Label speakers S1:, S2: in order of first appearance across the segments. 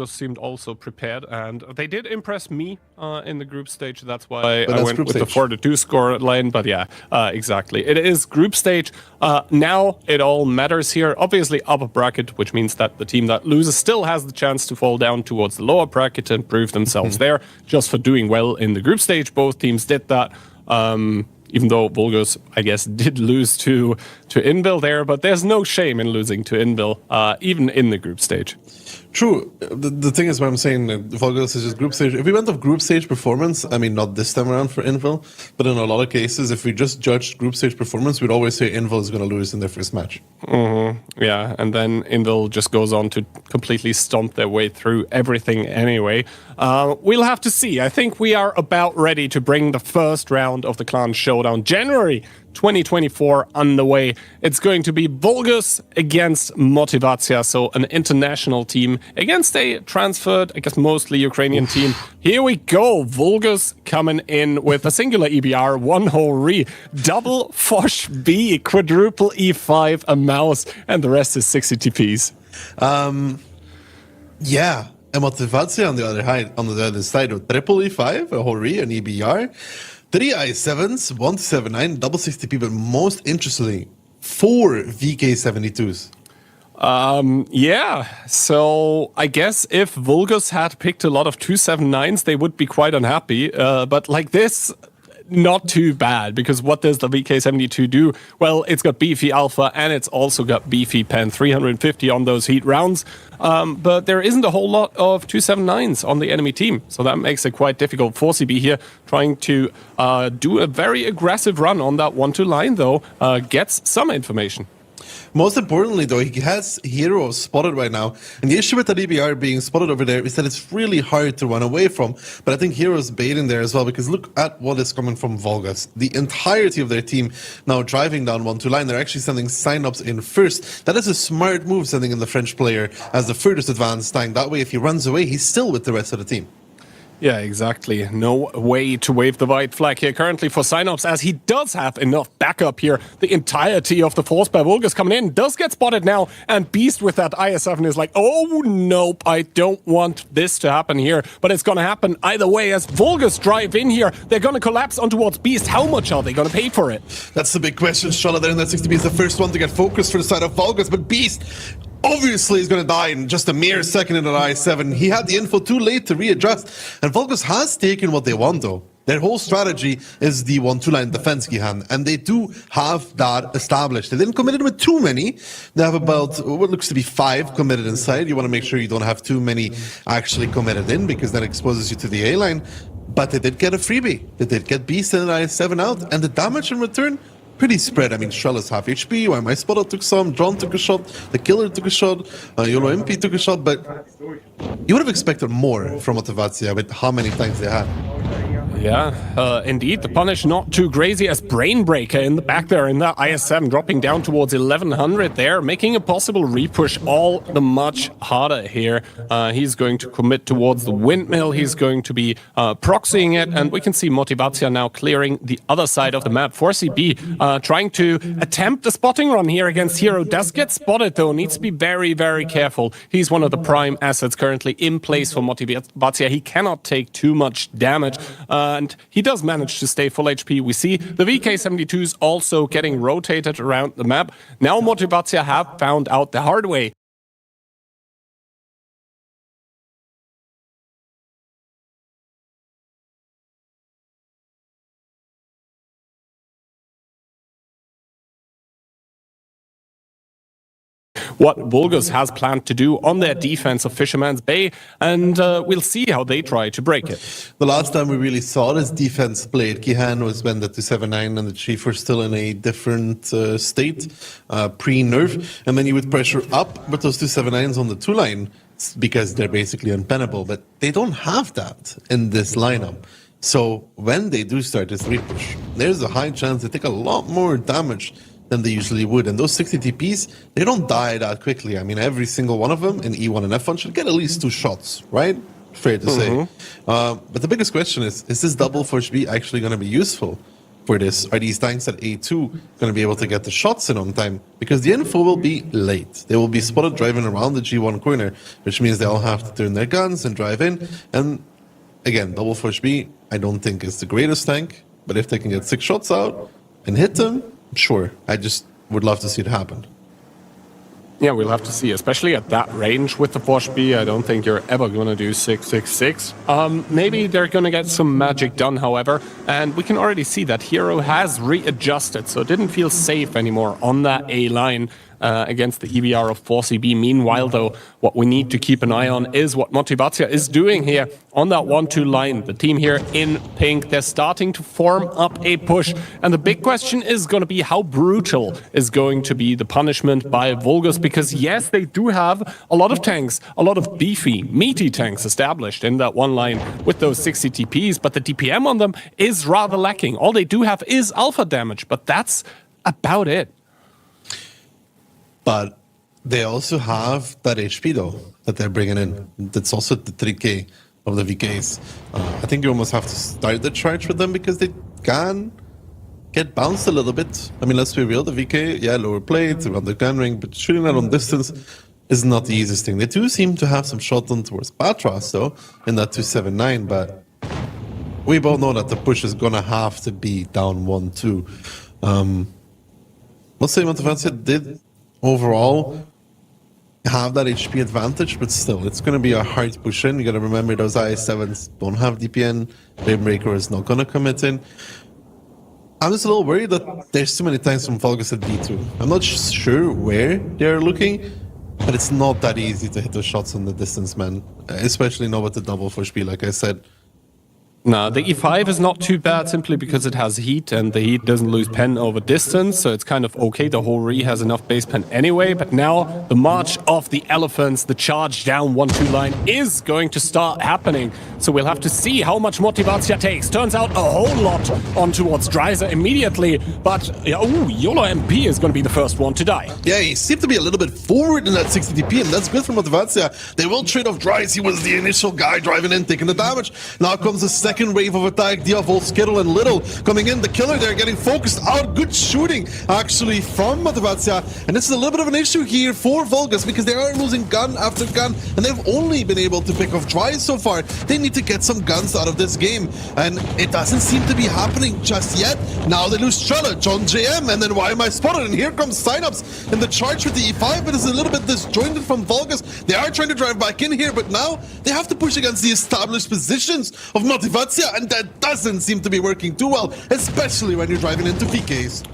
S1: seemed also prepared, and they did impress me in the group stage. That's why I went with the 4-2 score line. But yeah, exactly. It is group stage. Now it all matters here. Obviously, upper bracket, which means that the team that loses still has the chance to fall down towards the lower bracket and prove themselves there just for doing well in the group stage. Both teams did that. Even though Wolrd, I guess, did lose to Invil there, but there's no shame in losing to Invil, even in the group stage.
S2: True. The thing is, what I'm saying, Wolrd is just group stage. If we went off group stage performance, I mean, not this time around for Invil, but in a lot of cases, if we just judged group stage performance, we'd always say Invil is going to lose in their first match.
S1: Yeah, and then Invil just goes on to completely stomp their way through everything anyway. We'll have to see. I think we are about ready to bring the first round of the Clan Showdown, January 2024, underway. It's going to be Wolrd against Motivacja, so an international team against a transferred, I guess mostly Ukrainian team. Here we go. Wolrd coming in with a singular EBR, one whole re, double Fosh B, quadruple E5, a mouse, and the rest is 60 TPs.
S2: Yeah, and Motivacja on the other side of triple E5, a whole re, an EBR. 3 i7s, 179, double 60p, but most interestingly, 4 VK72s.
S1: Yeah, so I guess if Wolrd had picked a lot of 279s, they would be quite unhappy. But like this, not too bad, because what does the VK72 do? Well, it's got beefy alpha and it's also got beefy pen, 350 on those heat rounds. But there isn't a whole lot of 279s on the enemy team, so that makes it quite difficult. 4CB here trying to do a very aggressive run on that 1-2 line, though, gets some information.
S2: Most importantly, though, he has Hero spotted right now. And the issue with that EBR being spotted over there is that it's really hard to run away from. But I think Hero's baiting there as well, because look at what is coming from Wolrd. The entirety of their team now driving down 1-2 line. They're actually sending sign-ups in first. That is a smart move, sending in the French player as the furthest advanced tank. That way, if he runs away, he's still with the rest of the team.
S1: Yeah, exactly. No way to wave the white flag here currently for Synops, as he does have enough backup here. The entirety of the force by Wolrd coming in does get spotted now, and Beast with that IS-7 is like, oh nope, I don't want this to happen here, but it's gonna happen either way as Wolrd drive in here. They're gonna collapse on towards Beast. How much are they gonna pay for it?
S2: That's the big question. Shala there in that 60B is the first one to get focused for the side of Wolrd, but Beast obviously is going to die in just a mere second in an I7. He had the info too late to readjust. And Wolrd has taken what they want, though. Their whole strategy is the 1-2 line defense, Gihan, and they do have that established. They didn't commit it with too many. They have about what looks to be 5 committed inside. You want to make sure you don't have too many actually committed in, because that exposes you to the A line. But they did get a freebie. They did get Beast and I7 out, and the damage in return, pretty spread. I mean, Shell is half HP, Why My Spotter took some, John took a shot, the Killer took a shot, YOLO MP took a shot, but you would have expected more from Motivacja with how many tanks they had.
S1: Yeah, indeed. The punish not too crazy as Brainbreaker in the back there in that IS-7 dropping down towards 1100 there, making a possible repush all the much harder here. He's going to commit towards the windmill. He's going to be proxying it, and we can see Motivacja now clearing the other side of the map. 4CB trying to attempt a spotting run here against Hero. Does get spotted though, needs to be very, very careful. He's one of the prime assets currently in place for Motivacja. He cannot take too much damage. And he does manage to stay full HP. We see the VK72s also getting rotated around the map. Now Motivacja have found out the hard way. What Wolrd has planned to do on their defense of Fisherman's Bay, and we'll see how they try to break it.
S2: The last time we really saw this defense played, Gihan, was when the 279 and the Chief were still in a different state, pre-nerf, and then you would pressure up with those 279s on the 2 line, because they're basically unpennable, but they don't have that in this lineup. So when they do start this repush, there's a high chance they take a lot more damage than they usually would. And those 60 TPs, they don't die that quickly. I mean, every single one of them in E1 and F1 should get at least 2 shots, right? Fair to say. But the biggest question is this double Forge B actually going to be useful? for this. Are these tanks at A2 going to be able to get the shots in on time? Because the info will be late. They will be spotted driving around the G1 corner, which means they all have to turn their guns and drive in. And again, Double Force B, I don't think is the greatest tank, but if they can get 6 shots out and hit them, sure. I just would love to see it happen.
S1: Yeah, we'll have to see, especially at that range with the Force B. I don't think you're ever going to do 666. Maybe they're going to get some magic done, however, and we can already see that Hero has readjusted, so it didn't feel safe anymore on that A line against the EBR of Force B. Meanwhile, though, what we need to keep an eye on is what Motivacja is doing here on that 1-2 line. The team here in pink, they're starting to form up a push, and the big question is going to be how brutal is going to be the punishment by Vulgus, because yes, they do have a lot of tanks, a lot of beefy, meaty tanks established in that one line with those 60 TPs, but the DPM on them is rather lacking. All they do have is alpha damage, but that's about it.
S2: But they also have that HP, though, that they're bringing in. That's also the 3K of the VKs. I think you almost have to start the charge with them because they can get bounced a little bit. I mean, let's be real, the VK, yeah, lower plate, around the gun ring, but shooting that on distance is not the easiest thing. They do seem to have some shot on towards Patras, though, in that 279, but we both know that the push is going to have to be down 1-2. We'll say Motivacja did overall have that HP advantage, but still, it's going to be a hard push in. You got to remember those IS-7s don't have DPN. Breaker is not going to commit in. I'm just a little worried that there's too many tanks from Vulgus at B2. I'm not sure where they're looking, but it's not that easy to hit those shots on the distance, man. Especially not with the double Force B, like I said.
S1: No, the E5 is not too bad simply because it has heat and the heat doesn't lose pen over distance, so it's kind of okay. The whole Re has enough base pen anyway, but now the march of the elephants, the charge down 1-2 line is going to start happening. So we'll have to see how much Motivacja takes. Turns out a whole lot on towards Dreiser immediately, but YOLO MP is going to be the first one to die.
S2: Yeah, he seemed to be a little bit forward in that 60 DP, and that's good for Motivacja. They will trade off Dries. He was the initial guy driving in, taking the damage. Now comes the second wave of attack. Diavol, Skittle, and Little coming in. The killer there getting focused out. Good shooting, actually, from Motivacja. And this is a little bit of an issue here for Vulgus because they are losing gun after gun, and they've only been able to pick off Dries so far. They need to get some guns out of this game, and it doesn't seem to be happening just yet. Now they lose Trella, John JM, and then why am I spotted? And here comes Synapse in the charge with the E5, but it's a little bit disjointed from Vulgus. They are trying to drive back in here, but now they have to push against the established positions of Motivacja, and that doesn't seem to be working too well, especially when you're driving into VKs.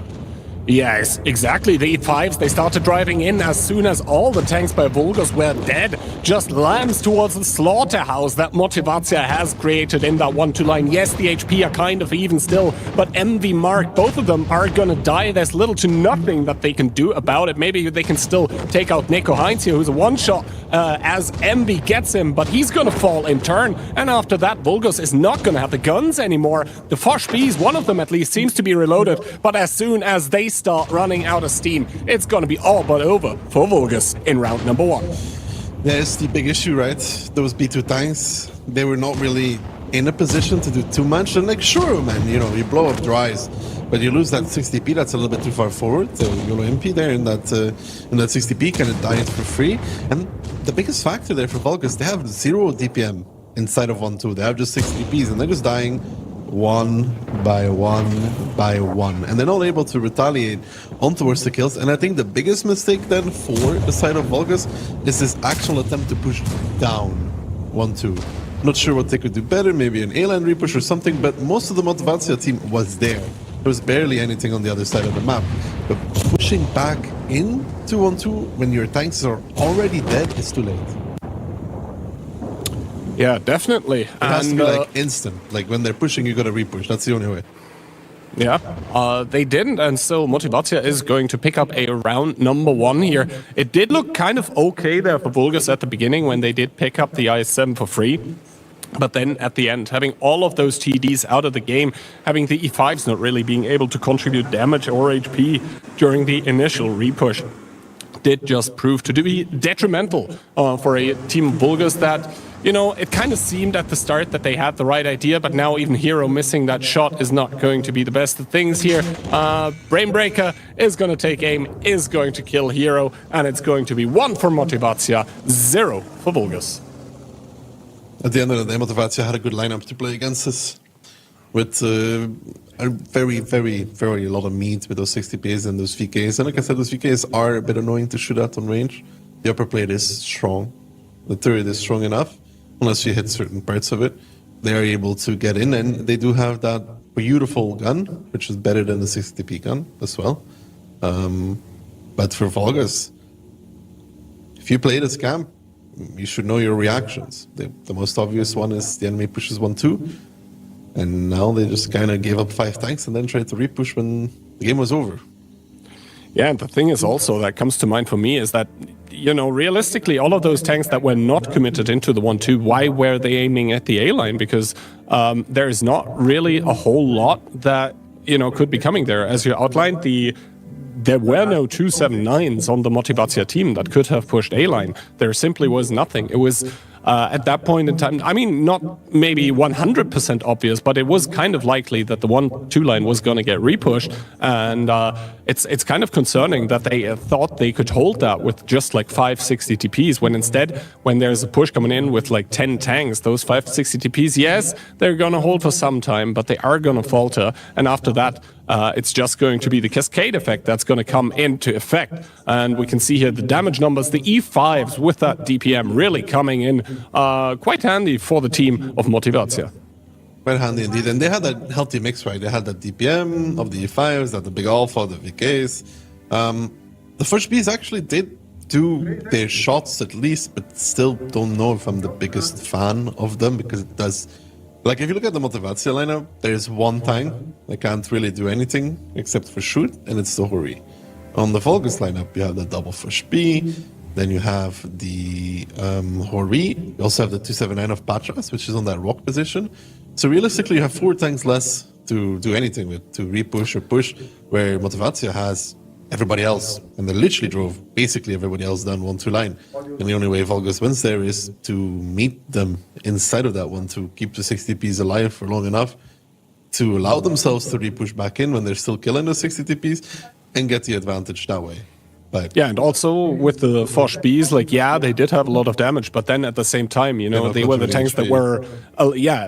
S1: Yes, exactly. The E5s, they started driving in as soon as all the tanks by Vulgus were dead. Just lambs towards the slaughterhouse that Motivacja has created in that 1-2 line. Yes, the HP are kind of even still, but MV Mark, both of them are gonna die. There's little to nothing that they can do about it. Maybe they can still take out Nico Heinz here, who's a one-shot as MV gets him, but he's gonna fall in turn. And after that, Vulgus is not gonna have the guns anymore. The Foch Bs, one of them at least, seems to be reloaded, but as soon as they start running out of steam, it's gonna be all but over for Vulgus in round number 1.
S2: There's the big issue, right? Those B2 tanks, they were not really in a position to do too much. And like, sure, man, you know, you blow up Dries, but you lose that 60p, that's a little bit too far forward. So YOLO MP there in that 60p kind of dies for free. And the biggest factor there for Vulgus, they have 0 DPM inside of 1-2. They have just 60ps, and they're just dying one by one by one, and they're not able to retaliate on towards the kills. And I think the biggest mistake then for the side of Vulgus is this actual attempt to push down 1-2. Not sure what they could do better, maybe an A-line repush or something, but most of the Motivacja team was there. There was barely anything on the other side of the map. But pushing back into 1-2 when your tanks are already dead is too late.
S1: Yeah, definitely.
S2: It has to be like instant. Like when they're pushing, you gotta repush. That's the only way.
S1: Yeah, they didn't, and so Motivacja is going to pick up a round number 1 here. It did look kind of okay there for Vulgus at the beginning when they did pick up the IS-7 for free. But then at the end, having all of those TDs out of the game, having the E5s not really being able to contribute damage or HP during the initial repush, did just prove to be detrimental for a team of Vulgus that you know, it kind of seemed at the start that they had the right idea, but now even Hero missing that shot is not going to be the best of things here. Brainbreaker is going to take aim, is going to kill Hero, and it's going to be 1 for Motivatia, 0 for Vulgus.
S2: At the end of the day, Motivatia had a good lineup to play against us, with a very lot of meat with those 60Ps and those VKs. And like I said, those VKs are a bit annoying to shoot at on range. The upper plate is strong. The turret is strong enough. Unless you hit certain parts of it, they are able to get in, and they do have that beautiful gun, which is better than the 60p gun as well. But for Vulgus, if you play this camp, you should know your reactions. The most obvious one is the enemy pushes 1-2, and now they just kind of gave up 5 tanks and then tried to repush when the game was over.
S1: Yeah, and the thing is also that comes to mind for me is that, you know, realistically, all of those tanks that were not committed into the 1-2, why were they aiming at the A line? Because there is not really a whole lot that, you know, could be coming there. As you outlined, there were no 279s on the Motivatia team that could have pushed A line. There simply was nothing. It was at that point in time, I mean, not maybe 100% obvious, but it was kind of likely that the 1-2 line was going to get repushed. And it's kind of concerning that they thought they could hold that with just like 560 TPs, when instead, when there's a push coming in with like 10 tanks, those 560 TPs, yes, they're going to hold for some time, but they are going to falter. And after that, it's just going to be the cascade effect that's going to come into effect. And we can see here the damage numbers, the E5s with that DPM really coming in quite handy for the team of Motivatia.
S2: Quite handy indeed. And they had that healthy mix, right? They had that DPM of the E5s, that the big alpha, the VKs. The first Bs actually did do their shots at least, but still don't know if I'm the biggest fan of them, because it does... Like, if you look at the Motivatia lineup, there's one tank that can't really do anything except for shoot, and it's the Hori. On the Vulgus lineup, you have the double first B, then you have the Hori, you also have the 279 of Patras, which is on that rock position. So realistically, you have 4 tanks less to do anything with, to repush or push, where Motivatia has everybody else, and they literally drove basically everybody else down 1-2 line. And the only way Vulgus wins there is to meet them inside of that one, to keep the 60Ps alive for long enough to allow themselves to repush back in when they're still killing the 60Ps and get the advantage that way. But
S1: yeah, and also with the Foch Bs, like, yeah, they did have a lot of damage, but then at the same time, you know, they were the tanks that were,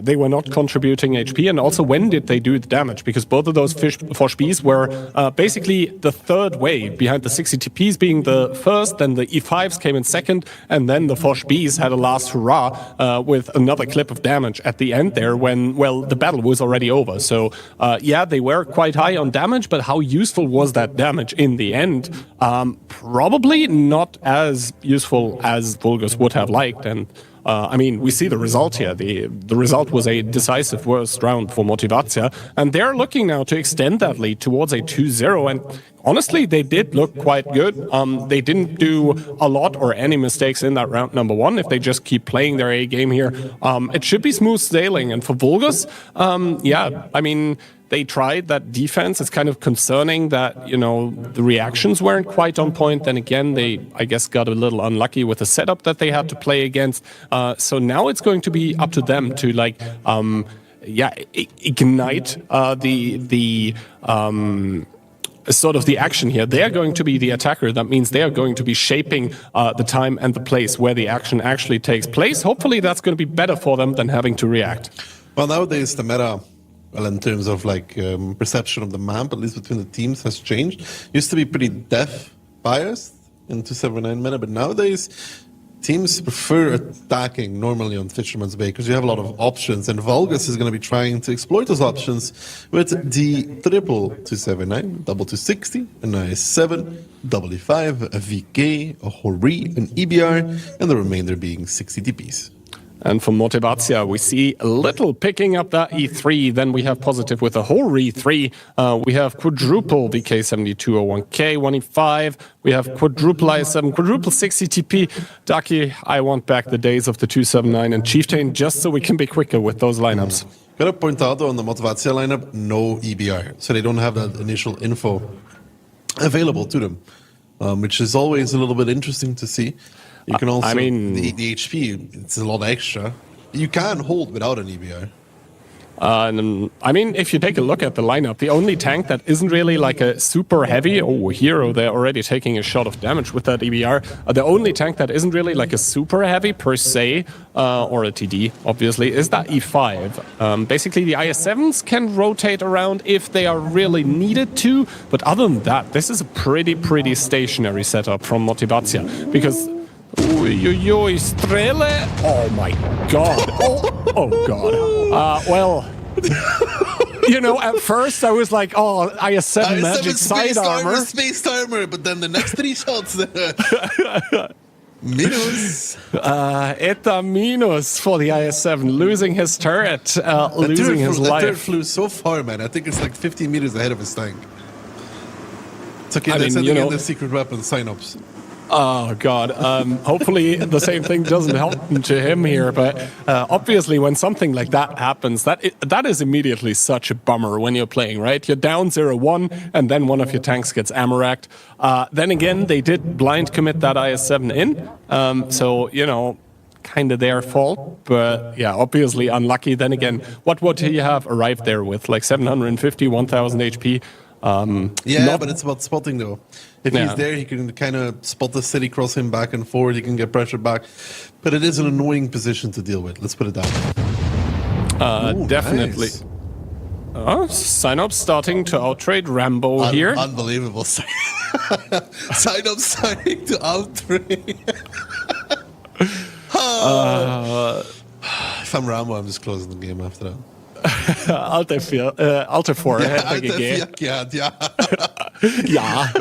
S1: they were not contributing HP. And also, when did they do the damage? Because both of those Foch Bs were basically the third wave, behind the 60 TPs being the first, then the E5s came in second, and then the Foch Bs had a last hurrah with another clip of damage at the end there when, well, the battle was already over. So, yeah, they were quite high on damage, but how useful was that damage in the end? Probably not as useful as Vulgus would have liked. And I mean, we see the result here. The result was a decisive worst round for Motivatia, and they're looking now to extend that lead towards a 2-0. And honestly, they did look quite good. They didn't do a lot or any mistakes in that round number 1. If they just keep playing their A game here, it should be smooth sailing. And for Vulgus, yeah, I mean, they tried that defense. It's kind of concerning that, you know, the reactions weren't quite on point. Then again, they, I guess, got a little unlucky with the setup that they had to play against. So now it's going to be up to them to, like, ignite the sort of the action here. They are going to be the attacker. That means they are going to be shaping the time and the place where the action actually takes place. Hopefully that's going to be better for them than having to react.
S2: Well, nowadays the meta, well, in terms of like perception of the map, at least between the teams, has changed. Used to be pretty def biased in 279 meta, but nowadays teams prefer attacking normally on Fisherman's Bay because you have a lot of options, and Vulgus is going to be trying to exploit those options with the triple 279, double 260, an IS7, double E5, a VK, a Hori, an EBR, and the remainder being 60 DPs.
S1: And for Motivatia, we see a little picking up that E3. Then we have positive with a whole E3. We have quadruple VK7201K, 1E5. We have quadruple IS7, quadruple 60 TP. Ducky, I want back the days of the 279 and Chieftain just so we can be quicker with those lineups.
S2: Gotta point out though, on the Motivatia lineup, no EBR. So they don't have that initial info available to them, which is always a little bit interesting to see. You can also,
S1: I mean,
S2: the HP, it's a lot extra. You can hold without an EBR.
S1: I mean, if you take a look at the lineup, the only tank that isn't really like a super heavy, Hero, they're already taking a shot of damage with that EBR. The only tank that isn't really like a super heavy per se, or a TD, obviously, is that E5. Basically, the IS-7s can rotate around if they are really needed to, but other than that, this is a pretty stationary setup from Motivacja, because Oi, Strele! Oh my god. Oh god. Well, you know, at first I was like, oh, IS-7 magic side armor.
S2: Space armor, but then the next 3 shots. Minus.
S1: Eta minus for the IS-7, losing his turret, losing his life.
S2: The turret flew so far, man. I think it's like 50 meters ahead of his tank. It's okay, they're sending in the secret weapon sign-ups.
S1: Oh god, hopefully the same thing doesn't happen to him here, but obviously when something like that happens, that is immediately such a bummer when you're playing, right? You're down 0-1 and then one of your tanks gets ammo-racked. Then again, they did blind commit that IS-7 in, so, you know, kind of their fault, but yeah, obviously unlucky. Then again, what would he have arrived there with? Like 750, 1000 HP?
S2: But it's about spotting though. If he's there, he can kind of spot the city, cross him back and forward. He can get pressure back, but it is an annoying position to deal with. Let's put it that way.
S1: Definitely.
S2: Nice.
S1: Sign-up starting to outtrade Rambo here.
S2: Unbelievable. Sign-up starting to outtrade. If I'm Rambo, I'm just closing the game after that.
S1: Alter 4,
S2: ja.
S1: Yeah.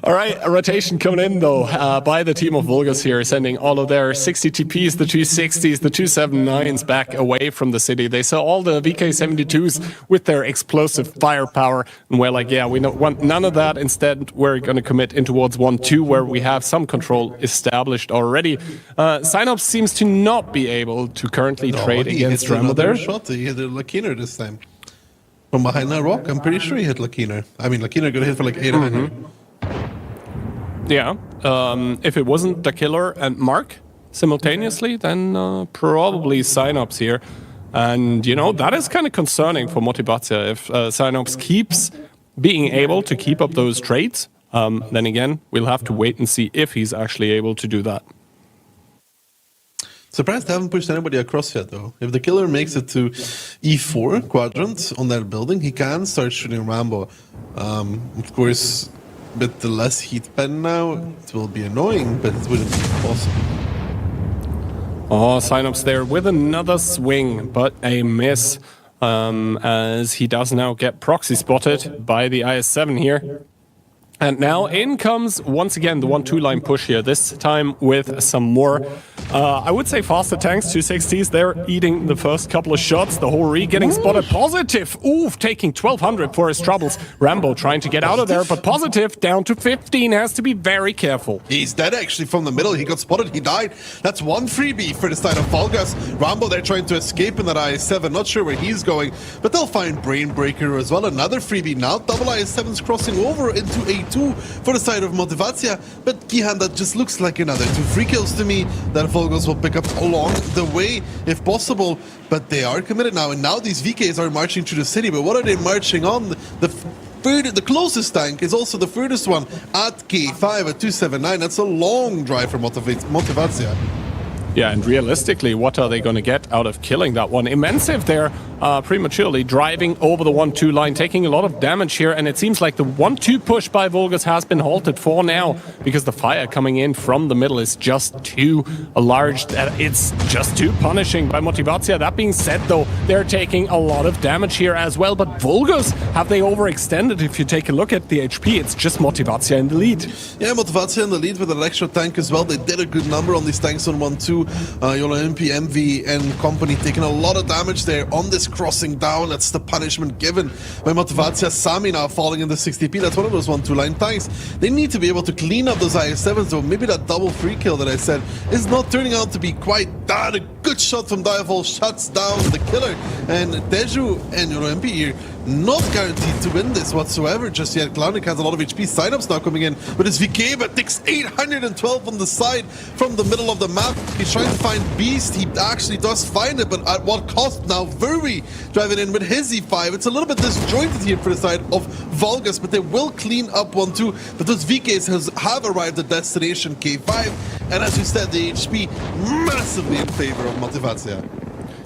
S1: All right, a rotation coming in, though, by the team of Vulgus here, sending all of their 60 TPs, the 260s, the 279s back away from the city. They saw all the VK-72s with their explosive firepower, and we're like, yeah, we don't want none of that. Instead, we're going to commit in towards 1-2, where we have some control established already. Signup seems to not be able to currently trade against Rambo there.
S2: He hit a Lakiner this time. From behind that rock, I'm pretty sure he hit Lakiner. I mean, Lakiner got hit for like 800.
S1: Yeah, if it wasn't the killer and Mark simultaneously, then probably Synops here. And, you know, that is kind of concerning for Motivacja. If Synops keeps being able to keep up those trades, then again, we'll have to wait and see if he's actually able to do that.
S2: Surprised they haven't pushed anybody across yet, though. If the killer makes it to E4 quadrant on that building, he can start shooting Rambo. Of course, with the less heat pen now, it will be annoying, but it wouldn't be possible.
S1: Oh, Synops there with another swing, but a miss, as he does now get proxy spotted by the IS-7 here. And now in comes, once again, the 1-2 line push here, this time with some more, I would say faster tanks, 260s. They're eating the first couple of shots. The Hori getting spotted. Positive, oof, taking 1200 for his troubles. Rambo trying to get out of there, but Positive down to 15, has to be very careful.
S2: He's dead actually from the middle. He got spotted, he died. That's one freebie for the side of Volgas. Rambo, they're trying to escape in that IS-7. Not sure where he's going, but they'll find Brainbreaker as well. Another freebie now. Double IS-7's crossing over into A2 for the side of Motivacja, but Gihan, that just looks like another 2 free kills to me that Volgas will pick up along the way if possible, but they are committed now, and now these VKs are marching through the city, but what are they marching on? The closest tank is also the furthest one at K5 at 279. That's a long drive for Motivacja.
S1: Yeah, and realistically, what are they going to get out of killing that one? Immensive there, prematurely driving over the 1-2 line, taking a lot of damage here, and it seems like the 1-2 push by Vulgus has been halted for now, because the fire coming in from the middle is just too large. It's just too punishing by Motivacja. That being said, though, they're taking a lot of damage here as well, but Vulgus, have they overextended? If you take a look at the HP, it's just Motivacja in the lead.
S2: Yeah, Motivacja in the lead with an extra tank as well. They did a good number on these tanks on 1-2. Yola-MP, MV and company taking a lot of damage there on this crossing down. That's the punishment given by Motivacja. Sami now falling in the 60p. That's one of those 1-2 line tanks. They need to be able to clean up those IS-7s, so maybe that double free kill that I said is not turning out to be quite that. A good shot from Diavol shuts down the killer, and Teju and Yola-MP here not guaranteed to win this whatsoever just yet. Clownic has a lot of HP. Signups now coming in with his VK, but takes 812 on the side from the middle of the map. He's trying to find Beast. He actually does find it, but at what cost? Now Vuri driving in with his E5. It's a little bit disjointed here for the side of Vulgus, but they will clean up 1-2. But those VKs have arrived at destination K5, and as you said, the HP massively in favor of Motivacja.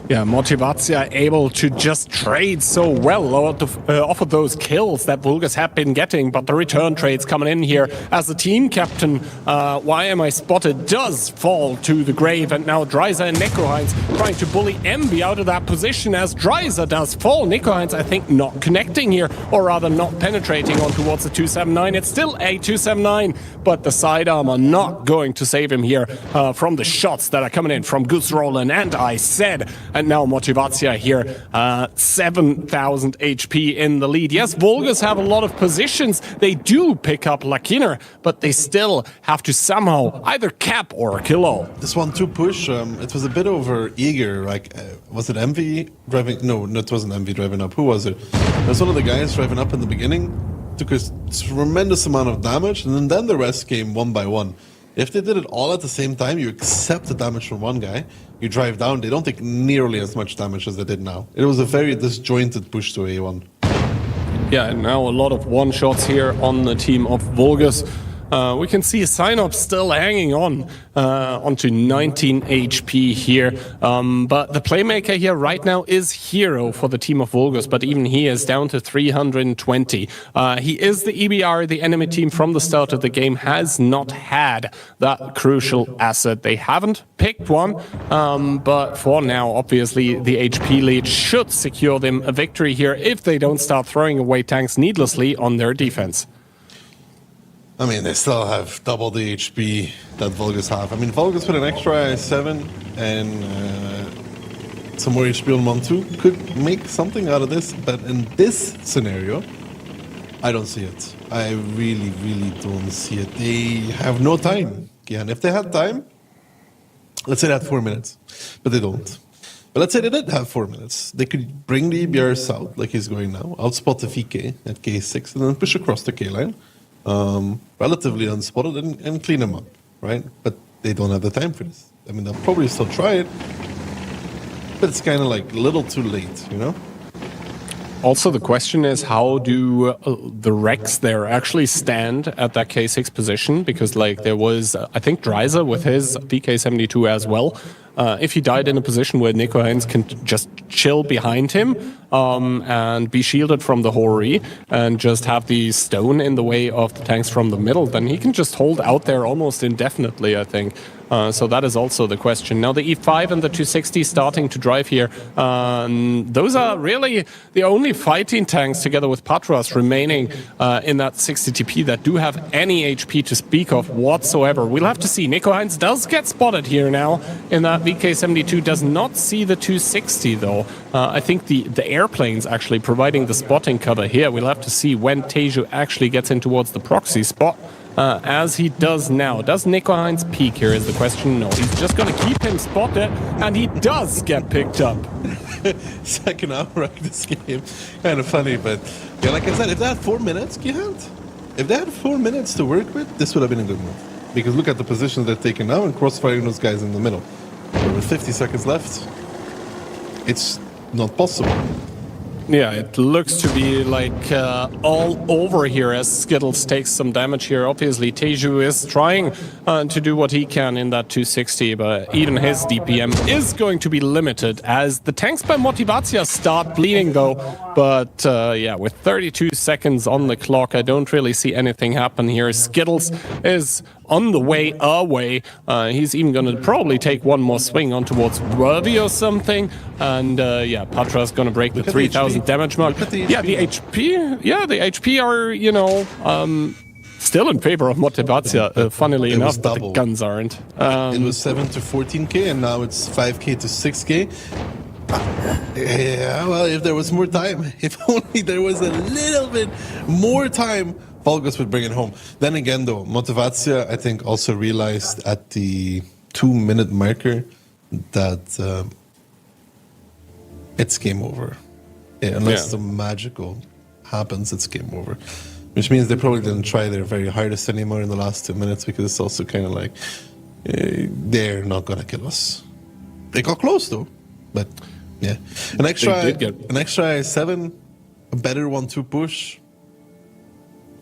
S1: Yeah, Motivacja able to just trade so well off of those kills that Vulgus have been getting, but the return trades coming in here as the team captain, Why Am I Spotted, does fall to the grave, and now Dreiser and Nekoheinz trying to bully Envy out of that position as Dreiser does fall. Nekoheinz, I think, not connecting here, or rather not penetrating on towards the 279. It's still a 279, but the side armor not going to save him here from the shots that are coming in from Gus Roland and I said. And now Motivacja here, 7,000 HP in the lead. Yes, Vulgus have a lot of positions. They do pick up Lakiner, but they still have to somehow either cap or kill all.
S2: This 1-2 push, it was a bit over eager. Like, was it Envy driving? No, it wasn't Envy driving up. Who was it? It was one of the guys driving up in the beginning. Took a tremendous amount of damage, and then the rest came one by one. If they did it all at the same time, you accept the damage from one guy, you drive down, they don't take nearly as much damage as they did now. It was a very disjointed push to A1.
S1: Yeah, and now a lot of one-shots here on the team of Vulgus. We can see Signup still hanging on onto 19 HP here. But the playmaker here right now is Hero for the team of Vulgus, but even he is down to 320. He is the EBR. The enemy team from the start of the game has not had that crucial asset. They haven't picked one, but for now, obviously, the HP lead should secure them a victory here if they don't start throwing away tanks needlessly on their defense.
S2: I mean, they still have double the HP that Vulgus have. I mean, Vulgus with an extra i7 and some more HP on 1-2 could make something out of this, but in this scenario, I don't see it. I really, really don't see it. They have no time. Yeah, and if they had time, let's say they had 4 minutes, but they don't. But let's say they did have 4 minutes. They could bring the EBR south, like he's going now, outspot the VK at K6, and then push across the K line. Relatively unspotted and clean them up, right? But they don't have the time for this. I mean, they'll probably still try it, but it's kind of like a little too late, you know?
S1: Also, the question is, how do the Rex there actually stand at that K6 position? Because, like, there was, I think, Dreiser with his VK72 as well. If he died in a position where Nekoheinz can just chill behind him and be shielded from the Hori and just have the stone in the way of the tanks from the middle, then he can just hold out there almost indefinitely, I think. So that is also the question. Now the E5 and the 260 starting to drive here. Those are really the only fighting tanks together with Patras remaining in that 60 TP that do have any HP to speak of whatsoever. We'll have to see. Nekoheinz does get spotted here now in that VK72, does not see the 260 though. I think the airplanes actually providing the spotting cover here. We'll have to see when Teju actually gets in towards the proxy spot. As he does now. Does Nekoheinz peek here is the question? No, he's just going to keep him spotted, and he does get picked up.
S2: Second hour of this game. Kind of funny, but yeah, like I said, if they had 4 minutes, if they had 4 minutes to work with, this would have been a good move. Because look at the positions they're taking now and crossfiring those guys in the middle. But with 50 seconds left, it's not possible.
S1: Yeah, it looks to be like all over here as Skittles takes some damage here. Obviously, Teju is trying to do what he can in that 260, but even his DPM is going to be limited as the tanks by Motivacja start bleeding though. But yeah, with 32 seconds on the clock, I don't really see anything happen here. Skittles is on the way away. He's even going to probably take one more swing on towards Worthy or something. And yeah, Patra's going to break the 3,000 damage mark. Yeah, the HP. Yeah, the HP are, you know, still in favor of Motivacja, funnily enough, but the guns aren't.
S2: It was 7 to 14k, and now it's 5k to 6k. Yeah, well, if there was more time, if only there was a little bit more time, Vulgus would bring it home. Then again, though, Motivacja, I think, also realized at the 2-minute marker that it's game over. unless the magical happens, it's game over. Which means they probably didn't try their very hardest anymore in the last 2 minutes, because it's also kind of like, they're not going to kill us. They got close though, but yeah. An extra I7, a better 1-2 push.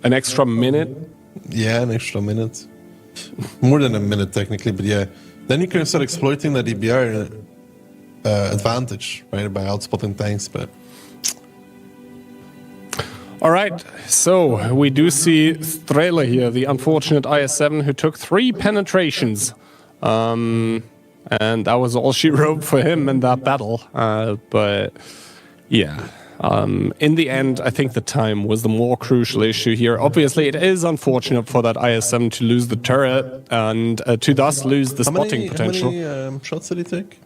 S1: An extra minute?
S2: Yeah, an extra minute. More than a minute technically, but yeah. Then you can start exploiting that EBR advantage, right, by outspotting tanks, but...
S1: All right, so we do see Strela here, the unfortunate IS-7 who took 3 penetrations. And that was all she wrote for him in that battle. But yeah, in the end, I think the time was the more crucial issue here. Obviously, it is unfortunate for that IS-7 to lose the turret and to thus lose the spotting potential.
S2: How many shots did he take?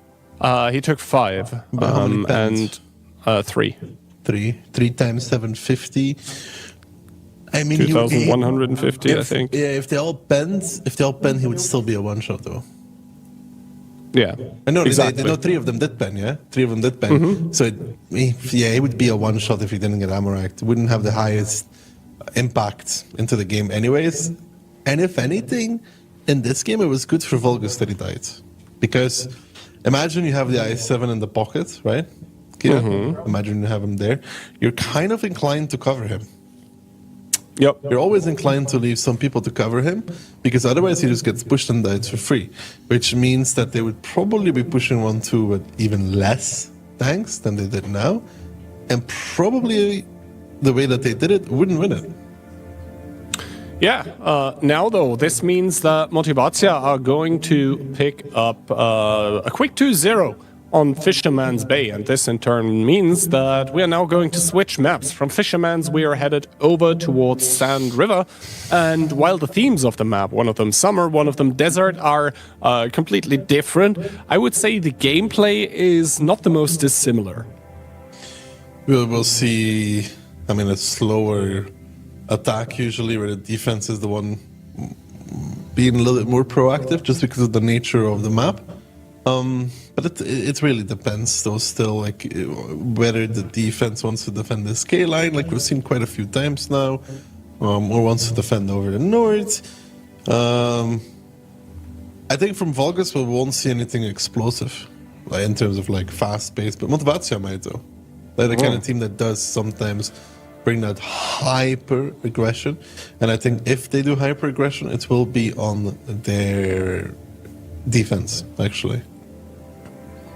S1: He took 5 and 3.
S2: 3 times 750. I mean,
S1: 2,150, I think.
S2: Yeah, if they all bend, he would still be a one-shot though.
S1: Yeah,
S2: I know,
S1: exactly.
S2: they know 3 of them did bend, yeah? 3 of them did bend. Mm-hmm. So, it would be a one-shot if he didn't get ammo racked. It wouldn't have the highest impact into the game anyways. And if anything, in this game, it was good for Vulgus that he died. Because imagine you have the IS-7 in the pocket, right? Kira, imagine you have him there. You're kind of inclined to cover him.
S1: Yep.
S2: You're always inclined to leave some people to cover him, because otherwise he just gets pushed and dies for free. Which means that they would probably be pushing 1-2 with even less tanks than they did now. And probably the way that they did it wouldn't win it.
S1: Yeah, now though, this means that Motivacja are going to pick up a quick 2-0 on Fisherman's Bay, and this in turn means that we are now going to switch maps. From Fisherman's we are headed over towards Sand River, and while the themes of the map, one of them summer, one of them desert, are completely different, I would say the gameplay is not the most dissimilar.
S2: We'll see, I mean, a slower attack usually, where the defense is the one being a little bit more proactive just because of the nature of the map. But it really depends, though, still, like, whether the defense wants to defend the K line, like we've seen quite a few times now, or wants to defend over the north. I think from Vulgus we won't see anything explosive, like, in terms of, like, fast-paced, but Motivacja might, though. They're the kind of team that does sometimes bring that hyper-aggression, and I think if they do hyper-aggression, it will be on their defense, actually.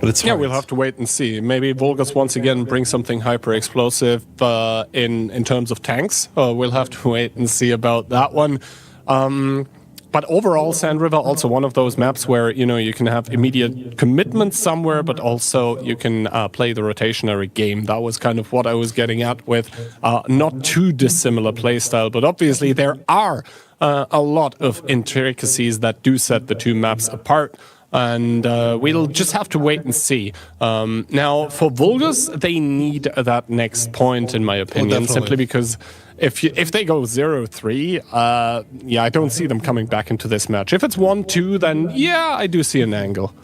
S2: But it's hard.
S1: Yeah, we'll have to wait and see. Maybe Vulgus once again brings something hyper-explosive in terms of tanks. We'll have to wait and see about that one. But overall, Sand River also one of those maps where, you know, you can have immediate commitment somewhere, but also you can play the rotationary game. That was kind of what I was getting at with not too dissimilar playstyle. But obviously there are a lot of intricacies that do set the two maps apart. And we'll just have to wait and see. Now, for Vulgus, they need that next point, in my opinion, simply because if they go 0-3, yeah, I don't see them coming back into this match. If it's 1-2, then yeah, I do see an angle.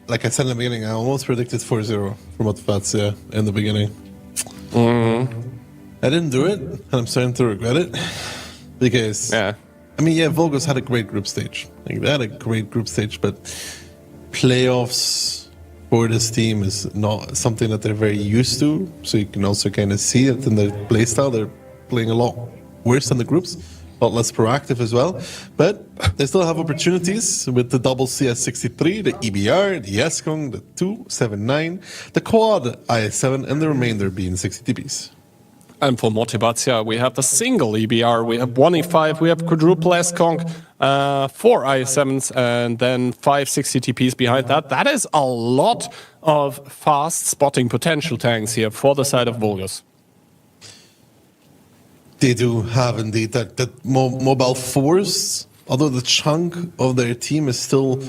S2: Like I said in the beginning, I almost predicted 4-0 for Motivacja in the beginning. I didn't do it, and I'm starting to regret it, because...
S1: Yeah.
S2: I mean, yeah, Vulgus had a great group stage. Like, they had a great group stage, but playoffs for this team is not something that they're very used to. So you can also kind of see it in their playstyle. They're playing a lot worse than the groups, a lot less proactive as well. But they still have opportunities with the double CS63, the EBR, the Eskong, the 279, the quad IS7, and the remainder being 60 TPs.
S1: And for Motivacja, we have the single EBR, we have 1 E5, we have quadruple S-Conk, 4 IS7s, and then 5 60 TPs behind that. That is a lot of fast spotting potential tanks here for the side of Vulgus.
S2: They do have indeed that mobile force, although the chunk of their team is still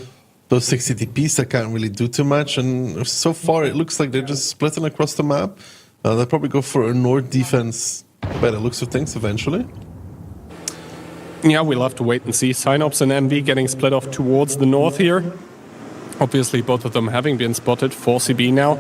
S2: those 60 TPs that can't really do too much. And so far, it looks like they're just splitting across the map. They'll probably go for a north defense by the looks of things eventually.
S1: Yeah, we'll have to wait and see. Synops and MV getting split off towards the north here. Obviously, both of them having been spotted. 4CB now.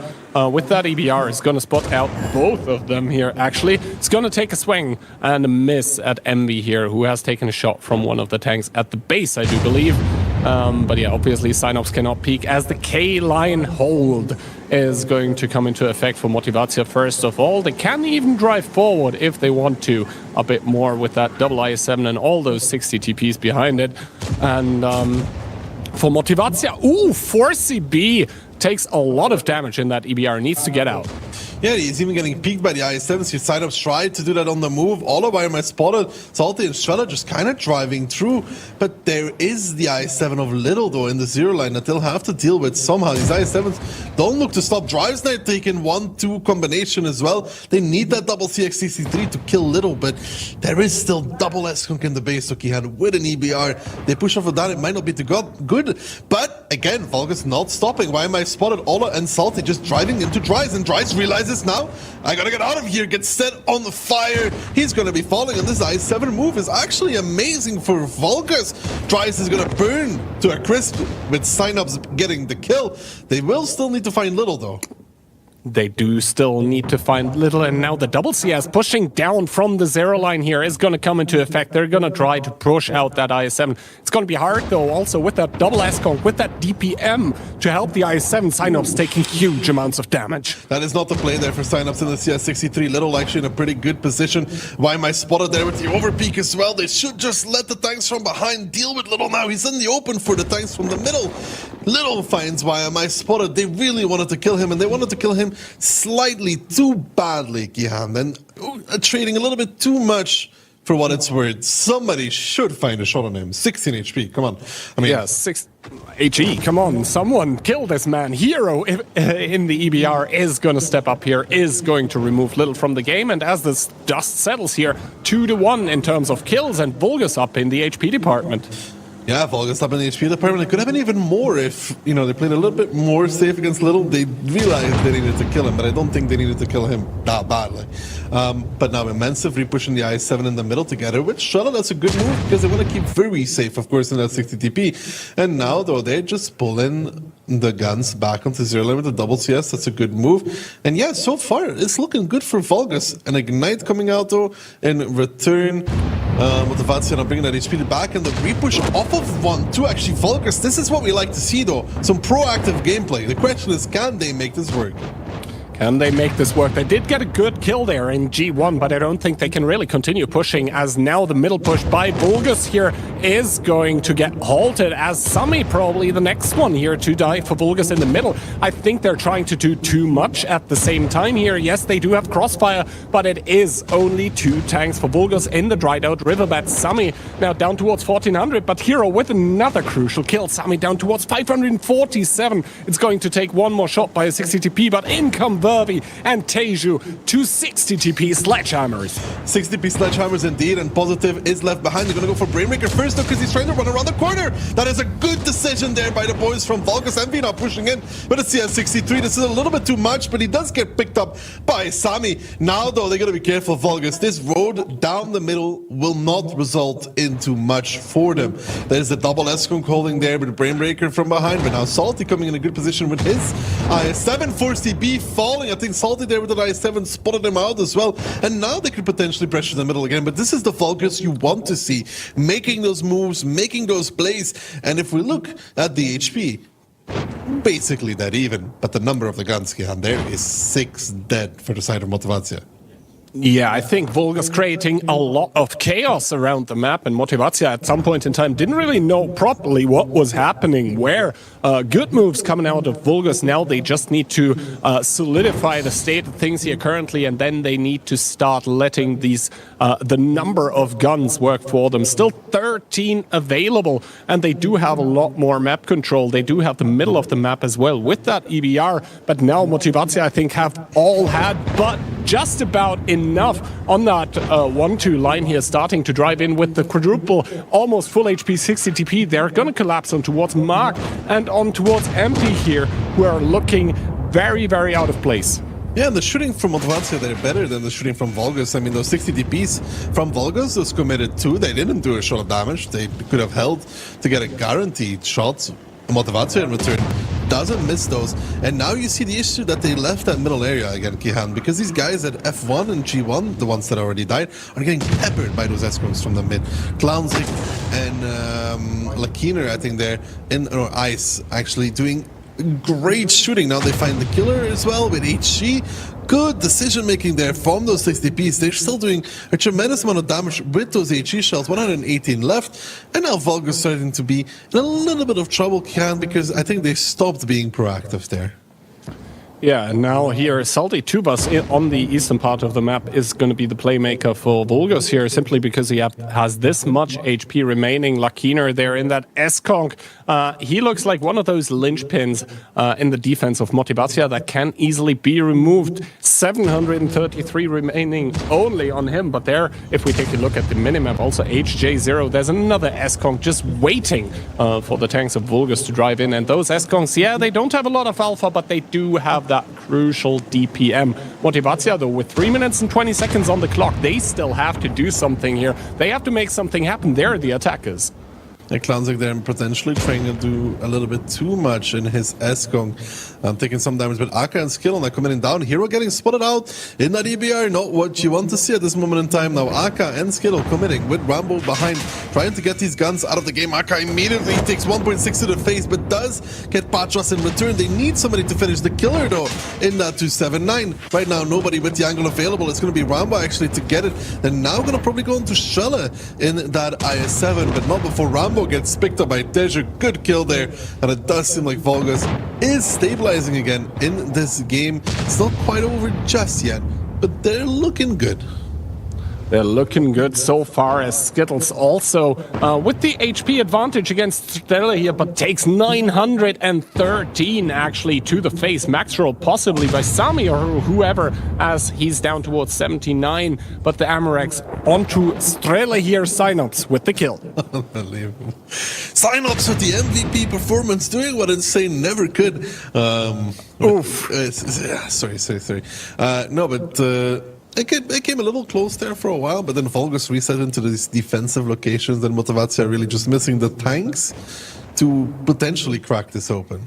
S1: With that, EBR is going to spot out both of them here, actually. It's going to take a swing and a miss at Envy here, who has taken a shot from one of the tanks at the base, I do believe. But yeah, obviously, Synops cannot peek as the K-line hold is going to come into effect for Motivatia first of all. They can even drive forward if they want to a bit more with that double IS-7 and all those 60 TPs behind it. And for Motivatia, 4CB takes a lot of damage in that EBR, needs to get out.
S2: Yeah, he's even getting peeked by the IS-7s. His Synops tried to do that on the move. All of them are spotted. Salty and Strella just kind of driving through. But there is the IS-7 of Little, though, in the zero line that they'll have to deal with somehow. These IS-7s don't look to stop. Drives now taking 1-2 combination as well. They need that double CXCC3 to kill Little, but there is still double S-Kunk in the base. So he had with an EBR. They push off of that. It might not be too good. But again, Volgus not stopping. Why am I spotted? Ola and Salty just driving into Dries, and Dries realizes now, I gotta get out of here, get set on the fire. He's gonna be falling, and this IS-7 move is actually amazing for Volgus. Dries is gonna burn to a crisp with Synops getting the kill. They will still need to find Little, though.
S1: They do still need to find Little, and now the double CS pushing down from the zero line here is going to come into effect. They're going to try to push out that IS-7. It's going to be hard, though, also with that double S-Kong, with that DPM to help the IS-7. Synops taking huge amounts of damage.
S2: That is not the play there for Synops in the CS63. Little actually in a pretty good position. Why am I spotted there with the overpeak as well? They should just let the tanks from behind deal with Little now. He's in the open for the tanks from the middle. Little finds why am I spotted. They really wanted to kill him, and they wanted to kill him slightly too badly, Gihan, and trading a little bit too much for what it's worth. Somebody should find a shot on him. 16 HP, come on. I mean,
S1: yeah, 6 HE, come on. Someone kill this man. Hero in the EBR is going to step up here, is going to remove Little from the game, and as this dust settles here, 2-1 in terms of kills, and Vulgus up in the HP department.
S2: Yeah, Volgus up in the HP department. It could have been even more if, they played a little bit more safe against Little. They realized they needed to kill him, but I don't think they needed to kill him that badly. But now Immensive re-pushing the IS-7 in the middle together with Strella. That's a good move because they want to keep very safe, of course, in that 60 TP. And now, though, they're just pulling the guns back onto zero line with the double CS. That's a good move. And yeah, so far, it's looking good for Volgus. An Ignite coming out, though, in return. Motivatia now bringing that HP back, and the re-push off of 1-2. Actually, Volgus, this is what we like to see, though. Some proactive gameplay. The question is, can they make this work?
S1: Can they make this work? They did get a good kill there in G1, but I don't think they can really continue pushing, as now the middle push by Vulgus here is going to get halted, as Sami probably the next one here to die for Vulgus in the middle. I think they're trying to do too much at the same time here. Yes, they do have Crossfire, but it is only 2 tanks for Vulgus in the dried out riverbed. Sami now down towards 1400, but Hero with another crucial kill. Sami down towards 547. It's going to take one more shot by a 60 TP, but in come Vervi and Teju, 260 TP sledgehammers. 60 TP
S2: sledgehammers indeed, and Positive is left behind. They're going to go for Brainbreaker first, though, because he's trying to run around the corner. That is a good decision there by the boys from Vulgus. Envy now pushing in, but it's CS63. This is a little bit too much, but he does get picked up by Sami. Now, though, they're going to be careful, Vulgus. This road down the middle will not result into much for them. There's the double S-Kunk holding there with Brainbreaker from behind, but now Salty coming in a good position with his IS-7. 4CB falling. I think Salty there with the IS-7 spotted him out as well, and now they could potentially pressure the middle again. But this is the Vulgus you want to see, making those moves, making those plays. And if we look at the HP, basically that even, but the number of the guns here, and there is 6 dead for the side of Motivatia.
S1: Yeah, I think Vulgus creating a lot of chaos around the map, and Motivatia at some point in time didn't really know properly what was happening where. Good moves coming out of Vulgus. Now they just need to solidify the state of things here currently, and then they need to start letting these the number of guns work for them. Still 13 available, and they do have a lot more map control. They do have the middle of the map as well with that EBR, but now Motivatia, I think, have all had but just about enough on that 1-2 line here, starting to drive in with the quadruple, almost full HP 60 TP. They're going to collapse on towards Mark and on towards MP here, who are looking very, very out of place.
S2: Yeah, and the shooting from Motivatia, they're better than the shooting from Vulgus. I mean, those 60 DPs from Vulgus was committed to. They didn't do a shot of damage. They could have held to get a guaranteed shot. Motivatia in return doesn't miss those. And now you see the issue that they left that middle area again, Kihan, because these guys at F1 and G1, the ones that already died, are getting peppered by those escorts from the mid. Clownzik and Lakiner, I think they're or Ice, actually doing great shooting. Now they find the killer as well with HG. Good decision making there from those 60Ps. They're still doing a tremendous amount of damage with those HE shells. 118 left, and now Volga's starting to be in a little bit of trouble, Kian, because I think they stopped being proactive there.
S1: Yeah, and now here, Salty Tubas on the eastern part of the map is going to be the playmaker for Vulgus here, simply because he has this much HP remaining. Lakiner there in that S-Conk. He looks like one of those linchpins in the defense of Motivacja that can easily be removed. 733 remaining only on him, but there, if we take a look at the minimap, also HJ0, there's another S-Conk just waiting for the tanks of Vulgus to drive in. And those S-Conks, yeah, they don't have a lot of alpha, but they do have that crucial DPM. Motivacja, though, with 3 minutes and 20 seconds on the clock, they still have to do something here. They have to make something happen. They're the attackers.
S2: Clownzik there potentially trying to do a little bit too much in his S-Gong. Taking some damage, but Aka and Skill are coming down. Hero getting spotted out in that EBR. Not what you want to see at this moment in time. Now Aka and Skill committing with Rambo behind, trying to get these guns out of the game. Aka immediately takes 1.6 to the face, but does get Patras in return. They need somebody to finish the killer though in that 279. Right now, nobody with the angle available. It's going to be Rambo actually to get it. They're now going to probably go into Strela in that IS-7, but not before Rambo gets picked up by Teja. Good kill there, and it does seem like Vulgus is stabilizing again in this game. It's not quite over just yet, but they're looking good.
S1: They're looking good so far, as Skittles also with the HP advantage against Stella here, but takes 913 actually to the face. Max roll possibly by Sami or whoever, as he's down towards 79. But the Amorex onto Strela here, Synops with the kill.
S2: Unbelievable. Synops with the MVP performance, doing what Insane never could.
S1: Oof.
S2: Sorry. No, but... It came a little close there for a while, but then Vulgus reset into these defensive locations, and Motivacja really just missing the tanks to potentially crack this open.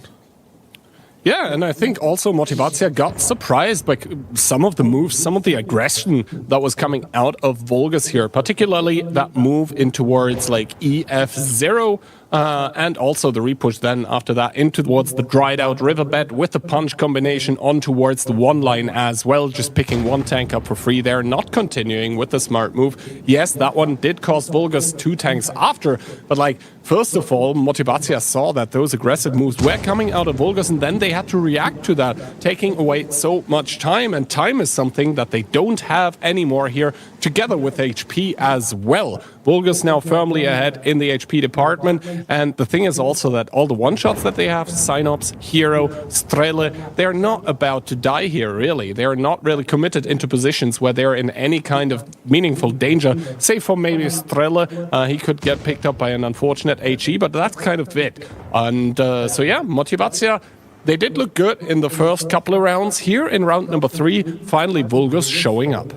S1: Yeah, and I think also Motivacja got surprised by some of the moves, some of the aggression that was coming out of Vulgus here, particularly that move in towards like EF0, and also the repush then after that in towards the dried out riverbed with the punch combination on towards the one line as well, just picking one tank up for free there, not continuing with the smart move. Yes, that one did cost Vulgus 2 tanks after, but like, first of all, Motivacja saw that those aggressive moves were coming out of Vulgus, and then they had to react to that, taking away so much time, and time is something that they don't have anymore here, together with HP as well. Vulgus now firmly ahead in the HP department, and the thing is also that all the one-shots that they have, Synops, Hero, Strele, they're not about to die here, really. They're not really committed into positions where they're in any kind of meaningful danger, save for maybe Strele. He could get picked up by an unfortunate HE, but that's kind of it. And so yeah, Motivacja, they did look good in the first couple of rounds. Here in round number 3, finally Vulgus showing up.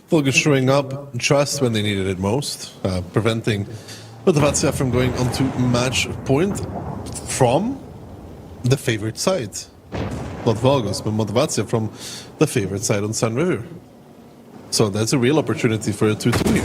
S2: Vulgus showing up just when they needed it most, preventing Motivacja from going onto match point from the favorite side. Not Vulgus, but Motivacja from the favorite side on Sun River. So that's a real opportunity for a 2-2 here.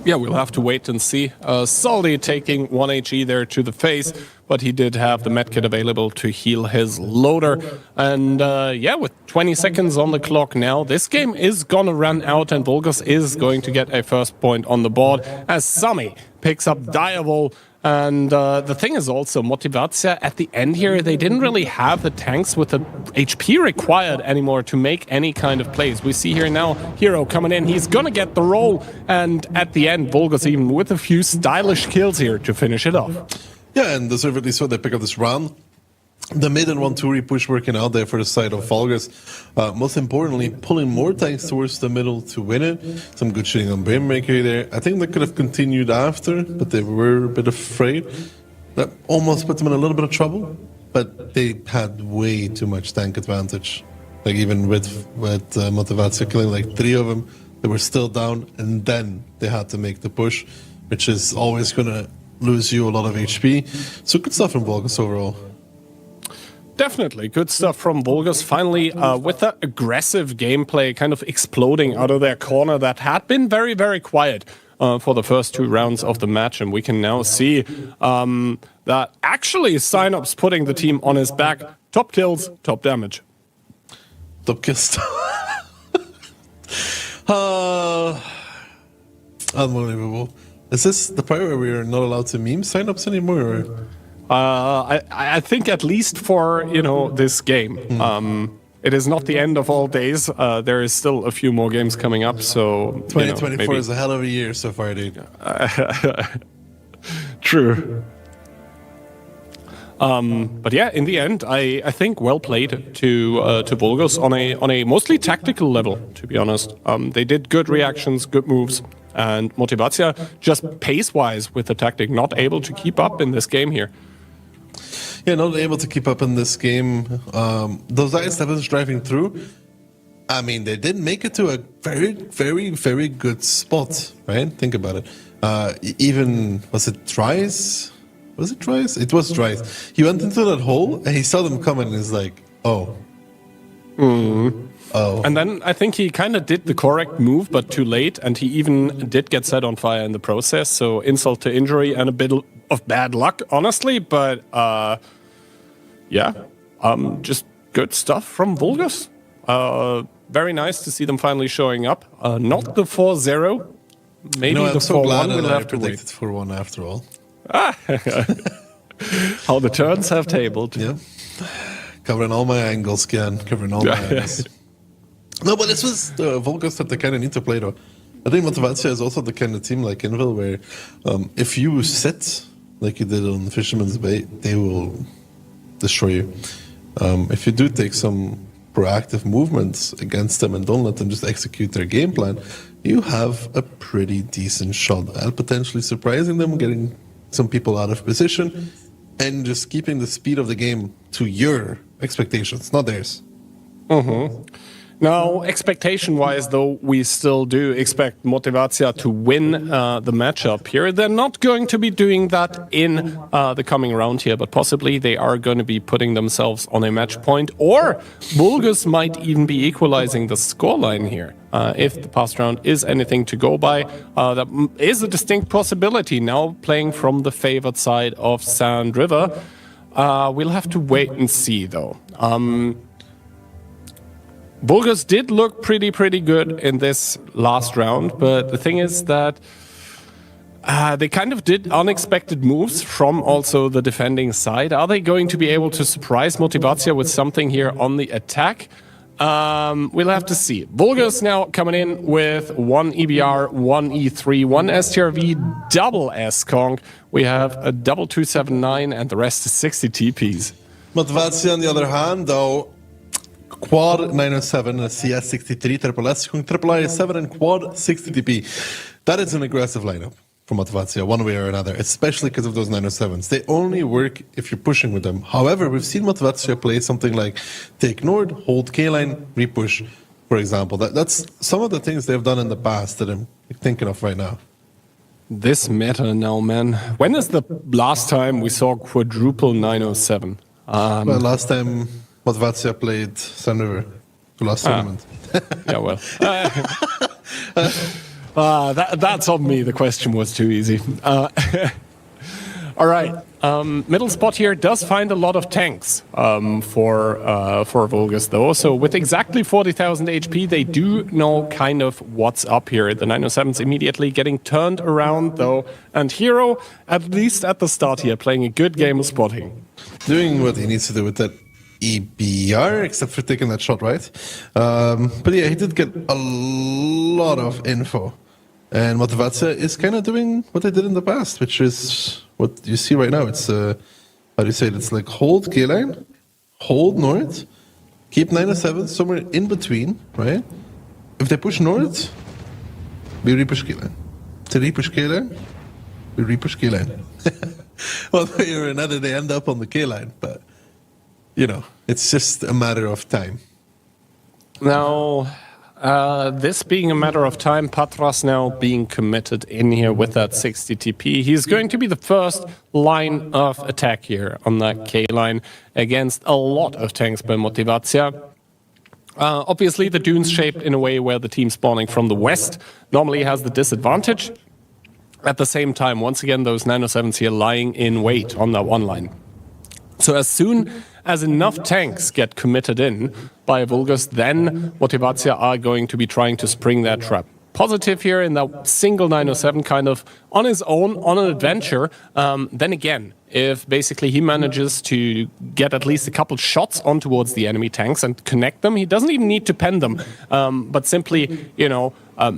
S1: Yeah, we'll have to wait and see. Salty taking 1 HE there to the face, but he did have the medkit available to heal his loader. And yeah, with 20 seconds on the clock now, this game is gonna run out, and Vulgus is going to get a first point on the board as Sami picks up Direwolf. And the thing is also, Motivacja at the end here, they didn't really have the tanks with the HP required anymore to make any kind of plays. We see here now, Hero coming in, he's gonna get the roll, and at the end, Vulgus even with a few stylish kills here to finish it off.
S2: Yeah, and deservedly so, they pick up this round. The mid and 1-2 push working out there for the side of Vulgus. Most importantly, pulling more tanks towards the middle to win it. Some good shooting on Brainbreaker there. I think they could have continued after, but they were a bit afraid. That almost put them in a little bit of trouble, but they had way too much tank advantage. Like even with Motivacja killing like 3 of them, they were still down, and then they had to make the push, which is always going to lose you a lot of HP. So good stuff from Volgus overall.
S1: Definitely good stuff from Wolrd. Finally, with that aggressive gameplay kind of exploding out of their corner that had been very, very quiet for the first 2 rounds of the match. And we can now see that actually Synop's putting the team on his back. Top kills, top damage.
S2: Top kills. Unbelievable. Is this the part where we are not allowed to meme signups anymore? Or?
S1: I think at least for, this game. It is not the end of all days. There is still a few more games coming up, so...
S2: 2024 is a hell of a year so far, dude.
S1: True. But yeah, in the end, I think well played to Wolrd on a mostly tactical level, to be honest. They did good reactions, good moves, and Motivacja just pace-wise with the tactic, not able to keep up in this game here.
S2: Yeah, not able to keep up in this game. Those IS-7s driving through, I mean, they did make it to a very, very, very good spot, right? Think about it. Even, was it Dries? Was it Dries? It was Dries. He went into that hole and he saw them coming and he's like, oh. Oh.
S1: And then I think he kind of did the correct move, but too late. And he even did get set on fire in the process. So insult to injury and a bit of bad luck, honestly. But yeah, just good stuff from Wolrd. Very nice to see them finally showing up. Not the 4-0. Maybe the 4-1 will have to wait.
S2: 4-1 after all.
S1: How the turns have tabled.
S2: Yeah. Covering all my angles, Ken. Covering all my angles. No, but this was the Wolrd that they kind of need to play, though. I think Motivacja is also the kind of team like Invil where if you sit like you did on Fisherman's Bay, they will destroy you. If you do take some proactive movements against them and don't let them just execute their game plan, you have a pretty decent shot at potentially surprising them, getting some people out of position, and just keeping the speed of the game to your expectations, not theirs.
S1: Now, expectation-wise, though, we still do expect Motivacja to win the matchup here. They're not going to be doing that in the coming round here, but possibly they are going to be putting themselves on a match point, or Wolrd might even be equalizing the scoreline here. If the past round is anything to go by, that is a distinct possibility. Now playing from the favored side of Sand River, we'll have to wait and see, though. Wolrd did look pretty good in this last round, but the thing is that they kind of did unexpected moves from also the defending side. Are they going to be able to surprise Motivacja with something here on the attack? We'll have to see. Wolrd now coming in with 1 EBR, 1 E3, 1 STRV, double S-Kong. We have a double 279 and the rest is 60 TPs.
S2: Motivacja, on the other hand, though, quad 907, a CS 63, triple S, triple IS7, and quad 60 TP. That is an aggressive lineup for Motivacja, one way or another, especially because of those 907s. They only work if you're pushing with them. However, we've seen Motivacja play something like take Nord, hold K-line, repush, for example. That's some of the things they've done in the past that I'm thinking of right now.
S1: This meta now, man. When is the last time we saw quadruple 907?
S2: Well, last time Motivacja played Sand River, the last tournament.
S1: Yeah, well. That's on me. The question was too easy. All right. Middle spot here does find a lot of tanks for Wolrd, though. So with exactly 40,000 HP, they do know kind of what's up here. The 907's immediately getting turned around, though. And Hero, at least at the start here, playing a good game of spotting.
S2: Doing what he needs to do with that EBR, except for taking that shot right. But yeah, he did get a lot of info. And Motivacja is kind of doing what they did in the past, which is what you see right now. It's, how do you say it? It's like hold K-line, hold North, keep 907 somewhere in between, right? If they push North, we repush K-line. If they repush K-line, we repush K-line. One way or another, they end up on the K-line, but, you know, it's just a matter of time.
S1: Now, This being a matter of time, Patras now being committed in here with that 60 TP. He's going to be the first line of attack here on that K line against a lot of tanks by Motivacja. Obviously, the dune's shaped in a way where the team spawning from the west normally has the disadvantage. At the same time, once again, those 907s here lying in wait on that one line. So as soon as enough tanks get committed in by Vulgus, then Motivacja are going to be trying to spring that trap. Positive here in that single 907 kind of on his own, on an adventure. Then again, if basically he manages to get at least a couple shots on towards the enemy tanks and connect them, he doesn't even need to pen them, but simply,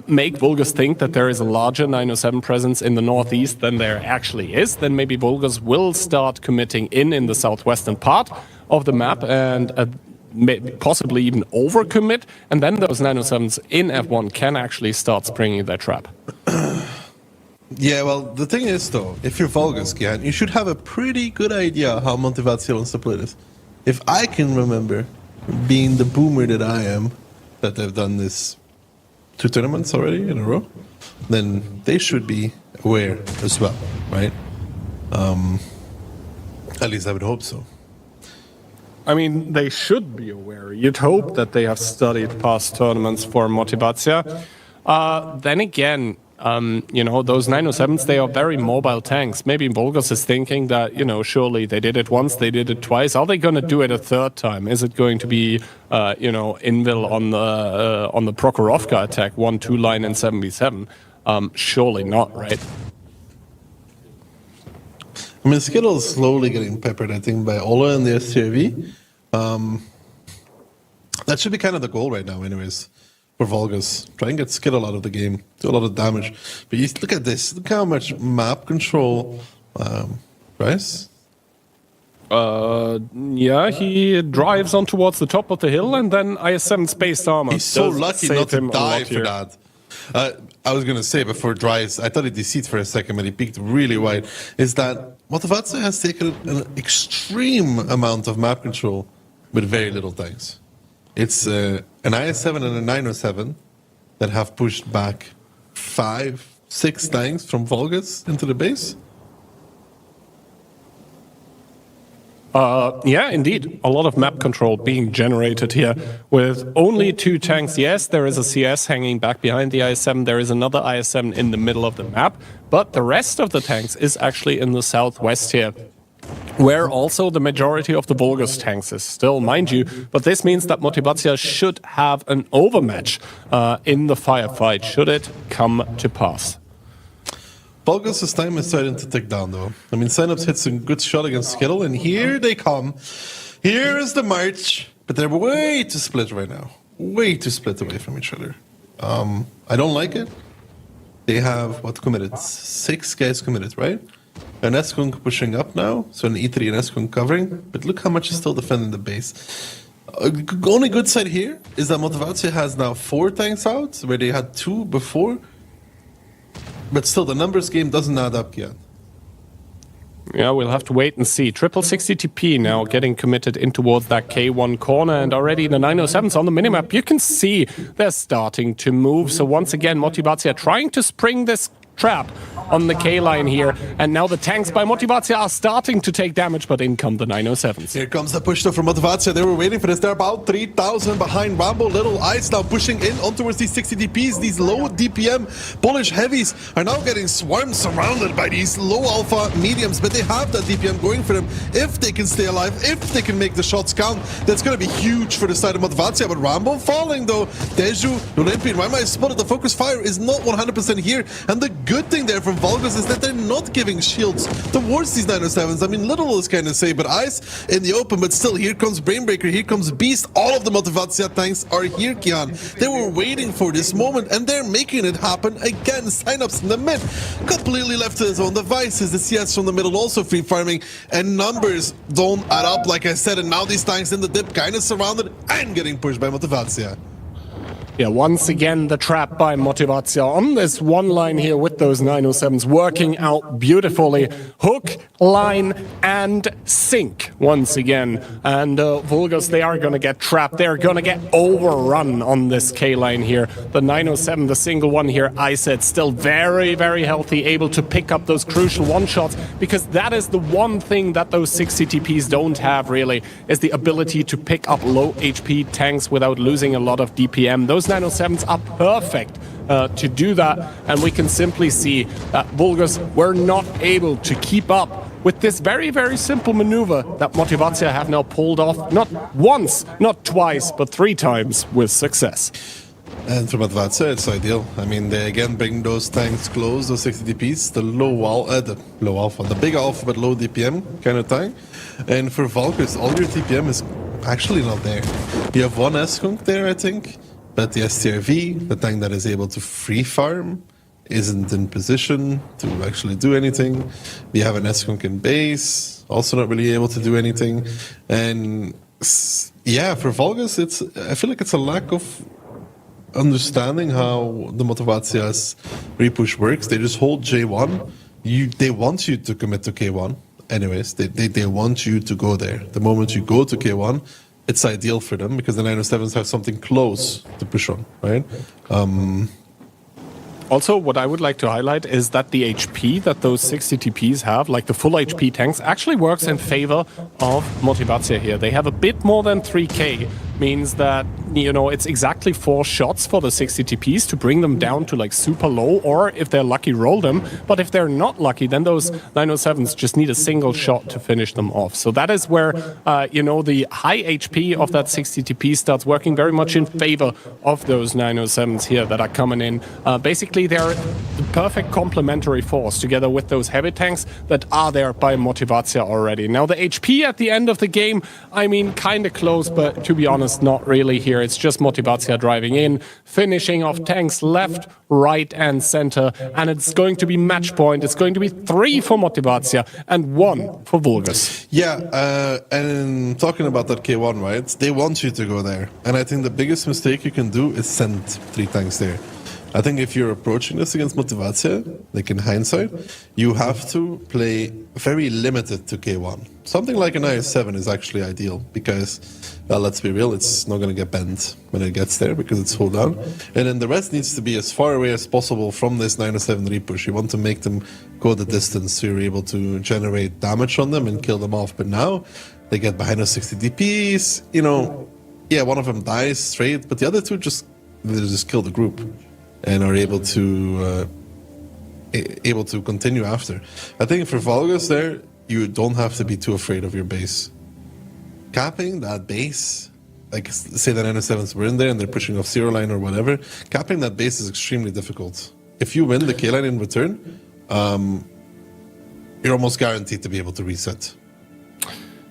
S1: make Vulgus think that there is a larger 907 presence in the northeast than there actually is, then maybe Vulgus will start committing in the southwestern part of the map and possibly even overcommit, and then those 907s in F1 can actually start springing their trap.
S2: Yeah, well, the thing is, though, if you're Vulgus, Gian, you should have a pretty good idea how Motivacja wants to play this. If I can remember, being the boomer that I am, that they've done this 2 tournaments already in a row, then they should be aware as well, right? At least I would hope so.
S1: I mean, they should be aware. You'd hope that they have studied past tournaments for Motivacja. Then again, those 907s, they are very mobile tanks. Maybe Vulgus is thinking that, surely they did it once, they did it twice. Are they going to do it a third time? Is it going to be, Invil on the Prokhorovka attack, 1-2 line in 7v7? Surely not, right?
S2: I mean, Skittle is slowly getting peppered, I think, by Ola and the STRV. That should be kind of the goal right now, anyways, for Vulgus. Try and get Skittle out of the game, do a lot of damage. But you look at this, look how much map control, Bryce?
S1: Yeah, he drives on towards the top of the hill, and then IS-7 Space Armor.
S2: He's so lucky not to die for that. I was going to say before Dries, I thought he deceived for a second, but he peeked really wide, is that Motivacja has taken an extreme amount of map control with very little tanks. It's an IS-7 and a 907 that have pushed back 5-6 tanks from Vulgus into the base.
S1: Yeah, indeed. A lot of map control being generated here with only 2 tanks. Yes, there is a CS hanging back behind the IS-7. There is another IS-7 in the middle of the map. But the rest of the tanks is actually in the southwest here, where also the majority of the Vulgus tanks is still, mind you. But this means that Motivacja should have an overmatch in the firefight, should it come to pass.
S2: Vulgus' time is starting to tick down, though. I mean, Synapse hits a good shot against Skittle, and here they come. Here is the march, but they're way too split right now. Way too split away from each other. I don't like it. They have, committed? 6 guys committed, right? An Eskung pushing up now, so an E3 and Eskung covering, but look how much is still defending the base. Only good side here is that Motivacja has now 4 tanks out, where they had 2 before. But still, the numbers game doesn't add up yet.
S1: Yeah, we'll have to wait and see. Triple 60 TP now getting committed in towards that K1 corner, and already the 907s on the minimap, you can see they're starting to move. So once again, Motivacja trying to spring this trap on the K line here, and now the tanks by Motivacja are starting to take damage, but in come the 907s.
S2: Here comes the push though from Motivacja. They were waiting for this. They're about 3,000 behind Rambo. Little Ice now pushing in on towards these 60 DPs. These low DPM Polish heavies are now getting swarmed, surrounded by these low alpha mediums, but they have that DPM going for them. If they can stay alive, if they can make the shots count, that's going to be huge for the side of Motivacja. But Rambo falling though. Deju, Olympian, Raima is spotted. The focus fire is not 100% here, and the good thing there from Vulgus is that they're not giving shields towards these 907s. I mean, little is kind of say, but Ice in the open, but still, here comes Brainbreaker, here comes Beast. All of the Motivacja tanks are here, Kian. They were waiting for this moment, and they're making it happen again. Signups in the mid, completely left to his own devices. The CS from the middle also free farming, and numbers don't add up, like I said, and now these tanks in the dip kind of surrounded and getting pushed by Motivacja.
S1: Yeah, once again, the trap by Motivacja on this one line here with those 907s working out beautifully. Hook line and sink once again. And Vulgus, they are going to get trapped. They're going to get overrun on this K line here. The 907, the single one here, I said, still very, very healthy, able to pick up those crucial one-shots, because that is the one thing that those 60 TPs don't have, really, is the ability to pick up low HP tanks without losing a lot of DPM. Those 907s are perfect to do that, and we can simply see that Vulgus were not able to keep up with this very, very simple maneuver that Motivacja have now pulled off, not once, not twice, but 3 times with success.
S2: And for Motivacja, it's ideal. I mean, they again bring those tanks close, those 60 DPs, the big alpha but low DPM kind of tank. And for Vulgus, all your DPM is actually not there. You have one S-Kunk there, I think, but the STRV, the tank that is able to free farm, isn't in position to actually do anything. We have an S-Kunk in base, also not really able to do anything. And yeah, for Vulgus, I feel like it's a lack of understanding how the Motivacia's repush works. They just hold J1. They want you to commit to K1. Anyways, they want you to go there. The moment you go to K1, it's ideal for them because the 907s have something close to push on, right?
S1: Also, what I would like to highlight is that the HP that those 60 TPs have, like the full HP tanks, actually works in favor of Motivacja here. They have a bit more than 3k, means that, you know, it's exactly 4 shots for the 60 TPs to bring them down to like super low, or if they're lucky, roll them. But if they're not lucky, then those 907s just need a single shot to finish them off. So that is where, you know, the high HP of that 60 TP starts working very much in favor of those 907s here that are coming in. Basically, they're the perfect complementary force together with those heavy tanks that are there by Motivacja already. Now, the HP at the end of the game, I mean, kind of close, but to be honest, not really here. It's just Motivacja driving in, finishing off tanks left, right, and center. And it's going to be match point. It's going to be 3 for Motivacja and 1 for Vulgus.
S2: Yeah, and talking about that K1, right? They want you to go there. And I think the biggest mistake you can do is send 3 tanks there. I think if you're approaching this against Motivacja, like in hindsight, you have to play very limited to K1. Something like an IS-7 is actually ideal because, well, let's be real, it's not going to get bent when it gets there because it's hold down. And then the rest needs to be as far away as possible from this 907 repush. You want to make them go the distance so you're able to generate damage on them and kill them off. But now they get behind us 60 DPs, you know, yeah, one of them dies straight, but the other 2 just kill the group and are able to continue after. I think for Vulgus there, you don't have to be too afraid of your base. Capping that base, like say that N7s were in there and they're pushing off 0 line or whatever, capping that base is extremely difficult. If you win the K line in return, you're almost guaranteed to be able to reset.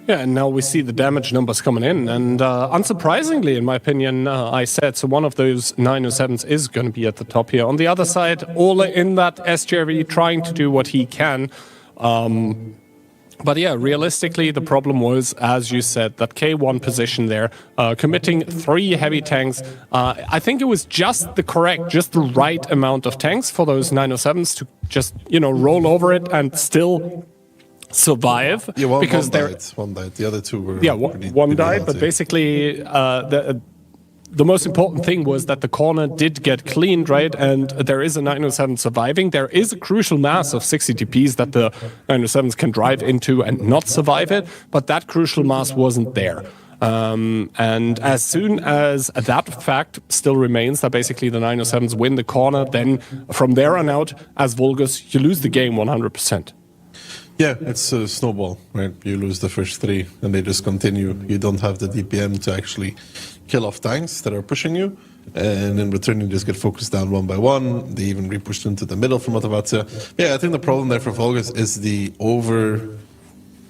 S1: Yeah, and now we see the damage numbers coming in, and unsurprisingly, in my opinion, I said, so one of those 907s is going to be at the top here. On the other side, Ole in that SJV trying to do what he can. But yeah, realistically, the problem was, as you said, that K1 position there, committing 3 heavy tanks. I think it was just the right amount of tanks for those 907s to just, you know, roll over it and still survive.
S2: Yeah, one
S1: because
S2: one died. The other 2 were...
S1: Yeah, one died, but basically the most important thing was that the corner did get cleaned, right? And there is a 907 surviving. There is a crucial mass of 60 TPs that the 907s can drive into and not survive it, but that crucial mass wasn't there. And as soon as that fact still remains, that basically the 907s win the corner, then from there on out, as Vulgus, you lose the game 100%.
S2: Yeah, it's a snowball, right? You lose the first 3 and they just continue. You don't have the DPM to actually kill off tanks that are pushing you. And in return, you just get focused down one by one. They even repushed into the middle for Motivacja. Yeah, I think the problem there for Vulgus is the over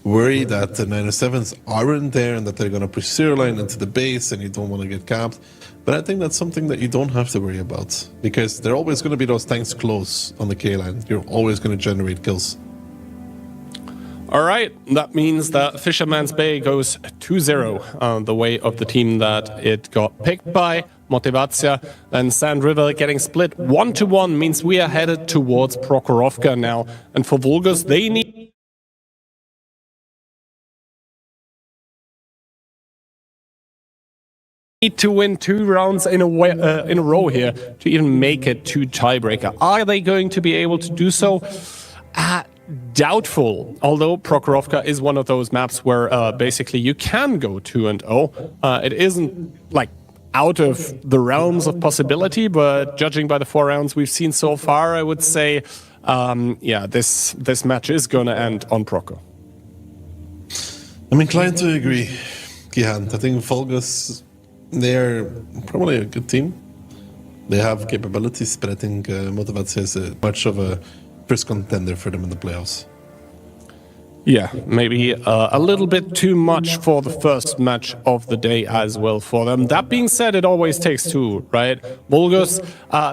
S2: worry that the 907s aren't there and that they're going to push 0 line into the base and you don't want to get capped. But I think that's something that you don't have to worry about because there are always going to be those tanks close on the K line. You're always going to generate kills.
S1: All right, that means that Fisherman's Bay goes 2-0 the way of the team that it got picked by, Motivacja. And Sand River getting split 1-1 means we are headed towards Prokhorovka now. And for Vulgus, they need need to win 2 rounds in a row here to even make it to tiebreaker. Are they going to be able to do so? Doubtful. Although Prokhorovka is one of those maps where basically you can go 2-0. It isn't like out of the realms of possibility, but judging by the 4 rounds we've seen so far, I would say, yeah, this match is going to end on Proko.
S2: I'm inclined to agree, Gihan. I think Volgas, they're probably a good team. They have capabilities, but I think Motivacja is much of a first contender for them in the playoffs.
S1: Yeah, maybe a little bit too much for the first match of the day as well for them. That being said, it always takes 2, right? Vulgus,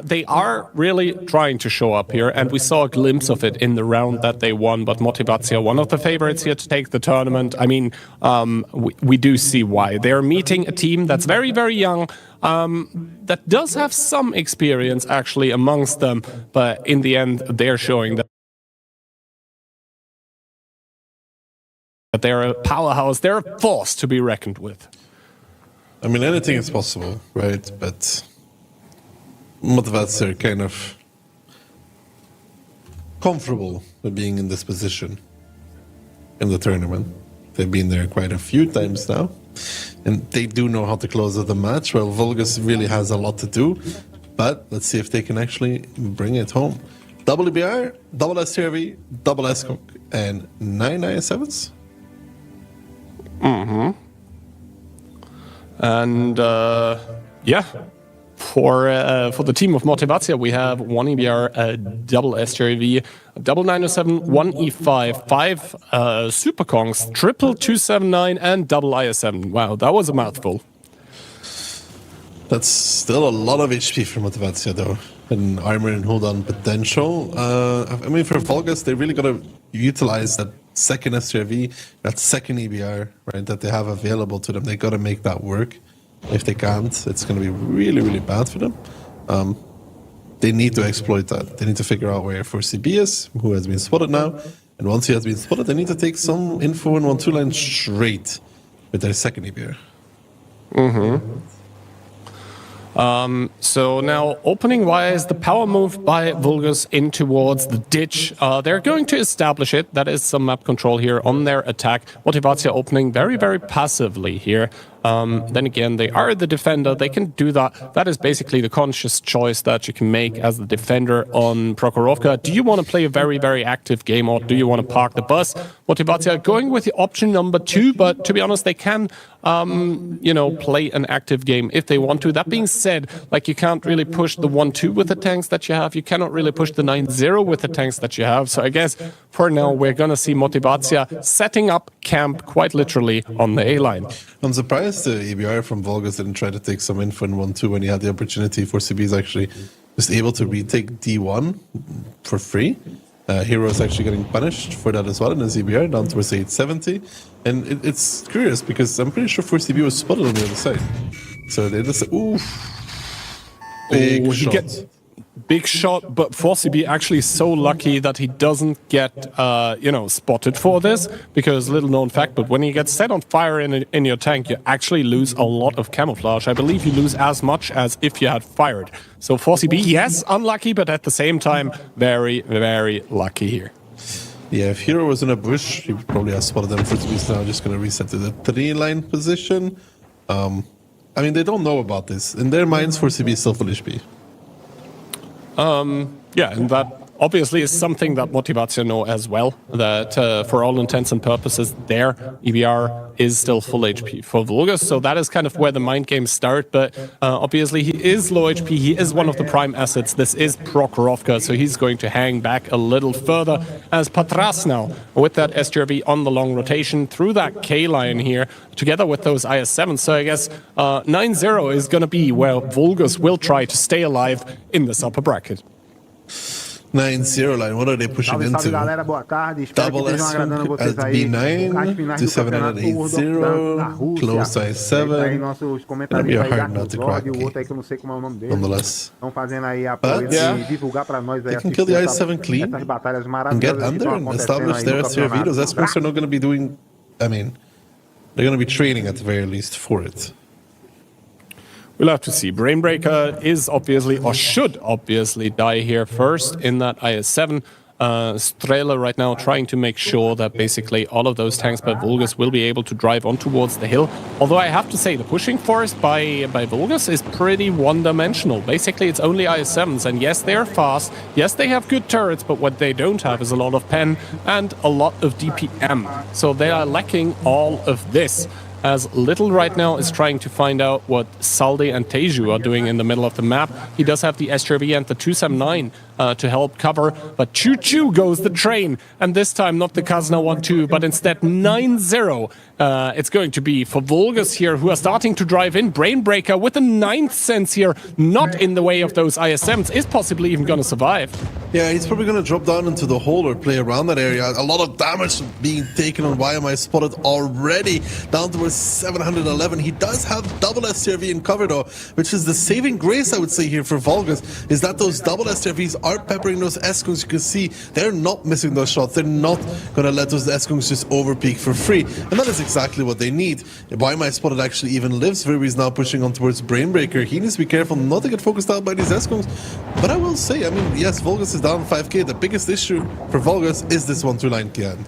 S1: they are really trying to show up here, and we saw a glimpse of it in the round that they won, but Motivacja, one of the favorites here to take the tournament. I mean, we do see why. They're meeting a team that's very, very young, that does have some experience actually amongst them, but in the end, they're showing that they're a powerhouse, they're a force to be reckoned with.
S2: I mean, anything is possible, right? But Motivacja are kind of comfortable with being in this position in the tournament. They've been there quite a few times now, and they do know how to close out the match. Well, Vulgus really has a lot to do, but let's see if they can actually bring it home. Double EBR, double STRV, double SCOG, and 9 IS7s.
S1: And yeah, for the team of Motivacja, we have 1 EBR, double STRV, double 907, 1 E5, 5 Super Kongs, triple 279, and double IS7. Wow, that was a mouthful.
S2: That's still a lot of HP for Motivacja, though, and armor and hold on potential. I mean, for Volgas, they really got to utilize that second STRV, that second EBR, right, that they have available to them. They got to make that work. If they can't, it's going to be really, really bad for them. They need to exploit that. They need to figure out where 4CB is, who has been spotted now. And once he has been spotted, they need to take some info in 1-2 line straight with their second EBR.
S1: So now, opening-wise, the power move by Vulgus in towards the ditch. They're going to establish it. That is some map control here on their attack. Motivacja opening very, very passively here. Then again, they are the defender. They can do that. That is basically the conscious choice that you can make as the defender on Prokhorovka. Do you want to play a very, very active game, or do you want to park the bus? Motivacja going with the option number 2, but to be honest, they can, you know, play an active game if they want to. That being said, like, you can't really push the 1-2 with the tanks that you have. You cannot really push the 9-0 with the tanks that you have. So I guess for now, we're going to see Motivacja setting up camp quite literally on the A-line.
S2: I'm surprised the EBR from Vulgus didn't try to take some info in 1-2 when he had the opportunity. For CB is actually just able to retake D1 for free. Hero is actually getting punished for that as well in his EBR, down towards 870. And it's curious because I'm pretty sure 4CB was spotted on the other side. So they just, oof. Big shot.
S1: Big shot, but 4CB actually so lucky that he doesn't get, you know, spotted for this, because little known fact, but when he gets set on fire in your tank, you actually lose a lot of camouflage. I believe you lose as much as if you had fired. So 4CB, yes, unlucky, but at the same time, very, very lucky here.
S2: Yeah, if Hero was in a bush, he would probably have spotted them. 4CB is now just going to reset to the 3-line position. I mean, they don't know about this. In their minds, 4CB is still full HP.
S1: Yeah, and that obviously is something that Motivacja know as well, that for all intents and purposes, their EBR is still full HP for Vulgus, so that is kind of where the mind games start, but obviously he is low HP, he is one of the prime assets, this is Prokhorovka, so he's going to hang back a little further, as Patras now, with that STRV on the long rotation, through that K-line here, together with those IS-7, so I guess 9-0 is going to be where Vulgus will try to stay alive in this upper bracket.
S2: 9-0 line, what are they pushing into?
S3: Galera, boa tarde. Espero
S2: Double
S3: que estejam agradando vocês
S2: at
S3: aí.
S2: B9,
S3: Finais
S2: to
S3: do Campeonato
S2: 780,
S3: Rússia.
S2: close IS7.
S3: Aí nossos comentários aí, Wolrd e o outro aí que eu não sei como é o nome dele.
S2: Nonetheless.
S3: Estão fazendo aí a proeza de divulgar para nós aí
S2: They can kill the IS7 clean
S3: essas batalhas
S2: and get
S3: maravilhosas que
S2: under
S3: estão
S2: and
S3: acontecendo
S2: establish
S3: aí
S2: their
S3: no
S2: STRV.
S3: campeonato.
S2: Those S-Cogs are not going to be doing, I mean, they're going to be training at the very least for it.
S1: We'll have to see. Brainbreaker is obviously, or should obviously, die here first in that IS-7. Strela right now trying to make sure that basically all of those tanks by Vulgus will be able to drive on towards the hill. Although I have to say, the pushing force by Vulgus is pretty one-dimensional. Basically, it's only IS-7s, and yes, they're fast, yes, they have good turrets, but what they don't have is a lot of pen and a lot of DPM. So they are lacking all of this. As Little right now is trying to find out what Saldi and Teju are doing in the middle of the map. He does have the STRV and the 279 to help cover, but choo-choo goes the train. And this time not the Kazna 1-2, but instead 9-0. It's going to be for Vulgus here, who are starting to drive in. Brainbreaker with the 9th sense here, not in the way of those ISMs, is possibly even going to survive.
S2: Yeah, he's probably going to drop down into the hole or play around that area. A lot of damage being taken on YMI spotted already, down towards 711. He does have double STRV in cover though, which is the saving grace, I would say, here for Vulgus, is that those double STRVs are peppering those S-Kungs. You can see they're not missing those shots. They're not going to let those S-Kungs just overpeak for free. And that is exactly what they need. YMI spotted actually even lives. Virby's now pushing on towards Brainbreaker. He needs to be careful not to get focused out by these S-Kungs. But I will say, I mean, yes, Vulgus is down 5k. The biggest issue for Vulgus is this 1-2 line Kian.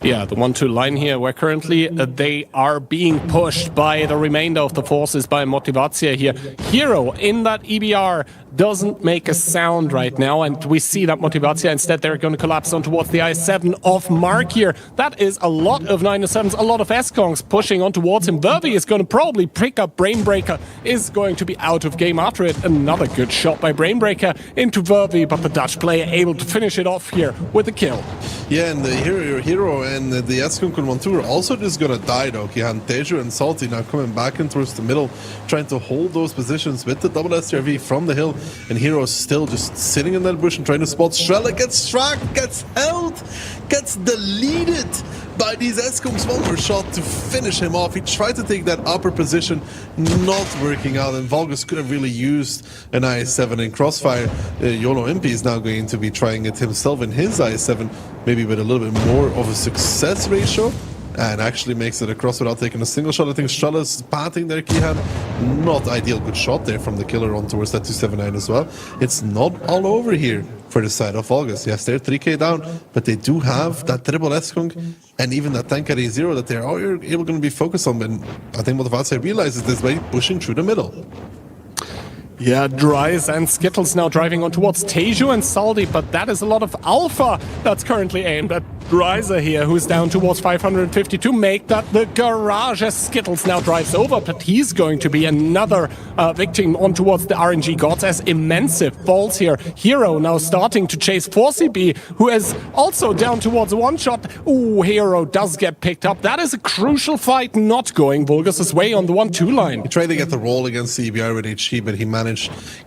S1: Yeah, the 1-2 line here, where currently they are being pushed by the remainder of the forces, by Motivatia here. Hero in that EBR doesn't make a sound right now, and we see that Motivatia instead they're going to collapse on towards the I-7 of Mark here. That is a lot of 9-7s, a lot of S-Kongs pushing on towards him. Vervi is going to probably pick up Brainbreaker, is going to be out of game after it. Another good shot by Brainbreaker into Vervi, but the Dutch player able to finish it off here with a kill.
S2: Yeah, and the hero and the S-Kung 1-2 are also just gonna die though. Kihan, Teju and Salty now coming back in towards the middle, trying to hold those positions with the double STRV from the hill, and Hero still just sitting in that bush and trying to spot. Strela gets tracked, gets held, gets deleted by these S-Kungs. One more shot to finish him off. He tried to take that upper position, not working out, and Vulgus could have really used an IS-7 in crossfire. YOLO Impi is now going to be trying it himself in his IS-7, maybe with a little bit more of a success ratio, and actually makes it across without taking a single shot. I think Strela's patting there, Kihan. Not ideal. Good shot there from the killer on towards that 279 as well. It's not all over here for the side of Vulgus. Yes, they're 3k down, but they do have that triple S-Kung and even that tank carry 0 that they're able going to be focused on. And I think Motivatia realizes this by pushing through the middle.
S1: Yeah, Dries and Skittles now driving on towards Teju and Saldi, but that is a lot of alpha that's currently aimed at Dreiser here, who's down towards 550 to make that the garage as Skittles now drives over, but he's going to be another victim on towards the RNG gods as Immensive falls here. Hero now starting to chase 4CB, who is also down towards one shot. Ooh, Hero does get picked up. That is a crucial fight, not going Vulgus' way on the 1-2 line.
S2: He tried to get the roll against CBR with HE, but he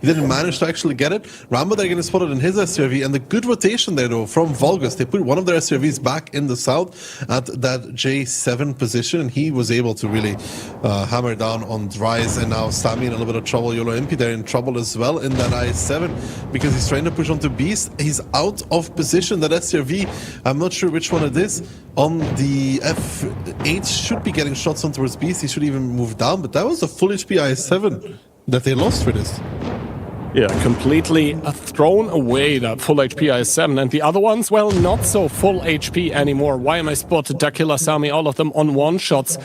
S2: didn't manage to actually get it. Rambo they're going to spot it in his STRV, and the good rotation there though from Vulgus. They put one of their STRVs back in the south at that J7 position, and he was able to really hammer down on Dries. And now Sami in a little bit of trouble. YOLO Impi there in trouble as well in that I7 because he's trying to push onto Beast. He's out of position. That STRV, I'm not sure which one it is, on the F8 should be getting shots on towards Beast. He should even move down, but that was a full HP I7 that they lost for this.
S1: Yeah, completely thrown away, that full HP IS-7. And the other ones, well, not so full HP anymore. YMI spotted Dakila, Sami, all of them on one-shots.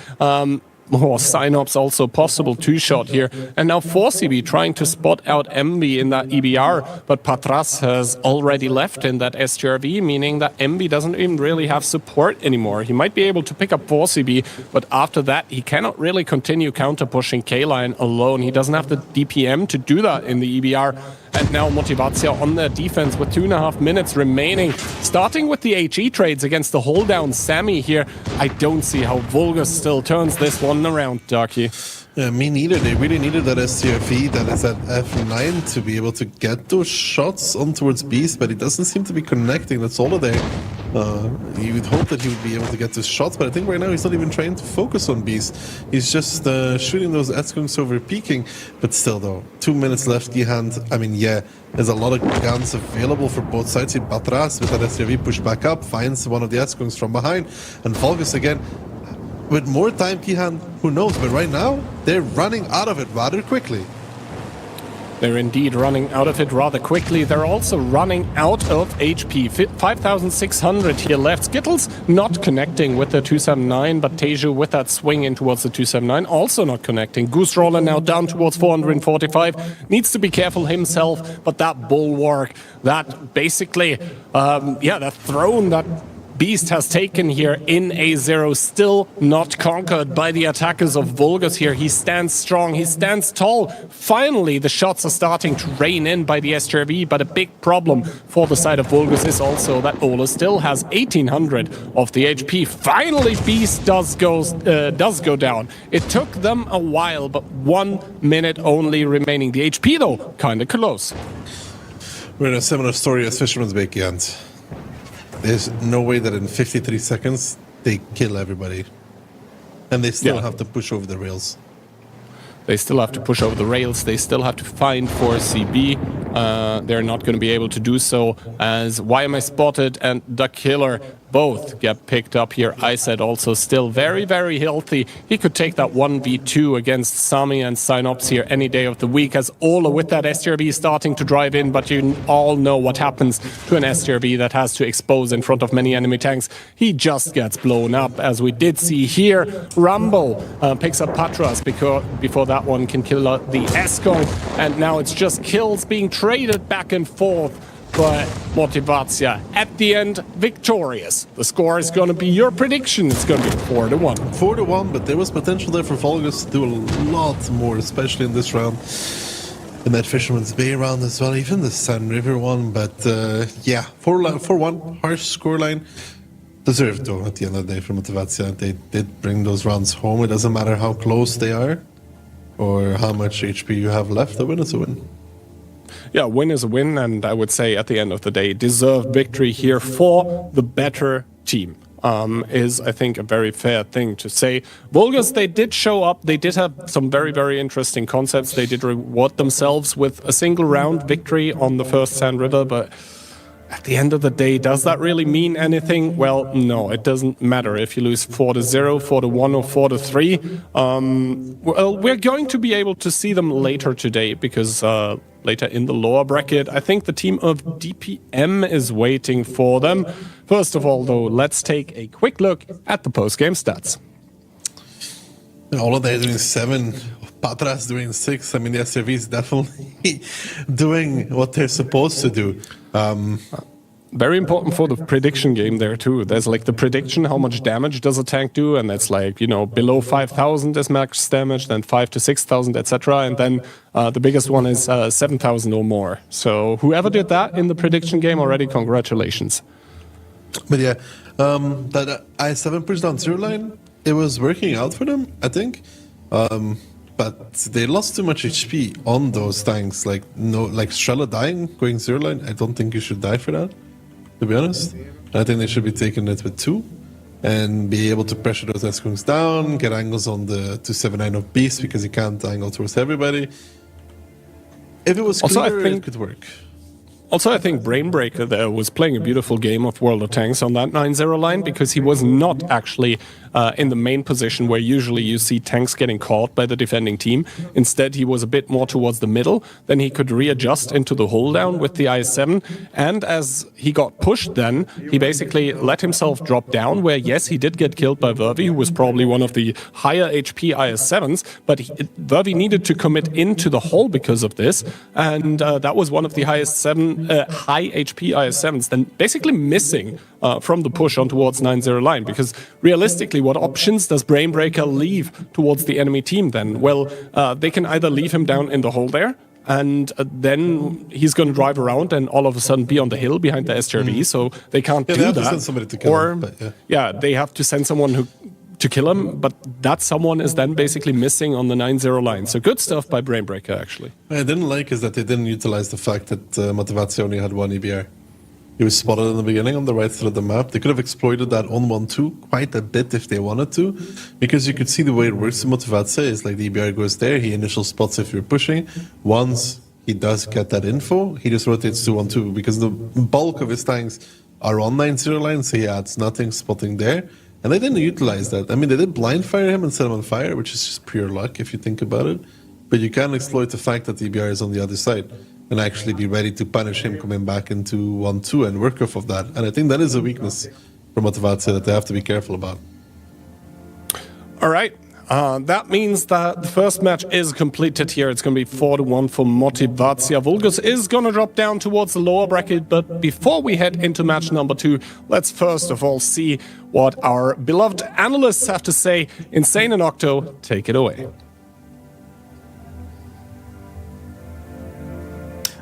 S1: Synops also possible 2-shot here. And now 4CB trying to spot out MB in that EBR, but Patras has already left in that STRV, meaning that MB doesn't even really have support anymore. He might be able to pick up 4CB, but after that he cannot really continue counter-pushing K-Line alone. He doesn't have the DPM to do that in the EBR. And now Motivatia on their defense with 2.5 minutes remaining. Starting with the HE trades against the hold-down Sammy here. I don't see how Vulgus still turns this one around, Darky.
S2: Yeah, me neither. They really needed that STRV that is at F9 to be able to get those shots on towards Beast, but it doesn't seem to be connecting. That's all there. You would hope that he would be able to get those shots, but I think right now he's not even trying to focus on Beast. He's just shooting those S-Kungs over peaking. But still though, 2 minutes left, Gihand. I mean, yeah, there's a lot of guns available for both sides. Batras with that STRV push back up, finds one of the S-Kungs from behind, and Vulgus again. with more time, Kihan, who knows? But right now, they're running out of it rather quickly.
S1: They're indeed running out of it rather quickly. They're also running out of HP. 5,600 here left. Skittles not connecting with the 279, but Teju with that swing in towards the 279 also not connecting. Goose Roller now down towards 445. Needs to be careful himself, but that bulwark, that basically, that throne that Beast has taken here in A0, still not conquered by the attackers of Vulgus here. He stands strong, he stands tall. Finally, the shots are starting to rain in by the STRV, but a big problem for the side of Vulgus is also that Ola still has 1,800 of the HP. Finally, Beast does go down. It took them a while, but 1 minute only remaining. The HP, though, kind of close.
S2: We're in a similar story as Fisherman's Bay, Kihan. There's no way that in 53 seconds they kill everybody. And they still have to push over the rails.
S1: They still have to push over the rails. They still have to find for CB. They're not going to be able to do so as Why Am I Spotted and The Killer both get picked up here. Iset also still very, very healthy. He could take that 1v2 against Sami and Synops here any day of the week, as Ola with that STRB starting to drive in, but you all know what happens to an STRB that has to expose in front of many enemy tanks. He just gets blown up, as we did see here. Rumble picks up Patras before that one can kill the Escon, and now it's just kills being traded back and forth. But Motivacja, at the end, victorious. The score is going to be your prediction. It's going to be 4-1.
S2: 4-1, but there was potential there for Vulgus to do a lot more, especially in this round. In that Fisherman's Bay round as well, even the Sun River one. But 4-1, harsh scoreline. Deserved, though, at the end of the day for Motivacja. They did bring those rounds home. It doesn't matter how close they are or how much HP you have left. A win is a win.
S1: Yeah, win is a win, and I would say at the end of the day, deserved victory here for the better team. Is, I think, a very fair thing to say. Vulgus, they did show up. They did have some very, very interesting concepts. They did reward themselves with a single round victory on the first Sand River, but at the end of the day, does that really mean anything? Well, no, it doesn't matter if you lose 4-0, 4-1, or 4-3. Well, we're going to be able to see them later today because later in the lower bracket, I think the team of DPM is waiting for them. First of all, though, let's take a quick look at the post-game stats.
S2: All of them doing 7, Patras doing 6. I mean, the SRV is definitely doing what they're supposed to do.
S1: Very important for the prediction game there too. There's like the prediction, how much damage does a tank do, and that's like, you know, below 5,000 is max damage, then 5 to 6,000, etc. And then the biggest one is 7,000 or more. So whoever did that in the prediction game already, congratulations.
S2: But yeah, that I7 push down 0 line, it was working out for them, I think. But they lost too much HP on those tanks. Like Strela dying, going 0 line, I don't think you should die for that, to be honest. I think they should be taking it with 2 and be able to pressure those S-Kungs down, get angles on the 279 of Beast because you can't angle towards everybody. If it was clearer, it could work.
S1: Also, I think Brainbreaker there was playing a beautiful game of World of Tanks on that 9-0 line because he was not actually in the main position where usually you see tanks getting caught by the defending team. Instead, he was a bit more towards the middle. Then he could readjust into the hold down with the IS-7. And as he got pushed then, he basically let himself drop down where, yes, he did get killed by Vervi, who was probably one of the higher HP IS-7s, but Vervi needed to commit into the hole because of this. And that was one of the highest high HP IS-7s, then basically missing from the push on towards 9-0 line, because realistically, what options does Brainbreaker leave towards the enemy team then? Well, they can either leave him down in the hole there, and then he's going to drive around and all of a sudden be on the hill behind the STRV, so they can't do
S2: they have
S1: that.
S2: To send somebody to kill him, but
S1: they have to send someone to kill him, but that someone is then basically missing on the 9-0 line. So good stuff by Brainbreaker, actually.
S2: What I didn't like is that they didn't utilize the fact that Motivacja only had 1 EBR. He was spotted in the beginning on the right side of the map. They could have exploited that on 1-2 quite a bit if they wanted to, because you could see the way it works in Motivacja is like the EBR goes there, he initial spots if you're pushing. Once he does get that info, he just rotates to 1-2, because the bulk of his tanks are on 9-0 line, so he adds nothing spotting there. And they didn't utilize that. I mean, they did blind fire him and set him on fire, which is just pure luck if you think about it. But you can exploit the fact that the EBR is on the other side and actually be ready to punish him coming back into 1-2 and work off of that. And I think that is a weakness for Motivatia that they have to be careful about.
S1: All right. That means that the first match is completed here. It's going to be 4-1 for Motivatia. Vulgus is going to drop down towards the lower bracket, but before we head into match number 2, let's first of all see what our beloved analysts have to say. Insane and Octo, take it away.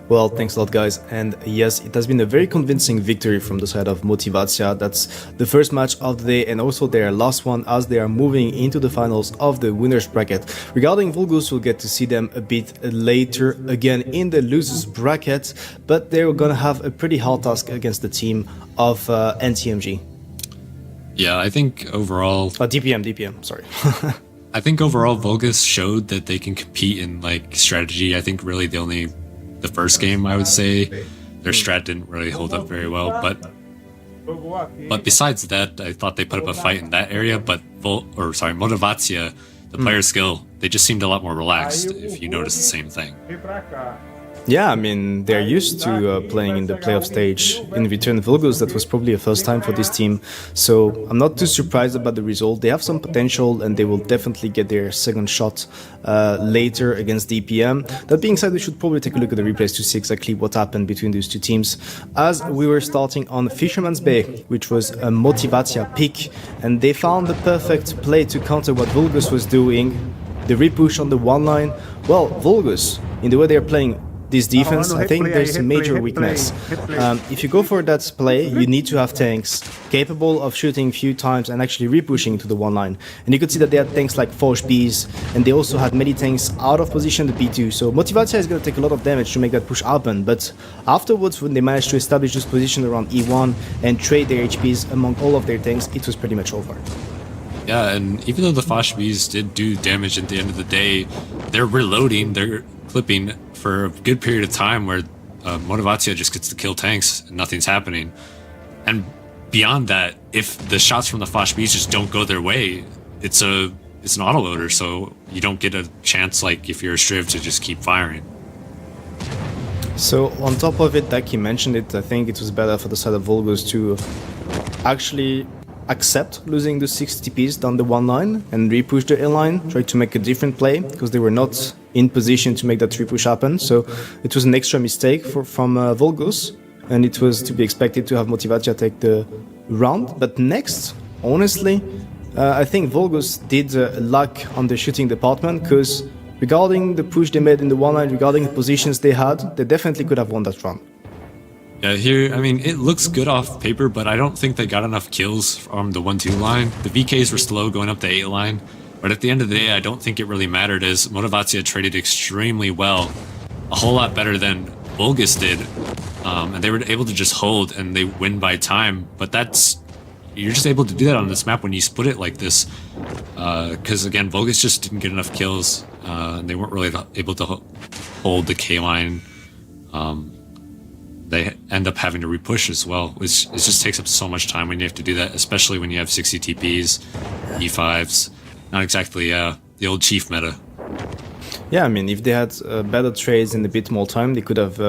S4: Well, thanks a lot, guys. And yes, it has been a very convincing victory from the side of Motivatia. That's the first match of the day and also their last one as they are moving into the finals of the winners bracket. Regarding Vulgus, we'll get to see them a bit later again in the losers bracket, but they're gonna have a pretty hard task against the team of NTMG.
S5: Yeah, I think overall...
S4: DPM, sorry.
S5: I think overall Vulgus showed that they can compete in like strategy. I think really the first game, I would say, their strat didn't really hold up very well. But besides that, I thought they put up a fight in that area. But Motivatia, the player skill, they just seemed a lot more relaxed. If you notice the same thing.
S4: Yeah, I mean, they're used to playing in the playoff stage. In return, Vulgus, that was probably a first time for this team. So I'm not too surprised about the result. They have some potential and they will definitely get their second shot later against DPM. That being said, we should probably take a look at the replays to see exactly what happened between those two teams. As we were starting on Fisherman's Bay, which was a Motivatia pick, and they found the perfect play to counter what Vulgus was doing. The repush on the one line. Well, Vulgus, in the way they're playing this defense, I think there's a major weakness. If you go for that play, you need to have tanks capable of shooting a few times and actually repushing to the one line. And you could see that they had tanks like Forge Bees, and they also had many tanks out of position at B2. So Motivatia is going to take a lot of damage to make that push happen. But afterwards, when they managed to establish this position around E1 and trade their HPs among all of their tanks, it was pretty much over.
S5: Yeah, and even though the Fosh Bees did do damage at the end of the day, they're reloading, they're clipping for a good period of time where Motivatia just gets to kill tanks and nothing's happening. And beyond that, if the shots from the Fosh Bees just don't go their way, it's an autoloader, so you don't get a chance like if you're a Striv to just keep firing.
S4: So on top of it, Daki mentioned it, I think it was better for the side of Vulgus to actually accept losing the 6 TPs down the one line and repush the A line, try to make a different play because they were not in position to make that repush happen. So it was an extra mistake from Vulgus, and it was to be expected to have Motivatia take the round. But next, honestly, I think Vulgus did lack on the shooting department because regarding the push they made in the one line, regarding the positions they had, they definitely could have won that round.
S5: Yeah, here, I mean, it looks good off paper, but I don't think they got enough kills from the 1-2 line. The VKs were slow going up the 8 line, but at the end of the day, I don't think it really mattered as Motivatia traded extremely well, a whole lot better than Vulgus did, and they were able to just hold and they win by time, but you're just able to do that on this map when you split it like this, because again, Vulgus just didn't get enough kills, and they weren't really able to hold the K line. They end up having to repush as well, which it just takes up so much time when you have to do that, especially when you have 60 TPs, E5s. Not exactly the old Chief meta.
S4: Yeah, I mean, if they had better trades and a bit more time, they could have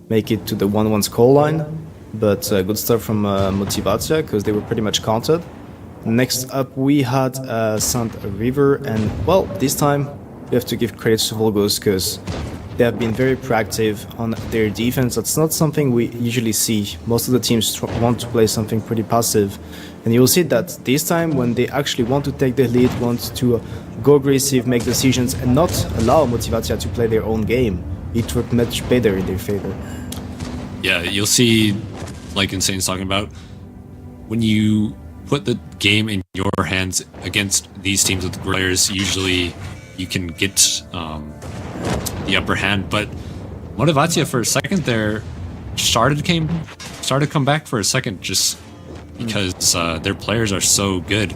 S4: make it to the 1-1 score line. But good stuff from Motivatia, because they were pretty much countered. Next up, we had Sand River, and well, this time we have to give credit to Vulgus, because they have been very proactive on their defense. That's not something we usually see. Most of the teams want to play something pretty passive. And you'll see that this time, when they actually want to take the lead, want to go aggressive, make decisions, and not allow Motivatia to play their own game, it worked much better in their favor.
S5: Yeah, you'll see, like Insane's talking about, when you put the game in your hands against these teams with players, usually you can get the upper hand, but Motivatia for a second there started to come back for a second just because their players are so good.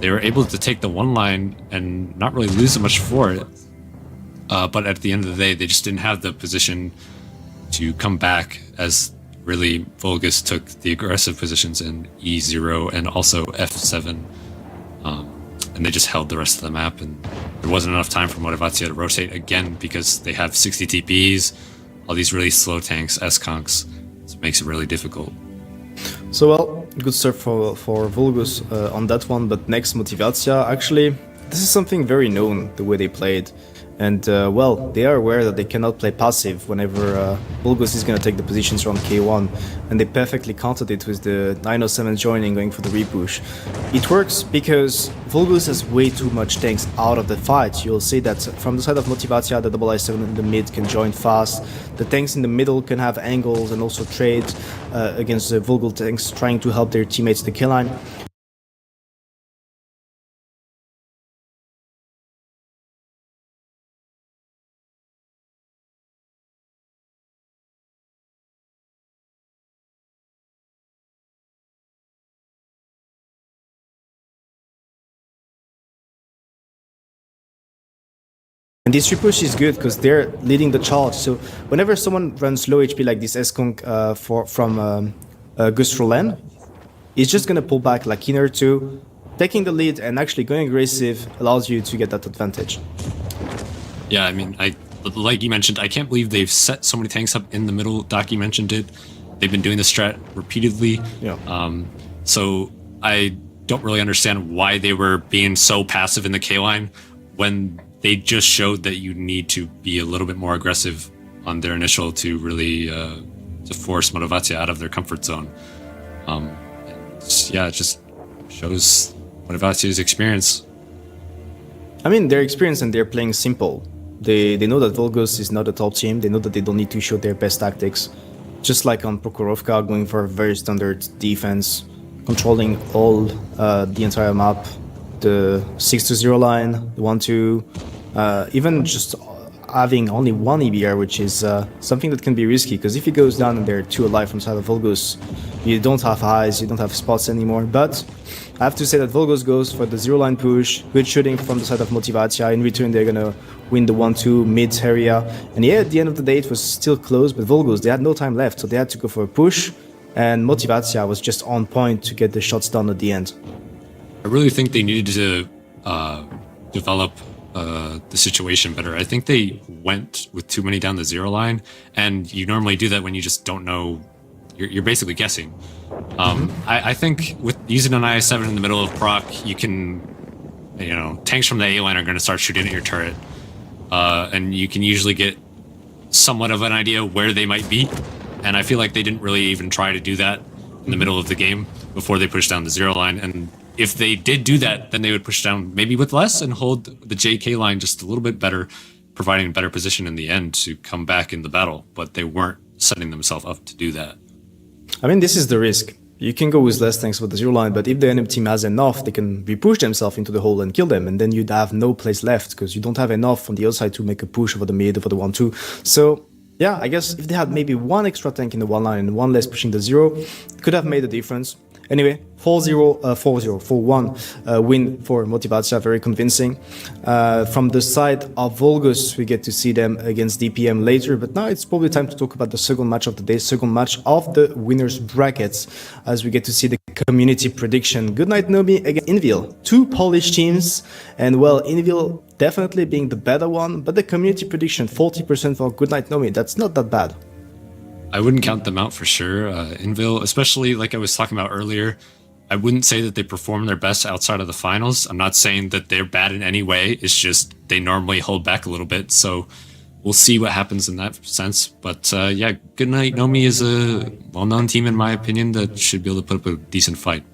S5: They were able to take the one line and not really lose much for it, but at the end of the day they just didn't have the position to come back as really Volgus took the aggressive positions in E0 and also F7, and they just held the rest of the map, and there wasn't enough time for Motivatia to rotate again because they have 60 TPs, all these really slow tanks, S-conks, so it makes it really difficult.
S4: So well, good start for Volgus on that one, but next Motivatia, actually, this is something very known, the way they played. And well, they are aware that they cannot play passive whenever Volgus is going to take the positions around K1, and they perfectly countered it with the 907 joining, going for the repush. It works because Volgus has way too much tanks out of the fight. You'll see that from the side of Motivatia, the I7 in the mid can join fast, the tanks in the middle can have angles and also trade against the Volgus tanks trying to help their teammates the kill line. And this repush is good because they're leading the charge. So whenever someone runs low HP like this S-Conk from Gustrolen, it's just going to pull back like Inner 2. Taking the lead and actually going aggressive allows you to get that advantage.
S5: Yeah, I mean, like you mentioned, I can't believe they've set so many tanks up in the middle. Daki mentioned it. They've been doing the strat repeatedly.
S4: Yeah.
S5: So I don't really understand why they were being so passive in the K-line when they just showed that you need to be a little bit more aggressive on their initial to really to force Motivatia out of their comfort zone. Yeah, it just shows Motivatia's experience.
S4: I mean, their experience and they're playing simple. They know that Volgus is not a top team. They know that they don't need to show their best tactics. Just like on Prokhorovka, going for a very standard defense, controlling all the entire map, the 6-0 line, the 1-2, even just having only one EBR, which is something that can be risky, because if he goes down and there are two alive from side of Volgus, you don't have eyes, you don't have spots anymore. But I have to say that Volgus goes for the 0-line push, good shooting from the side of Motivatia. In return, they're gonna win the 1-2 mid area. And yeah, at the end of the day, it was still close, but Volgus, they had no time left, so they had to go for a push, and Motivatia was just on point to get the shots done at the end.
S5: I really think they needed to develop the situation better. I think they went with too many down the 0 line, and you normally do that when you just don't know. You're basically guessing. I think with using an IS-7 in the middle of proc, you can, tanks from the A line are going to start shooting at your turret, and you can usually get somewhat of an idea where they might be. And I feel like they didn't really even try to do that in the middle of the game before they pushed down the 0 line. And if they did do that, then they would push down maybe with less and hold the JK line just a little bit better, providing a better position in the end to come back in the battle. But they weren't setting themselves up to do that.
S4: I mean, this is the risk. You can go with less tanks for the 0 line, but if the enemy team has enough, they can repush themselves into the hole and kill them, and then you'd have no place left because you don't have enough on the outside to make a push over the mid, over the 1-2. So yeah, I guess if they had maybe one extra tank in the 1 line and one less pushing the 0, it could have made a difference. Anyway, 4-1 win for Motivatia, very convincing. From the side of Volgus, we get to see them against DPM later, but now it's probably time to talk about the second match of the day, second match of the winners brackets, as we get to see the community prediction. Goodnight Nomi against Invil, two Polish teams, and well, Invil definitely being the better one, but the community prediction, 40% for Goodnight Nomi, that's not that bad.
S5: I wouldn't count them out for sure. Invil, especially like I was talking about earlier, I wouldn't say that they perform their best outside of the finals. I'm not saying that they're bad in any way. It's just they normally hold back a little bit. So we'll see what happens in that sense. But yeah, Goodnight Nomi is a well-known team in my opinion that should be able to put up a decent fight.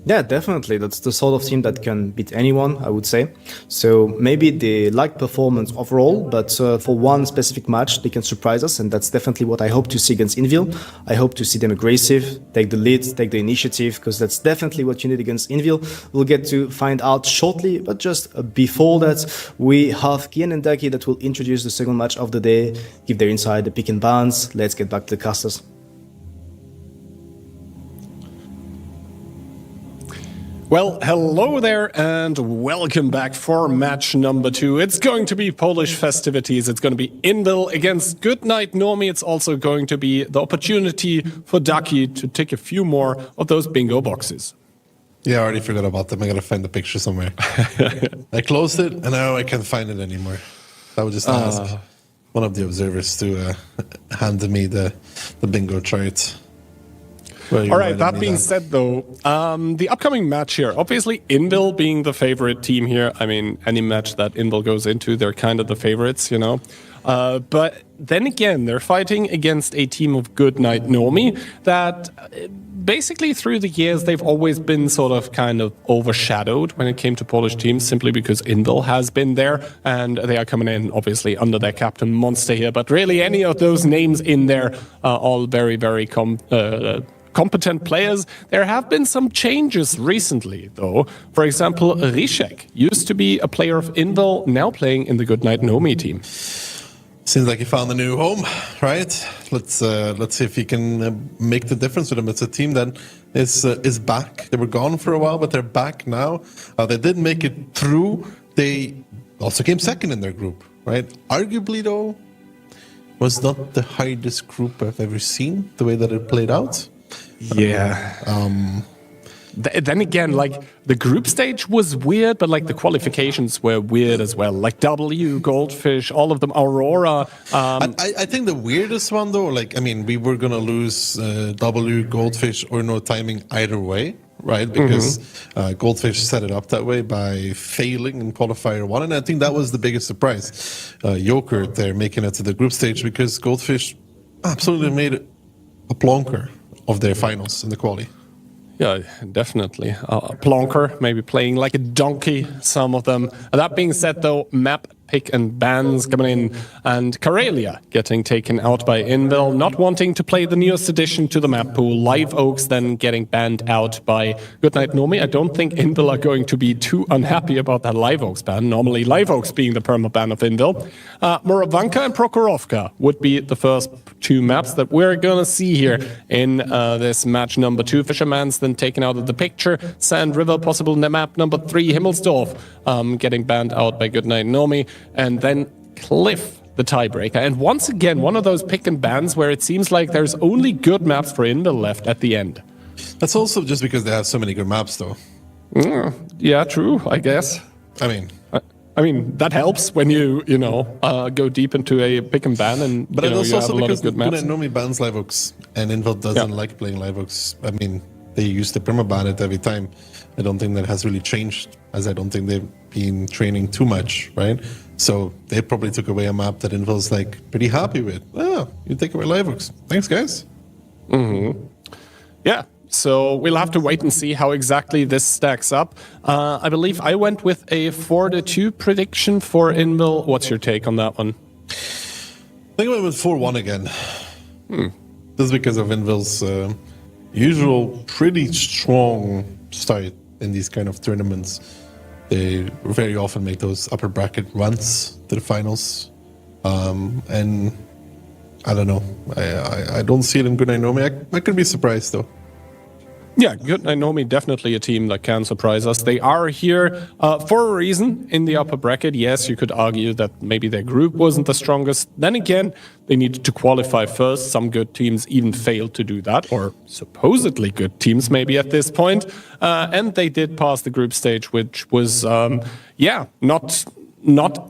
S4: Yeah, definitely. That's the sort of team that can beat anyone, I would say. So maybe they lack performance overall, but for one specific match, they can surprise us, and that's definitely what I hope to see against Invil. I hope to see them aggressive, take the lead, take the initiative, because that's definitely what you need against Invil. We'll get to find out shortly, but just before that, we have Kian and Daki that will introduce the second match of the day, give their insight, the pick and bans. Let's get back to the casters.
S1: Well, hello there and welcome back for match number 2. It's going to be Polish festivities. It's going to be Invil against Goodnight Normie. It's also going to be the opportunity for Ducky to take a few more of those bingo boxes.
S2: Yeah, I already forgot about them. I gotta find the picture somewhere. I closed it and now I can't find it anymore. I would just ask one of the observers to hand me the bingo chart.
S1: All right, that being said, though, the upcoming match here, obviously Invil being the favorite team here. I mean, any match that Invil goes into, they're kind of the favorites, you know. But then again, they're fighting against a team of Goodnight Normie that basically through the years, they've always been sort of kind of overshadowed when it came to Polish teams, simply because Invil has been there and they are coming in obviously under their captain Monster here. But really any of those names in there are all very, very competent players. There have been some changes recently, though. For example, Rishek used to be a player of Invil, now playing in the Goodnight Normie team.
S2: Seems like he found a new home, right? Let's see if he can make the difference with him. It's a team that is back. They were gone for a while, but they're back now. They did make it through. They also came second in their group, right? Arguably, though, was not the hardest group I've ever seen, the way that it played out.
S1: Yeah. Then again, like, the group stage was weird, but like the qualifications were weird as well. Like W, Goldfish, all of them, Aurora.
S2: I think the weirdest one, though, like, I mean, we were gonna lose W, Goldfish, or no timing either way, right? Because Goldfish set it up that way by failing in qualifier 1, and I think that was the biggest surprise. Joker there making it to the group stage, because Goldfish absolutely made it a plonker of their finals in the quali.
S1: Yeah, definitely. Plonker, maybe playing like a donkey, some of them. That being said, though, map pick and bans coming in, and Karelia getting taken out by Invil, not wanting to play the newest addition to the map pool. Live Oaks then getting banned out by Goodnight Normie. I don't think Invil are going to be too unhappy about that Live Oaks ban. Normally, Live Oaks being the perma ban of Invil. Moravanka and Prokhorovka would be the first two maps that we're going to see here in this match number 2. Fisherman's then taken out of the picture. Sand River, possible map number 3. Himmelsdorf getting banned out by Goodnight Normie. And then Cliff, the tiebreaker. And once again, one of those pick and bans where it seems like there's only good maps for Invil left at the end.
S2: That's also just because they have so many good maps, though.
S1: Yeah, true, I guess. I mean, that helps when you go deep into a pick and ban, and
S2: but
S1: you
S2: it's
S1: have
S2: also
S1: a lot
S2: because
S1: of good maps.
S2: Normie bans Live Oaks, and Invil doesn't like playing Live Oaks. I mean, they used to permaban it every time. I don't think that has really changed, as I don't think they've been training too much, right? So they probably took away a map that Invil's like pretty happy with. Oh, you take away Live Oaks. Thanks, guys.
S1: Yeah. So we'll have to wait and see how exactly this stacks up. I believe I went with a 4-2 prediction for Invil. What's your take on that one?
S2: I think I went with 4-1 again. This is because of Invil's usual pretty strong start in these kind of tournaments. They very often make those upper bracket runs to the finals. And I don't know. I don't see it in Goodnight Normie. I could be surprised, though.
S1: Yeah, Goodnight Normie, definitely a team that can surprise us. They are here for a reason in the upper bracket. Yes, you could argue that maybe their group wasn't the strongest. Then again, they needed to qualify first. Some good teams even failed to do that, or supposedly good teams maybe at this point. And they did pass the group stage, which was, not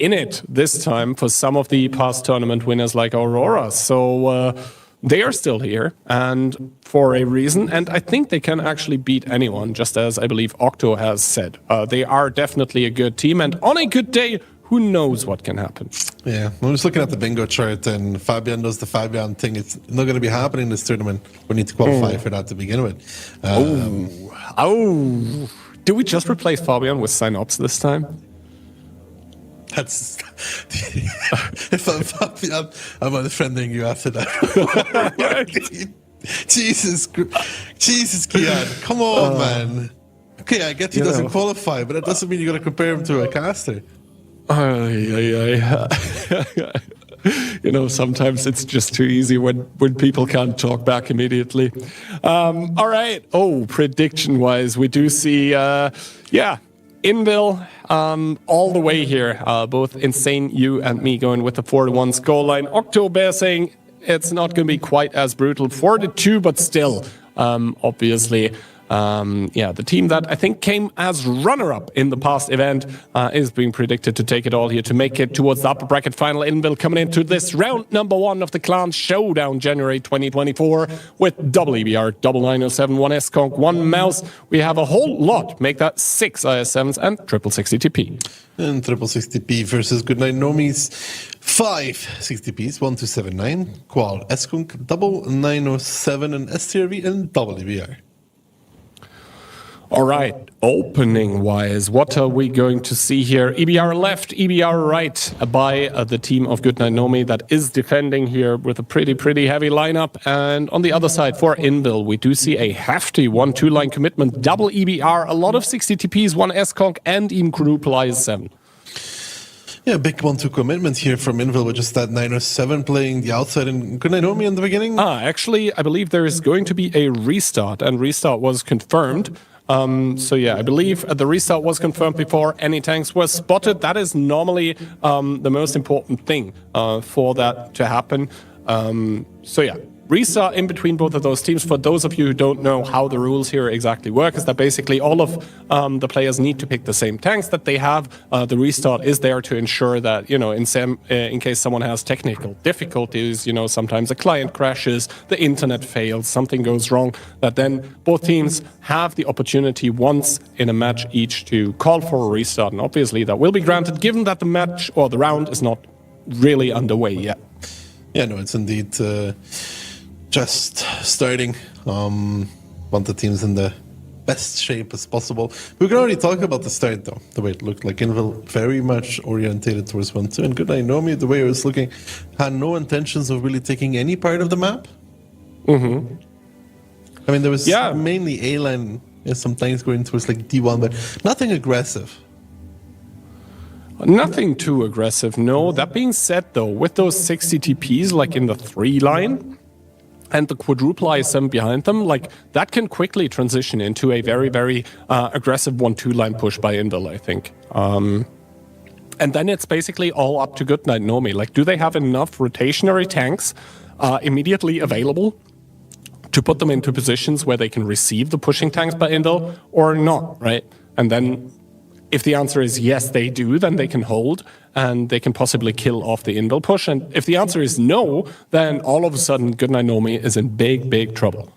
S1: in it this time for some of the past tournament winners like Aurora. So they are still here, and for a reason, and I think they can actually beat anyone, just as I believe Octo has said. They are definitely a good team, and on a good day, who knows what can happen.
S2: Yeah, I'm just looking at the bingo chart, and Fabian does the Fabian thing. It's not going to be happening in this tournament. We need to qualify for that to begin with.
S1: Do we just replace Fabian with Synops this time?
S2: That's if I'm Fabian, I'm unfriending you after that. Jesus, Kian, come on, man. Okay, I get he doesn't qualify, but that doesn't mean you're going to compare him to a caster.
S1: You know, sometimes it's just too easy when people can't talk back immediately. All right. Oh, prediction-wise, we do see, Invil all the way here. Both Insane, you and me going with the 4-1 scoreline. October saying it's not going to be quite as brutal. 4-2, but still, obviously... the team that I think came as runner-up in the past event is being predicted to take it all here to make it towards the upper bracket final. Invil coming into this round number 1 of the Clan Showdown January 2024 with double EBR, double 907, 1 S-Conk, 1 Mouse. We have a whole lot, make that 6 IS7s and triple 60TP.
S2: And triple 60p versus Goodnight Nomi's 5 60ps, 1279, Qual S-Conk, double 907 and STRV and double EBR.
S1: All right, opening-wise, what are we going to see here? EBR left, EBR right by the team of Goodnight Nomi that is defending here with a pretty heavy lineup. And on the other side, for Invil, we do see a hefty 1-2 line commitment, double EBR, a lot of 60 TPs, 1 S-Conk, and even quadruple IS7.
S2: Yeah, big 1-2 commitment here from Invil with just that 907 playing the outside and Goodnight Nomi in the beginning.
S1: Actually, I believe there is going to be a restart, and restart was confirmed. I believe the restart was confirmed before any tanks were spotted. That is normally the most important thing for that to happen. Restart in between both of those teams. For those of you who don't know how the rules here exactly work, is that basically all of the players need to pick the same tanks that they have. The restart is there to ensure that, you know, in case someone has technical difficulties, you know, sometimes a client crashes, the internet fails, something goes wrong, that then both teams have the opportunity once in a match each to call for a restart. And obviously that will be granted given that the match or the round is not really underway yet.
S2: Yeah, no, it's indeed... just starting. Want the teams in the best shape as possible. We can already talk about the start though. The way it looked like Invil very much orientated towards 1-2, and Goodnight Nomi, the way it was looking, had no intentions of really taking any part of the map. Mm-hmm. I mean, there was mainly A-line, sometimes going towards like D1, but nothing aggressive.
S1: Nothing too aggressive, no. That being said though, with those 60 TPs like in the 3 line, and the quadruple IS7 behind them, like that can quickly transition into a very aggressive 1-2 line push by Invil, I think. And then it's basically all up to Goodnight Nomi. Like, do they have enough rotationary tanks immediately available to put them into positions where they can receive the pushing tanks by Invil or not, right? And then if the answer is yes, they do, then they can hold and they can possibly kill off the Invil push. And if the answer is no, then all of a sudden Goodnight Nomi is in big trouble.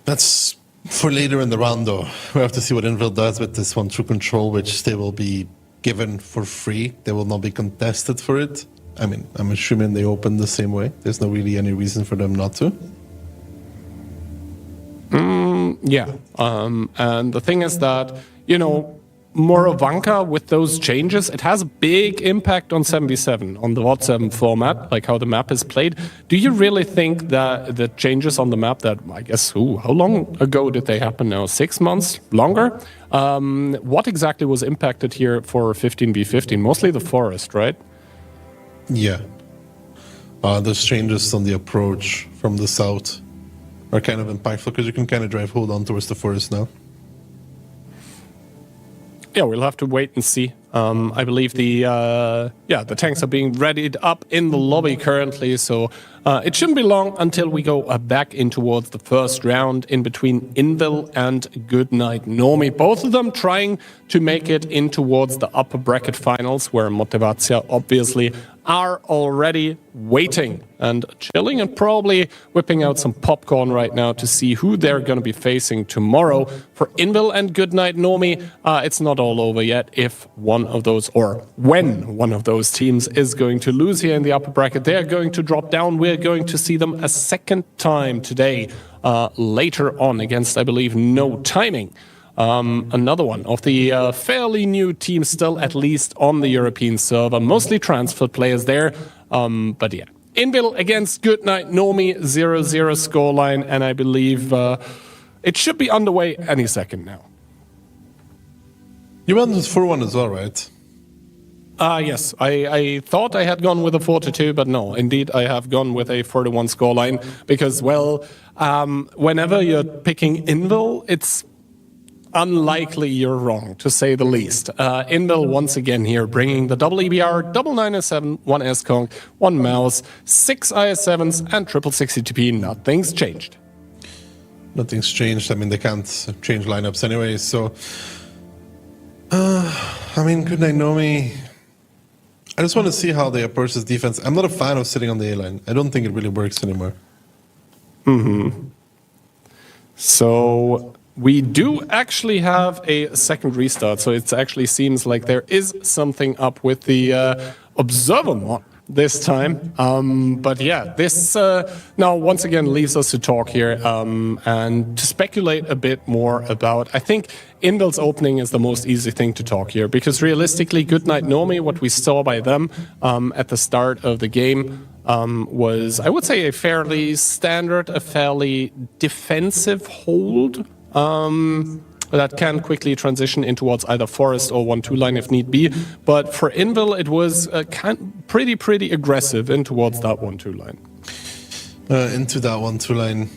S2: That's for later in the round, though. We have to see what Invil does with this 1-2 control, which they will be given for free. They will not be contested for it. I mean, I'm assuming they open the same way. There's no really any reason for them not to.
S1: And the thing is that, you know, Morovanka with those changes, it has a big impact on 7v7, on the VOD 7 format, like how the map is played. Do you really think that the changes on the map that, I guess, how long ago did they happen now? 6 months? Longer? What exactly was impacted here for 15v15? Mostly the forest, right?
S2: Yeah. Those changes on the approach from the south are kind of impactful because you can kind of drive hold on towards the forest now.
S1: Yeah, we'll have to wait and see. I believe the tanks are being readied up in the lobby currently, so it shouldn't be long until we go back in towards the first round in between Invil and Goodnight Nomi. Both of them trying to make it in towards the upper bracket finals, where Motivacja obviously are already waiting and chilling and probably whipping out some popcorn right now to see who they're going to be facing tomorrow. For Invil and Goodnight Nomi, it's not all over yet. If one of those, or when one of those teams is going to lose here in the upper bracket, they're going to drop down. We're going to see them a second time today, later on against, I believe, No Timing. Another one of the fairly new teams still at least on the European server, mostly transferred players there. But yeah, Invil against Goodnight Nomi, 0-0 scoreline, and I believe it should be underway any second now.
S2: You went with 4-1 as well, right?
S1: Yes, I thought I had gone with a 4-2, but no, indeed I have gone with a 4-1 scoreline because, well, whenever you're picking Invil, it's unlikely you're wrong, to say the least. Invil once again here, bringing the double EBR, double 907, 1 S-Conk, 1 mouse, 6 IS-7s, and triple 60TP. Nothing's changed.
S2: Nothing's changed. I mean, they can't change lineups anyway, so... I mean, good night, Nomi. I just want to see how they approach this defense. I'm not a fan of sitting on the A-line. I don't think it really works anymore.
S1: So we do actually have a second restart, so it actually seems like there is something up with the Observer mod this time. But yeah, this now once again leaves us to talk here and to speculate a bit more about, I think Invil's opening is the most easy thing to talk here, because realistically, Goodnight Nomi, what we saw by them at the start of the game was, I would say, a fairly standard, a fairly defensive hold that can quickly transition in towards either Forest or 1-2 line if need be. But for Invil, it was pretty aggressive in towards that 1-2 line.
S2: Into that 1-2 line.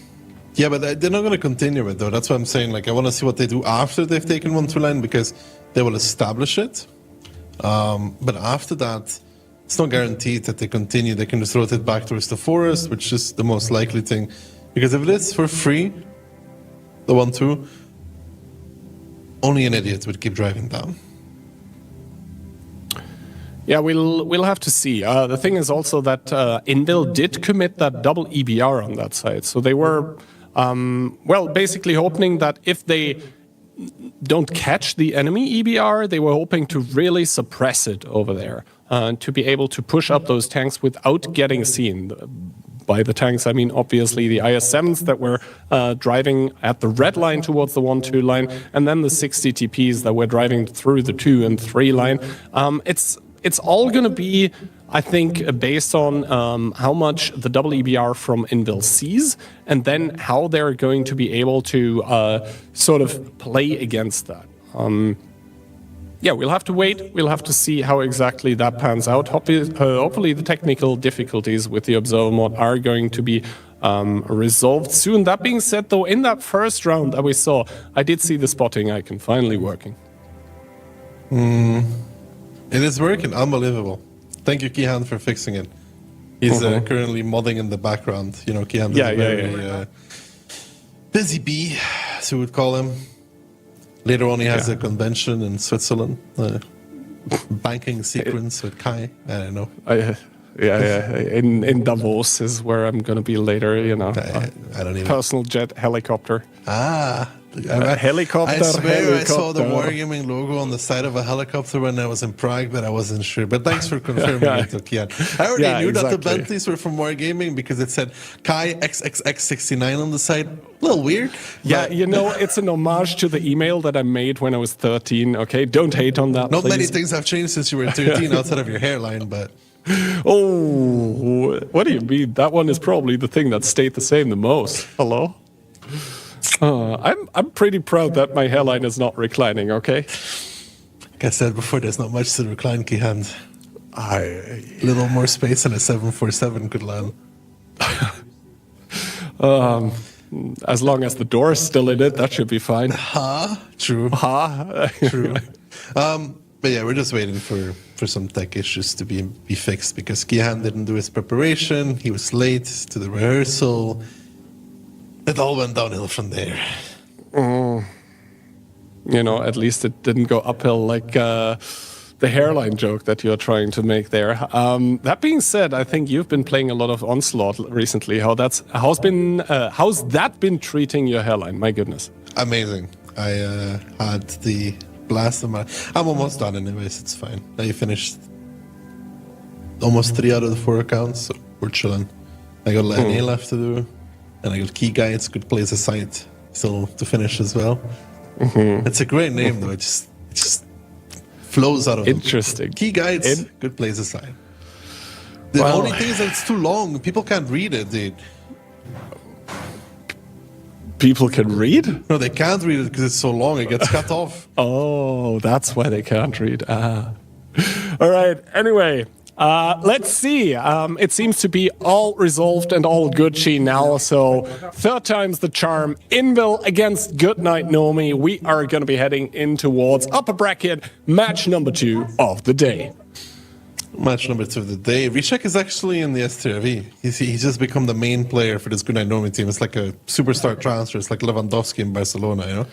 S2: Yeah, but they're not going to continue it, though. That's what I'm saying. Like, I want to see what they do after they've taken 1-2 line, because they will establish it. But after that, it's not guaranteed that they continue. They can just rotate back towards the Forest, which is the most likely thing. Because if it is for free, the 1-2, only an idiot would keep driving down.
S1: Yeah, we'll have to see. The thing is also that Invil did commit that double EBR on that side. So they were, well, basically hoping that if they don't catch the enemy EBR, they were hoping to really suppress it over there, to be able to push up those tanks without getting seen. By the tanks, I mean obviously the IS-7s that were driving at the red line towards the 1-2 line, and then the 60 TPs that were driving through the 2 and 3 line. It's all going to be, I think, based on how much the double EBR from Invil sees, and then how they're going to be able to sort of play against that. Yeah, we'll have to wait. We'll have to see how exactly that pans out. Hopefully the technical difficulties with the Observer mod are going to be resolved soon. That being said, though, in that first round that we saw, I did see the spotting icon finally working.
S2: It is working. Unbelievable. Thank you, Kihan, for fixing it. He's currently modding in the background. You know, Kihan is a very busy bee, as we would call him. Later on, he has a convention in Switzerland, banking sequence with Kai. I don't know.
S1: In Davos is where I'm going to be later. You know,
S2: I don't even.
S1: Personal jet, helicopter.
S2: I
S1: Helicopter.
S2: swear I saw the Wargaming logo on the side of a helicopter when I was in Prague, but I wasn't sure. But thanks for confirming it, Kian. I already knew that the Bentleys were from Wargaming because it said Kai XXX69 on the side. A little weird.
S1: Yeah, you know, it's an homage to the email that I made when I was 13, okay? Don't hate on that,
S2: Not
S1: please.
S2: many things have changed since you were 13 outside of your hairline, but...
S1: Oh, what do you mean? That one is probably the thing that stayed the same the most. Hello? I'm pretty proud that my hairline is not reclining, okay?
S2: Like I said before, there's not much to recline, Keyhand. A little more space in a 747 could land.
S1: As long as the door is still in it, that should be fine.
S2: True.
S1: True.
S2: But yeah, we're just waiting for some tech issues to be fixed because Kihan didn't do his preparation. He was late to the rehearsal. It all went downhill from there.
S1: You know, at least it didn't go uphill like the hairline joke that you're trying to make there. That being said, I think you've been playing a lot of Onslaught recently. How's that been treating your hairline? My goodness.
S2: Amazing. I had the blast of my... I'm almost done anyways, it's fine. I finished almost 3 out of the 4 accounts, so we're chilling. I got NA left to do, and I got Key Guides, Good Place Aside still to finish as well. It's a great name though, it just flows out of
S1: Interesting.
S2: Them. Key Guides, Good Place Aside. The only thing is that it's too long, people can't read it, dude.
S1: People can read?
S2: No, they can't read it because it's so long, it gets cut off.
S1: Oh, that's why they can't read. All right. Anyway, let's see. It seems to be all resolved and all Gucci now. So third time's the charm. Invil against Goodnight Nomi. We are going to be heading in towards upper bracket match number 2 of the day.
S2: Match number 2 of the day. Rishek is actually in the STRV. He's just become the main player for this Goodnight Nomi team. It's like a superstar transfer. It's like Lewandowski in Barcelona, you know?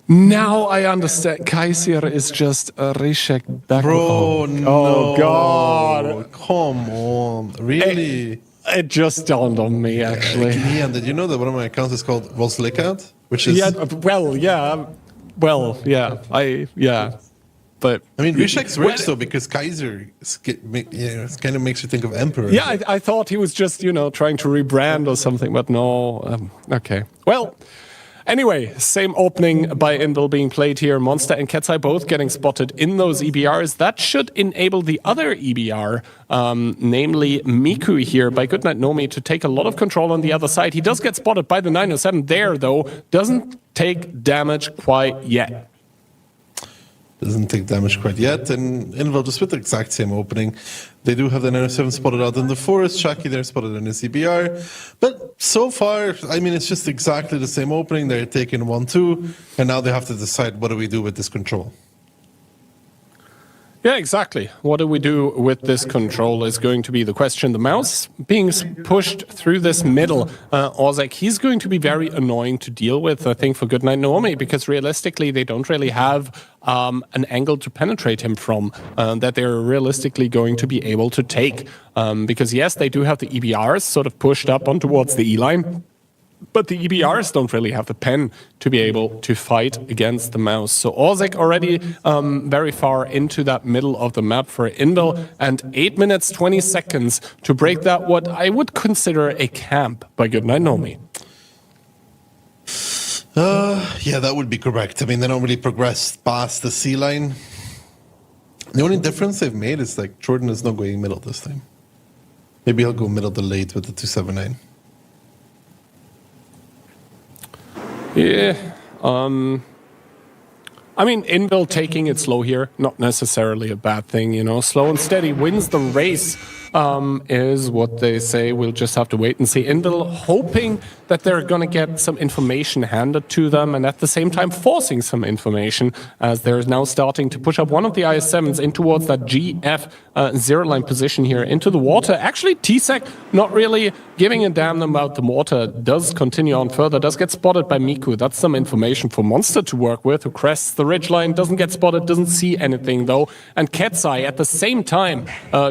S1: Now I understand. Kaiser is just a Rishek back.
S2: Bro, no.
S1: Oh, God.
S2: Come on. Really?
S1: It just dawned on me, actually.
S2: Yeah, did you know that one of my accounts is called Voslikat? Which is...
S1: Yeah, But
S2: I mean, Rishek's rich though, because Kaiser kind of makes you think of Emperor.
S1: Yeah, I thought he was just, trying to rebrand or something, but no. Okay. Well, anyway, same opening by Invil being played here. Monster and Ketsai both getting spotted in those EBRs. That should enable the other EBR, namely Miku here by Goodnight Nomi, to take a lot of control on the other side. He does get spotted by the 907 there, though. Doesn't take damage quite yet.
S2: Doesn't take damage quite yet, and Invil just with the exact same opening. They do have the 907 spotted out in the forest, Shaki there spotted in his EBR, but so far, I mean, it's just exactly the same opening. They're taking 1-2, and now they have to decide what do we do with this control.
S1: Yeah, exactly. What do we do with this control is going to be the question. The mouse being pushed through this middle, Ozek, he's going to be very annoying to deal with, I think, for Goodnight Nomi, because realistically, they don't really have an angle to penetrate him from that they're realistically going to be able to take. Because, yes, they do have the EBRs sort of pushed up on towards the E-line, but the EBRs don't really have the pen to be able to fight against the mouse. So Ozek already very far into that middle of the map for Invil, and 8 minutes, 20 seconds to break that, what I would consider a camp by Goodnight Nomi.
S2: Yeah, that would be correct. I mean, they don't really progress past the C line. The only difference they've made is like Jordan is not going middle this time. Maybe he'll go middle to late with the 279.
S1: Yeah, I mean, Invil taking it slow here, not necessarily a bad thing, Slow and steady wins the race, is what they say. We'll just have to wait and see. Invil hoping that they're going to get some information handed to them, and at the same time forcing some information, as they're now starting to push up one of the IS-7s in towards that GF zero-line position here into the water. Actually, T-Sec not really giving a damn about the water, does continue on further, does get spotted by Miku. That's some information for Monster to work with, who crests the ridgeline, doesn't get spotted, doesn't see anything though. And Ketsai at the same time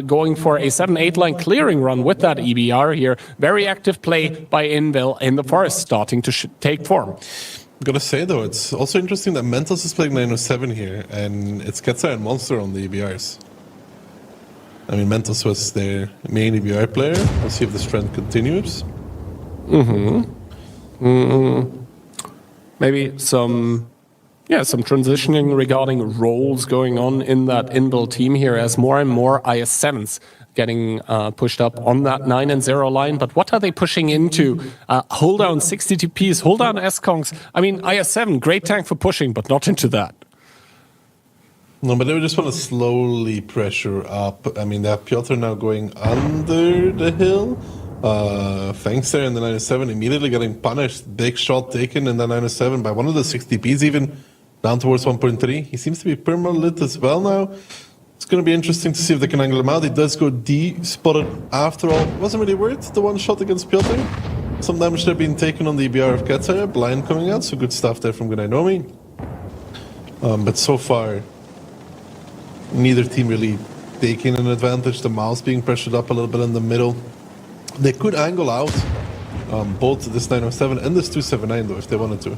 S1: going for a 7-8 line clearing run with that EBR here. Very active play by Invil in the forest, starting to take form.
S2: I'm gonna say though, it's also interesting that Mentos is playing 907 here, and it's Ketsai and Monster on the EBRs. I mean, Mentos was their main EBR player. Let's see if this trend continues.
S1: Maybe some transitioning regarding roles going on in that Invil team here, as more and more IS-7s getting pushed up on that 9 and 0 line. But what are they pushing into? Hold down 60 TPs, hold down S-Kongs. I mean, IS-7, great tank for pushing, but not into that.
S2: No, but they just want to slowly pressure up. I mean, they have Piotr now going under the hill. Fangs there in the 907 immediately getting punished. Big shot taken in the 907 by one of the 60Ps even, down towards 1.3. He seems to be perma-lit as well now. It's going to be interesting to see if they can angle him out. He does go D, spotted after all. Wasn't really worth the one shot against Piotr. Some damage there being taken on the EBR of Ketsai. Blind coming out, so good stuff there from Goodnight Nomi. But so far, neither team really taking an advantage. The mouse being pressured up a little bit in the middle. They could angle out both this 907 and this 279 though, if they wanted to.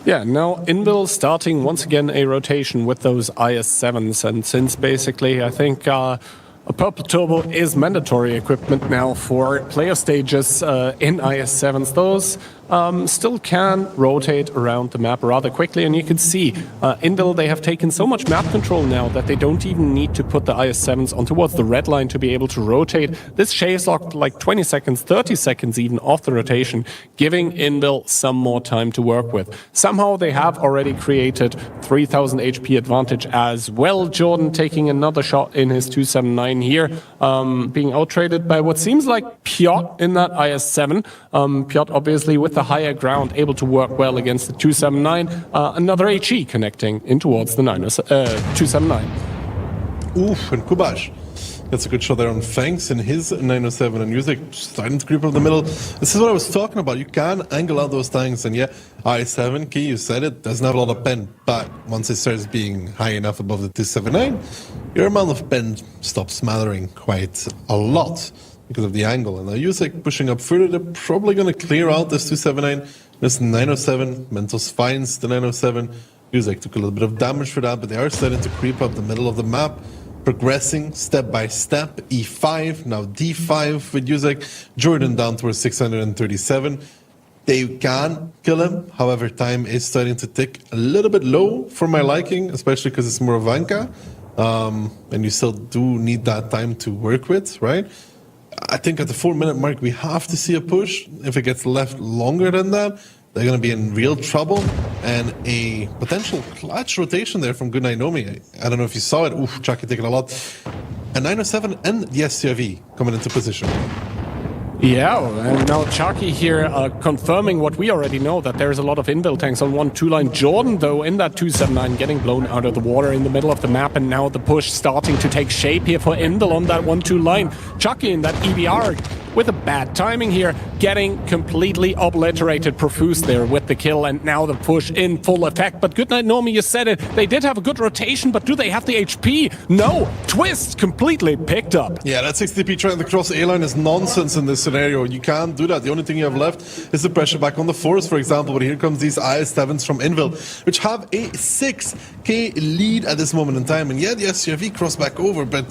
S1: Yeah, now Invil starting once again a rotation with those IS-7s, and since basically I think a Purple Turbo is mandatory equipment now for player stages in IS-7s, those still can rotate around the map rather quickly. And you can see Invil, they have taken so much map control now that they don't even need to put the IS-7s on towards the red line to be able to rotate. This shaves off like 20 seconds, 30 seconds even off the rotation, giving Invil some more time to work with. Somehow they have already created 3000 HP advantage as well. Jordan taking another shot in his 279 here, being outtraded by what seems like Piotr in that IS-7. Piotr obviously with the higher ground, able to work well against the 279. Another HE connecting in towards the 279.
S2: Oof, and Kubash. That's a good shot there on Fangs in his 907, and Music starting to creep up the middle. This is what I was talking about. You can angle out those tanks, and yeah, I7 key, you said it, doesn't have a lot of bend, but once it starts being high enough above the 279, your amount of bend stops mattering quite a lot because of the angle. And now Music pushing up further, they're probably going to clear out this 279. This 907, Mentos finds the 907. Music took a little bit of damage for that, but they are starting to creep up the middle of the map. Progressing step by step, E5, now D5 with Yuzek, Jordan down towards 637. They can kill him, however, time is starting to tick a little bit low for my liking, especially because it's more Vanka, and you still do need that time to work with, right? I think at the 4-minute mark, we have to see a push. If it gets left longer than that, they're going to be in real trouble, and a potential clutch rotation there from Goodnight Nomi. I don't know if you saw it. Oof, Chucky taking a lot. A 907 and the SCRV coming into position.
S1: Yeah, and now Chucky here confirming what we already know, that there's a lot of inbuilt tanks on 1-2 line. Jordan, though, in that 279, getting blown out of the water in the middle of the map, and now the push starting to take shape here for Invil on that 1-2 line. Chucky in that EBR with a bad timing here, getting completely obliterated profuse there with the kill, and now the push in full effect. But Goodnight Nomi, you said it, they did have a good rotation, but do they have the HP? No, Twist completely picked up.
S2: Yeah, that 60p trying to cross A-line is nonsense in this scenario. You can't do that. The only thing you have left is the pressure back on the force, for example, but here comes these IS-7s from Invil, which have a 6k lead at this moment in time. And yeah, the SCRV crossed back over, but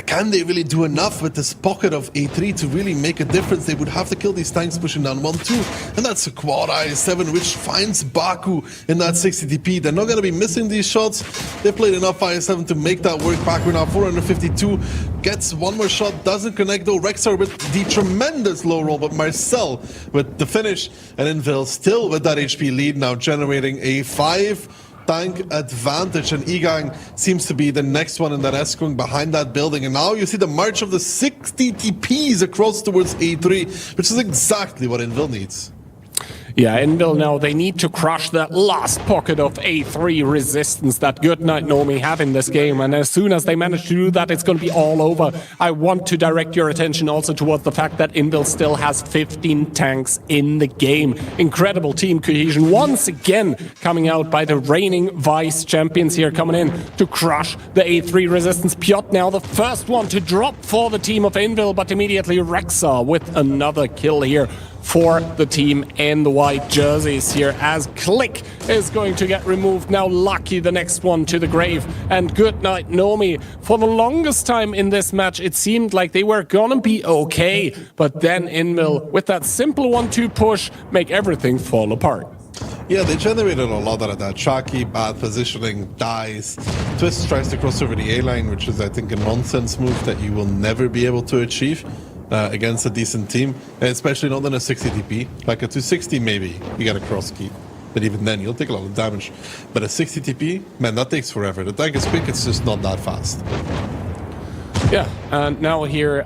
S2: can they really do enough with this pocket of A3 to really make a difference? They would have to kill these tanks pushing down 1-2, and that's a quad IS-7 which finds Baku in that 60 DP. They're not going to be missing these shots. They played enough IS-7 to make that work. Baku now 452, gets one more shot, doesn't connect though. Rexar with the tremendous low roll, but Marcel with the finish, and Invil still with that HP lead, now generating a 5 tank advantage, and Igang seems to be the next one in that S-Kung behind that building. And now you see the march of the 60 TPs across towards A3, which is exactly what Invil needs.
S1: Yeah, Invil now, they need to crush that last pocket of A3 resistance that Goodnight Nomi have in this game, and as soon as they manage to do that, it's going to be all over. I want to direct your attention also towards the fact that Invil still has 15 tanks in the game. Incredible team cohesion once again coming out by the reigning vice champions here, coming in to crush the A3 resistance. Piotr now the first one to drop for the team of Invil, but immediately Rexar with another kill here for the team in the white jerseys here, as Click is going to get removed. Now Lucky the next one to the grave, and Goodnight Nomi. For the longest time in this match, it seemed like they were gonna be okay, but then Invil, with that simple 1-2 push, make everything fall apart.
S2: Yeah, they generated a lot out of that. Chucky, bad positioning, dies. Twist tries to cross over the A-line, which is, I think, a nonsense move that you will never be able to achieve against a decent team, especially not in a 60 DP. Like a 260 maybe, you get a cross keep. But even then, you'll take a lot of damage. But a 60 TP, man, that takes forever. The tank is quick, it's just not that fast.
S1: Yeah, and now here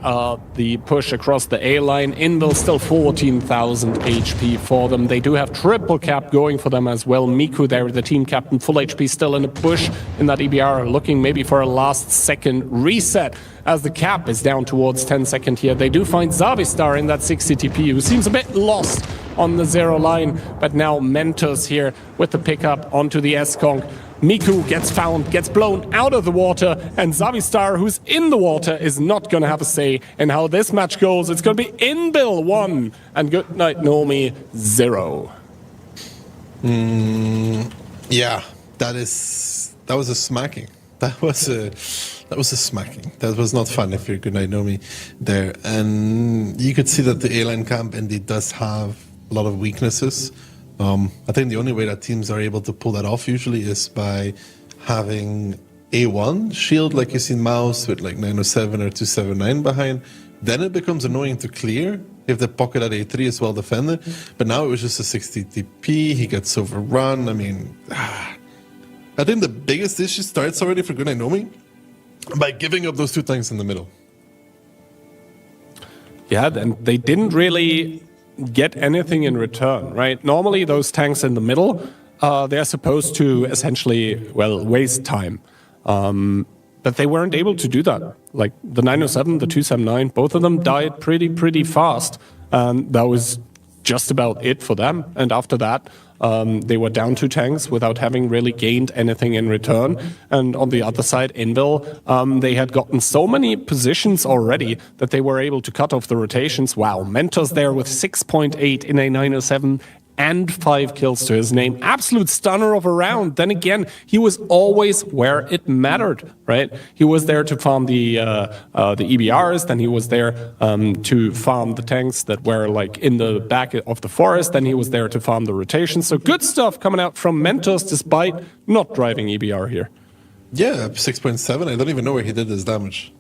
S1: the push across the A-line. Invil still 14,000 HP for them. They do have triple cap going for them as well. Miku there, the team captain, full HP still in a push in that EBR, looking maybe for a last second reset as the cap is down towards 10 seconds here. They do find Zavistar in that 60 TP, who seems a bit lost on the 0 line, but now Mentos here with the pickup onto the S-Kong. Miku gets found, gets blown out of the water, and Zavistar, who's in the water, is not going to have a say in how this match goes. It's going to be Invil 1 and Goodnight Nomi 0.
S2: Yeah, that was a smacking. That was a smacking. That was not fun if you're Goodnight Nomi there. And you could see that the A-line camp indeed does have a lot of weaknesses. I think the only way that teams are able to pull that off usually is by having A1 shield, like you see Mouse with like 907 or 279 behind. Then it becomes annoying to clear if the pocket at A3 is well defended. But now it was just a 60 TP. He gets overrun. I mean, I think the biggest issue starts already for Good Night Nomi by giving up those two tanks in the middle.
S1: Yeah, and they didn't really get anything in return, right? Normally, those tanks in the middle, they're supposed to essentially, well, waste time. But they weren't able to do that. Like the 907, the 279, both of them died pretty fast. And that was just about it for them. And after that, they were down 2 tanks without having really gained anything in return. And on the other side, Invil, they had gotten so many positions already that they were able to cut off the rotations. Wow, Mentos there with 6.8 in a 907 and 5 kills to his name. Absolute stunner of a round. Then again, he was always where it mattered, right? He was there to farm the EBRs, then he was there to farm the tanks that were like in the back of the forest, then he was there to farm the rotations. So good stuff coming out from Mentos despite not driving EBR here.
S2: Yeah, 6.7. I don't even know where he did this damage.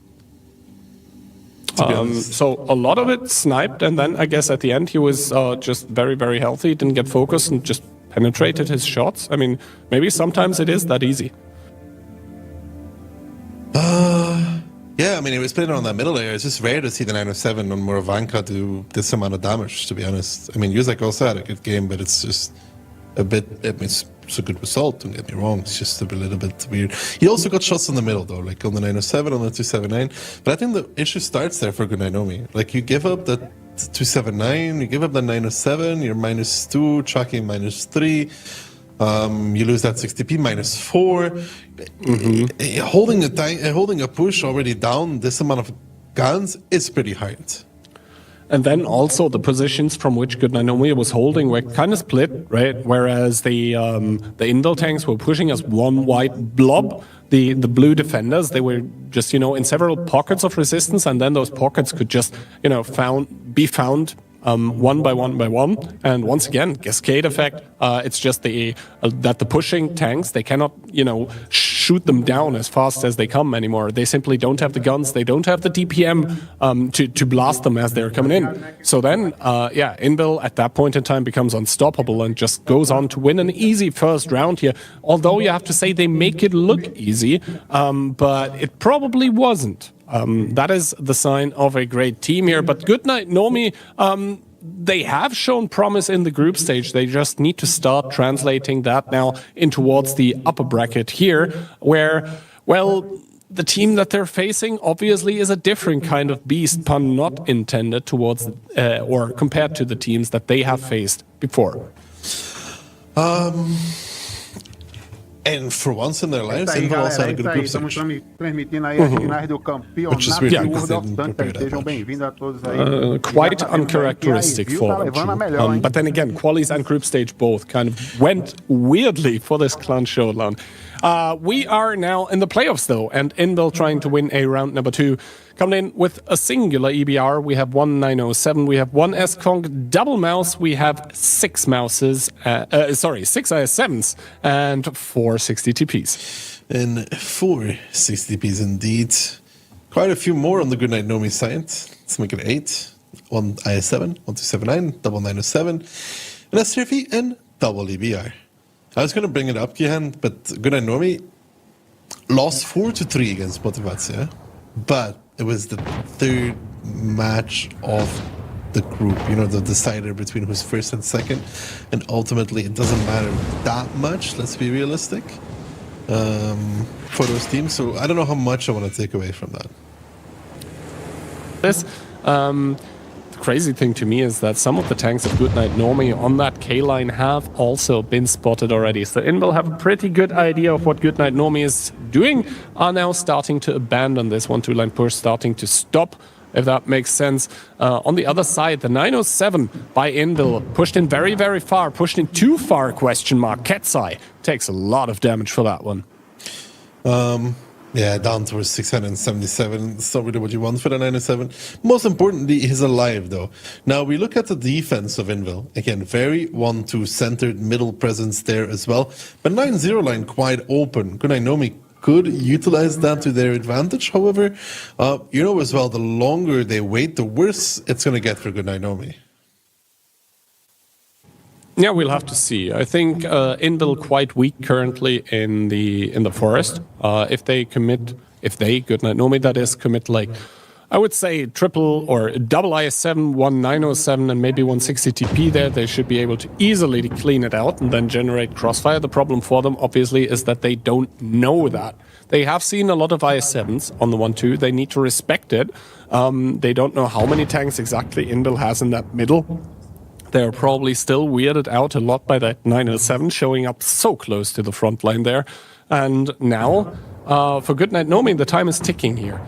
S1: So a lot of it sniped, and then I guess at the end he was just very healthy, didn't get focused, and just penetrated his shots. I mean, maybe sometimes it is that easy.
S2: Yeah, I mean, he was playing on that middle layer. It's just rare to see the 907 on Moravanka do this amount of damage, to be honest. I mean, Yuzak also had a good game, but it's just a bit... I mean, it's a good result, don't get me wrong. It's just a little bit weird. He also got shots in the middle, though, like on the 907, on the 279. But I think the issue starts there for Good Night Nomi. Like, you give up that 279, you give up the 907, you're -2, tracking -3. You lose that 60p -4. Holding a push already down this amount of guns is pretty hard.
S1: And then also the positions from which Good Night Nomi was holding were kind of split, right? Whereas the Invil tanks were pushing as one white blob. The blue defenders, they were just, in several pockets of resistance, and then those pockets could just, be found one by one. And once again, cascade effect. It's just that the pushing tanks, they cannot, shoot them down as fast as they come anymore. They simply don't have the guns. They don't have the DPM to blast them as they're coming in. So then, Invil at that point in time becomes unstoppable and just goes on to win an easy first round here. Although you have to say they make it look easy, but it probably wasn't. That is the sign of a great team here. But Good Night Nomi, they have shown promise in the group stage. They just need to start translating that now in towards the upper bracket here, where, well, the team that they're facing obviously is a different kind of beast, pun not intended, towards or compared to the teams that they have faced before.
S2: And for once in their lives, Invil also had a good group
S3: Estamos
S2: stage.
S3: transmitindo aí as finais do campeonato
S2: Which is weird,
S3: de
S2: because
S3: Wolrd
S2: they
S3: of
S2: didn't prepare that
S3: Sejam
S2: much.
S3: bem-vindos a todos aí.
S1: Quite uncharacteristic for them.
S3: Tá levando a melhor, hein?
S1: But then again, qualies and group stage both kind of went weirdly for this Clan Showdown. We are now in the playoffs, though, and Invil trying to win a round number 2. Coming in with a singular EBR, we have 1 907, we have 1 S-Conk double mouse, we have 6 mouses, 6 IS-7s, and 4 60 TPs.
S2: And 4 60Ps indeed. Quite a few more on the Good Night Nomi side. Let's make it 8. 1 IS-7, 1 279, double 907, an SRV, and double EBR. I was going to bring it up, Gihan, but Good Night Nomi lost 4-3 against Motivacja, but it was the third match of the group, the decider between who's first and second, and ultimately it doesn't matter that much, let's be realistic, for those teams, so I don't know how much I want to take away from that.
S1: The crazy thing to me is that some of the tanks of Good Night Nomi on that K-line have also been spotted already. So Invil have a pretty good idea of what Good Night Nomi is doing, are now starting to abandon this 1-2 line push, starting to stop, if that makes sense. On the other side, the 907 by Invil pushed in very far, pushed in too far, question mark. Ketsai takes a lot of damage for that one.
S2: Yeah, down towards 677. It's not really what you want for the 907. Most importantly, he's alive, though. Now, we look at the defense of Invil. Again, very 1-2 centered, middle presence there as well. But 9-0 line quite open. Gunainomi could utilize that to their advantage. However, you know as well, the longer they wait, the worse it's going to get for Gunainomi.
S1: Yeah, we'll have to see. I think Invil quite weak currently in the forest. If they, Goodnight Nomi, that is, commit like, I would say triple or double IS-7, 1907 and maybe 160 TP there, they should be able to easily clean it out and then generate crossfire. The problem for them, obviously, is that they don't know that. They have seen a lot of IS-7s on the 1-2. They need to respect it. They don't know how many tanks exactly Invil has in that middle. They're probably still weirded out a lot by that 907 showing up so close to the front line there. And now, for Goodnight Nomi, the time is ticking here.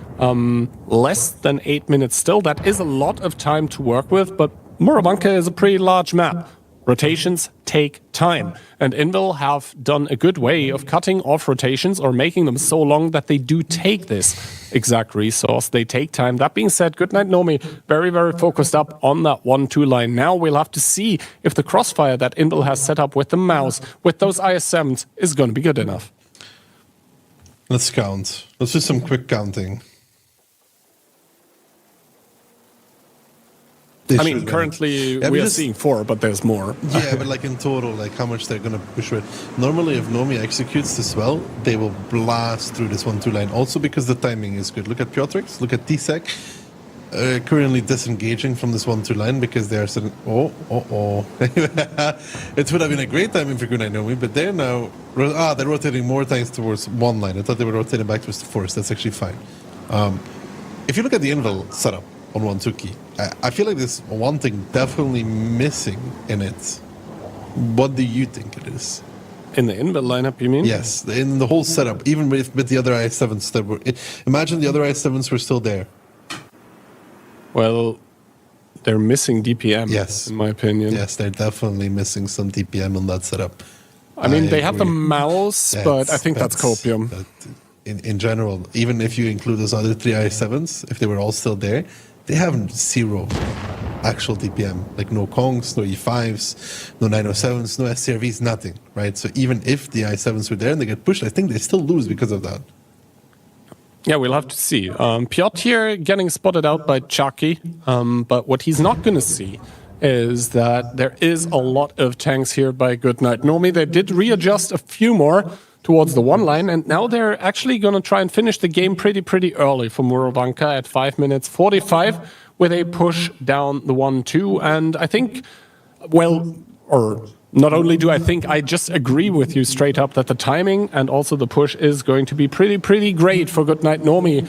S1: Less than 8 minutes still. That is a lot of time to work with, but Moravanka is a pretty large map. Rotations take time, and Invil have done a good way of cutting off rotations or making them so long that they do take this exact resource. They take time. That being said, Goodnight Nomi very, very focused up on that 1-2 line. Now we'll have to see if the crossfire that Invil has set up with the mouse, with those IS-7s, is going to be good enough.
S2: Let's count. Let's do some quick counting.
S1: I mean, currently we are seeing 4, but there's more.
S2: Yeah, but like in total, like how much they're going to push with. Normally, if Nomi executes this well, they will blast through this 1-2 line. Also because the timing is good. Look at Piotrix, look at Tsek. Currently disengaging from this 1-2 line because they are sitting... It would have been a great timing for Goodnight Nomi, but they're now... they're rotating more times towards one line. I thought they were rotating back towards the forest. That's actually fine. If you look at the Invil setup on 1-2 key, I feel like there's one thing definitely missing in it. What do you think it is?
S1: In the Invil lineup, you mean?
S2: Yes, in the whole setup, even with the other IS-7s that were... Imagine the other IS-7s were still there.
S1: Well, they're missing DPM,
S2: yes,
S1: in my opinion.
S2: Yes, they're definitely missing some DPM on that setup.
S1: I mean, they have the mouse, but I think that's copium.
S2: But in general, even if you include those other 3 IS-7s, if they were all still there, they have 0 actual DPM. Like no Kongs, no E5s, no 907s, no SCRVs, nothing, right? So even if the IS-7s were there and they get pushed, I think they still lose because of that.
S1: Yeah, we'll have to see. Piotr here getting spotted out by Chucky, but what he's not going to see is that there is a lot of tanks here by Goodnight Nomi. They did readjust a few more towards the 1 line, and now they're actually going to try and finish the game pretty early for Moravanka at 5 minutes 45 with a push down the 1-2. And I think, not only do I think, I just agree with you straight up that the timing and also the push is going to be pretty great for Goodnight Nomi.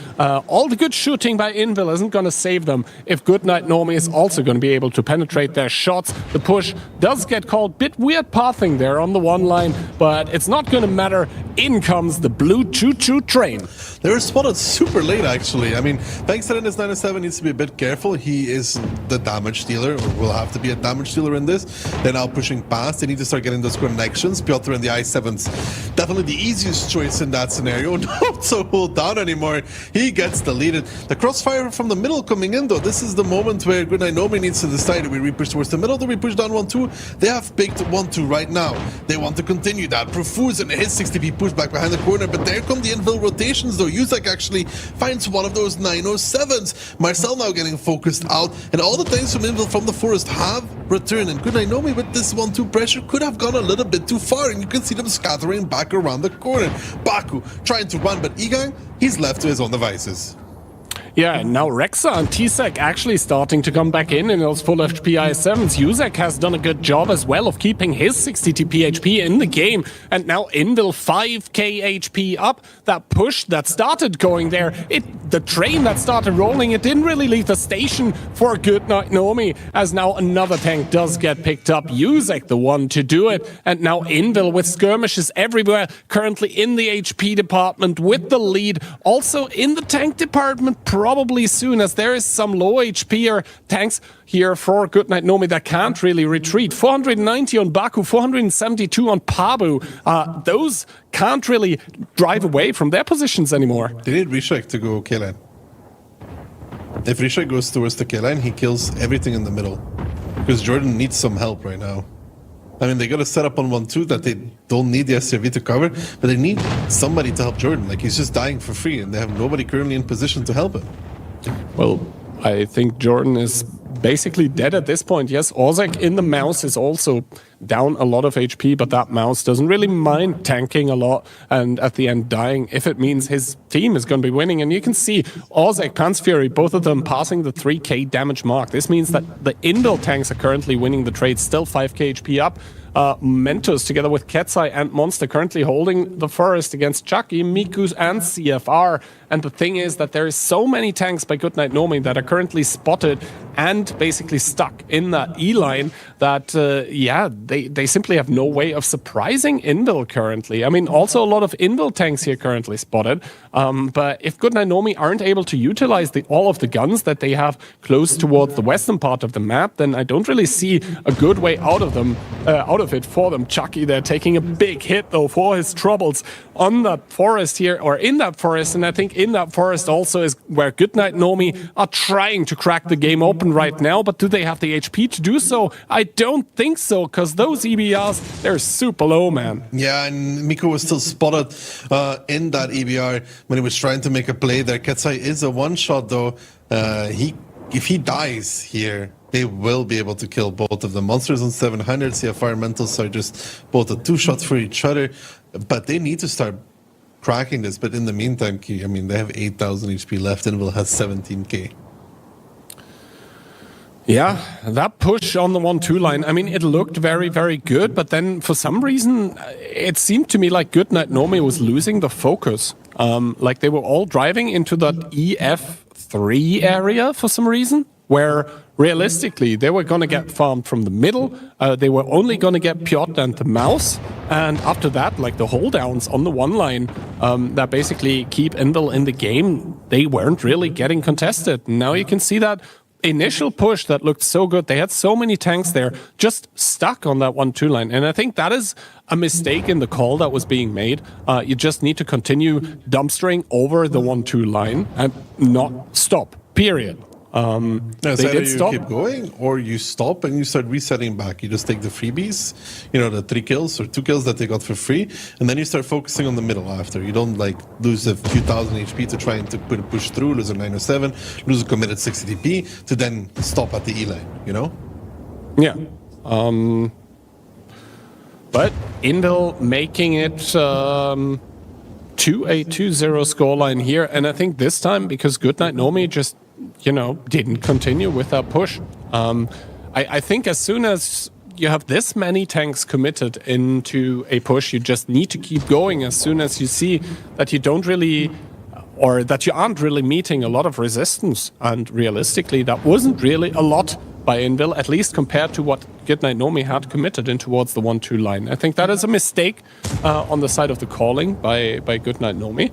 S1: All the good shooting by Invil isn't going to save them if Goodnight Nomi is also going to be able to penetrate their shots. The push does get called. Bit weird pathing there on the 1 line, but it's not going to matter. In comes the blue choo-choo train.
S2: They were spotted super late, actually. I mean, Bankstead in his 907 needs to be a bit careful. He is the damage dealer, or will have to be a damage dealer in this. They're now pushing past. They need to start getting those connections. Piotr and the I-7s, definitely the easiest choice in that scenario. Not so hold down anymore. He gets deleted. The crossfire from the middle coming in, though. This is the moment where Goodnight Nomi needs to decide, do we repush towards the middle, do we push down 1-2? They have picked 1-2 right now. They want to continue that. Profuse and his 60p push back behind the corner, but there come the Invil rotations, though. Yuzak actually finds one of those 907s. Marcel now getting focused out, and all the tanks from Invil from the forest have returned. And Goodnight Nomi with this 1-2 pressure could have gone a little bit too far, and you can see them scattering back around the corner. Baku trying to run, but Igang, he's left to his own devices.
S1: Yeah, and now Rexa and Tsek actually starting to come back in those full HP IS-7s. Yuzak has done a good job as well of keeping his 60 TP HP in the game. And now Invil 5k HP up. That push that started going there, the train that started rolling, it didn't really leave the station for Goodnight Nomi, as now another tank does get picked up. Yuzak the one to do it. And now Invil with skirmishes everywhere, currently in the HP department with the lead. Also in the tank department, probably soon, as there is some low HP or tanks. here for Goodnight Nomi that can't really retreat. 490 on Baku, 472 on Pabu. Those can't really drive away from their positions anymore.
S2: They need Rishak to go K-line. If Rishak goes towards the K-line, he kills everything in the middle. Because Jordan needs some help right now. I mean, they got to set up on 1-2 that they don't need the SRV to cover, but they need somebody to help Jordan. Like, he's just dying for free, and they have nobody currently in position to help him.
S1: Well, I think Jordan is basically dead at this point. Yes, Ozek in the mouse is also down a lot of HP, but that mouse doesn't really mind tanking a lot and at the end dying if it means his team is going to be winning. And you can see Ozek, Pansfury, both of them passing the 3k damage mark. This means that the Indel tanks are currently winning the trade, still 5k HP up. Mentos together with Ketsai and Monster currently holding the forest against Chucky, Mikus and CFR. And the thing is that there is so many tanks by Goodnight Nomi that are currently spotted and basically stuck in that E-line that, they simply have no way of surprising Indel currently. I mean, also a lot of Indel tanks here currently spotted. But if Goodnight Nomi aren't able to utilize all of the guns that they have close towards the western part of the map, then I don't really see a good way out of it for them. Chucky, they're taking a big hit though for his troubles on that forest here, or in that forest, and I think in that forest also is where Goodnight Nomi are trying to crack the game open right now, but do they have the HP to do so? I don't think so, because those EBRs, they're super low, man.
S2: Yeah, and Miko was still spotted in that EBR when he was trying to make a play there. Ketsai is a one-shot though. If he dies here, they will be able to kill both of them. Monsters on 700, CFR and Mentals are just both a 2-shot for each other. But they need to start cracking this. But in the meantime, I mean, they have 8,000 HP left and will have 17k.
S1: Yeah, that push on the 1-2 line, I mean, it looked very, very good. But then for some reason, it seemed to me like Goodnight Nomi was losing the focus. Like they were all driving into that EF3 area for some reason, where realistically they were going to get farmed from the middle. They were only going to get Piotr and the mouse. And after that, like the holdowns on the 1 line that basically keep Indel in the game, they weren't really getting contested. Now you can see that initial push that looked so good. They had so many tanks there just stuck on that 1-2 line. And I think that is a mistake in the call that was being made. You just need to continue dumpstering over the 1-2 line and not stop, period. They did stop.
S2: You keep going or you stop and you start resetting back. You just take the freebies, the 3 kills or 2 kills that they got for free, and then you start focusing on the middle after. You don't like lose a few thousand HP to try and to push through, lose a 907, lose a committed 60 DP to then stop at the E-line,
S1: Yeah. But Indel making it to a 2-0 scoreline here, and I think this time because Goodnight Nomi just didn't continue with that push. I think as soon as you have this many tanks committed into a push, you just need to keep going as soon as you see that you don't really, or that you aren't really meeting a lot of resistance. And realistically, that wasn't really a lot by Invil, at least compared to what Goodnight Nomi had committed in towards the 1-2 line. I think that is a mistake on the side of the calling by Goodnight Nomi.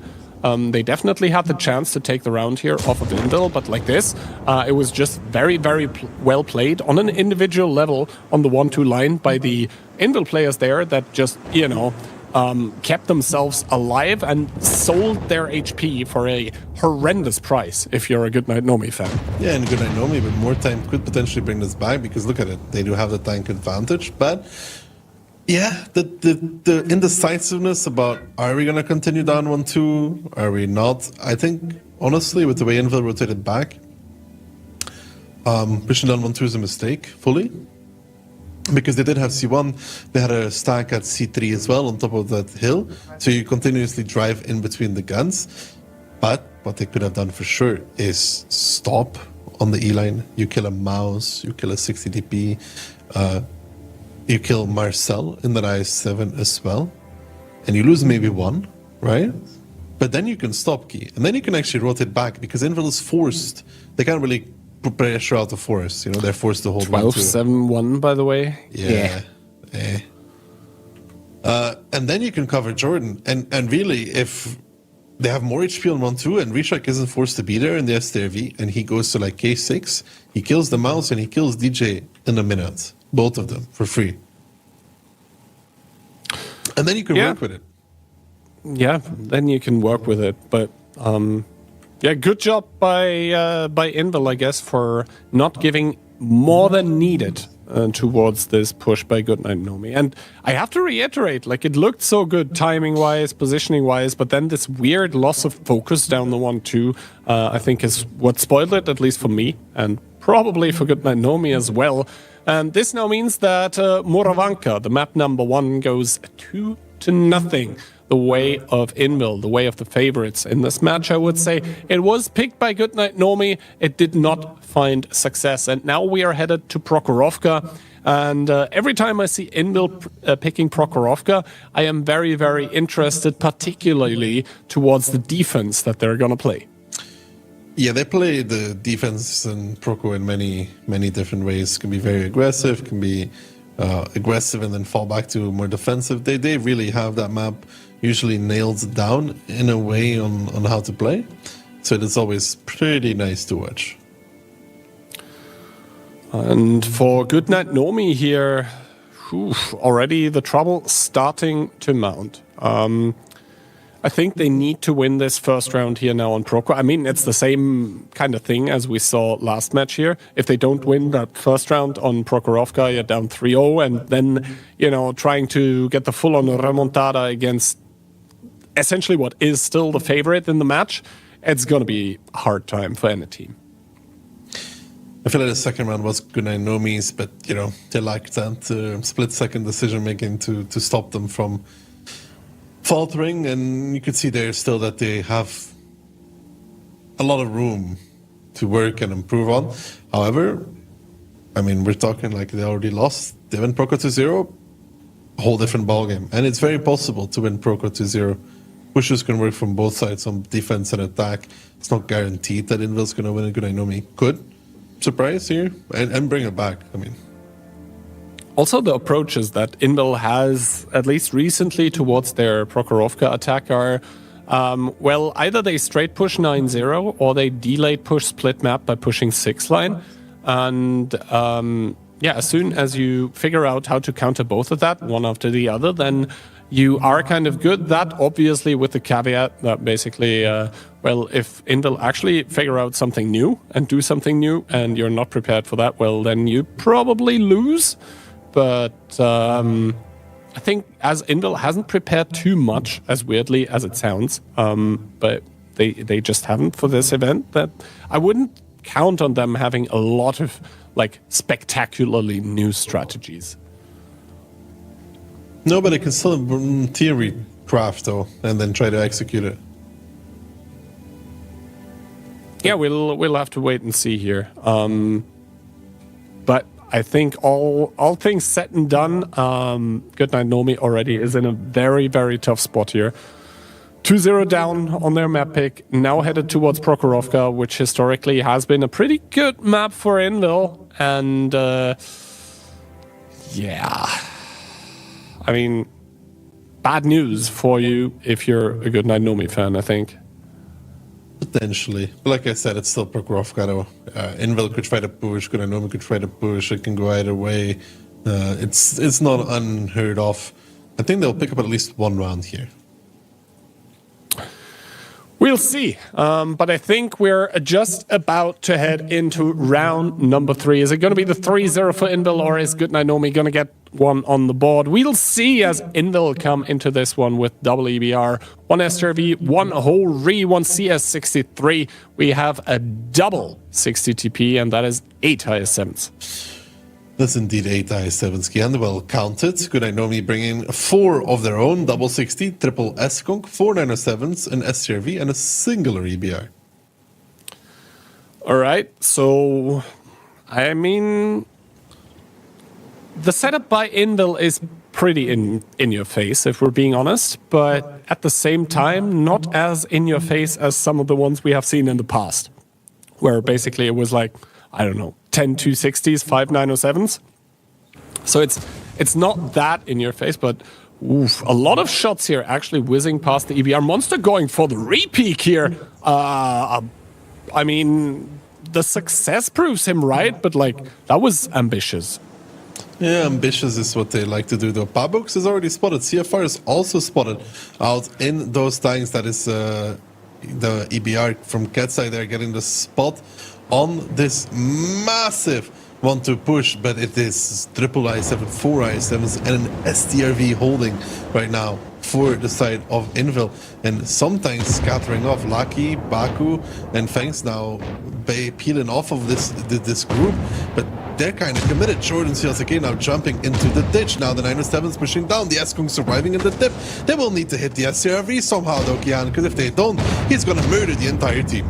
S1: They definitely had the chance to take the round here off of Indel, but like this, it was just very, very well played on an individual level on the 1-2 line by the Indel players there that just, kept themselves alive and sold their HP for a horrendous price if you're a Goodnight Nomi fan.
S2: Yeah, and Goodnight Nomi, but more time could potentially bring this back because look at it, they do have the tank advantage, but yeah, the indecisiveness about are we going to continue down 1-2, are we not? I think, honestly, with the way Invil rotated back, pushing down 1-2 is a mistake, fully. Because they did have C1, they had a stack at C3 as well on top of that hill, so you continuously drive in between the guns. But what they could have done for sure is stop on the E-line. You kill a mouse, you kill a 60 DP, you kill Marcel in that IS-7 as well, and you lose maybe 1, right? But then you can stop key, and then you can actually rotate back because Invil is forced. They can't really pressure out the forest, they're forced to hold
S1: 12-7-1, by the way.
S2: Yeah. And then you can cover Jordan. And really, if they have more HP on 1-2, and Reshak isn't forced to be there in the STRV, and he goes to like K6. He kills the mouse and he kills DJ in a minute. Both of them for free. And then you can work with it.
S1: Yeah, then you can work with it. But good job by Invil, I guess, for not giving more than needed towards this push by Goodnight Nomi. And I have to reiterate, like, it looked so good timing-wise, positioning-wise, but then this weird loss of focus down the 1-2, I think is what spoiled it, at least for me, and probably for Goodnight Nomi as well. And this now means that Moravanka, the map number 1, goes 2-0. The way of Invil, the way of the favorites in this match, I would say. It was picked by Goodnight Nomi. It did not find success. And now we are headed to Prokhorovka. And every time I see Invil picking Prokhorovka, I am very, very interested, particularly towards the defense that they're going to play.
S2: Yeah, they play the defense in Proko in many, many different ways. Can be very aggressive, can be aggressive and then fall back to more defensive. They really have that map usually nailed down in a way on how to play. So it's always pretty nice to watch.
S1: And for Goodnight Nomi here, already the trouble starting to mount. I think they need to win this first round here now on Proko. I mean, it's the same kind of thing as we saw last match here. If they don't win that first round on Prokhorovka, you're down 3-0, and then, trying to get the full-on remontada against essentially what is still the favorite in the match, it's going to be a hard time for any team.
S2: I feel like the second round was Goodnight Nomi's, but, they lacked that split-second decision-making to stop them from faltering, and you could see there still that they have a lot of room to work and improve on. However, I mean, we're talking like they already lost. They win Proko 2-0, a whole different ballgame. And it's very possible to win Proko 2-0. Pushes can work from both sides on defense and attack. It's not guaranteed that Invil's going to win a Goodnight Nomi. Could surprise here and bring it back. I mean,
S1: also, the approaches that Invil has, at least recently, towards their Prokhorovka attack are, either they straight push 9-0 or they delayed push split map by pushing 6-line. And as soon as you figure out how to counter both of that, one after the other, then you are kind of good. That obviously with the caveat that basically, if Invil actually figure out something new and do something new and you're not prepared for that, well, then you probably lose. But I think as Invil hasn't prepared too much, as weirdly as it sounds, but they just haven't for this event, that I wouldn't count on them having a lot of spectacularly new strategies.
S2: No, but it can still in theory craft though, and then try to execute it.
S1: Yeah, we'll have to wait and see here. But I think all things said and done, Goodnight Nomi already is in a very, very tough spot here. 2-0 down on their map pick, now headed towards Prokhorovka, which historically has been a pretty good map for Invil. And I mean, bad news for you if you're a Goodnight Nomi fan, I think.
S2: Potentially. But like I said, it's still Prokhorovka though. Invil could try to push, Goodnight Nomi could try to push, it can go either way. It's not unheard of. I think they'll pick up at least one round here.
S1: We'll see. But I think we're just about to head into round number 3. Is it going to be the 3-0 for Invil, or is Goodnight Nomi going to get one on the board? We'll see as Invil come into this one with double EBR, 1 STRV, 1 whole re, 1 CS63. We have a double 60 TP, and that is 8 IS7s.
S2: That's indeed 8 IS7s, and well counted. Goodnight Nomi bringing 4 of their own, double 60, triple S-Conk, 4 907s, an STRV, and a singular EBR.
S1: All right, so, I mean, the setup by Invil is pretty in your face, if we're being honest, but at the same time, not as in your face as some of the ones we have seen in the past, where basically it was like, I don't know, 10 260s, 5 907s. So it's not that in your face, but Oof, a lot of shots here actually whizzing past the EBR. Monster going for the repeak here. I mean, the success proves him right, but like, that was ambitious.
S2: Yeah, ambitious is what they like to do, though. Babux is already spotted. CFR is also spotted out in those tanks. That is the EBR from Ketsai there getting the spot on this massive 1-2 push, but it is triple I7, 4 I7s, and an STRV holding right now for the side of Invil, and sometimes scattering off. Lucky, Baku, and Fangs now peeling off of this group, but they're kind of committed. Jordan CLCK now jumping into the ditch. Now the 907's pushing down. The S-Kung surviving in the dip. They will need to hit the SCRV somehow, though, Kian, because if they don't, he's going to murder the entire team.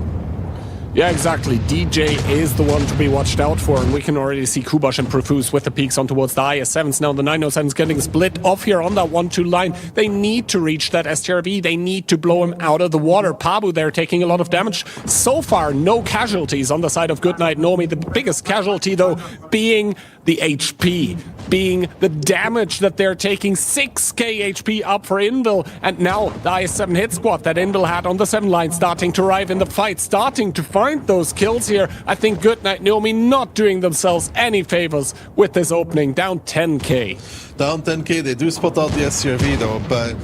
S1: Yeah, exactly. DJ is the one to be watched out for, and we can already see Kubosh and Profuse with the peaks on towards the IS-7s. Now the 907's getting split off here on that 1-2 line. They need to reach that STRV. They need to blow him out of the water. Pabu there taking a lot of damage. So far, no casualties on the side of Goodnight Nomi. The biggest casualty, though, being the HP, being the damage that they're taking. 6k HP up for Invil, and now the IS-7 hit squad that Invil had on the 7 line starting to arrive in the fight, starting to find those kills here. I think Goodnight Nomi not doing themselves any favors with this opening, down 10k.
S2: Down 10k, they do spot out the SCRV though, but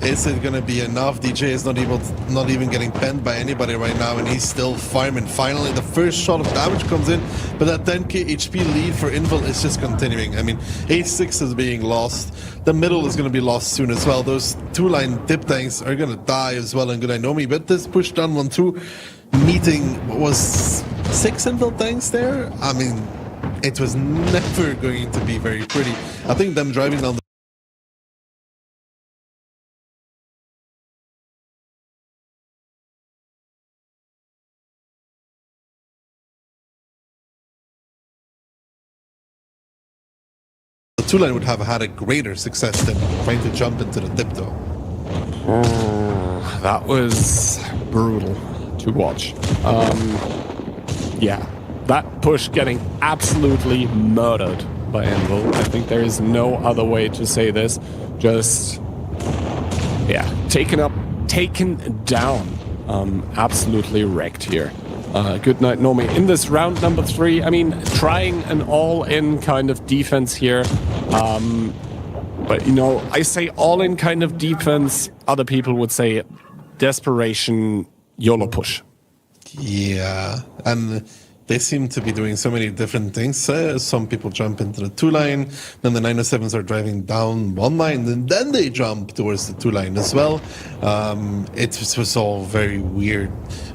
S2: is it going to be enough? DJ is not even getting penned by anybody right now, and he's still farming. Finally, the first shot of damage comes in, but that 10k HP lead for Invil is just continuing. I mean, A6 is being lost. The middle is going to be lost soon as well. Those 2-line dip tanks are going to die as well, and Goodnight Nomi, but this push down 1-2 meeting, what was 6 Invil tanks there? I mean, it was never going to be very pretty. I think them driving down the 2-line would have had a greater success than trying to jump into the dip though.
S1: That was brutal to watch. Yeah, that push getting absolutely murdered by Invil. I think there is no other way to say this. Just, yeah, taken down. Absolutely wrecked here. Goodnight Nomi in this round number 3. I mean, trying an all-in kind of defense here. But, you know, I say all-in kind of defense. Other people would say desperation YOLO push.
S2: Yeah, and they seem to be doing so many different things. Some people jump into the 2-line, then the 907s are driving down 1 line, and then they jump towards the 2-line as well. It was all very weird.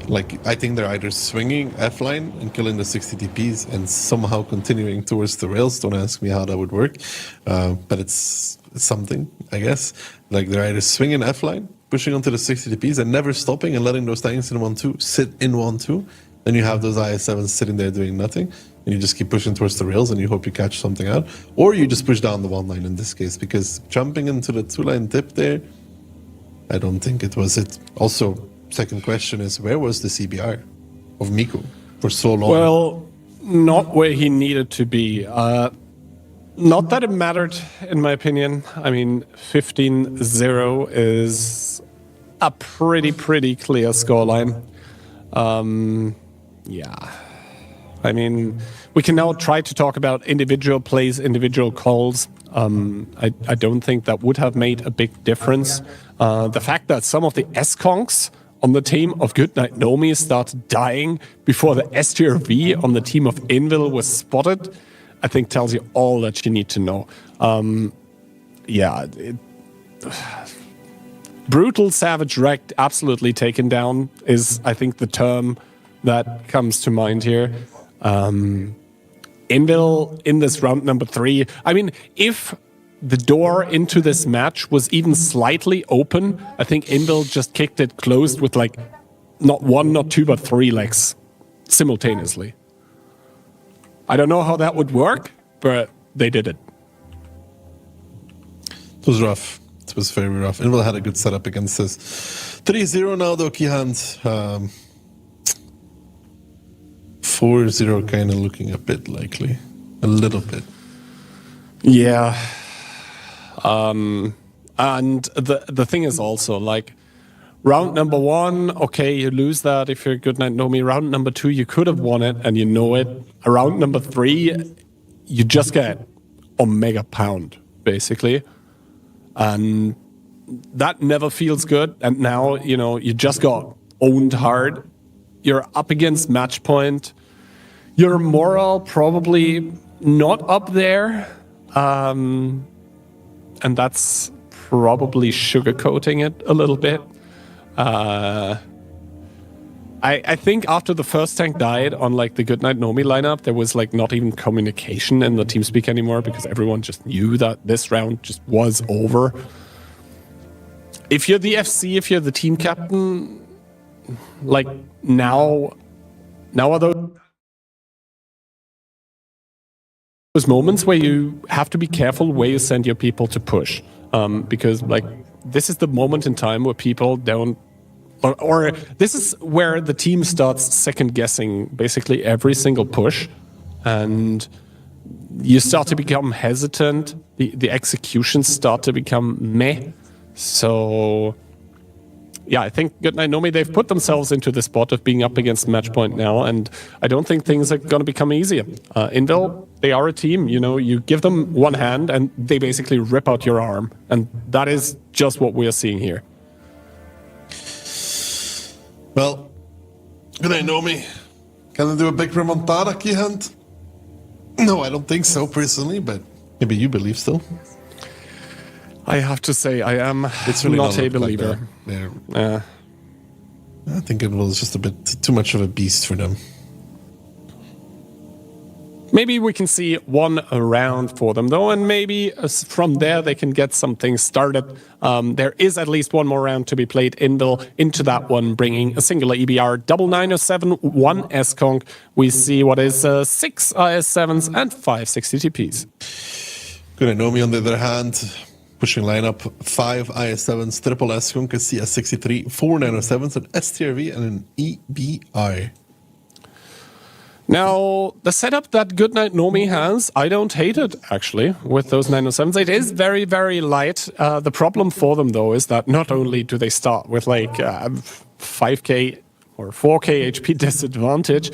S2: Like, I think they're either swinging F-line and killing the 60 TPs and somehow continuing towards the rails. Don't ask me how that would work, but it's something, I guess. Like, they're either swinging F-line, pushing onto the 60 TPs and never stopping and letting those tanks in 1-2 sit in 1-2. Then you have those IS-7s sitting there doing nothing, and you just keep pushing towards the rails and you hope you catch something out. Or you just push down the 1 line in this case, because jumping into the 2-line dip there, I don't think it was it. Also, second question is, where was the CBR of Miku for so long?
S1: Well, not where he needed to be. Not that it mattered, in my opinion. I mean, 15-0 is a pretty clear scoreline. Yeah. I mean, we can now try to talk about individual plays, individual calls. I don't think that would have made a big difference. The fact that some of the S-Kongs on the team of Goodnight Nomi started dying before the STRV on the team of Invil was spotted, I think tells you all that you need to know. Yeah. Brutal, savage, wrecked, absolutely taken down is, I think, the term that comes to mind here. Invil in this round number 3. I mean, if the door into this match was even slightly open, I think Invil just kicked it closed with like not 1, not 2, but 3 legs simultaneously. I don't know how that would work, but they did it.
S2: It was rough. It was very rough. Invil had a good setup against this. 3-0 now, though, Kihand. 4-0 kind of looking a bit likely. A little bit.
S1: Yeah. And the thing is also, like, round number 1, okay, you lose that if you're Goodnight Nomi. Round number 2, you could have won it, and you know it. Round number 3, you just get Omega Pound, basically. And that never feels good. And now, you know, you just got owned hard. You're up against match point. Your morale probably not up there. And that's probably sugarcoating it a little bit. I think after the first tank died on like the Goodnight Nomi lineup, there was like not even communication in the TeamSpeak anymore because everyone just knew that this round just was over. If you're the FC, if you're the team captain, like now are those moments where you have to be careful where you send your people to push, because like this is the moment in time where people don't, or this is where the team starts second guessing basically every single push, and you start to become hesitant. The executions start to become meh. So yeah, I think Goodnight Nomi, they've put themselves into the spot of being up against match point now, and I don't think things are going to become easier. Invil, they are a team, you know, you give them one hand and they basically rip out your arm, and that is just what we are seeing here.
S2: Well, Goodnight Nomi, can they do a big remontada, Keyhand? No, I don't think so personally, but maybe you believe still.
S1: I have to say, I am
S2: really
S1: not a believer.
S2: I think it was just a bit too much of a beast for them.
S1: Maybe we can see one round for them, though, and maybe from there they can get something started. There is at least one more round to be played into that one, bringing a singular EBR, double 907, 1 SConk. We see what is 6 IS7s and 5 60TPs.
S2: Goodnight Nomi, on the other hand, pushing lineup 5 IS7s, triple SConk, a CS63, 4 907s, an STRV, and an EBI.
S1: Now, the setup that Goodnight Nomi has, I don't hate it, actually, with those 907s. It is very, very light. The problem for them, though, is that not only do they start with, like, 5k or 4k HP disadvantage,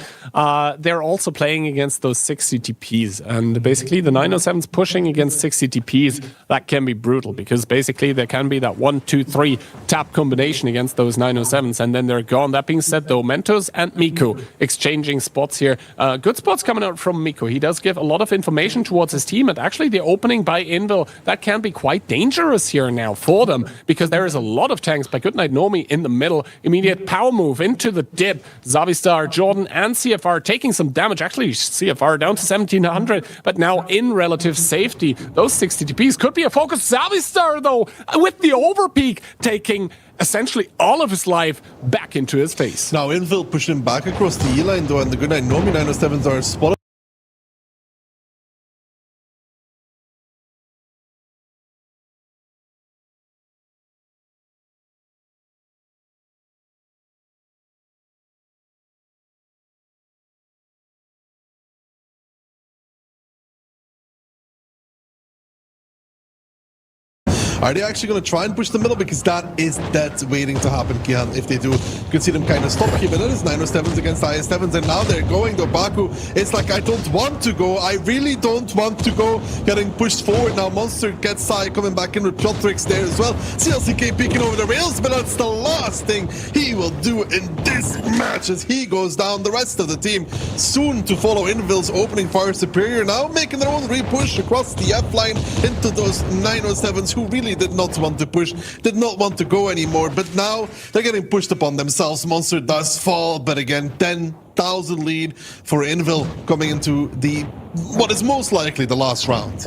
S1: they're also playing against those 60 TPs. And basically, the 907s pushing against 60 TPs, that can be brutal, because basically there can be that 1, 2, 3 tap combination against those 907s, and then they're gone. That being said, though, Mentos and Miko exchanging spots here. Good spots coming out from Miko. He does give a lot of information towards his team, and actually the opening by Invil, that can be quite dangerous here now for them, because there is a lot of tanks by Goodnight Nomi in the middle. Immediate power move into the dip. Zavistar, Jordan, and CFR taking some damage. Actually, CFR down to 1700, but now in relative safety. Those 60 TPs could be a focus. Zavistar, though, with the overpeak, taking essentially all of his life back into his face.
S2: Now, Invil pushing him back across the E-line, though, and the Goodnight Nomi 907s are spotted. Are they actually going to try and push the middle? Because that's waiting to happen, Kian. If they do, you can see them kind of stop here. But it is 907s against IS7s, and now they're going to Baku. It's like, I don't want to go. I really don't want to go. Getting pushed forward now. Monster gets Sai coming back in with Piotrix there as well. CLCK peeking over the rails, but that's the last thing he will do in this match as he goes down. The rest of the team soon to follow. Invil's opening fire superior now making their own repush across the F line into those 907s who really did not want to push, did not want to go anymore, but now they're getting pushed upon themselves. Monster does fall, but again, 10,000 lead for Invil coming into the what is most likely the last round.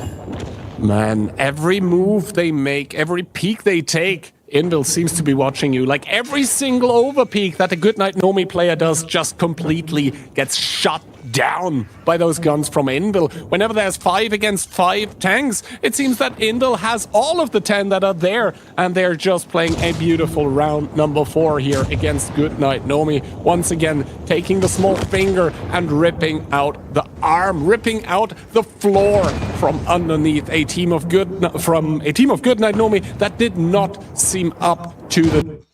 S1: Man, every move they make, every peek they take, Invil seems to be watching you. Like every single overpeak that a Goodnight Nomi player does just completely gets shut down by those guns from Invil. Whenever there's 5 against 5 tanks, it seems that Invil has all of the 10 that are there, and they're just playing a beautiful round number 4 here against Goodnight Nomi. Once again, taking the small finger and ripping out the arm, ripping out the floor from underneath a team of Goodnight Nomi that did not seem up to the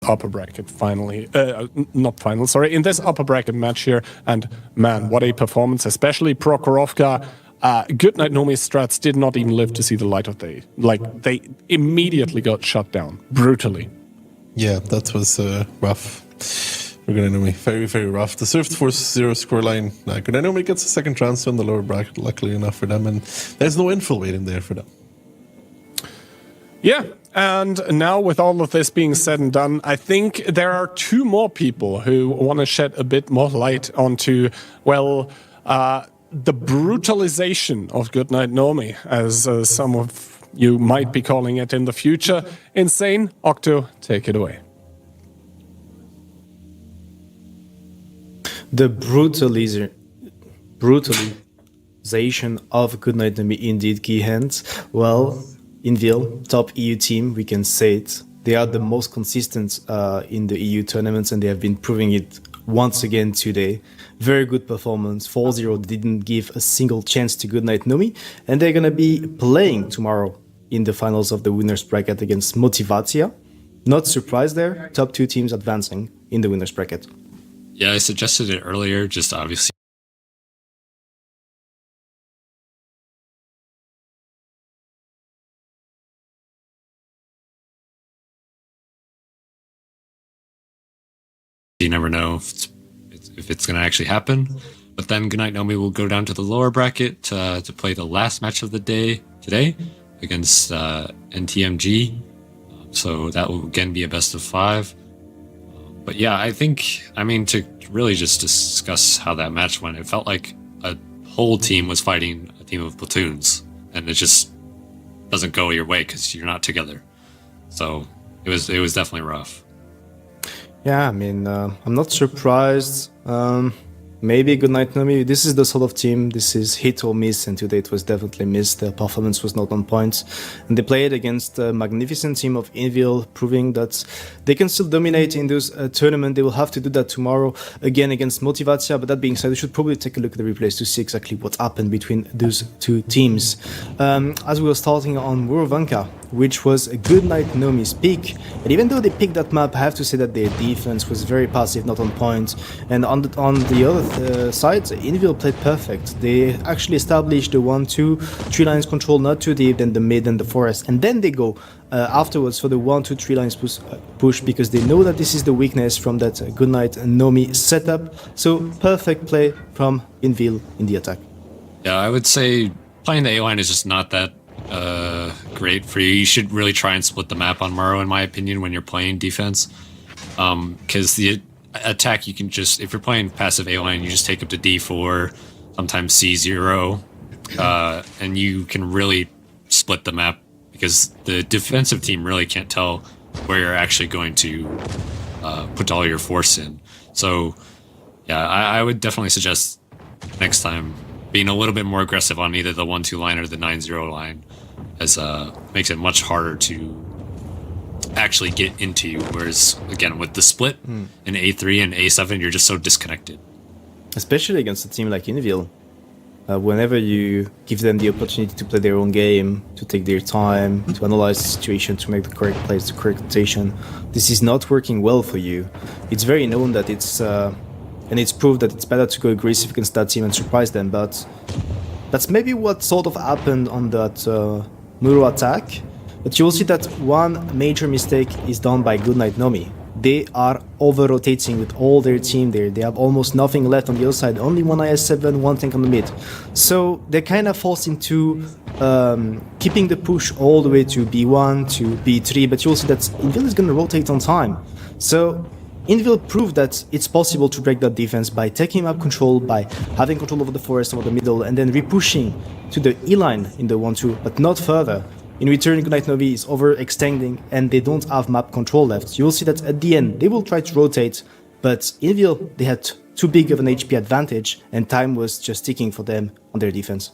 S1: upper bracket finally, not final, sorry, in this upper bracket match here. And man, what a performance, especially Prokhorovka. Goodnight Nomi's strats did not even live to see the light of day. Like, they immediately got shut down, brutally.
S2: Yeah, that was rough. Goodnight Nomi, very, very rough. Deserved 4-0 scoreline. Goodnight Nomi gets a second chance in the lower bracket, luckily enough for them, and there's no infill waiting there for them.
S1: Yeah, and now with all of this being said and done, I think there are 2 more people who want to shed a bit more light onto, well, the brutalization of Goodnight Nomi, as some of you might be calling it in the future. Insane, Octo, take it away.
S4: The brutalization of Goodnight Nomi indeed key hands. Well, Invil, top EU team, we can say it. They are the most consistent in the EU tournaments, and they have been proving it once again today. Very good performance. 4-0 didn't give a single chance to Goodnight Nomi, and they're going to be playing tomorrow in the finals of the winners bracket against Motivatia. Not surprised there. Top 2 teams advancing in the winners bracket.
S5: Yeah, I suggested it earlier, just obviously. You never know if it's going to actually happen. But then Goodnight Nomi will go down to the lower bracket to play the last match of the day today against NTMG. So that will again be a best of 5. But yeah, I mean, to really just discuss how that match went, it felt like a whole team was fighting a team of platoons, and it just doesn't go your way because you're not together. So it was definitely rough.
S4: Yeah, I mean, I'm not surprised. Maybe Goodnight Nomi, this is the sort of team, this is hit or miss, and today it was definitely missed. Their performance was not on point. And they played against a magnificent team of Invil, proving that they can still dominate in this tournament. They will have to do that tomorrow again against Motivatia. But that being said, we should probably take a look at the replays to see exactly what happened between those 2 teams. As we were starting on Wolrd, which was a Goodnight Nomi's pick, and even though they picked that map, I have to say that their defense was very passive, not on point. And on the other side, Invil played perfect. They actually established the 1-2 3 lines control, not too deep, then the mid and the forest, and then they go afterwards for the 1-2 3 lines push because they know that this is the weakness from that Goodnight Nomi setup. So perfect play from Invil in the attack.
S5: Yeah, I would say playing the A line is just not that great for you. You should really try and split the map on Maro, in my opinion, when you're playing defense. Because the attack, you can just, if you're playing passive A line, you just take up to D4, sometimes C0, and you can really split the map because the defensive team really can't tell where you're actually going to put all your force in. So, yeah, I would definitely suggest next time being a little bit more aggressive on either the 1-2 line or the 9-0 line, as makes it much harder to actually get into you. Whereas, again, with the split in A3 and A7, you're just so disconnected.
S4: Especially against a team like Invil. Whenever you give them the opportunity to play their own game, to take their time, to analyze the situation, to make the correct plays, the correct rotation, this is not working well for you. It's very known that it's, and it's proved that it's better to go aggressive against that team and surprise them, but that's maybe what sort of happened on that Muro attack. But you will see that one major mistake is done by Goodnight Nomi. They are over-rotating with all their team there. They have almost nothing left on the other side. Only one IS-7, one tank on the mid. So they're kind of forced into keeping the push all the way to B1, to B3. But you'll see that Invil is going to rotate on time. So Invil proved that it's possible to break that defense by taking map control, by having control over the forest, over the middle, and then repushing to the E-line in the 1-2, but not further. In return, Goodnight Novi is overextending and they don't have map control left. You will see that at the end, they will try to rotate, but Invil, they had too big of an HP advantage and time was just ticking for them on their defense.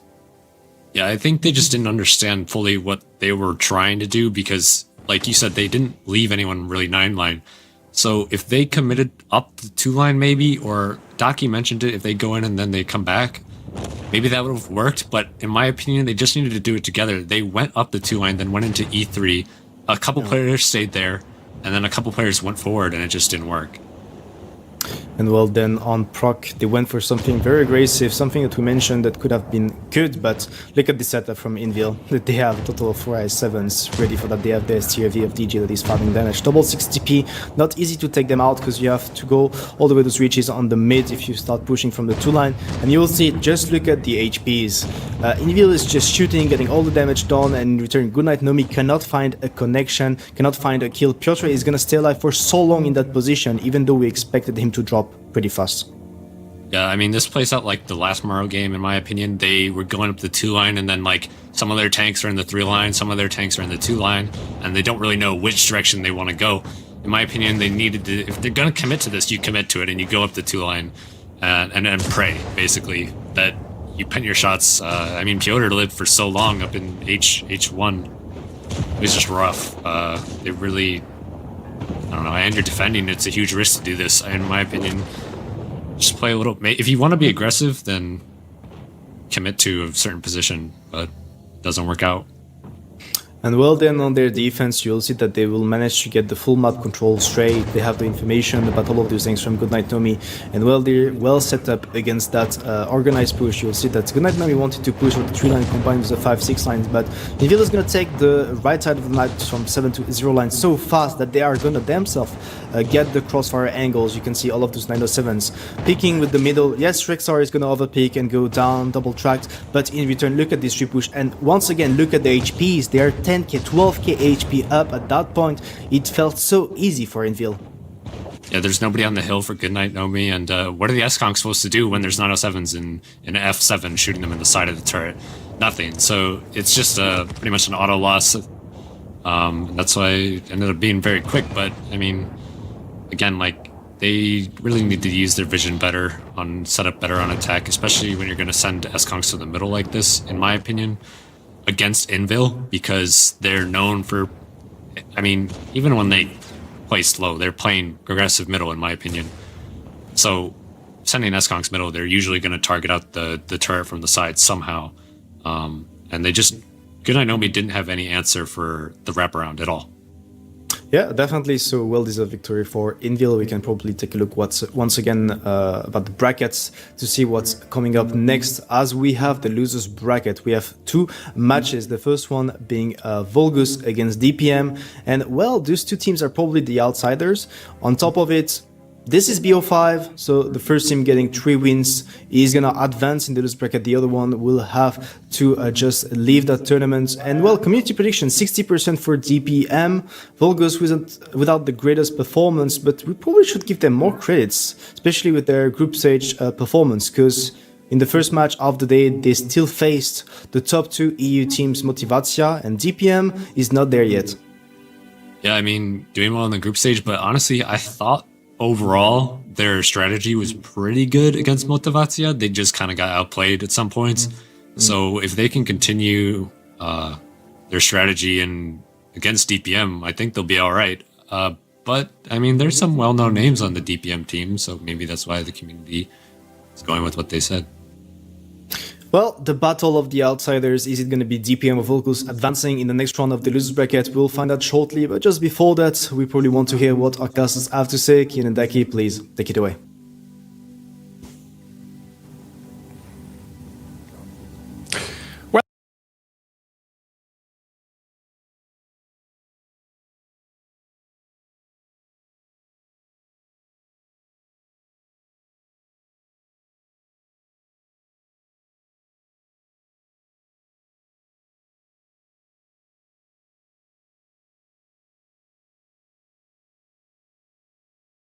S5: Yeah, I think they just didn't understand fully what they were trying to do because, like you said, they didn't leave anyone really 9-line. So if they committed up the 2-line maybe, or Daki mentioned it, if they go in and then they come back, maybe that would have worked, but in my opinion, they just needed to do it together. They went up the 2-line, then went into E3. A couple players stayed there, and then a couple players went forward, and it just didn't work.
S4: And well, then on proc, they went for something very aggressive, something that we mentioned that could have been good, but look at the setup from Invil. They have a total of 4 IS-7s ready for that. They have the STRV of DJ that is farming damage. Double 60p, not easy to take them out because you have to go all the way to those reaches on the mid if you start pushing from the 2-line. And you will see, just look at the HPs. Invil is just shooting, getting all the damage done, and in return, Goodnight Nomi cannot find a connection, cannot find a kill. Piotr is going to stay alive for so long in that position, even though we expected him to drop pretty fast.
S5: Yeah, I mean, this plays out like the last Maro game, in my opinion. They were going up the 2-line, and then, like, some of their tanks are in the 3-line, some of their tanks are in the 2-line, and they don't really know which direction they want to go. In my opinion, they needed to, if they're going to commit to this, you commit to it, and you go up the 2-line and pray, basically, that you pin your shots. I mean, Piotr lived for so long up in H1. It was just rough. They really, I don't know, and you're defending, it's a huge risk to do this, in my opinion. Just play a little, if you want to be aggressive, then commit to a certain position, but it doesn't work out.
S4: And well, then on their defense, you'll see that they will manage to get the full map control straight. They have the information about all of those things from Goodnight Nomi. And well, they're well set up against that organized push. You'll see that Goodnight Nomi wanted to push with the 3-line combined with the 5-6 lines, but Invil is going to take the right side of the map from 7 to 0 line so fast that they are going to themselves get the crossfire angles. You can see all of those 907s picking with the middle. Yes, Rexar is going to overpick and go down, double tracked, but in return, look at this repush. And once again, look at the HPs. They are 10k, 12k HP up at that point. It felt so easy for Invil.
S5: Yeah, there's nobody on the hill for Goodnight Nomi, and what are the S-Conks supposed to do when there's 907s in F7 shooting them in the side of the turret? Nothing. So it's just pretty much an auto loss. That's why it ended up being very quick, but I mean, again, like, they really need to use their vision better, on set up better on attack, especially when you're going to send S-Conks to the middle like this, in my opinion, against Invil, because they're known for, I mean, even when they play slow, they're playing aggressive middle, in my opinion. So sending S-Conks middle, they're usually going to target out the turret from the side somehow. And they just, Goodnight Nomi didn't have any answer for the wraparound at all.
S4: Yeah, definitely. So well-deserved victory for Invil. We can probably take a look once again about the brackets to see what's coming up next. As we have the losers bracket, we have 2 matches. The first one being Volgus against DPM. And well, those 2 teams are probably the outsiders. On top of it, this is BO5, so the first team getting 3 wins is gonna advance in the loser bracket. The other one will have to just leave that tournament. And well, community prediction 60% for DPM. Volgos without the greatest performance, but we probably should give them more credits, especially with their group stage performance, because in the first match of the day, they still faced the top 2 EU teams, Motivacja, and DPM is not there yet.
S5: Yeah, I mean, doing well in the group stage, but honestly, I thought overall their strategy was pretty good against Motivacja. They just kind of got outplayed at some points. So if they can continue their strategy against DPM, I think they'll be all right. But I mean, there's some well-known names on the DPM team, so maybe that's why the community is going with what they said.
S4: Well, the battle of the outsiders, is it going to be DPM or Volgus advancing in the next round of the losers bracket? We'll find out shortly, but just before that, we probably want to hear what our casters have to say. Kian and Daki, please take it away.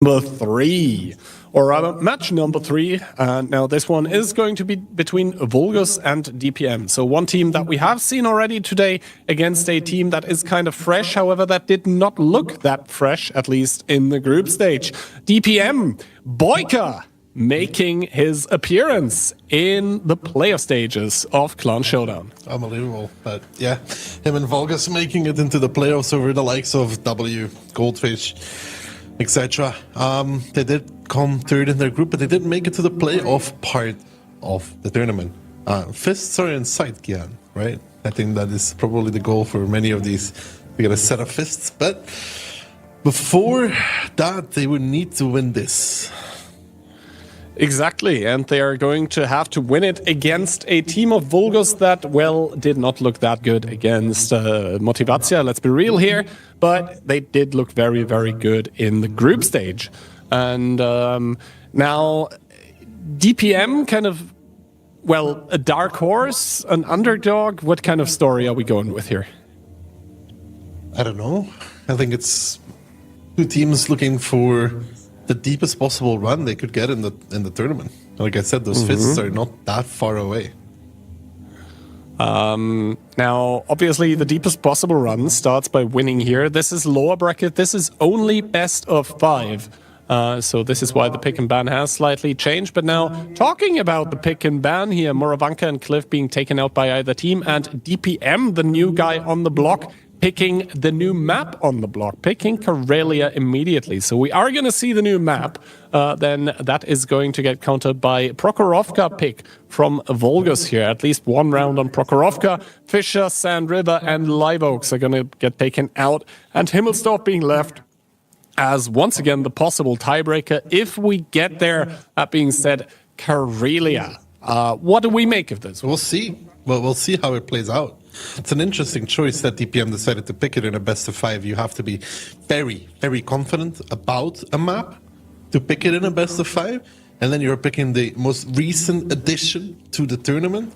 S1: Number 3, or rather match number 3, and now this one is going to be between Volgus and DPM. So one team that we have seen already today against a team that is kind of fresh, however that did not look that fresh, at least in the group stage. DPM, Boyka, making his appearance in the playoff stages of Clan Showdown.
S2: Unbelievable. But yeah, him and Volgus making it into the playoffs over the likes of W, Goldfish, etc. They did come third in their group, but they didn't make it to the playoff part of the tournament. Fists are in sight, Kian, right? I think that is probably the goal for many of these, to get a set of fists. But before that, they would need to win this.
S1: Exactly, and they are going to have to win it against a team of Volgus that, well, did not look that good against Motivacja, let's be real here, but they did look very, very good in the group stage. And now, DPM kind of, well, a dark horse, an underdog, what kind of story are we going with here?
S2: I don't know. I think it's 2 teams looking for the deepest possible run they could get in the tournament. Like I said, those fists are not that far away.
S1: Now, obviously, the deepest possible run starts by winning here. This is lower bracket. This is only best of 5. So this is why the pick and ban has slightly changed. But now, talking about the pick and ban here, Moravanka and Cliff being taken out by either team, and DPM, the new guy on the block, picking the new map on the block, picking Karelia immediately. So we are going to see the new map. Then that is going to get countered by Prokhorovka pick from Volgus here. At least one round on Prokhorovka. Fischer, Sand River, and Live Oaks are going to get taken out. And Himmelsdorf being left as, once again, the possible tiebreaker if we get there. That being said, Karelia. What do we make of this?
S2: We'll see. Well, we'll see how it plays out. It's an interesting choice that DPM decided to pick it in a best of 5. You have to be very, very confident about a map to pick it in a best of 5. And then you're picking the most recent addition to the tournament.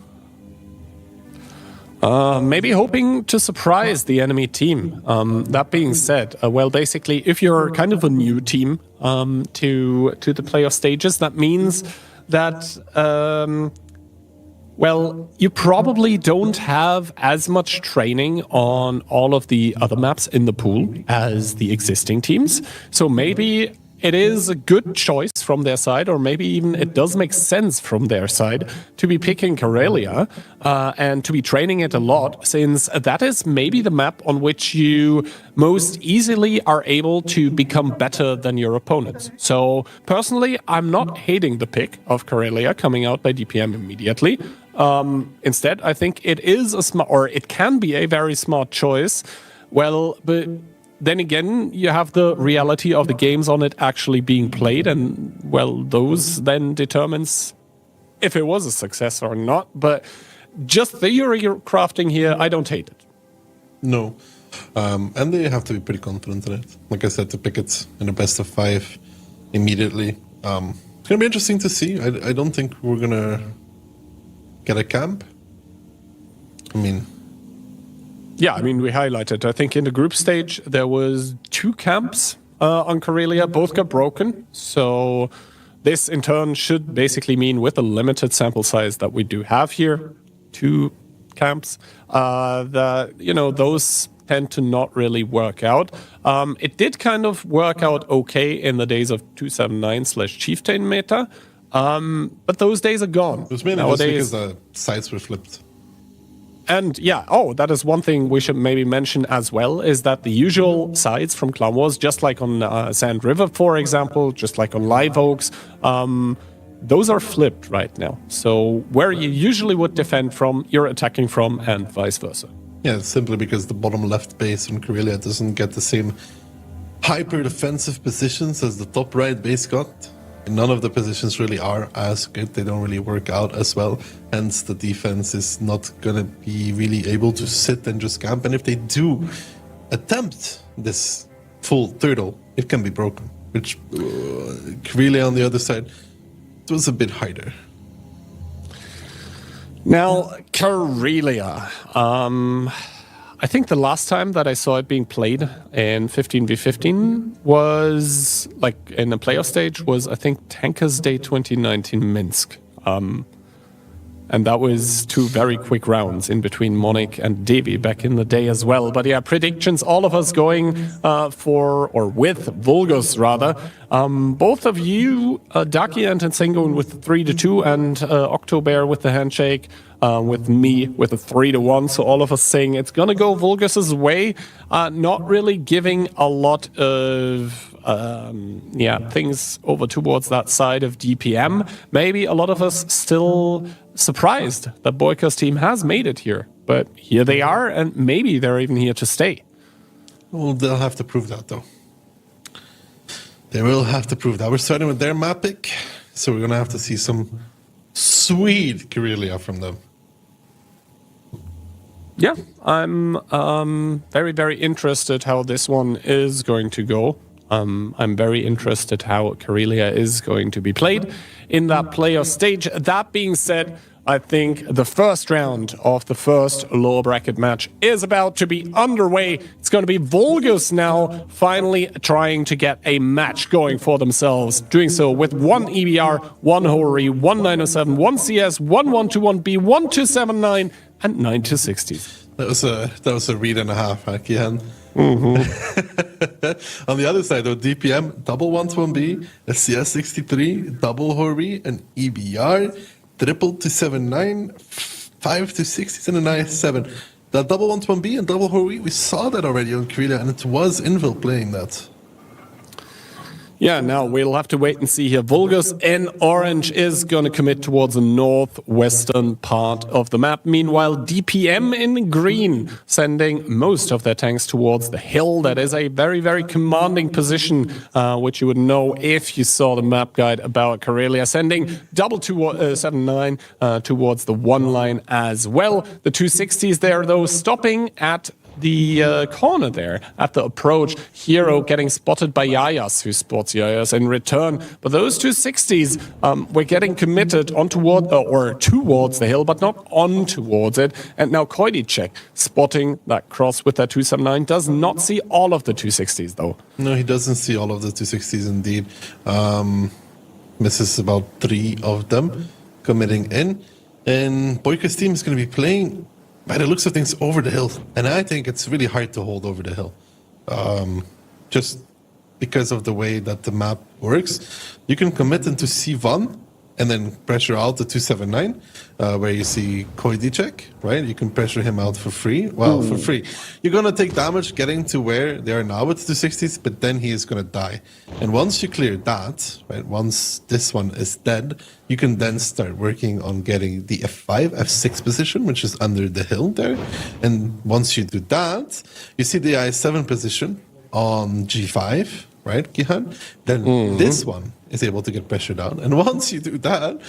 S1: Maybe hoping to surprise the enemy team. That being said, well, basically, if you're kind of a new team to the playoff stages, that means that well, you probably don't have as much training on all of the other maps in the pool as the existing teams. So maybe it is a good choice from their side, or maybe even it does make sense from their side to be picking Karelia and to be training it a lot, since that is maybe the map on which you most easily are able to become better than your opponents. So personally, I'm not hating the pick of Karelia coming out by DPM immediately. Instead, I think it is a smart, or it can be a very smart choice. Well, but then again, you have the reality of the games on it actually being played, and well, those then determines if it was a success or not. But just theory crafting here, I don't hate it.
S2: No. And they have to be pretty confident in it. Like I said, to pick it in a best of 5 immediately. It's going to be interesting to see. I don't think we're going to get a camp. I mean...
S1: Yeah, I mean, we highlighted, I think in the group stage, there was 2 camps on Karelia. Both got broken. So this, in turn, should basically mean with the limited sample size that we do have here, 2 camps, that, you know, those tend to not really work out. It did kind of work out okay in the days of 279/Chieftain meta, but those days are gone.
S2: It was mainly just because the sides were flipped.
S1: And yeah, that is one thing we should maybe mention as well, is that the usual sides from Clan Wars, just like on Sand River, for example, just like on Live Oaks, those are flipped right now. So where you usually would defend from, you're attacking from, and vice versa.
S2: Yeah, simply because the bottom left base on Karelia doesn't get the same hyper-defensive positions as the top right base got. None of the positions really are as good. They don't really work out as well. Hence, the defense is not going to be really able to sit and just camp. And if they do attempt this full turtle, it can be broken. Which, Karelia on the other side, it was a bit harder.
S1: Now, Karelia. I think the last time that I saw it being played in 15v15 was, like, in the playoff stage, was, I think, Tankers Day 2019 Minsk. And that was 2 very quick rounds in between Monic and Devi back in the day as well. But yeah, predictions, all of us going with Vulgus, rather. Both of you, Daki and Tensengun with the 3-2, and Octobear with the handshake, with me with a 3-1. So all of us saying it's going to go Vulgus's way, not really giving a lot of things over towards that side of DPM. Maybe a lot of us still surprised that Boyka's team has made it here. But here they are, and maybe they're even here to stay.
S2: Well, they'll have to prove that, though. They will have to prove that. We're starting with their map pick, so we're going to have to see some sweet Karelia from them.
S1: Yeah, I'm very, very interested how this one is going to go. I'm very interested how Karelia is going to be played in that playoff stage. That being said, I think the first round of the first lower bracket match is about to be underway. It's going to be Vulgus now finally trying to get a match going for themselves. Doing so with 1 EBR, 1 Hori, 1 907, 1 CS, 1 121B, 1 279, and 9 260s.
S2: That was a read and a half, huh, Kian?
S1: Mm-hmm.
S2: On the other side, though, DPM, double 121B, a CS 63, double Hori, an EBR, triple 279, 5 260s, and a 9-7. That double 121B and double Hori, we saw that already on Karelia, and it was Invil playing that.
S1: Yeah, now we'll have to wait and see here. Vulgus in orange is going to commit towards the northwestern part of the map. Meanwhile, DPM in green sending most of their tanks towards the hill. That is a very, very commanding position, which you would know if you saw the map guide about Karelia. Sending double 279 towards the 1 line as well. The 260s there, though, stopping at the corner there at the approach. Hero getting spotted by Yayas, who spots Yayas in return. But those 260s were getting committed on toward or towards the hill, but not on towards it. And now Koidicek spotting that cross with that 279 does not see all of the 260s though.
S2: No, he doesn't see all of the 260s indeed. Misses about 3 of them committing in. And Boyka's team is going to be playing, by the looks of things, over the hill. And I think it's really hard to hold over the hill. Just because of the way that the map works. You can commit into C1 and then pressure out the 279, where you see Koidicek, right? You can pressure him out for free. Well, for free. You're going to take damage getting to where they are now with the 260s, but then he is going to die. And once you clear that, right, once this one is dead, you can then start working on getting the F5, F6 position, which is under the hill there. And once you do that, you see the I7 position on G5, right, Gihan? Then this one is able to get pressure down. And once you do that,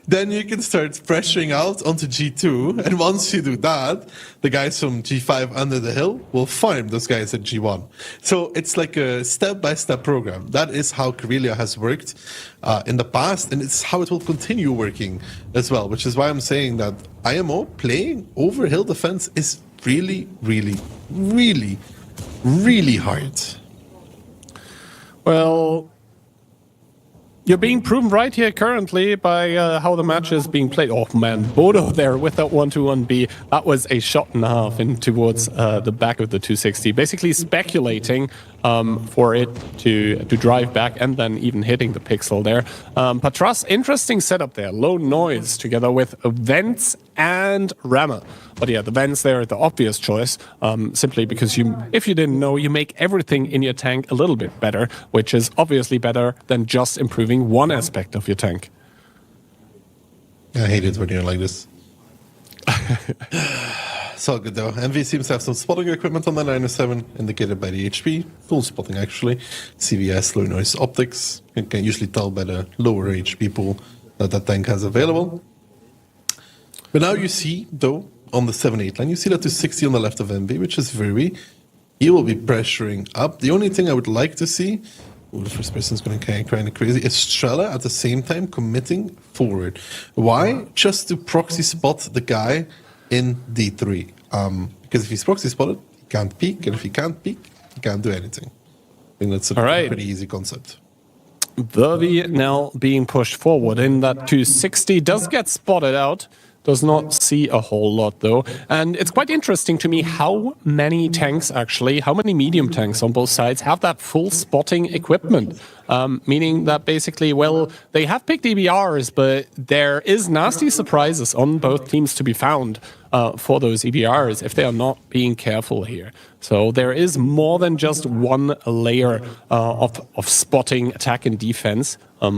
S2: then you can start pressuring out onto G2. And once you do that, the guys from G5 under the hill will farm those guys at G1. So it's like a step-by-step program. That is how Karelia has worked in the past, and it's how it will continue working as well, which is why I'm saying that IMO playing over hill defense is really, really, really, really hard.
S1: Well, you're being proven right here currently by how the match is being played. Oh man, Bodo there with that 1-2-1-B. That was a shot and a half in towards the back of the 260. Basically speculating for it to drive back and then even hitting the pixel there. Patras, interesting setup there. Low noise together with vents and rammer. But yeah, the vents there are the obvious choice, simply because if you didn't know, you make everything in your tank a little bit better, which is obviously better than just improving one aspect of your tank.
S2: I hate it when you're like this. It's all good though. MV seems to have some spotting equipment on the 907, indicated by the HP. Full spotting actually. CVS, low noise optics. You can usually tell by the lower HP pool that that tank has available. But now you see, though, on the 7-8 line, you see that 260 on the left of MV, which is very... He will be pressuring up. The only thing I would like to see... Oh, the first person is going to kind of crazy. Is Strela at the same time committing forward? Why? Just to proxy spot the guy in D3. Because if he's proxy spotted, he can't peek. And if he can't peek, he can't do anything. I think that's a pretty easy concept.
S1: Vervi now being pushed forward in that 260. Does get spotted out. Does not see a whole lot though. And it's quite interesting to me how many tanks actually, how many medium tanks on both sides have that full spotting equipment. Meaning that basically, well, they have picked EBRs, but there is nasty surprises on both teams to be found for those EBRs if they are not being careful here. So there is more than just one layer of spotting attack and defense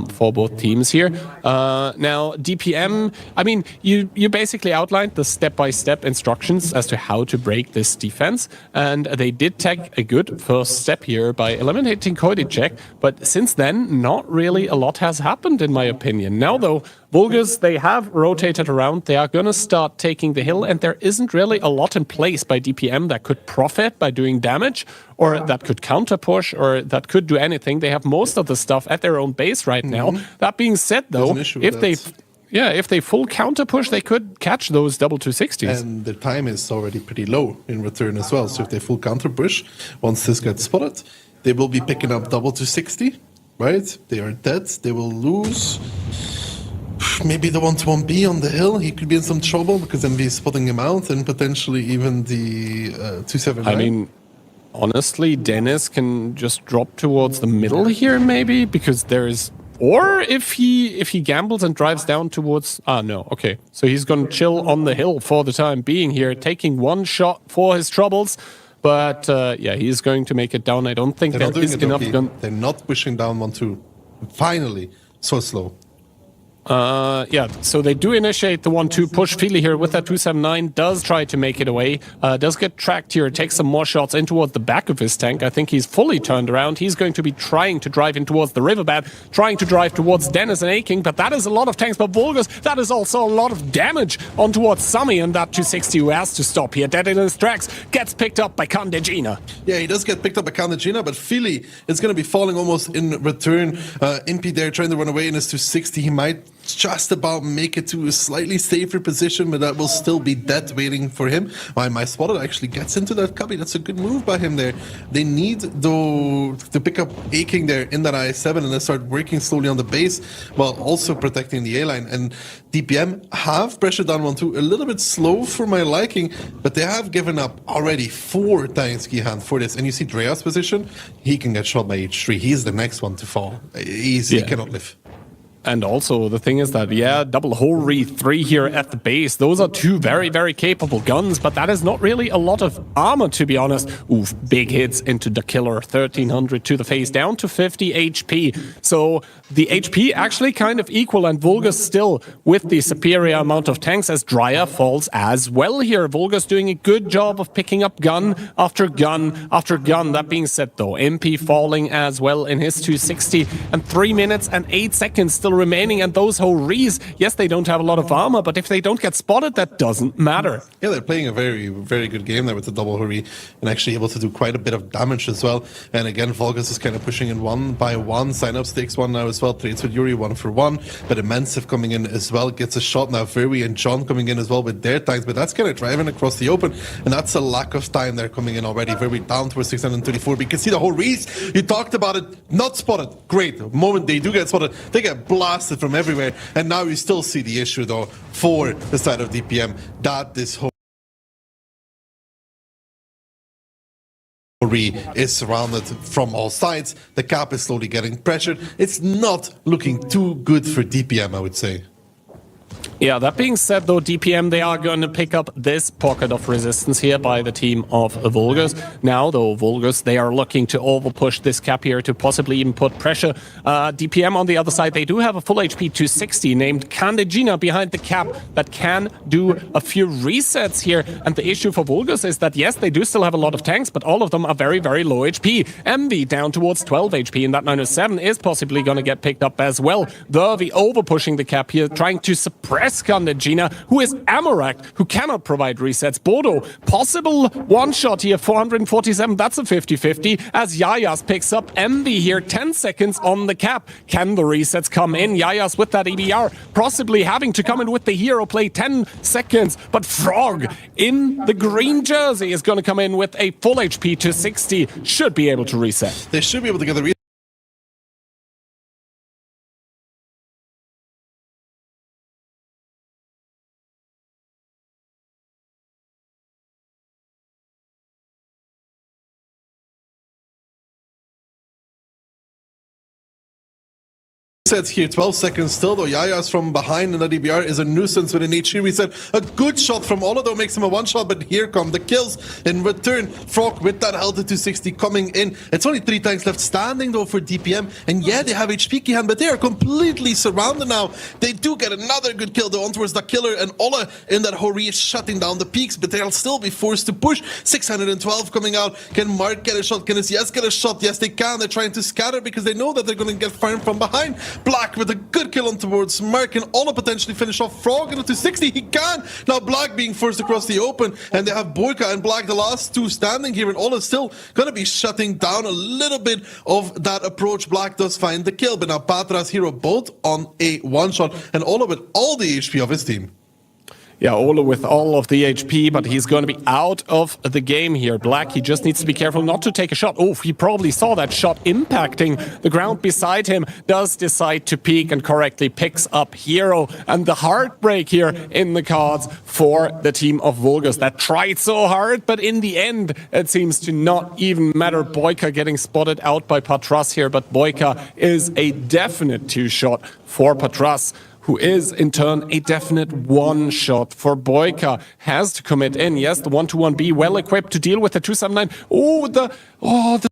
S1: for both teams here. Now, DPM, I mean, you basically outlined the step-by-step instructions as to how to break this defense, and they did take a good first step here by eliminating Koidicek, but since then, not really a lot has happened, in my opinion. Now, though, Vulgus, they have rotated around. They are going to start taking the hill, and there isn't really a lot in place by DPM that could profit by doing damage, or that could counter push, or that could do anything. They have most of the stuff at their own base right now. That being said, though, if they full counter push, they could catch those double 260s.
S2: And the time is already pretty low in return as well. So if they full counter push, once this gets spotted, they will be picking up double 260, right? They are dead. They will lose. Maybe the 1-1B on the hill, he could be in some trouble because MV is spotting him out, and potentially even the 279.
S1: I mean, honestly, Dennis can just drop towards the middle here, maybe, because there is... Or if he gambles and drives down towards... no, okay. So he's going to chill on the hill for the time being here, taking one shot for his troubles. But, yeah, he's going to make it down. I don't think there is enough...
S2: They're not pushing down 1-2. Finally, so slow.
S1: Yeah, so they do initiate the 1-2 push. Feely here with that 279 does try to make it away. Does get tracked here, takes some more shots in towards the back of his tank. I think he's fully turned around. He's going to be trying to drive in towards the riverbed, trying to drive towards Dennis and Aking, but that is a lot of tanks. But Vulgus, that is also a lot of damage on towards Sami, and that 260 who has to stop here. Dead in his tracks, gets picked up by Kandegina.
S2: Yeah, he does get picked up by Kandegina, but Feely is going to be falling almost in return. Impy there trying to run away in his 260. He might just about make it to a slightly safer position, but that will still be dead waiting for him. My spotter actually gets into that cubby. That's a good move by him there. They need, though, to pick up Aking there in that IS-7 and then start working slowly on the base while also protecting the A-line. And DPM have pressured down 1-2 a little bit slow for my liking, but they have given up already 4 tanks hand for this. And you see Drea's position, he can get shot by H3. He's the next one to fall. He cannot live.
S1: And also, the thing is that, yeah, double Hori 3 here at the base. Those are two very, very capable guns, but that is not really a lot of armor, to be honest. Oof, big hits into the killer. 1300 to the face, down to 50 HP. So the HP actually kind of equal, and Vulgus still with the superior amount of tanks as Dryer falls as well here. Vulgus doing a good job of picking up gun after gun after gun. That being said, though, MP falling as well in his 260, and 3 minutes and 8 seconds still remaining, and those Horis, yes, they don't have a lot of armor, but if they don't get spotted, that doesn't matter.
S2: Yeah, they're playing a very, very good game there with the double Hori and actually able to do quite a bit of damage as well. And again, Vulgus is kind of pushing in one by one. Signups takes one now as well, trades with Yuri 1 for 1, but Immensive coming in as well, gets a shot now. Verwi and John coming in as well with their tanks, but that's kind of driving across the open, and that's a lack of time there coming in already. Verwi down towards 634, but you can see the Horis, you talked about it, not spotted. Great. The moment they do get spotted, they get blasted from everywhere. And now you still see the issue, though, for the side of DPM, that this Hori is surrounded from all sides. The cap is slowly getting pressured. It's not looking too good for DPM, I would say.
S1: Yeah, that being said, though, DPM, they are going to pick up this pocket of resistance here by the team of Vulgus. Now, though, Vulgus, they are looking to overpush this cap here to possibly even put pressure. DPM, on the other side, they do have a full HP 260 named Candegina behind the cap that can do a few resets here. And the issue for Vulgus is that, yes, they do still have a lot of tanks, but all of them are very, very low HP. MV down towards 12 HP, and that -7 is possibly going to get picked up as well. Vervi overpushing the cap here, trying to suppress Candegina, who is Amorak, who cannot provide resets. Bodo, possible one-shot here, 447, that's a 50-50, as Yayas picks up MV here, 10 seconds on the cap. Can the resets come in? Yayas with that EBR, possibly having to come in with the hero play, 10 seconds, but Frog in the green jersey is going to come in with a full HP to 60, should be able to reset.
S2: They should be able to get the reset. Here, 12 seconds still, though. Yaya's from behind in the DBR is a nuisance with an HE reset. A good shot from Olodo makes him a one-shot, but here come the kills in return. Frog with that health to 260 coming in. It's only 3 tanks left standing, though, for DPM. And yeah, they have HP Kihan, but they are completely surrounded now. They do get another good kill, though, on towards the killer. And Ola in that Hori is shutting down the peaks, but they'll still be forced to push. 612 coming out. Can Mark get a shot? Can Yes get a shot? Yes, they can. They're trying to scatter because they know that they're going to get farmed from behind. Black with a good kill on towards Mark, and Ola potentially finish off Frog into 260. He can! Now Black being forced across the open, and they have Boyka and Black, the last two standing here, and Ola's still gonna be shutting down a little bit of that approach. Black does find the kill, but now Patra's hero both on a one-shot, and Ola with all the HP of his team.
S1: Yeah, Ola with all of the HP, but he's going to be out of the game here. Black, he just needs to be careful not to take a shot. Oh, he probably saw that shot impacting the ground beside him, does decide to peek and correctly picks up Hero. And the heartbreak here in the cards for the team of Vulgus that tried so hard, but in the end, it seems to not even matter. Boyka getting spotted out by Patras here, but Boyka is a definite two-shot for Patras, who is, in turn, a definite one-shot for Boyka. Has to commit in. Yes, the 121B well-equipped to deal with the 279. The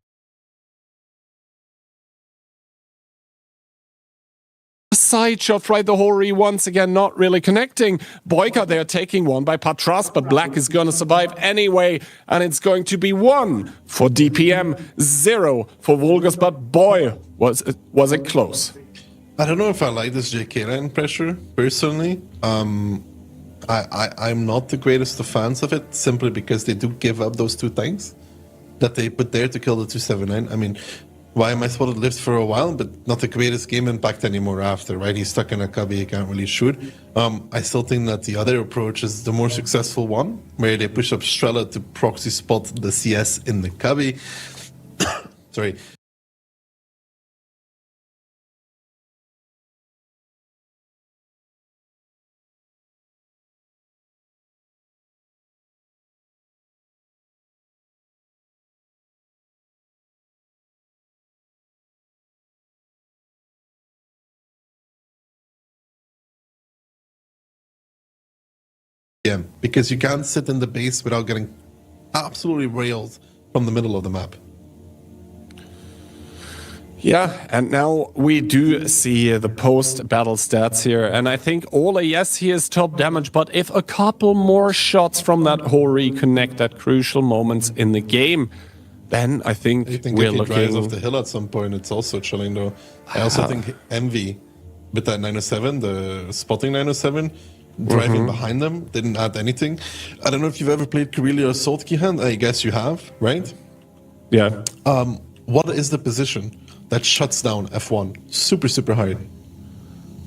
S1: side shot, right? The Hori once again not really connecting. Boyka there taking one by Patras, but Black is going to survive anyway, and it's going to be 1 for DPM, 0 for Vulgus, but boy, was it close.
S2: I don't know if I like this JK line pressure, personally. I'm not the greatest of fans of it, simply because they do give up those 2 tanks that they put there to kill the 279. I mean, why am I spotted lived for a while, but not the greatest game impact anymore after, right? He's stuck in a cubby, he can't really shoot. I still think that the other approach is the more successful one, where they push up Strela to proxy spot the CS in the cubby. Sorry. Yeah, because you can't sit in the base without getting absolutely railed from the middle of the map.
S1: Yeah, and now we do see the post-battle stats here, and I think Ole, yes, he is top damage, but if a couple more shots from that Hori connect at crucial moments in the game, then I think we're
S2: if he
S1: looking...
S2: drives off the hill at some point, it's also chilling though. I also think Envy, with that 907, the spotting 907, driving behind them, didn't add anything. I don't know if you've ever played Karelia or Salt Hand, I guess you have, right?
S1: Yeah.
S2: What is the position that shuts down F1 super high?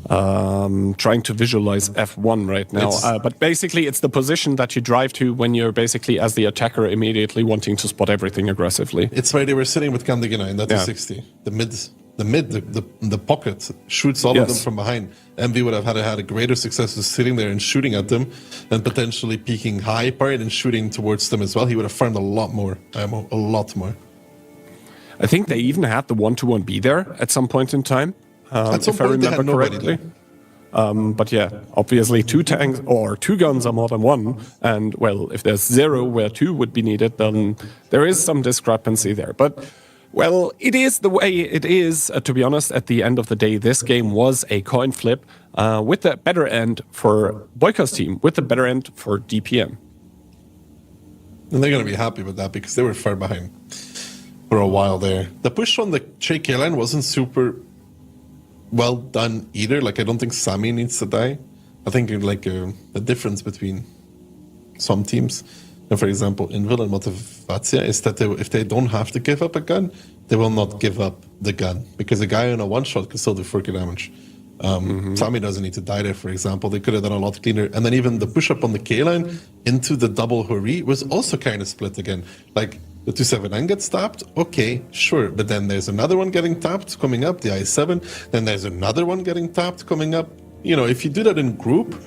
S1: Trying to visualize F1 right now. But basically, it's the position that you drive to when you're basically, as the attacker, immediately wanting to spot everything aggressively.
S2: It's where they were sitting with Candigina in that 260. The pocket shoots all of them from behind. MV would have had a greater success of sitting there and shooting at them and potentially peeking high part and shooting towards them as well. He would have farmed a lot more ammo, a lot more.
S1: I think they even had the 1-1B there at some point in time, if I remember correctly. But yeah, obviously 2 tanks or 2 guns are more than 1. And well, if there's 0 where 2 would be needed, then there is some discrepancy there. But well, it is the way it is. To be honest, at the end of the day, this game was a coin flip with the better end for Boyka's team, with the better end for DPM.
S2: And they're going to be happy with that because they were far behind for a while there. The push on the K line wasn't super well done either. Like, I don't think Sami needs to die. I think like the difference between some teams, and for example, Invil and Motivatia, is that if they don't have to give up a gun, they will not give up the gun because a guy on a one shot can still do 4k damage. Sami doesn't need to die there, for example. They could have done a lot cleaner. And then even the push up on the K line into the double Hori was also kind of split again. Like, the 279 gets tapped, okay, sure. But then there's another one getting tapped coming up, the I7. Then there's another one getting tapped coming up. You know, if you do that in group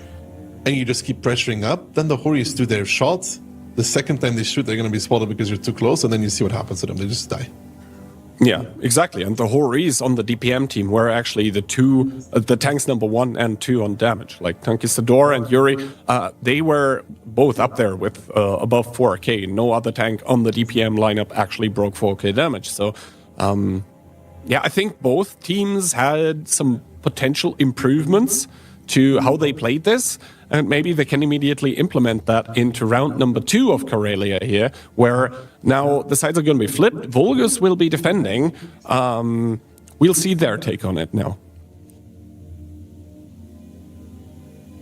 S2: and you just keep pressuring up, then the Horis do their shots. The second time they shoot, they're going to be spotted because you're too close, and then you see what happens to them. They just die.
S1: Yeah, exactly. And the Horis on the DPM team were actually the tanks number 1 and 2 on damage. Like Conquistador and Yuri, they were both up there with above 4k. No other tank on the DPM lineup actually broke 4k damage. So, yeah, I think both teams had some potential improvements to how they played this. And maybe they can immediately implement that into round number 2 of Karelia here, where now the sides are going to be flipped. Vulgus will be defending. We'll see their take on it now.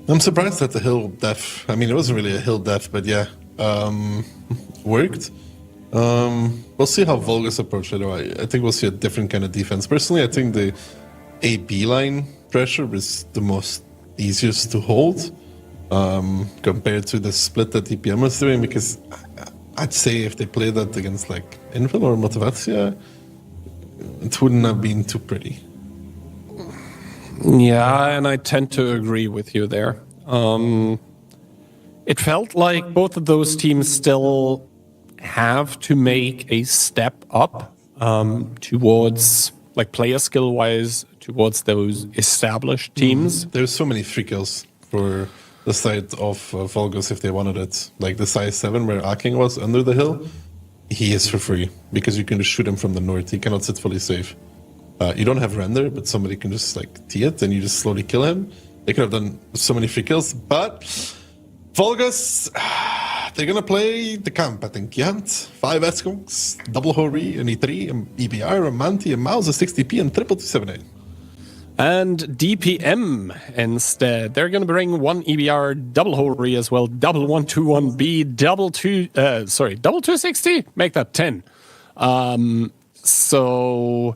S2: I'm surprised that the hill def, I mean, it wasn't really a hill def, but yeah, worked. We'll see how Vulgus approach it. I think we'll see a different kind of defense. Personally, I think the AB line pressure is the most easiest to hold. Compared to the split that DPM was doing, because I'd say if they played that against like Invil or Motivatia, it wouldn't have been too pretty.
S1: Yeah, and I tend to agree with you there. It felt like both of those teams still have to make a step up towards, like player skill-wise, towards those established teams.
S2: There's so many free kills for the side of Vulgus if they wanted it. Like the size 7 where Aking was under the hill, he is for free because you can just shoot him from the north. He cannot sit fully safe. You don't have render, but somebody can just like tee it and you just slowly kill him. They could have done so many free kills, but Vulgus, they're gonna play the camp, I think. Yeah, 5 Eskongs, double Hori, an E3, an EBR, a Manti, a Mouse, a 60p, and triple 278.
S1: And DPM instead, they're going to bring 1 EBR, double Hori as well, double 121B, double 260, make that 10. So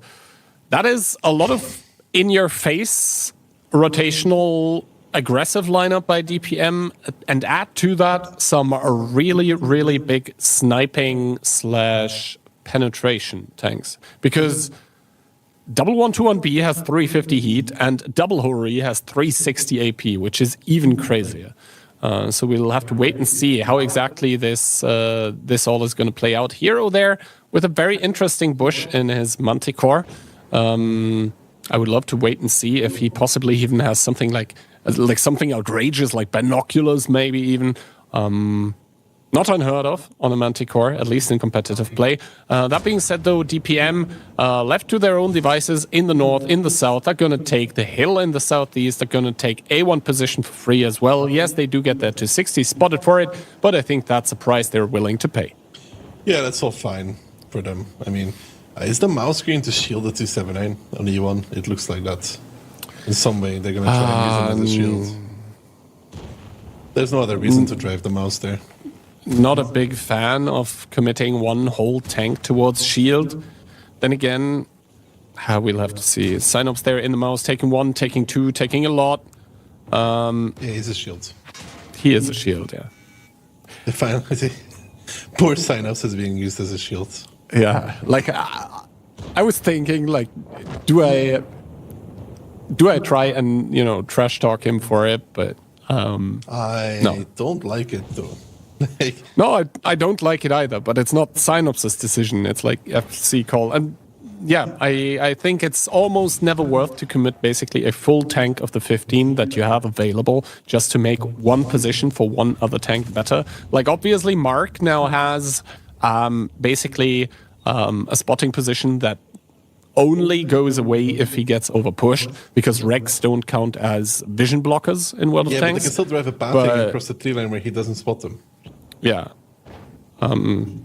S1: that is a lot of in-your-face rotational aggressive lineup by DPM, and add to that some really, really big sniping / penetration tanks, because double 121B has 350 heat, and double Hori has 360 AP, which is even crazier. So we'll have to wait and see how exactly this all is going to play out. Hero there with a very interesting bush in his Manticore. I would love to wait and see if he possibly even has something like like something outrageous, like binoculars, maybe even. Not unheard of on a Manticore, at least in competitive play. That being said, though, DPM, left to their own devices in the north, in the south, they're going to take the hill in the southeast. They're going to take A1 position for free as well. Yes, they do get there to 60 spotted for it, but I think that's a price they're willing to pay.
S2: Yeah, that's all fine for them. I mean, is the mouse going to shield the 279 on E1? It looks like that. In some way, they're going to try and use it as a shield. There's no other reason to drive the mouse there.
S1: Not a big fan of committing one whole tank towards shield. Then again, we'll have to see. Synops there in the mouse, taking one, taking two, taking a lot.
S2: Yeah, he's a shield.
S1: He is a shield, yeah.
S2: Poor Synops is being used as a shield.
S1: Yeah, like I was thinking, like, do I try and trash talk him for it? But
S2: I don't like it though.
S1: No, I don't like it either. But it's not Synops' decision. It's like FC call, and yeah, I think it's almost never worth to commit basically a full tank of the 15 that you have available just to make one position for one other tank better. Like obviously, Mark now has basically a spotting position that only goes away if he gets overpushed, because Rex don't count as vision blockers in World of Tanks.
S2: Yeah, but they can still drive a Batang across the tree line where he doesn't spot them.
S1: Yeah. The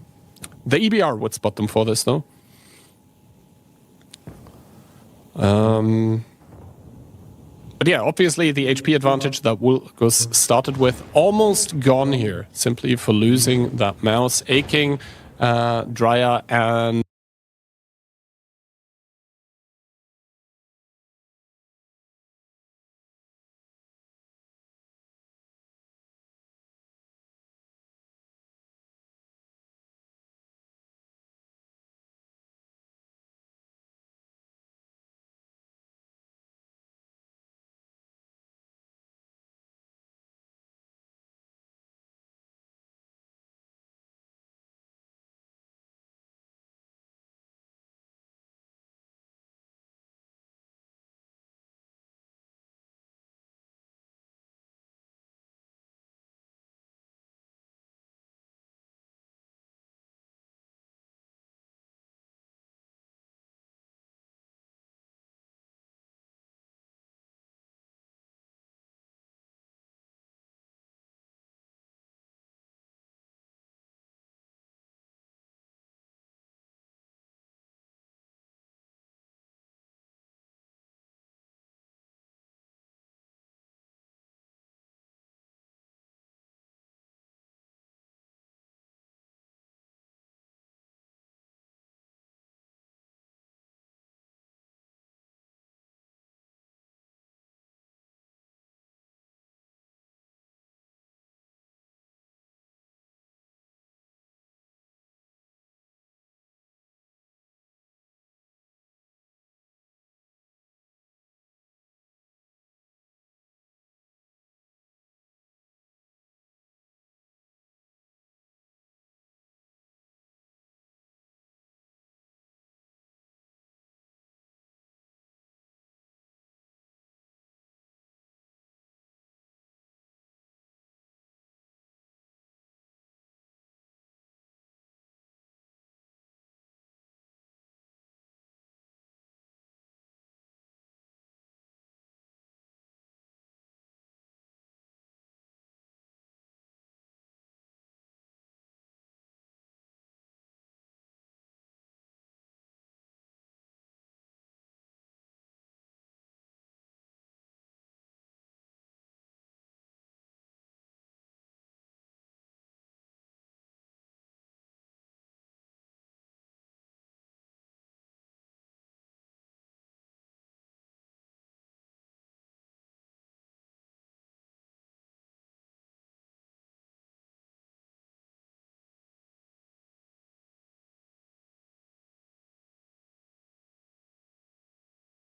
S1: EBR would spot them for this, though. But yeah, obviously the HP advantage that Wolrd started with almost gone here, simply for losing that mouse. Aching, Dryer, and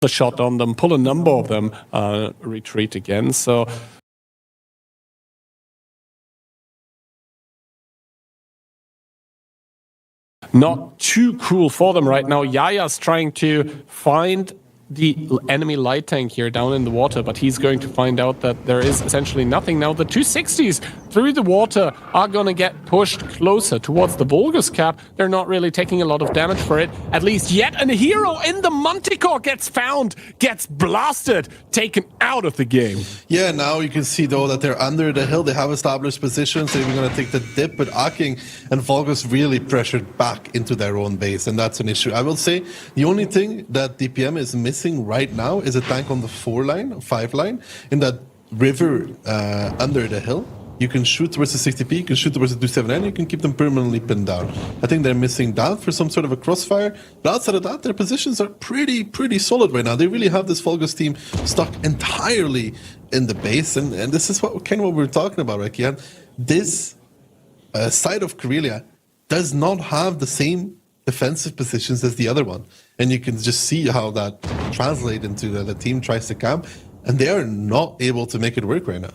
S1: the shot on them, pull a number of them, retreat again. So not too cool for them right now. Yaya's trying to find the enemy light tank here down in the water, but he's going to find out that there is essentially nothing. Now the 260s through the water are going to get pushed closer towards the Vulgus cap. They're not really taking a lot of damage for it, at least yet. And a hero in the Manticore gets found, gets blasted, taken out of the game.
S2: Yeah, now you can see though that they're under the hill. They have established positions. They're even going to take the dip, but Aking and Vulgus really pressured back into their own base, and that's an issue. I will say the only thing that DPM is missing right now is a tank on the 5 line in that river under the hill. You can shoot towards the 60p, you can shoot towards the 279, you can keep them permanently pinned down. I think they're missing that for some sort of a crossfire. But outside of that, their positions are pretty solid right now. They really have this Vulgus team stuck entirely in the base, and this is what we're talking about, right, Kian? This side of Karelia does not have the same defensive positions as the other one. And you can just see how that translates into the team tries to camp, and they are not able to make it work right now.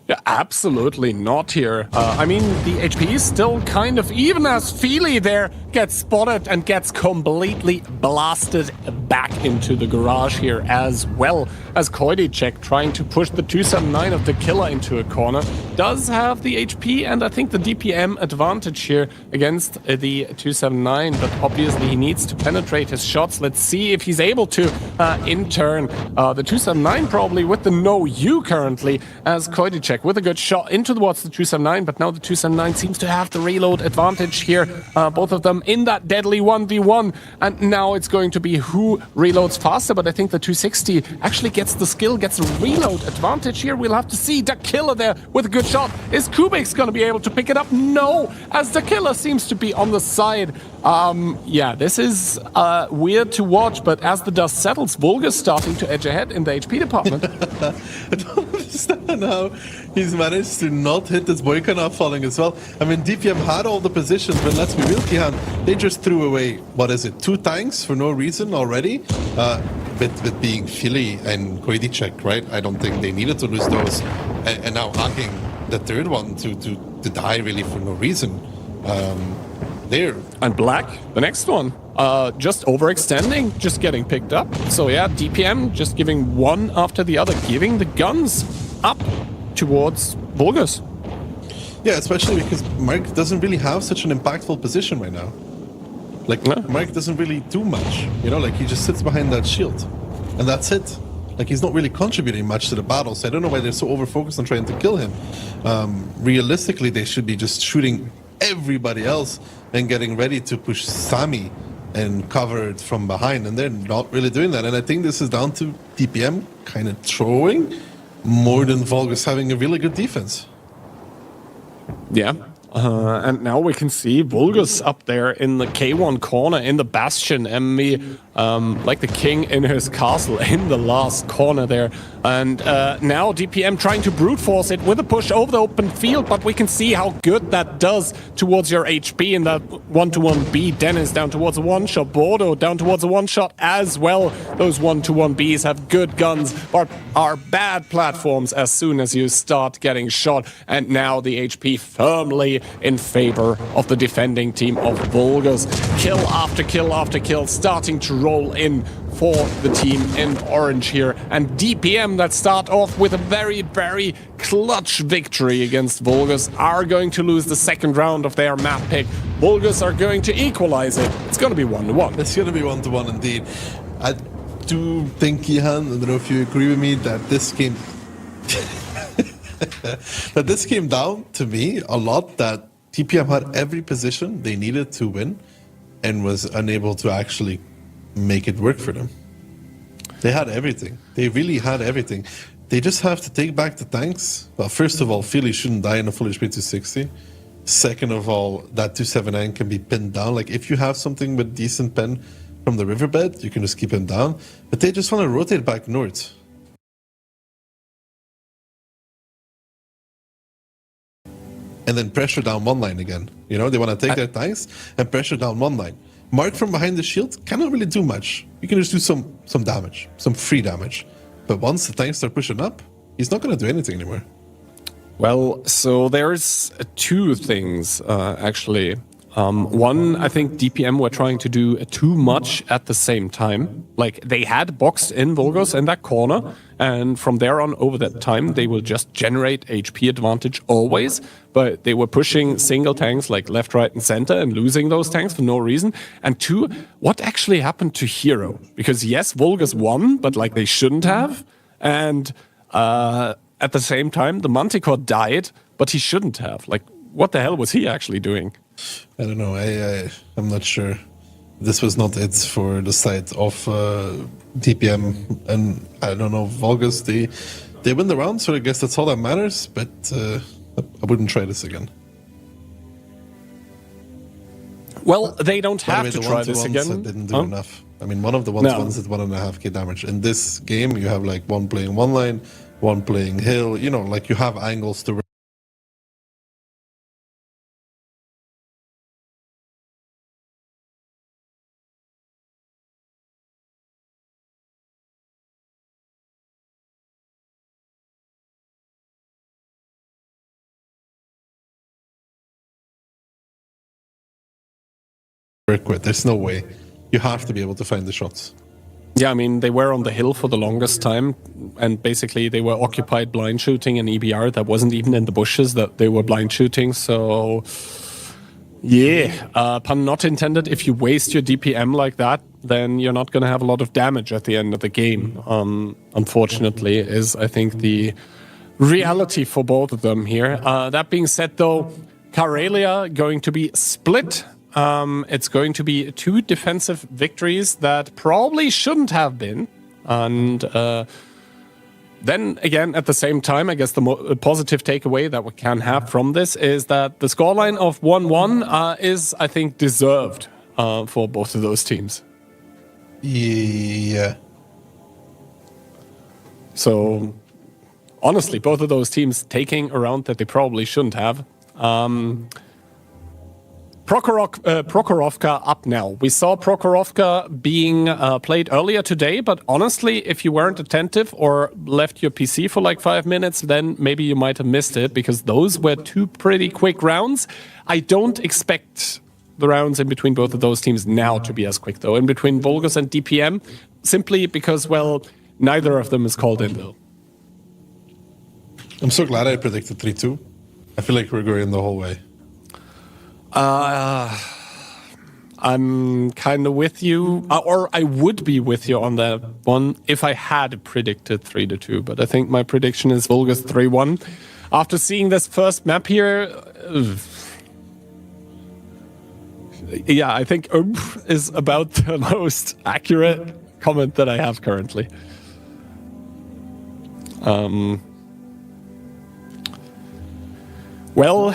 S1: Yeah, absolutely not here. I mean, the HP is still kind of even as Feely there gets spotted and gets completely blasted back into the garage here, as well as Koidicek trying to push the 279 of the killer into a corner. Does have the HP and I think the DPM advantage here against the 279, but obviously he needs to penetrate his shots. Let's see if he's able to in turn. The 279 probably with the no U currently, as Koidicek with a good shot into towards the 279, but now the 279 seems to have the reload advantage here. Both of them in that deadly 1v1, and now it's going to be who reloads faster, but I think the 260 actually gets the skill, gets a reload advantage here. We'll have to see. The killer there with a good shot. Is Kubik's going to be able to pick it up? No, as the killer seems to be on the side. Yeah, this is weird to watch, but as the dust settles, Vulgus starting to edge ahead in the HP department.
S2: I don't understand how he's managed to not hit this Boykanov falling as well. I mean, DPM had all the positions, but let's be real, Kihan, they just threw away, 2 tanks for no reason already? With being Philly and Koidicek, right? I don't think they needed to lose those. And now hacking the third one to die really for no reason. There.
S1: And Black, the next one, just overextending, just getting picked up. So yeah, DPM just giving one after the other, giving the guns up towards Vulgus.
S2: Yeah, especially because Mark doesn't really have such an impactful position right now. Like, no. Mark doesn't really do much, like he just sits behind that shield, and that's it. Like, he's not really contributing much to the battle, so I don't know why they're so over-focused on trying to kill him. Realistically, they should be just shooting everybody else and getting ready to push Sami and cover it from behind, and they're not really doing that. And I think this is down to DPM kind of throwing more than Vulgus having a really good defense.
S1: Yeah. And now we can see Vulgus up there in the K1 corner in the Bastion, Emmy, like the king in his castle in the last corner there. And now DPM trying to brute force it with a push over the open field, but we can see how good that does towards your HP in that 1-to-1B. Dennis down towards a one-shot, Bordeaux down towards a one-shot as well. Those 1-to-1Bs have good guns, but are bad platforms as soon as you start getting shot. And now the HP firmly in favor of the defending team of Vulgus. Kill after kill after kill starting to roll in for the team in orange here. And DPM that start off with a very, very clutch victory against Vulgus are going to lose the second round of their map pick. Vulgus are going to equalize it. It's going to be 1-1.
S2: It's going to be 1-1 indeed. I do think, Ihan, I don't know if you agree with me, that this game... that this came down to me a lot that TPM had every position they needed to win and was unable to actually make it work for them. They had everything. They really had everything. They just have to take back the tanks. Well, first of all, Philly shouldn't die in a full HP 260. Second of all, that 279 can be pinned down. Like, if you have something with decent pen from the riverbed, you can just keep him down. But they just want to rotate back north. And then pressure down one line again. They want to take their tanks and pressure down one line. Mark from behind the shield cannot really do much. You can just do some damage, some free damage. But once the tanks start pushing up, he's not going to do anything anymore.
S1: Well, so there's two things, actually. One, I think DPM were trying to do too much at the same time. Like, they had boxed in Vulgos in that corner, and from there on, over that time, they will just generate HP advantage always. But they were pushing single tanks like left, right, and center and losing those tanks for no reason. And two, what actually happened to Hero? Because yes, Vulgos won, but like they shouldn't have. And at the same time, the Manticore died, but he shouldn't have. Like, what the hell was he actually doing?
S2: I don't know. I'm not sure. This was not it for the side of DPM, and I don't know. Vulgus, they win the round, so I guess that's all that matters. But I wouldn't try this again.
S1: Well, they don't
S2: By the
S1: have
S2: way,
S1: to
S2: the
S1: try this
S2: one-to-ones,
S1: again.
S2: I didn't do enough. I mean, one of the ones did 1.5k damage. In this game, you have like one playing one line, one playing hill. You know, like you have angles to. Quit. There's no way. You have to be able to find the shots.
S1: Yeah, I mean, they were on the hill for the longest time, and basically they were occupied blind shooting an EBR that wasn't even in the bushes that they were blind shooting, so yeah, pun not intended. If you waste your DPM like that, then you're not going to have a lot of damage at the end of the game. Unfortunately, is I think the reality for both of them here. That being said, though, Karelia going to be split. It's going to be two defensive victories that probably shouldn't have been. And then again, at the same time, I guess the positive takeaway that we can have from this is that the scoreline of 1-1 is, I think, deserved for both of those teams.
S2: Yeah.
S1: So, honestly, both of those teams taking a round that they probably shouldn't have. Prokhorovka up now. We saw Prokhorovka being played earlier today, but honestly, if you weren't attentive or left your PC for like 5 minutes, then maybe you might have missed it, because those were two pretty quick rounds. I don't expect the rounds in between both of those teams now to be as quick, though. In between Vulgus and DPM, simply because, well, neither of them is called in, though.
S2: I'm so glad I predicted 3-2. I feel like we're going the whole way.
S1: I'm kind of with you, or I would be with you on that one if I had predicted 3-2, but I think my prediction is Vulgus 3-1. After seeing this first map here, yeah, I think is about the most accurate comment that I have currently. Well.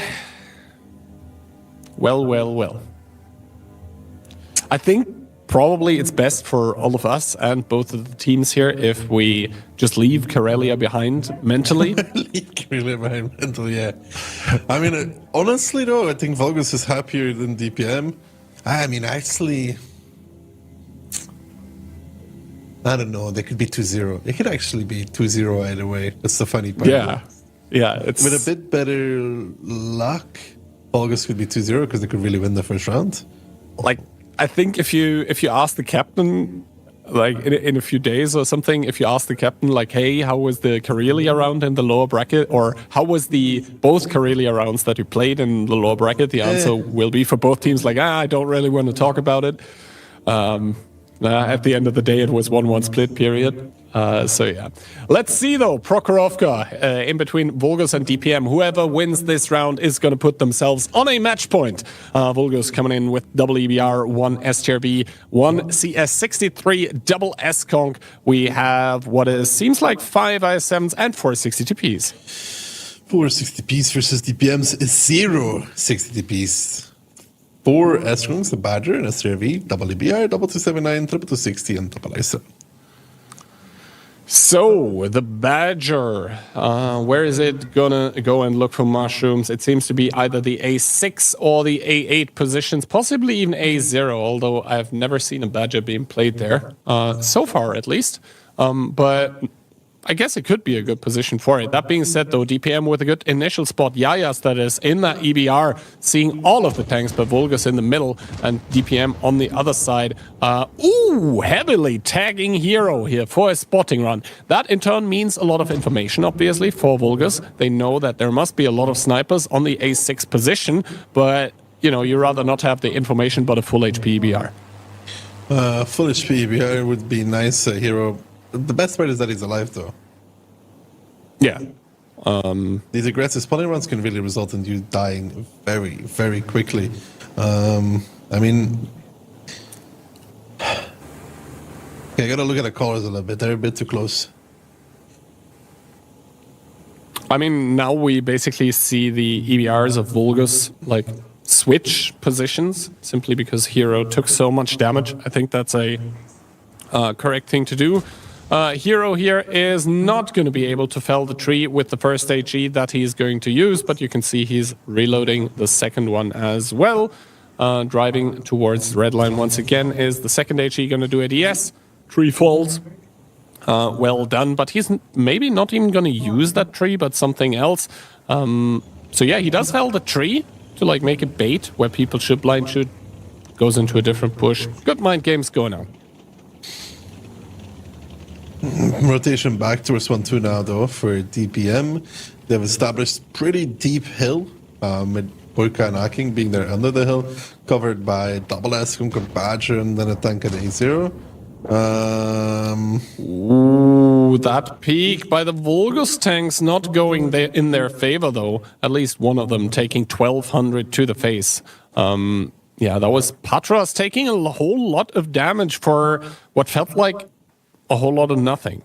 S1: I think probably it's best for all of us and both of the teams here if we just leave Karelia behind mentally.
S2: Leave Karelia behind mentally, yeah. I mean, honestly though, I think Vulgus is happier than DPM. I mean, actually, I don't know. They could be 2-0. It could actually be 2-0 either way. That's the funny part.
S1: Yeah. It's
S2: with a bit better luck, Vulgus could be 2-0 because they could really win the first round.
S1: Like, I think if you ask the captain, like in a few days or something, if you ask the captain, like, hey, how was the Karelia round in the lower bracket, or how was both Karelia rounds that you played in the lower bracket, the answer will be for both teams like, I don't really want to talk about it. At the end of the day, it was 1-1 split period. So yeah, let's see though. Prokhorovka in between Vulgus and DPM. Whoever wins this round is going to put themselves on a match point. Vulgus coming in with double EBR, 1 STRB, 1 CS63, double S-Conk. We have seems like 5 IS7s and 4 62Ps.
S2: 4 60Ps versus DPM's 0 60Ps. 4 S-Conks, the Badger, and STRV, double EBR, double 279, triple 260, and double IS7.
S1: So, the Badger, where is it gonna go and look for mushrooms? It seems to be either the A6 or the A8 positions, possibly even A0, although I've never seen a Badger being played there, so far at least. But I guess it could be a good position for it. That being said, though, DPM with a good initial spot. Yayas, that is, in that EBR, seeing all of the tanks, but Vulgus in the middle and DPM on the other side. Heavily tagging Hero here for a spotting run. That, in turn, means a lot of information, obviously, for Vulgus. They know that there must be a lot of snipers on the A6 position, but, you know, you rather not have the information but a full HP EBR.
S2: Full HP EBR would be nice, Hero. The best part is that he's alive, though.
S1: Yeah.
S2: These aggressive spawning runs can really result in you dying very, very quickly. I mean... Okay, I gotta look at the colors a little bit. They're a bit too close.
S1: I mean, now we basically see the EBRs of Vulgus, like, switch positions, simply because Hero took so much damage. I think that's a correct thing to do. Hero here is not going to be able to fell the tree with the first HE that he's going to use, but you can see he's reloading the second one as well. Driving towards red line once again. Is the second HE going to do it? Yes. Tree falls. Well done, but he's maybe not even going to use that tree, but something else. So yeah, he does fell the tree to like make a bait where people should blind shoot. Goes into a different push. Good mind games going on.
S2: Rotation back towards 1-2 now, though, for DPM. They've established pretty deep hill, with Boyka and Aking being there under the hill, covered by double Eskum, Badger, and then a tank at A0.
S1: Ooh, that peak by the Vulgus tanks not going in their favor, though. At least one of them taking 1200 to the face. Yeah, that was Patras taking a whole lot of damage for what felt like a whole lot of nothing.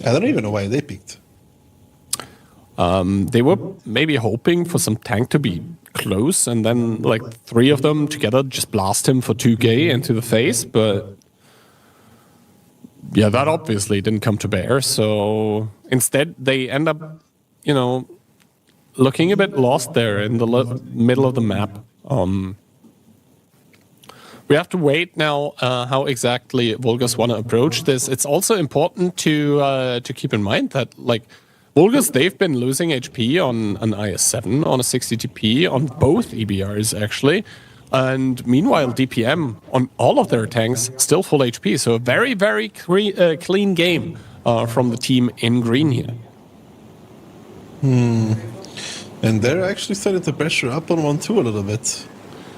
S2: I don't even know why they peaked.
S1: They were maybe hoping for some tank to be close, and then like three of them together just blast him for 2k into the face, but yeah, that obviously didn't come to bear. So instead, they end up, you know, looking a bit lost there in the middle of the map. We have to wait now how exactly Vulgus want to approach this. It's also important to keep in mind that like Vulgus, they've been losing HP on an IS-7, on a 60 TP, on both EBRs actually. And meanwhile, DPM on all of their tanks still full HP. So a very, very clean game from the team in green here.
S2: And they're actually starting to pressure up on 1-2 a little bit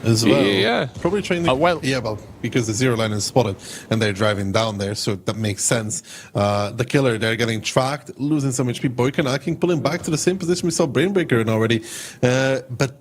S2: as well.
S1: Yeah.
S2: Probably trying to... because the zero line is spotted and they're driving down there, so that makes sense. The killer, they're getting tracked, losing some HP. Boyka and Aking pulling back to the same position we saw Brainbreaker in already. But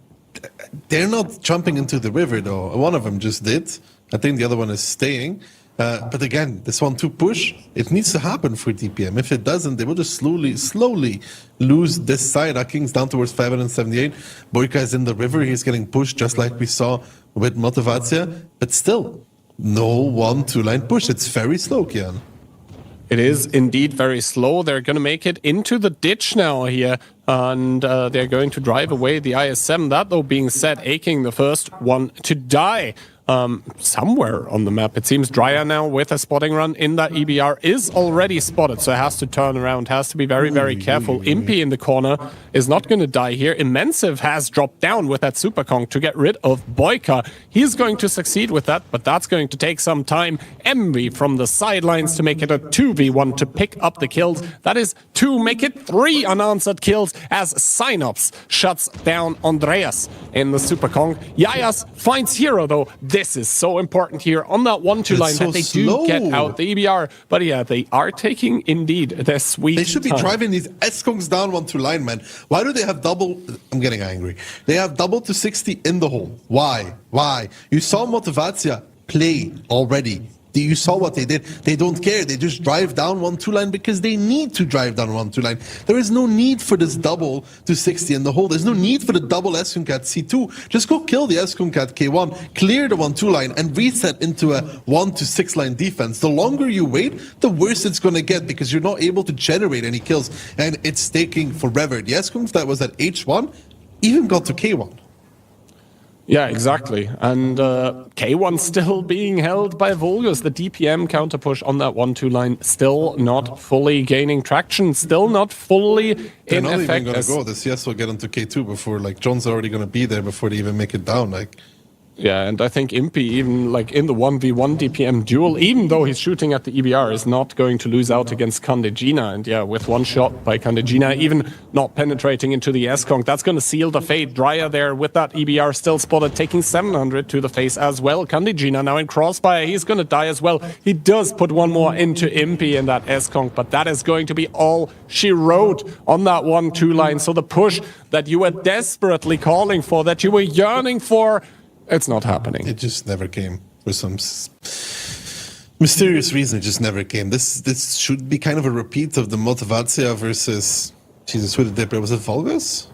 S2: they're not jumping into the river, though. One of them just did. I think the other one is staying. But again, this 1-2 push, it needs to happen for DPM. If it doesn't, they will just slowly lose this side. Aking's down towards 578. Boyka is in the river. He's getting pushed just like we saw with Motivacja. But still, no 1-2 line push. It's very slow, Kian.
S1: It is indeed very slow. They're going to make it into the ditch now here, and they're going to drive away the IS-7. That, though, being said, Aking, the first one to die. Somewhere on the map. It seems Dryer now with a spotting run in that EBR is already spotted, so it has to turn around, has to be very, very careful. Impy in the corner is not going to die here. Immensive has dropped down with that Super Kong to get rid of Boyka. He's going to succeed with that, but that's going to take some time. Envy from the sidelines to make it a 2v1 to pick up the kills. That is 2, make it 3 unanswered kills as Synops shuts down Andreas in the Super Kong. Yayas finds Hero, though. This is so important here on that 1-2 line that they do get out the EBR. But yeah, they are taking indeed their sweet
S2: They should be driving these S-Kongs down 1-2 line, man. Why do they have double? I'm getting angry. They have double to 60 in the hole. Why? You saw Motivacja play already. You saw what they did. They don't care. They just drive down 1-2 line because they need to drive down 1-2 line. There is no need for this double to 60 in the hole. There's no need for the double Eskumkat C2. Just go kill the Eskumkat K1, clear the 1-2 line, and reset into a 1-6 line defense. The longer you wait, the worse it's going to get because you're not able to generate any kills, and it's taking forever. The Eskums that was at H1 even got to K1.
S1: Yeah, exactly. And K1 still being held by Vulgus. The DPM counter push on that 1-2 line still not fully gaining traction, still not fully
S2: They're
S1: in
S2: not
S1: effect.
S2: even going to go. The CS will get into K2 before, like, John's already going to be there before they even make it down. Like,
S1: Yeah, and I think Impy, even like in the 1v1 DPM duel, even though he's shooting at the EBR, is not going to lose out against Kandegina. And yeah, with one shot by Kandegina, even not penetrating into the S-Conk, that's going to seal the fate. Dryer there with that EBR still spotted, taking 700 to the face as well. Kandegina now in crossfire, he's going to die as well. He does put one more into Impy in that S-Conk, but that is going to be all she wrote on that 1-2 line. So the push that you were desperately calling for, that you were yearning for, it's not happening.
S2: it just never came for some mysterious reason. It just never came. This should be kind of a repeat of the Motivatia versus Jesus, who did it? Was it Vulgus?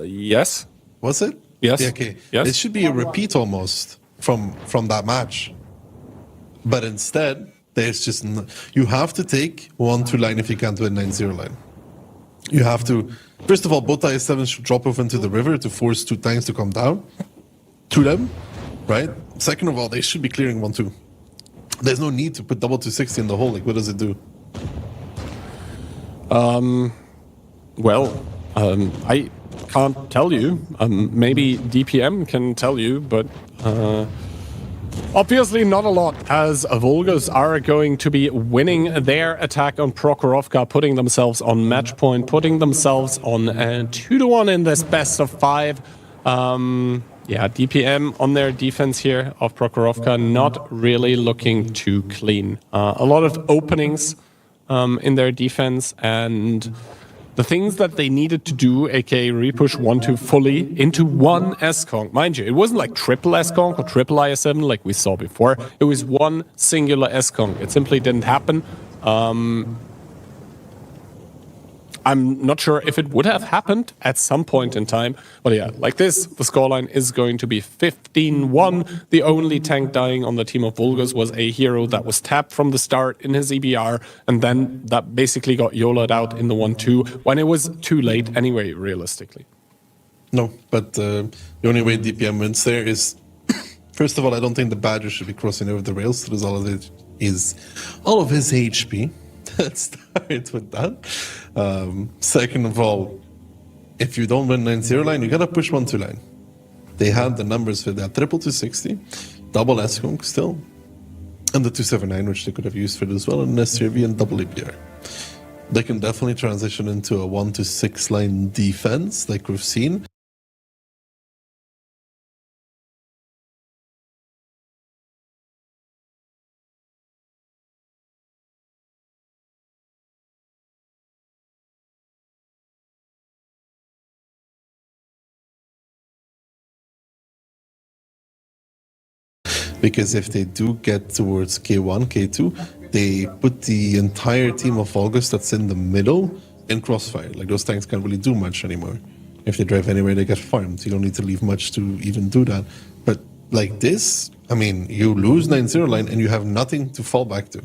S1: Yes.
S2: Was it?
S1: Yes.
S2: Yeah, okay.
S1: Yes.
S2: It should be a repeat almost from that match, but instead there's just you have to take 1-2 line if you can't win 9-0 line. You have to. First of all, both IS-7s should drop off into the river to force 2 tanks to come down to them, right? Second of all, they should be clearing 1-2. There's no need to put double 260 in the hole. Like, what does it do?
S1: I can't tell you. Maybe DPM can tell you, but obviously not a lot, as Vulgus are going to be winning their attack on Prokhorovka, putting themselves on match point, putting themselves on 2-1 in this best of 5. Yeah, DPM on their defense here of Prokhorovka, not really looking too clean. A lot of openings in their defense, and the things that they needed to do, aka repush 1-2 fully into one S-Conk. Mind you, it wasn't like triple S-Conk or triple IS-7 like we saw before. It was one singular S-Conk. It simply didn't happen. I'm not sure if it would have happened at some point in time. But yeah, like this, the scoreline is going to be 15-1. The only tank dying on the team of Vulgus was a hero that was tapped from the start in his EBR, and then that basically got YOLO'd out in the 1-2 when it was too late anyway, realistically.
S2: No, but the only way DPM wins there is, first of all, I don't think the Badger should be crossing over the rails. So there's all of it is all of his HP. Let's start with that. Second of all, if you don't win 9-0 line, you gotta push 1-2 line. They had the numbers for that triple 260, double S-Conk still, and the 279, which they could have used for it as well, and an STRV and double EPR. They can definitely transition into a 1-6 line defense, like we've seen. Because if they do get towards K1, K2, they put the entire team of Vulgus that's in the middle in crossfire. Like, those tanks can't really do much anymore. If they drive anywhere, they get farmed. You don't need to leave much to even do that. But like this, I mean, you lose 9-0 line and you have nothing to fall back to.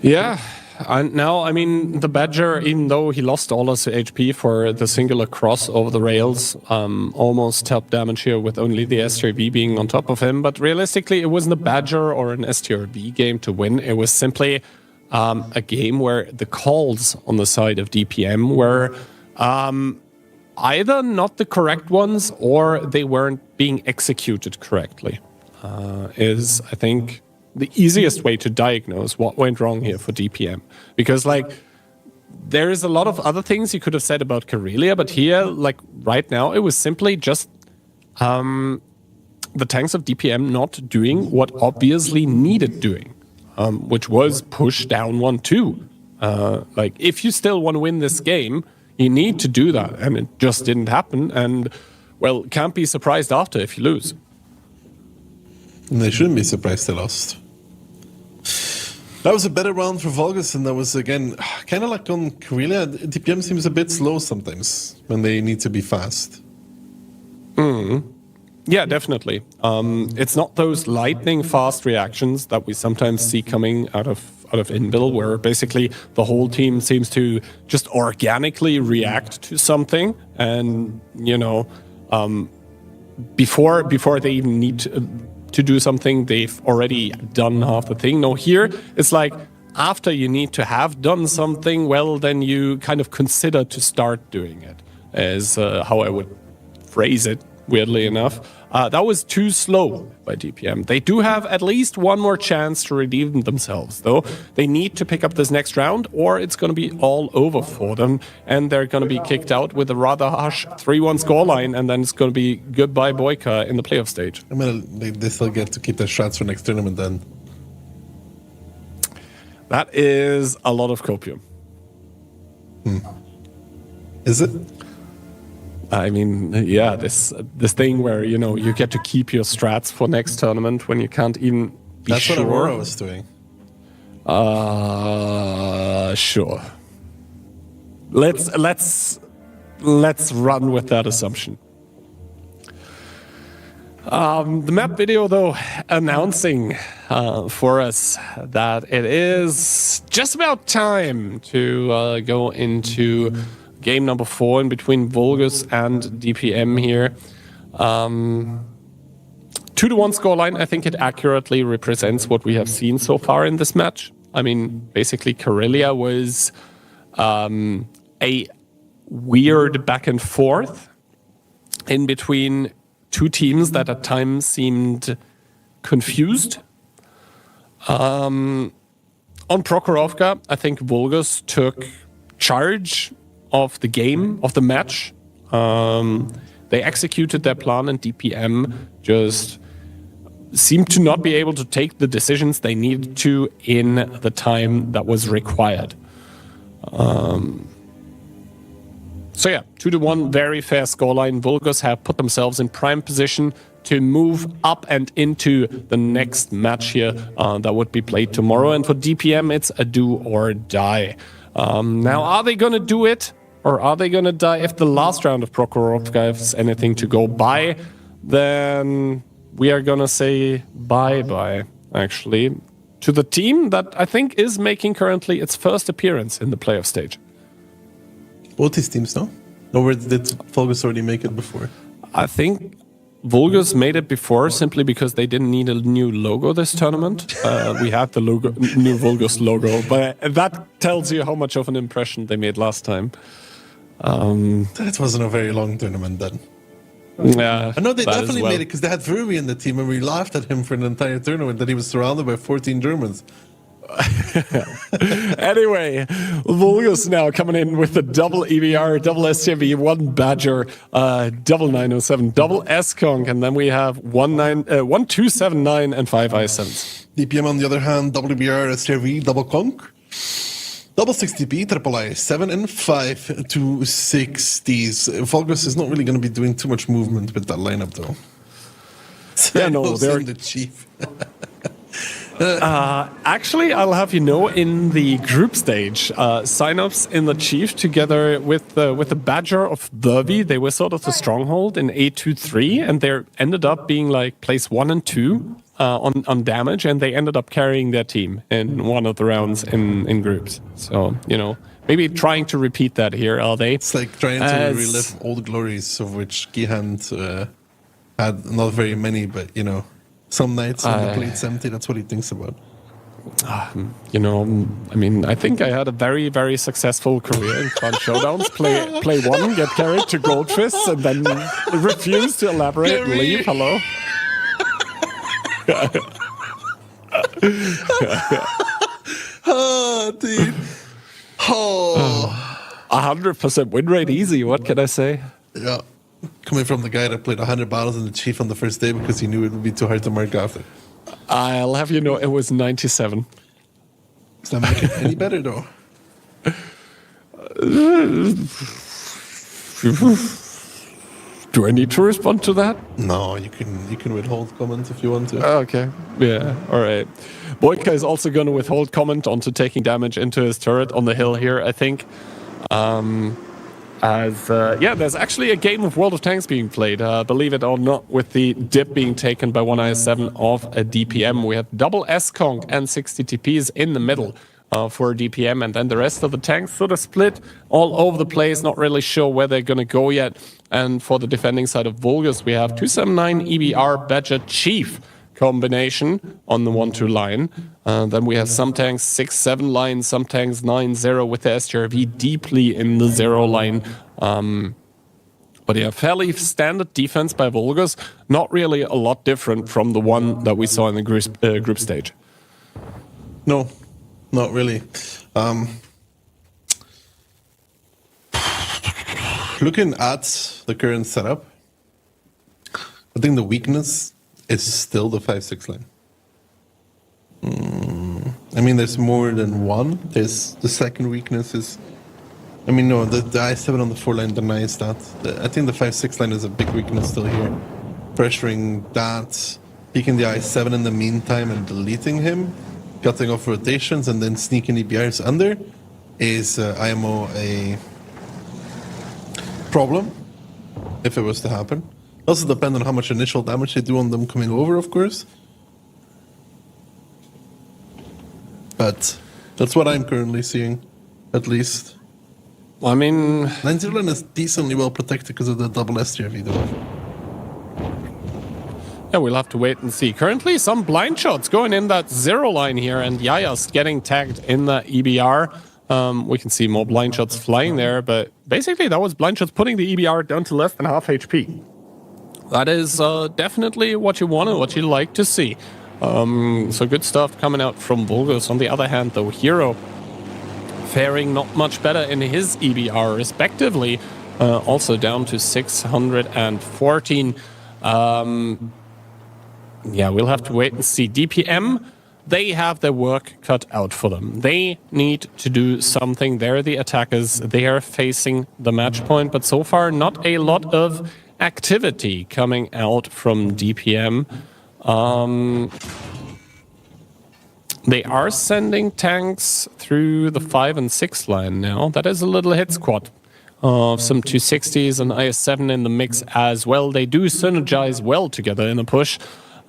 S1: Yeah. And now, I mean, the Badger, even though he lost all his HP for the singular cross over the rails, almost top damage here with only the STRV being on top of him. But realistically, it wasn't a Badger or an STRV game to win. It was simply a game where the calls on the side of DPM were either not the correct ones or they weren't being executed correctly. Is, I think, the easiest way to diagnose what went wrong here for DPM. Because, like, there is a lot of other things you could have said about Karelia, but here, like, right now, it was simply just the tanks of DPM not doing what obviously needed doing, which was push down 1-2. Like, if you still want to win this game, you need to do that, and it just didn't happen, and, well, can't be surprised after if you lose.
S2: And they shouldn't be surprised they lost. That was a better round for Vulgus, and that was, again, kind of like on Karelia. DPM seems a bit slow sometimes when they need to be fast.
S1: Yeah, definitely. It's not those lightning fast reactions that we sometimes see coming out of Invil, where basically the whole team seems to just organically react to something, and before they even need to do something, they've already done half the thing. No, here it's like after you need to have done something, well, then you kind of consider to start doing it, is how I would phrase it, weirdly enough. That was too slow by DPM. They do have at least one more chance to redeem themselves, though. They need to pick up this next round, or it's going to be all over for them, and they're going to be kicked out with a rather harsh 3-1 scoreline, and then it's going to be goodbye Boyka in the playoff stage.
S2: I mean, they still get to keep their shots for next tournament then.
S1: That is a lot of copium.
S2: Is it?
S1: I mean, yeah, this thing where, you get to keep your strats for next tournament when you can't even be
S2: That's
S1: sure.
S2: what Aurora was doing.
S1: Sure. Let's run with that assumption. The map video, though, announcing for us that it is just about time to go into game number 4 in between Vulgus and DPM here. 2-1 scoreline. I think it accurately represents what we have seen so far in this match. I mean, basically, Karelia was a weird back and forth in between two teams that at times seemed confused. On Prokhorovka, I think Vulgus took charge of the game, of the match. They executed their plan, and DPM just seemed to not be able to take the decisions they needed to in the time that was required. So yeah, 2-1, very fair scoreline. Vulgus have put themselves in prime position to move up and into the next match here that would be played tomorrow. And for DPM, it's a do or die. Now, are they going to do it? Or are they going to die? If the last round of Prokhorovka is anything to go by, then we are going to say bye-bye, actually, to the team that I think is making currently its first appearance in the playoff stage.
S2: Both these teams, no? Or did Vulgus already make it before?
S1: I think Vulgus made it before simply because they didn't need a new logo this tournament. We had the new Vulgus logo, but that tells you how much of an impression they made last time.
S2: That wasn't a very long tournament then.
S1: Yeah,
S2: I know they
S1: that
S2: definitely
S1: as well.
S2: made it because they had Vuri in the team and we laughed at him for an entire tournament that he was surrounded by 14 Germans.
S1: Anyway, Vulgus now coming in with the double EBR, double STV, 1 Badger, double 907, double S-Conk, and then we have 1279 and 5 I7s.
S2: DPM on the other hand, WBR, STV, double Conk, double 60p, triple I, 7 and 5 260s. Vulgus is not really going to be doing too much movement with that lineup though.
S1: Yeah, no, they're
S2: the chief.
S1: Actually, I'll have you know, in the group stage, signups in the Chief together with the Badger of Derby, they were sort of the stronghold in 8-2-3, and they ended up being like place 1 and 2 on damage, and they ended up carrying their team in one of the rounds in groups. So, maybe trying to repeat that here, are they?
S2: It's like trying to relive old glories, of which Gihand had not very many, but some nights when the plate's empty, that's what he thinks about.
S1: I mean, I think I had a very, very successul career in Clan Showdowns. Play 1, get carried to Goldfists, and then refuse to elaborate and leave. Hello?
S2: Oh, dude. Oh.
S1: 100% win rate easy, what can I say?
S2: Yeah. Coming from the guy that played 100 battles in the Chief on the first day because he knew it would be too hard to mark after.
S1: I'll have you know it was 97.
S2: Does that make it any better, though?
S1: Do I need to respond to that?
S2: No, you can withhold comment if you want to.
S1: Okay. Yeah, all right. Boyka is also going to withhold comment onto taking damage into his turret on the hill here, I think. There's actually a game of World of Tanks being played, believe it or not, with the dip being taken by one IS-7 of a DPM. We have double S-Conk and 60 TPs in the middle for DPM, and then the rest of the tanks sort of split all over the place, not really sure where they're going to go yet. And for the defending side of Vulgus, we have 279 EBR Badger Chief combination on the 1-2 line. Then we have some tanks 6-7 line, some tanks 9-0 with the STRV deeply in the 0 line. But yeah, fairly standard defense by Vulgus, not really a lot different from the one that we saw in the group stage.
S2: No, not really. Looking at the current setup, I think the weakness is still the 5-6 line. I mean, there's more than one. There's the second weakness is, I mean, no, the I7 on the 4 line denies that. I think the 5-6 line is a big weakness still here. Pressuring that, peeking the I7 in the meantime and deleting him, cutting off rotations and then sneaking EBRs under is IMO a problem if it was to happen. Also depend on how much initial damage they do on them coming over, of course. But that's what I'm currently seeing, at least.
S1: I mean,
S2: 9-0 line is decently well protected because of the double STRV though.
S1: yeah, we'll have to wait and see. Currently, some blind shots going in that 0 line here, and Yaya's getting tagged in the EBR. We can see more blind shots flying there, but basically that was blind shots putting the EBR down to less than half HP. That is definitely what you want and what you like to see. So good stuff coming out from Vulgus. On the other hand, though, Hero faring not much better in his EBR, respectively. Also down to 614. Yeah, we'll have to wait and see. DPM, they have their work cut out for them. They need to do something. They're the attackers. They are facing the match point, but so far not a lot of activity coming out from DPM. They are sending tanks through the 5 and 6 line now. That is a little hit squad. Some 260s and IS-7 in the mix as well. They do synergize well together in a push.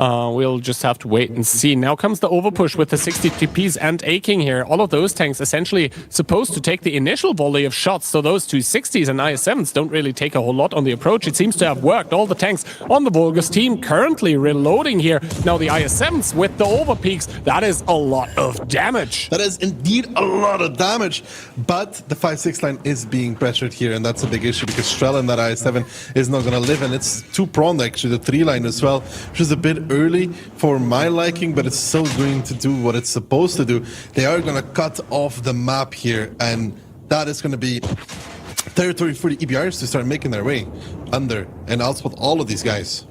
S1: We'll just have to wait and see. Now comes the overpush with the 60 TPs and Aching here. All of those tanks essentially supposed to take the initial volley of shots, so those 260s and IS-7s don't really take a whole lot on the approach. It seems to have worked. All the tanks on the Vulgus team currently reloading here. Now the IS-7s with the overpeaks, that is a lot of damage.
S2: That is indeed a lot of damage, but the 5-6 line is being pressured here, and that's a big issue because Strela and that IS-7 is not going to live, and it's two-pronged actually, the 3 line as well, which is a bit early for my liking, but it's still going to do what it's supposed to do. They are going to cut off the map here, and that is going to be territory for the EBRs to start making their way under and outspot all of these guys.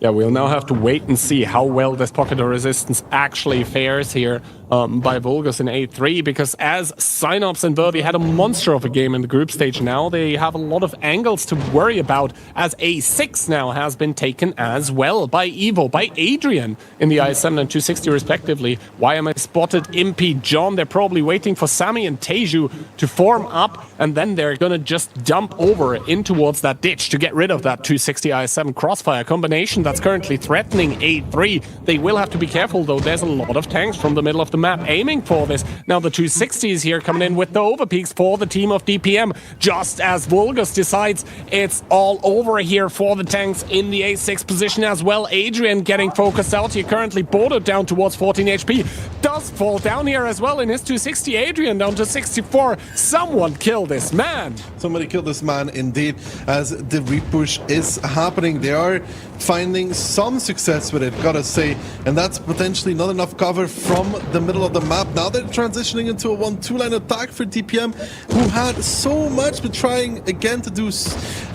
S1: Yeah, we'll now have to wait and see how well this pocket of resistance actually fares here by Vulgus in A3, because as Synops and Vervi had a monster of a game in the group stage, now they have a lot of angles to worry about, as A6 now has been taken as well by Evo, by Adrian in the IS-7 and 260 respectively. YMI spotted Impy John. They're probably waiting for Sami and Teju to form up, and then they're gonna just dump over in towards that ditch to get rid of that 260 IS-7 crossfire combination that's currently threatening A3. They will have to be careful though. There's a lot of tanks from the middle of the map aiming for this. Now the 260s here coming in with the overpeaks for the team of DPM, just as Vulgus decides it's all over here for the tanks in the A6 position as well. Adrian getting focused out here, currently bordered down towards 14 HP. Does fall down here as well in his 260. Adrian down to 64. Someone kill this man.
S2: Somebody kill this man indeed, as the repush is happening. They are finding some success with it, gotta say, and that's potentially not enough cover from the middle of the map. Now they're transitioning into a 1-2 line attack for DPM, who had so much but trying again to do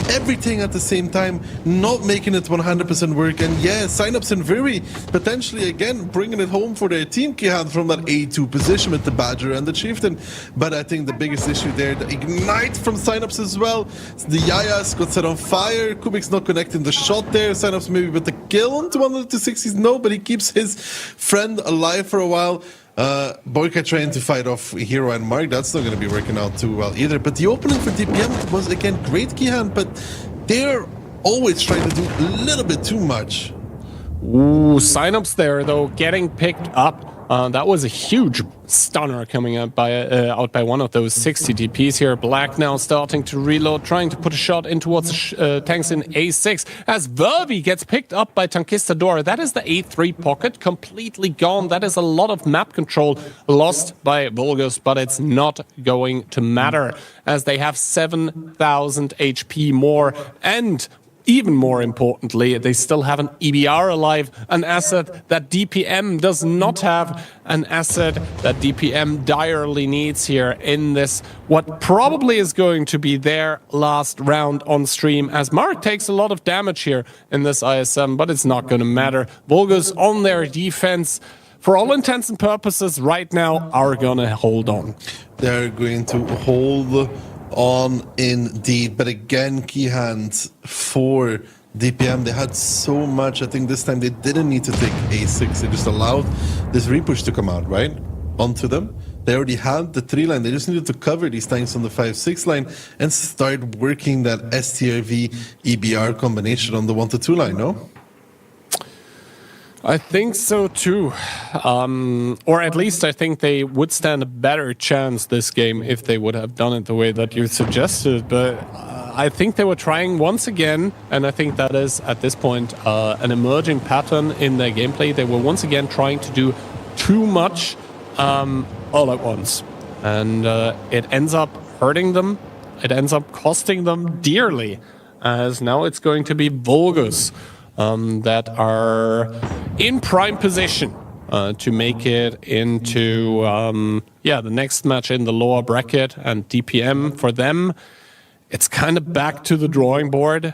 S2: everything at the same time, not making it 100% work. And yeah, Synops and Viri potentially again bringing it home for their team Kihan from that A2 position with the Badger and the Chieftain. But I think the biggest issue there, the Ignite from Synops as well. The Yayas got set on fire. Kubik's not connecting the shot there. Synops maybe with the kill onto one of the 260s. No, but he keeps his friend alive for a while. Boyka trying to fight off Hero and Mark, that's not going to be working out too well either. But the opening for DPM was again great, Kihan, but they're always trying to do a little bit too much.
S1: Ooh, signups there though, getting picked up. That was a huge stunner coming out by one of those 60 DPs here. Black now starting to reload, trying to put a shot in towards tanks in A6 as Vervi gets picked up by Tankistador. That is the A3 pocket, completely gone. That is a lot of map control lost by Vulgus, but it's not going to matter as they have 7,000 HP more, and even more importantly, they still have an EBR alive, an asset that DPM does not have, an asset that DPM direly needs here in this, what probably is going to be their last round on stream, as Mark takes a lot of damage here in this ISM, but it's not going to matter. Vulgus on their defense, for all intents and purposes right now, are going to hold on.
S2: They're going to hold on indeed, but again, key hand for DPM, they had so much. I think this time they didn't need to take A6, they just allowed this repush to come out right onto them. They already had the 3 line, they just needed to cover these tanks on the 5-6 line and start working that STRV EBR combination on the 1-2 line, no?
S1: I think so too. Or at least I think they would stand a better chance this game if they would have done it the way that you suggested. But I think they were trying once again, and I think that is at this point an emerging pattern in their gameplay. They were once again trying to do too much all at once. And it ends up hurting them. It ends up costing them dearly, as now it's going to be Vulgus that are in prime position to make it into the next match in the lower bracket. And DPM, for them, it's kind of back to the drawing board.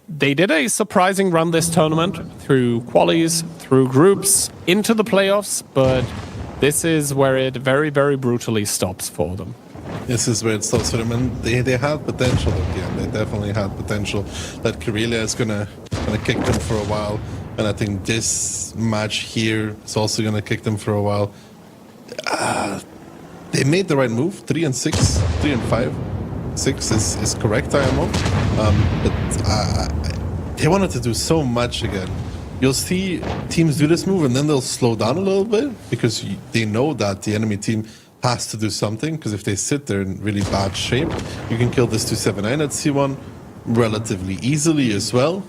S1: They did a surprising run this tournament through qualies, through groups, into the playoffs, but this is where it very, very brutally stops for them.
S2: This is where it stops for them, and they had potential at the end. They definitely had potential. That Karelia is gonna kick them for a while, and I think this match here is also gonna kick them for a while. They made the right move. 3 and 6, 3 and 5, 6 is correct, IMO. But they wanted to do so much again. You'll see teams do this move, and then they'll slow down a little bit because they know that the enemy team has to do something, because if they sit there in really bad shape, you can kill this 279 at C1 relatively easily as well.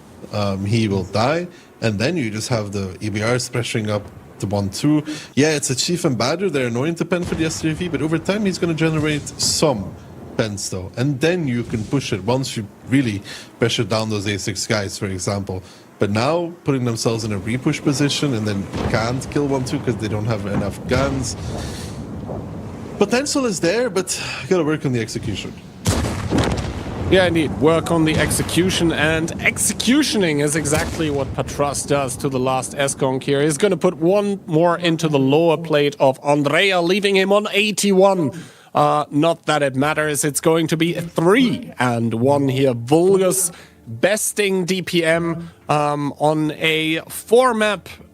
S2: He will die, and then you just have the EBRs pressuring up the 1-2. Yeah, it's a Chief and Badger, they're annoying to pen for the STRV, but over time he's going to generate some pens though, and then you can push it once you really pressure down those A6 guys, for example. But now, putting themselves in a repush position and then can't kill 1-2 because they don't have enough guns. Potential is there, but you gotta work on the execution.
S1: Yeah, indeed. Work on the execution, and executioning is exactly what Patras does to the last S-Gonk here. He's going to put one more into the lower plate of Andrea, leaving him on 81. Not that it matters. It's going to be 3 and 1 here. Vulgus besting DPM on a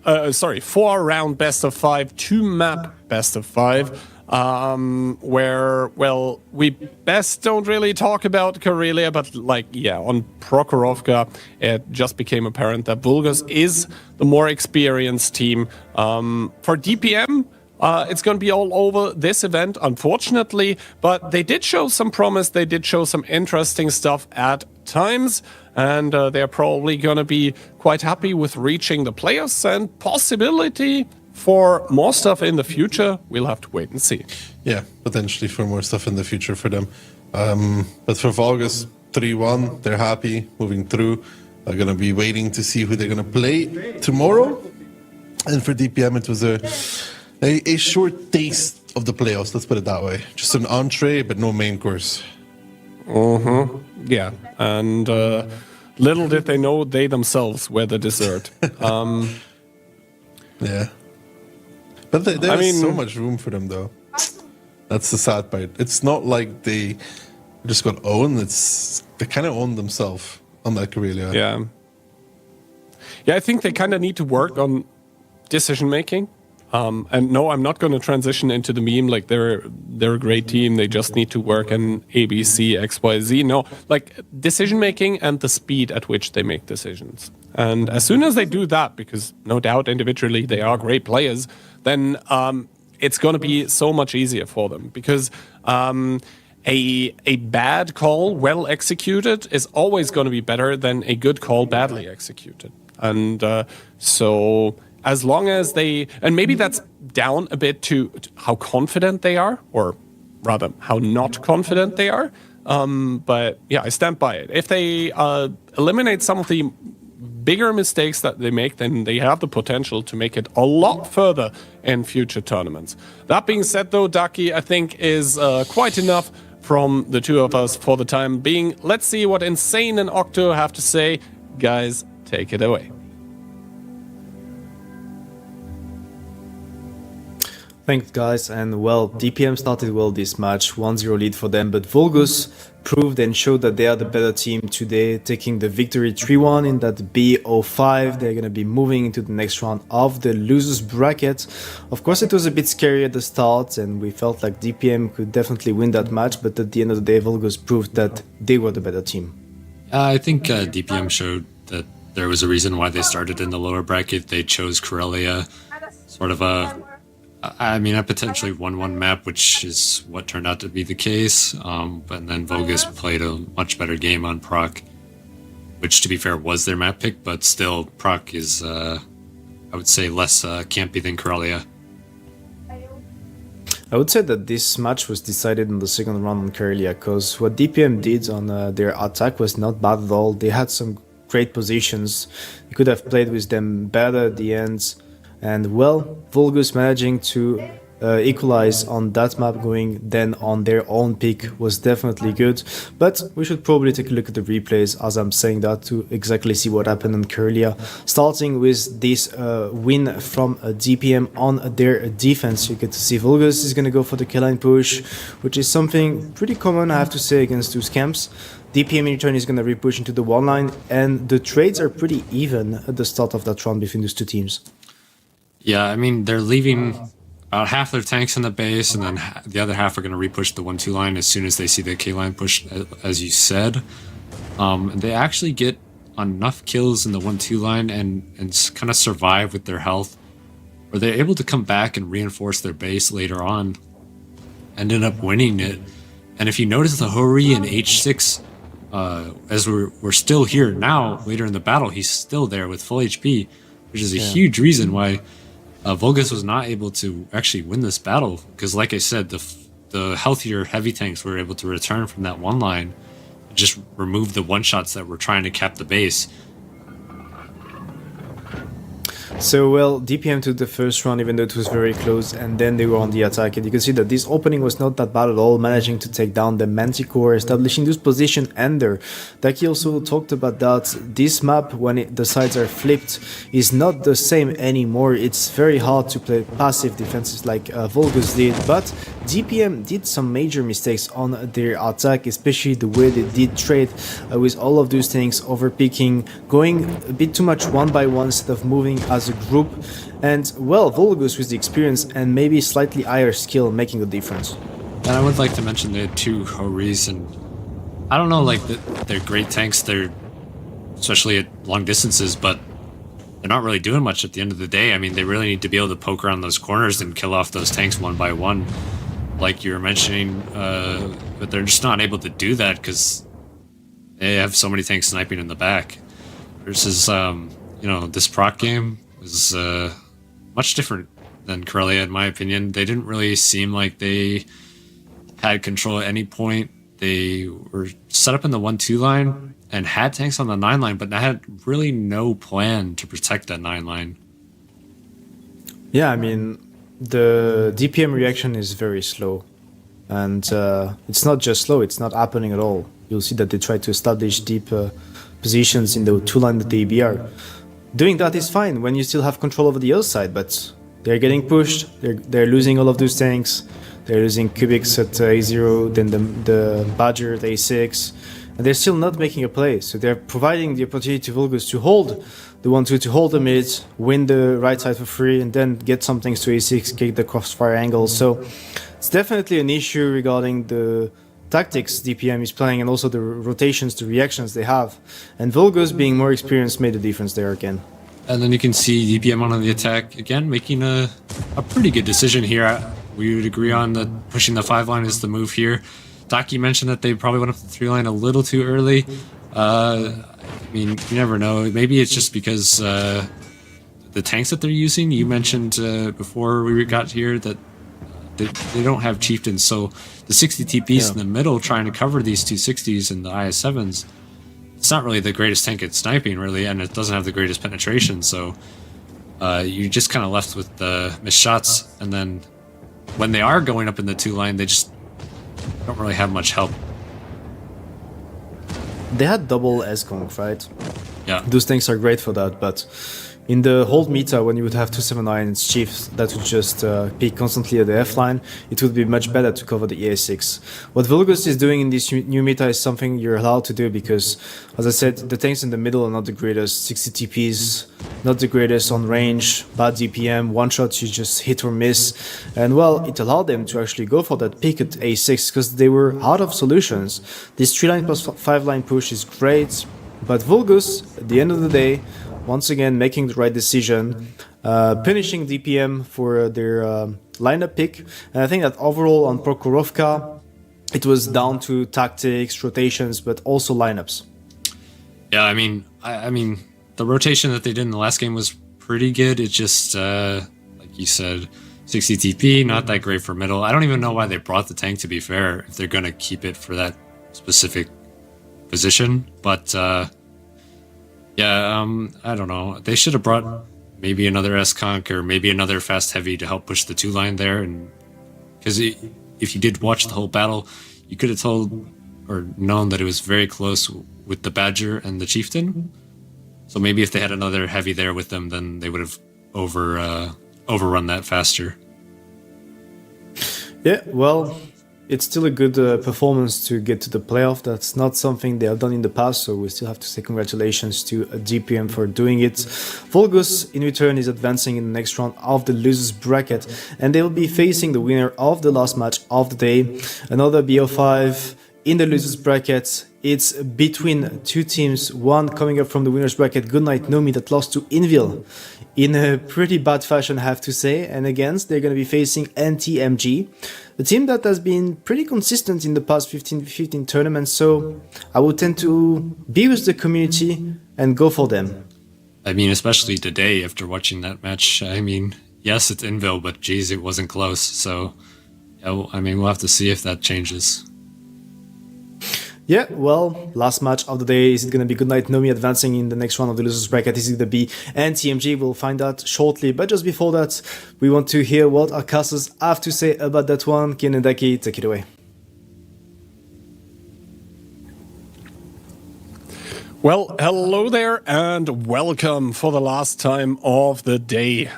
S1: 4-round best of 5, 2-map best of 5. Where, well, we best don't really talk about Karelia, but on Prokhorovka, it just became apparent that Vulgus is the more experienced team. For DPM, it's going to be all over this event, unfortunately, but they did show some promise, they did show some interesting stuff at times, and they're probably going to be quite happy with reaching the playoffs, and possibility for more stuff in the future, we'll have to wait and see.
S2: Yeah, potentially for more stuff in the future for them. But for Vulgus, 3-1, they're happy, moving through. They're going to be waiting to see who they're going to play tomorrow. And for DPM, it was a short taste of the playoffs, let's put it that way. Just an entree, but no main course.
S1: Yeah, and little did they know they themselves were the dessert.
S2: Yeah. But there's so much room for them, though. That's the sad part. It's not like they just got owned. They kind of owned themselves on that Karelia.
S1: Yeah, I think they kind of need to work on decision making. And no, I'm not going to transition into the meme like they're a great team. They just need to work on A, B, C, X, Y, Z. No, like decision making and the speed at which they make decisions. And as soon as they do that, because no doubt individually they are great players, then it's going to be so much easier for them. Because a bad call well executed is always going to be better than a good call badly executed. And so as long as they, and maybe that's down a bit to how confident they are, or rather how not confident they are. But yeah, I stand by it. If they eliminate some of the bigger mistakes that they make, then they have the potential to make it a lot further in future tournaments. That being said, though, Ducky, I think is quite enough from the two of us for the time being. Let's see what Insane and Octo have to say. Guys, take it away.
S4: Thanks, guys. And well, DPM started well this match, 1-0 lead for them, but Vulgus proved and showed that they are the better team today, taking the victory 3-1 in that B05. They're going to be moving into the next round of the losers bracket. Of course, it was a bit scary at the start, and we felt like DPM could definitely win that match, but at the end of the day, Vulgus proved that they were the better team.
S5: I think DPM showed that there was a reason why they started in the lower bracket. They chose Corellia, sort of a potentially 1-1 map, which is what turned out to be the case. But then Vogus played a much better game on Proc, which, to be fair, was their map pick, but still, Proc is, I would say, less campy than Corellia.
S4: I would say that this match was decided in the second round on Corellia, because what DPM did on their attack was not bad at all. They had some great positions. You could have played with them better at the end. And well, Vulgus managing to equalize on that map, going then on their own pick, was definitely good. But we should probably take a look at the replays as I'm saying that to exactly see what happened on Corellia. Starting with this win from DPM on their defense, you get to see Vulgus is going to go for the K-line push, which is something pretty common, I have to say, against two scamps. DPM in return is going to repush into the one line, and the trades are pretty even at the start of that round between those two teams.
S5: Yeah, I mean, they're leaving about half their tanks in the base, and then the other half are going to repush the 1-2 line as soon as they see the K-line push, as you said. They actually get enough kills in the 1-2 line and kind of survive with their health, where they're able to come back and reinforce their base later on, ended up winning it. And if you notice the Hori and H6, as we're still here now, later in the battle, he's still there with full HP, which is a huge reason why Vulgus was not able to actually win this battle, because like I said, the healthier heavy tanks were able to return from that one line and just remove the one-shots that were trying to cap the base.
S4: So, well, DPM took the first round, even though it was very close, and then they were on the attack. And you can see that this opening was not that bad at all, managing to take down the Manticore, establishing this position ender. Taki also talked about that. This map, when the sides are flipped, is not the same anymore. It's very hard to play passive defenses like Vulgus did, but DPM did some major mistakes on their attack, especially the way they did trade with all of those things, overpicking, going a bit too much one by one instead of moving as a group. And well, Vulgus with the experience and maybe slightly higher skill making a difference.
S5: And I would like to mention the two Horis, and I don't know, like they're great tanks, they're especially at long distances, but they're not really doing much at the end of the day. I mean, they really need to be able to poke around those corners and kill off those tanks one by one, like you were mentioning, but they're just not able to do that because they have so many tanks sniping in the back. Versus, this Proc game was much different than Corellia, in my opinion. They didn't really seem like they had control at any point. They were set up in the 1-2 line and had tanks on the 9 line, but they had really no plan to protect that 9 line.
S4: Yeah, I mean, the DPM reaction is very slow. And it's not just slow, it's not happening at all. You'll see that they try to establish deep positions in the 2 line that the ABR. Doing that is fine when you still have control over the other side, but they're getting pushed, they're losing all of those tanks, they're losing Cubics at A0, then the Badger at A6, and they're still not making a play. So they're providing the opportunity to Vulgus to hold the 1-2, to hold the mid, win the right side for free, and then get some things to A6, kick the crossfire angle. So it's definitely an issue regarding the tactics DPM is playing and also the rotations, the reactions they have. And Vulgus, being more experienced, made a difference there again.
S5: And then you can see DPM on the attack again, making a pretty good decision here. We would agree on that pushing the 5 line is the move here. Daki mentioned that they probably went up the 3 line a little too early. I mean, you never know. Maybe it's just because the tanks that they're using. You mentioned before we got here that they don't have chieftains, so the 60 TPs in the middle trying to cover these 260s and the IS-7s, it's not really the greatest tank at sniping, really, and it doesn't have the greatest penetration, so you're just kind of left with the missed shots, and then when they are going up in the 2 line, they just don't really have much help.
S4: They had double S-Conk, right?
S5: Yeah.
S4: Those tanks are great for that, but in the hold meta, when you would have 279 chiefs that would just peek constantly at the F line, it would be much better to cover the EA6. What Vulgus is doing in this new meta is something you're allowed to do because, as I said, the tanks in the middle are not the greatest. 60 TPs, not the greatest on range, bad DPM, one shot you just hit or miss. And well, it allowed them to actually go for that pick at A6 because they were out of solutions. This 3 line plus 5 line push is great, but Vulgus, at the end of the day, once again, making the right decision, punishing DPM for their lineup pick. And I think that overall on Prokhorovka, it was down to tactics, rotations, but also lineups.
S5: Yeah, I mean, the rotation that they did in the last game was pretty good. It's just, like you said, 60 TP, not that great for middle. I don't even know why they brought the tank, to be fair, if they're going to keep it for that specific position. But yeah, I don't know. They should have brought maybe another S-Conk or maybe another fast heavy to help push the 2 line there. And because if you did watch the whole battle, you could have told or known that it was very close with the Badger and the Chieftain. So maybe if they had another heavy there with them, then they would have overrun that faster. Yeah,
S4: well, it's still a good performance to get to the playoff. That's not something they have done in the past, so we still have to say congratulations to DPM for doing it. Vulgus, in return, is advancing in the next round of the losers bracket, and they will be facing the winner of the last match of the day. Another BO5 in the losers bracket. It's between 2 teams, one coming up from the winners bracket, Goodnight Nomi, that lost to Invil in a pretty bad fashion, I have to say, and against, they're going to be facing NTMG, a team that has been pretty consistent in the past 15 tournaments, so I would tend to be with the community and go for them.
S5: I mean, especially today, after watching that match, I mean, yes, it's Invil, but geez, it wasn't close, so, yeah, I mean, we'll have to see if that changes.
S4: Yeah, well, last match of the day, is it going to be Goodnight Nomi advancing in the next round of the losers bracket? Is it going to be NTMG? We'll find out shortly. But just before that, we want to hear what our casters have to say about that one. Ken and Daki, take it away.
S1: Well, hello there and welcome for the last time of the day.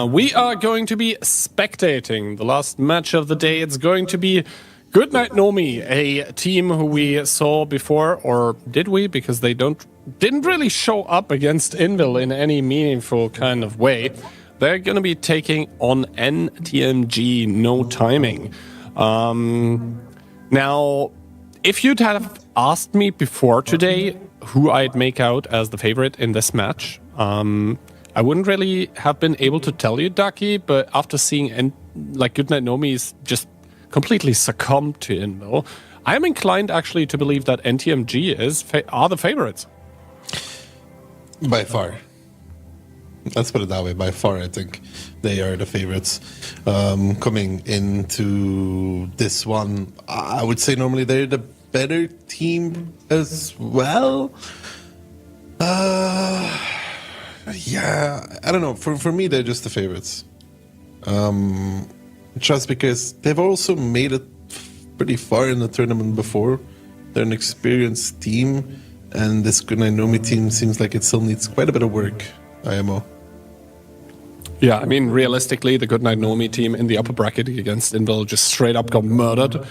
S1: We are going to be spectating the last match of the day. It's going to be Goodnight Nomi, a team who we saw before, or did we? Because they didn't really show up against Invil in any meaningful kind of way. They're going to be taking on NTMG, no timing. Now, if you'd have asked me before today who I'd make out as the favorite in this match, I wouldn't really have been able to tell you, Daki, but after seeing Goodnight Nomi's just completely succumbed to Invil, I am inclined actually to believe that NTMG are the favorites.
S2: By far. Let's put it that way. By far, I think they are the favorites. Coming into this one, I would say normally they're the better team as well. Yeah, I don't know. For me, they're just the favorites. Just because they've also made it pretty far in the tournament before. They're an experienced team, and this Goodnight Nomi team seems like it still needs quite a bit of work, IMO.
S1: Yeah, I mean, realistically, the Goodnight Nomi team in the upper bracket against Invil just straight up got murdered.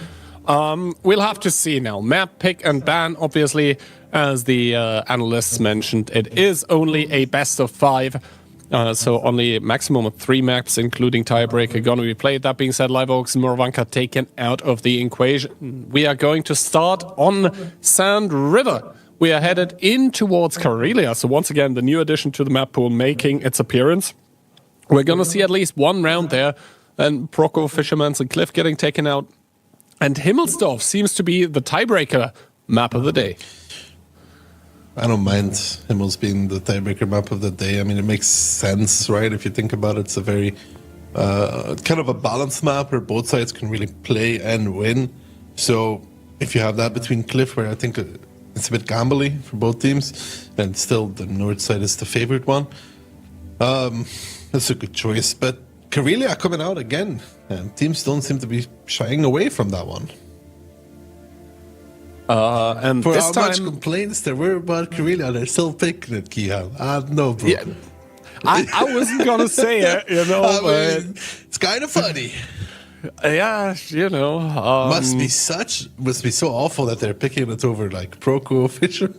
S1: We'll have to see now. Map, pick, and ban, obviously, as the analysts mentioned, it is only a best of 5. So only a maximum of 3 maps, including tiebreaker, going to be played. That being said, Live Oaks and Moravanka taken out of the equation. We are going to start on Sand River. We are headed in towards Karelia. So once again, the new addition to the map pool making its appearance. We're going to see at least one round there. And Proco, Fisherman's, and Cliff getting taken out. And Himmelsdorf seems to be the tiebreaker map of the day.
S2: I don't mind Himmels being the tiebreaker map of the day. I mean, it makes sense, right? If you think about it, it's a very kind of a balanced map where both sides can really play and win. So if you have that between Cliff, where I think it's a bit gambly for both teams, and still the north side is the favorite one, that's a good choice. But Karelia coming out again, and teams don't seem to be shying away from that one.
S1: And
S2: for
S1: this
S2: how
S1: time,
S2: much complaints there were about Karelia, they're still picking it, Kihan. No, bro.
S1: yeah, I wasn't gonna say it, you know.
S2: I mean, it's kind of funny.
S1: Yeah, you know,
S2: Must be so awful that they're picking it over like Proco, Fisher,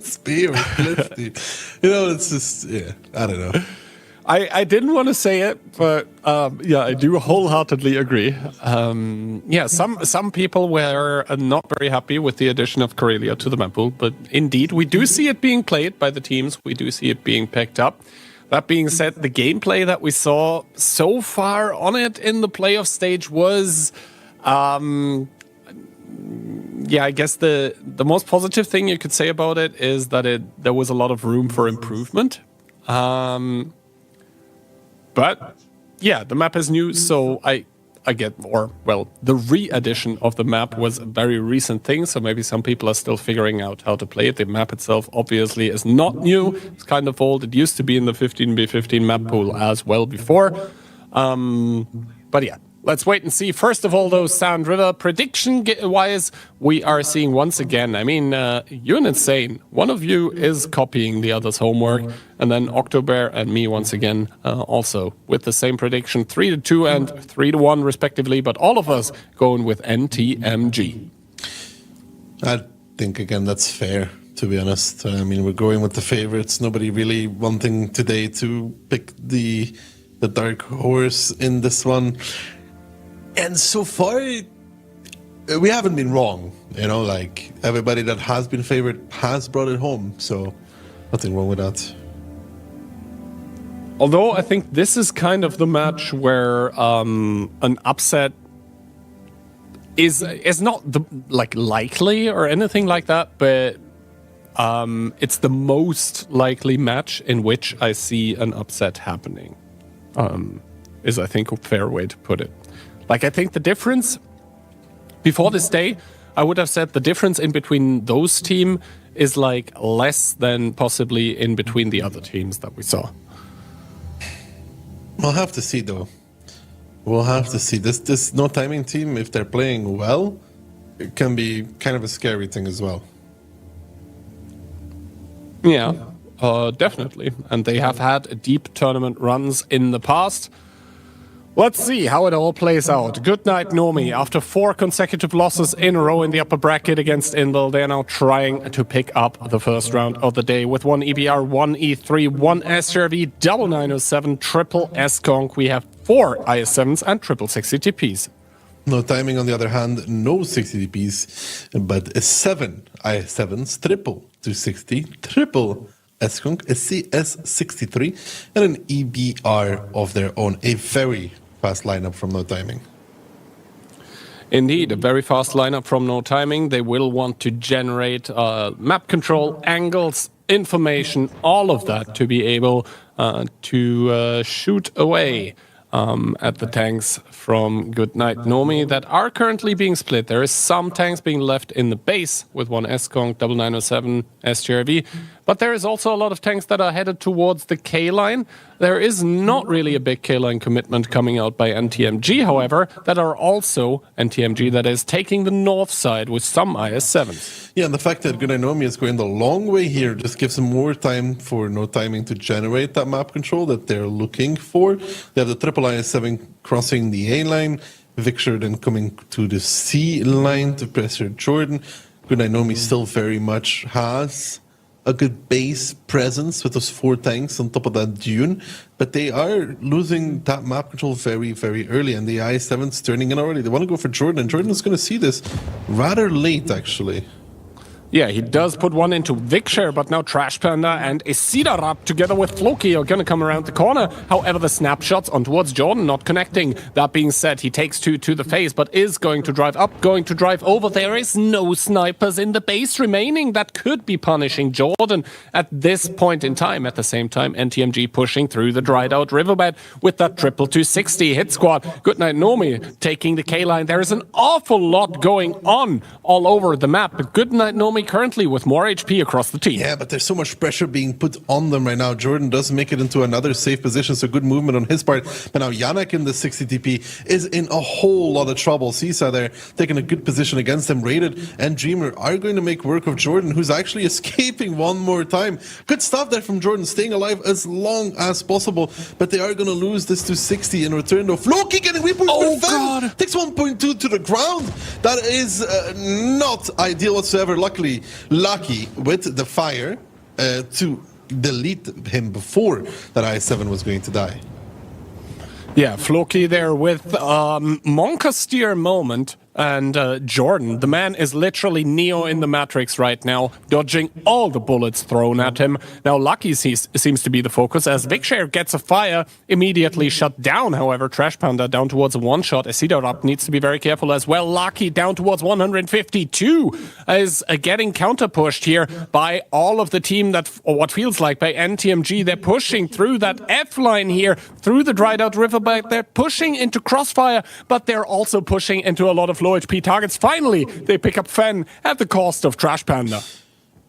S2: Spear, or Cliff. You know, it's just I don't know.
S1: I didn't want to say it, but yeah, I do wholeheartedly agree. Yeah, some people were not very happy with the addition of Karelia to the map pool, but indeed, we do see it being played by the teams. We do see it being picked up. That being said, the gameplay that we saw so far on it in the playoff stage was, yeah, I guess the most positive thing you could say about it is that there was a lot of room for improvement. But yeah, the map is new, so I get more. Well, the re-addition of the map was a very recent thing, so maybe some people are still figuring out how to play it. The map itself obviously is not new. It's kind of old. It used to be in the 15v15 map pool as well before. But yeah, let's wait and see. First of all, though, Sand River, prediction-wise, we are seeing once again, I mean, you're insane. One of you is copying the other's homework, and then October and me once again also with the same prediction, 3-2 and 3-1 respectively, but all of us going with NTMG.
S2: I think, again, that's fair, to be honest. I mean, we're going with the favorites. Nobody really wanting today to pick the dark horse in this one. And so far, we haven't been wrong. You know, like, everybody that has been favored has brought it home. So, nothing wrong with that.
S1: Although I think this is kind of the match where an upset is not likely or anything like that, but it's the most likely match in which I see an upset happening. Is I think a fair way to put it. Like, I think the difference before this day, I would have said the difference in between those teams is like less than possibly in between the other teams that we saw.
S2: We'll have to see, though. We'll have to see. This no timing team, if they're playing well, it can be kind of a scary thing as well.
S1: Yeah, definitely. And they have had deep tournament runs in the past. Let's see how it all plays out. Good night, Nomi. After 4 consecutive losses in a row in the upper bracket against Invil, they're now trying to pick up the first round of the day with 1 EBR, 1 E3, 1 SRV, double 907, triple S-Conk. We have 4 IS-7s and triple 60 TPs.
S2: No timing, on the other hand, no 60 DPs, but 7 IS-7s, triple 260, triple S-Conk, a CS63, and an EBR of their own. A very fast lineup from no timing.
S1: Indeed, a very fast lineup from no timing. They will want to generate map control, angles, information, all of that to be able to shoot away at the tanks from Goodnight Nomi that are currently being split. There is some tanks being left in the base with 1 S-Conk, double 907, SGRV, but there is also a lot of tanks that are headed towards the K-line. There is not really a big K-line commitment coming out by NTMG, however, that are also NTMG that is taking the north side with some IS-7s.
S2: Yeah, and the fact that Goodnight Nomi is going the long way here just gives them more time for no timing to generate that map control that they're looking for. They have the triple IS-7 crossing the A line, Victor then coming to the C line to pressure Jordan. Good Night Nomi still very much has a good base presence with those 4 tanks on top of that dune, but they are losing that map control very, very early, and the I7's turning in already. They want to go for Jordan, and Jordan is going to see this rather late, actually.
S1: Yeah, he does put one into Victor, but now Trash Panda and Isidarap together with Floki are going to come around the corner. However, the snapshots on towards Jordan not connecting. That being said, he takes 2 to the face, but is going to drive up, going to drive over. There is no snipers in the base remaining. That could be punishing Jordan at this point in time. At the same time, NTMG pushing through the dried out riverbed with that triple 260 hit squad. Good Night Nomi taking the K-line. There is an awful lot going on all over the map, but Good Night Nomi currently with more HP across the team.
S2: Yeah, but there's so much pressure being put on them right now. Jordan does make it into another safe position, so good movement on his part. But now Yannick in the 60 TP is in a whole lot of trouble. Sisa there taking a good position against him. Rated and Dreamer are going to make work of Jordan, who's actually escaping one more time. Good stuff there from Jordan, staying alive as long as possible. But they are going to lose this to 60 in return, though. Floki getting repushed.
S1: Oh, God.
S2: Takes 1.2 to the ground. That is not ideal whatsoever. Lucky with the fire to delete him before that I7 was going to die.
S1: Yeah, Floki there with Monka steer moment. And Jordan, the man is literally Neo in the Matrix right now, dodging all the bullets thrown at him. Now Lucky seems to be the focus, as Victor gets a fire, immediately shut down. However, Trash Panda down towards a one-shot. Isidarap needs to be very careful as well. Lucky down towards 152 is getting counter-pushed here by all of the team that, or what feels like by NTMG. They're pushing through that F-line here, through the dried-out riverbed. They're pushing into Crossfire, but they're also pushing into a lot of low HP targets. Finally, they pick up Fen at the cost of Trash Panda.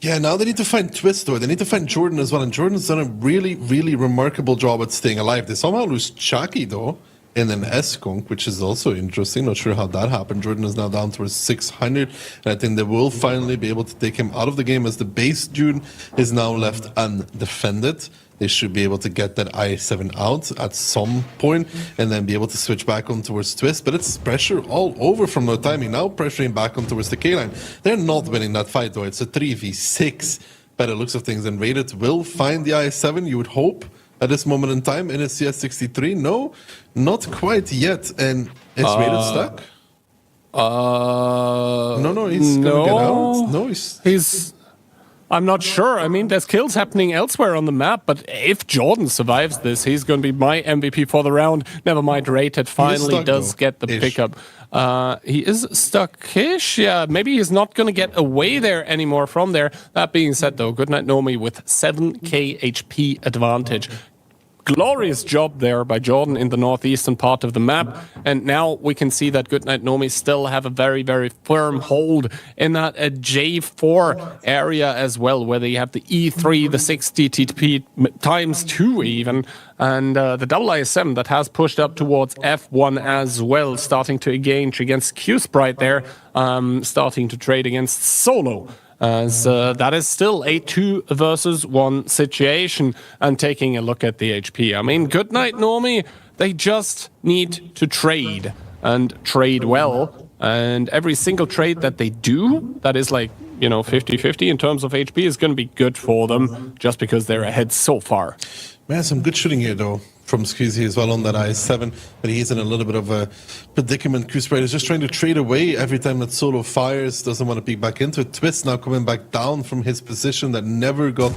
S2: Yeah, now they need to find Twist, though. They need to find Jordan as well. And Jordan's done a really, really remarkable job at staying alive. They somehow lose Chucky, though, in an S-Skunk, which is also interesting. Not sure how that happened. Jordan is now down towards 600. And I think they will finally be able to take him out of the game, as the base Dune is now left undefended. They should be able to get that I7 out at some point and then be able to switch back on towards Twist. But it's pressure all over from no timing. Now pressuring back on towards the K-line. They're not winning that fight, though. It's a 3v6 by the looks of things. And Rated will find the I7, you would hope, at this moment in time in a CS63. No, not quite yet. And is Rated stuck? No, he's going to get out. No,
S1: he's... I'm not sure. I mean, there's kills happening elsewhere on the map, but if Jordan survives this, he's going to be my MVP for the round. Never mind, Rated finally does get the pickup. He is stuck-ish. Yeah, maybe he's not going to get away there anymore from there. That being said, though, Good Night Nomi with 7k HP advantage. Glorious job there by Jordan in the northeastern part of the map. And now we can see that Good Night Nomi still have a very, very firm hold in that J4 area as well, where they have the E3, the 60 TTP times 2 even, and the double IS7 that has pushed up towards F1 as well, starting to engage against Q-Sprite there, starting to trade against Solo. As that is still a 2 versus 1 situation. And taking a look at the HP, I mean, Good Night Nomi, they just need to trade and trade well. And every single trade that they do, that is like, 50-50 in terms of HP, is going to be good for them just because they're ahead so far.
S2: Man, some good shooting here, though, from Squeezy as well on that I7, but he's in a little bit of a predicament. Q-Sprite is just trying to trade away every time that Solo fires, doesn't want to peek back into it. Twist now coming back down from his position that never got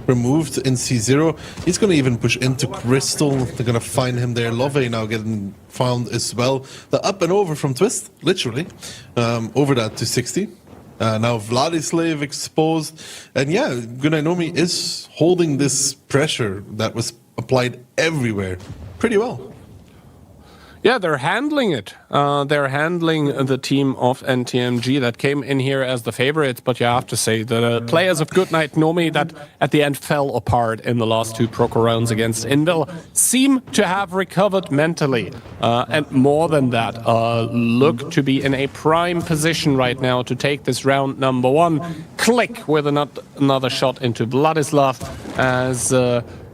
S2: removed in C0. He's going to even push into Crystal. They're going to find him there. Love now getting found as well. The up and over from Twist, literally, over that to 60. Now Vladislav exposed, and yeah, Good Night Nomi is holding this pressure that was applied everywhere pretty well.
S1: Yeah, they're handling it. They're handling the team of NTMG that came in here as the favorites, but you have to say the players of Good Night Nomi that at the end fell apart in the last 2 Proco rounds against Invil seem to have recovered mentally. And more than that, look to be in a prime position right now to take this round number 1. Click with another shot into Vladislav as...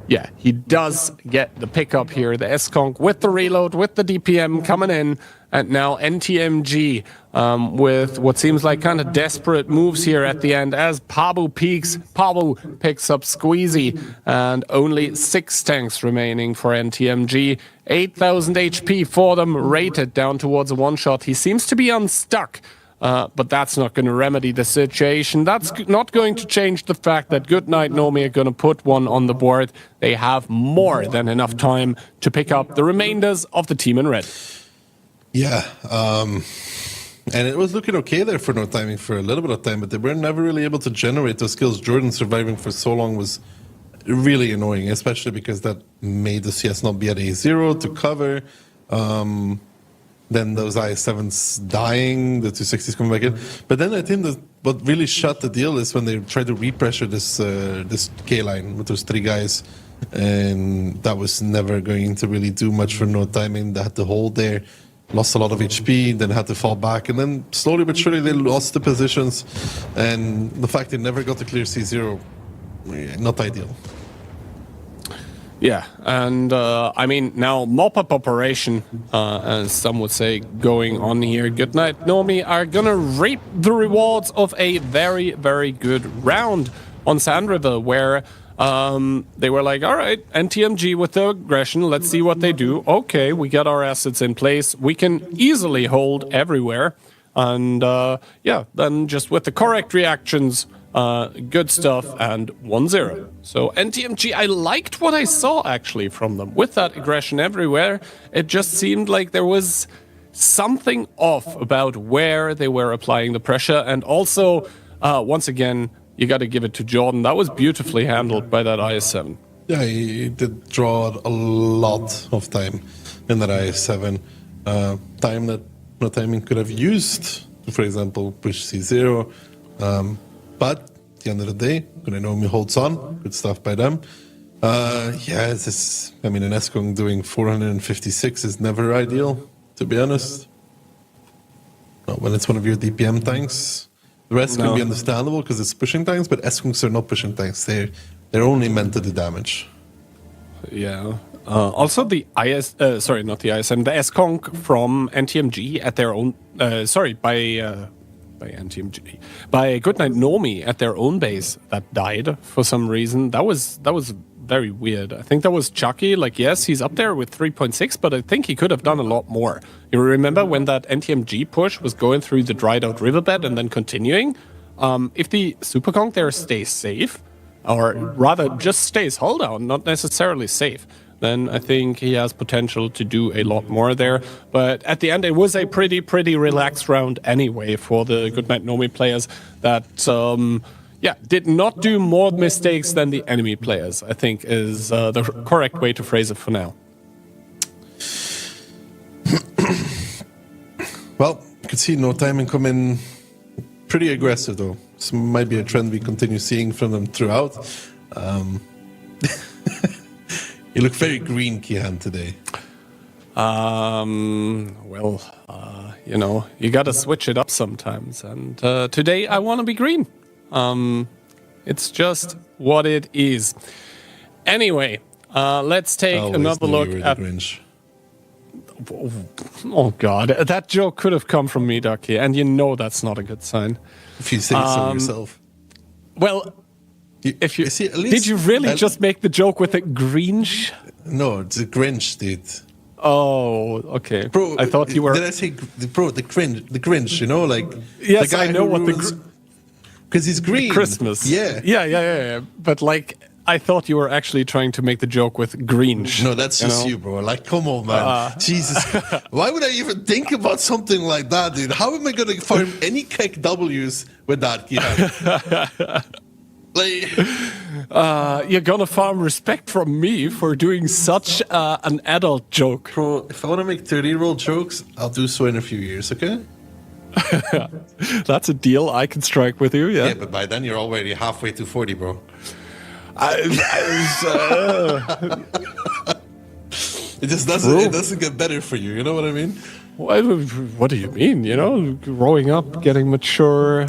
S1: yeah, he does get the pickup here. The S-Conk with the reload, with the DPM coming in. And now NTMG with what seems like kind of desperate moves here at the end as Pabu peaks. Pabu picks up Squeezy and only 6 tanks remaining for NTMG. 8,000 HP for them, rated down towards a one-shot. He seems to be unstuck. But that's not going to remedy the situation. That's not going to change the fact that Goodnight Nomi are going to put one on the board. They have more than enough time to pick up the remainders of the team in red.
S2: Yeah, and it was looking okay there for No Timing for a little bit of time, but they were never really able to generate those kills. Jordan surviving for so long was really annoying, especially because that made the CS not be at A0 to cover. Then those IS-7s dying, the 260s coming back in. But then I think that what really shut the deal is when they tried to repressure this K-line with those 3 guys. And that was never going to really do much for No Timing. They had to hold there, lost a lot of HP, then had to fall back. And then slowly but surely they lost the positions. And the fact they never got to clear C0, not ideal.
S1: Yeah, and I mean, now mop-up operation, as some would say, going on here. Goodnight Nomi are gonna reap the rewards of a very, very good round on Sand River, where they were like, all right, NTMG with the aggression, let's see what they do. Okay, we got our assets in place. We can easily hold everywhere. And yeah, then just with the correct reactions, good stuff, and 1-0. So NTMG, I liked what I saw actually from them. With that aggression everywhere, it just seemed like there was something off about where they were applying the pressure. And also, once again, you got to give it to Jordan. That was beautifully handled by that IS-7.
S2: Yeah, he did draw a lot of time in that IS-7. Time that No Timing could have used to, for example, push C0. But at the end of the day, Nomi holds on. Good stuff by them. Yeah, it's just, I mean, an S-Kong doing 456 is never ideal, to be honest. Not when it's one of your DPM tanks. The rest can be understandable because it's pushing tanks, but S-Kongs are not pushing tanks. They're only meant to do damage.
S1: Yeah. Also, the sorry, not the ISM, the S-Conk from NTMG at their own, by NTMG, by Goodnight Nomi at their own base that died for some reason. That was very weird. I think that was Chucky. Like, yes, he's up there with 3.6, but I think he could have done a lot more. You remember when that NTMG push was going through the dried out riverbed and then continuing? If the Super Conk there stays safe, or rather just stays hull down, not necessarily safe, then I think he has potential to do a lot more there. But at the end, it was a pretty relaxed round anyway for the Goodnight Nomi players that, yeah, did not do more mistakes than the enemy players, I think is the correct way to phrase it for now.
S2: Well, you can see No Timing come in pretty aggressive, though. This might be a trend we continue seeing from them throughout. You look very green, Kihan, today.
S1: Well, you know, you gotta switch it up sometimes. And today I want to be green. It's just what it is. Anyway, let's take another look at... Grinch. Oh, God. That joke could have come from me, Ducky, and you know that's not a good sign.
S2: If you say so yourself.
S1: Well... If you
S2: see,
S1: did you really just make the joke with a Grinch?
S2: No, it's a Grinch, dude.
S1: Oh, okay.
S2: Bro,
S1: I thought you were.
S2: Did I say, bro, the Grinch? You know, like
S1: yes,
S2: the guy
S1: I know what
S2: because he's green.
S1: Christmas. Yeah. But like, I thought you were actually trying to make the joke with Grinch.
S2: No, that's just you, bro. Like, come on, man. Jesus, why would I even think about something like that, dude? How am I going to farm any kick W's with that? Yeah. Like,
S1: you're gonna farm respect from me for doing such an adult joke.
S2: Bro, if I want to make 30-year-old jokes, I'll do so in a few years, okay?
S1: That's a deal I can strike with you, yeah.
S2: Yeah, but by then you're already halfway to 40, bro. It just doesn't get better for you, you know what I mean?
S1: What do you mean? You know, growing up, getting mature,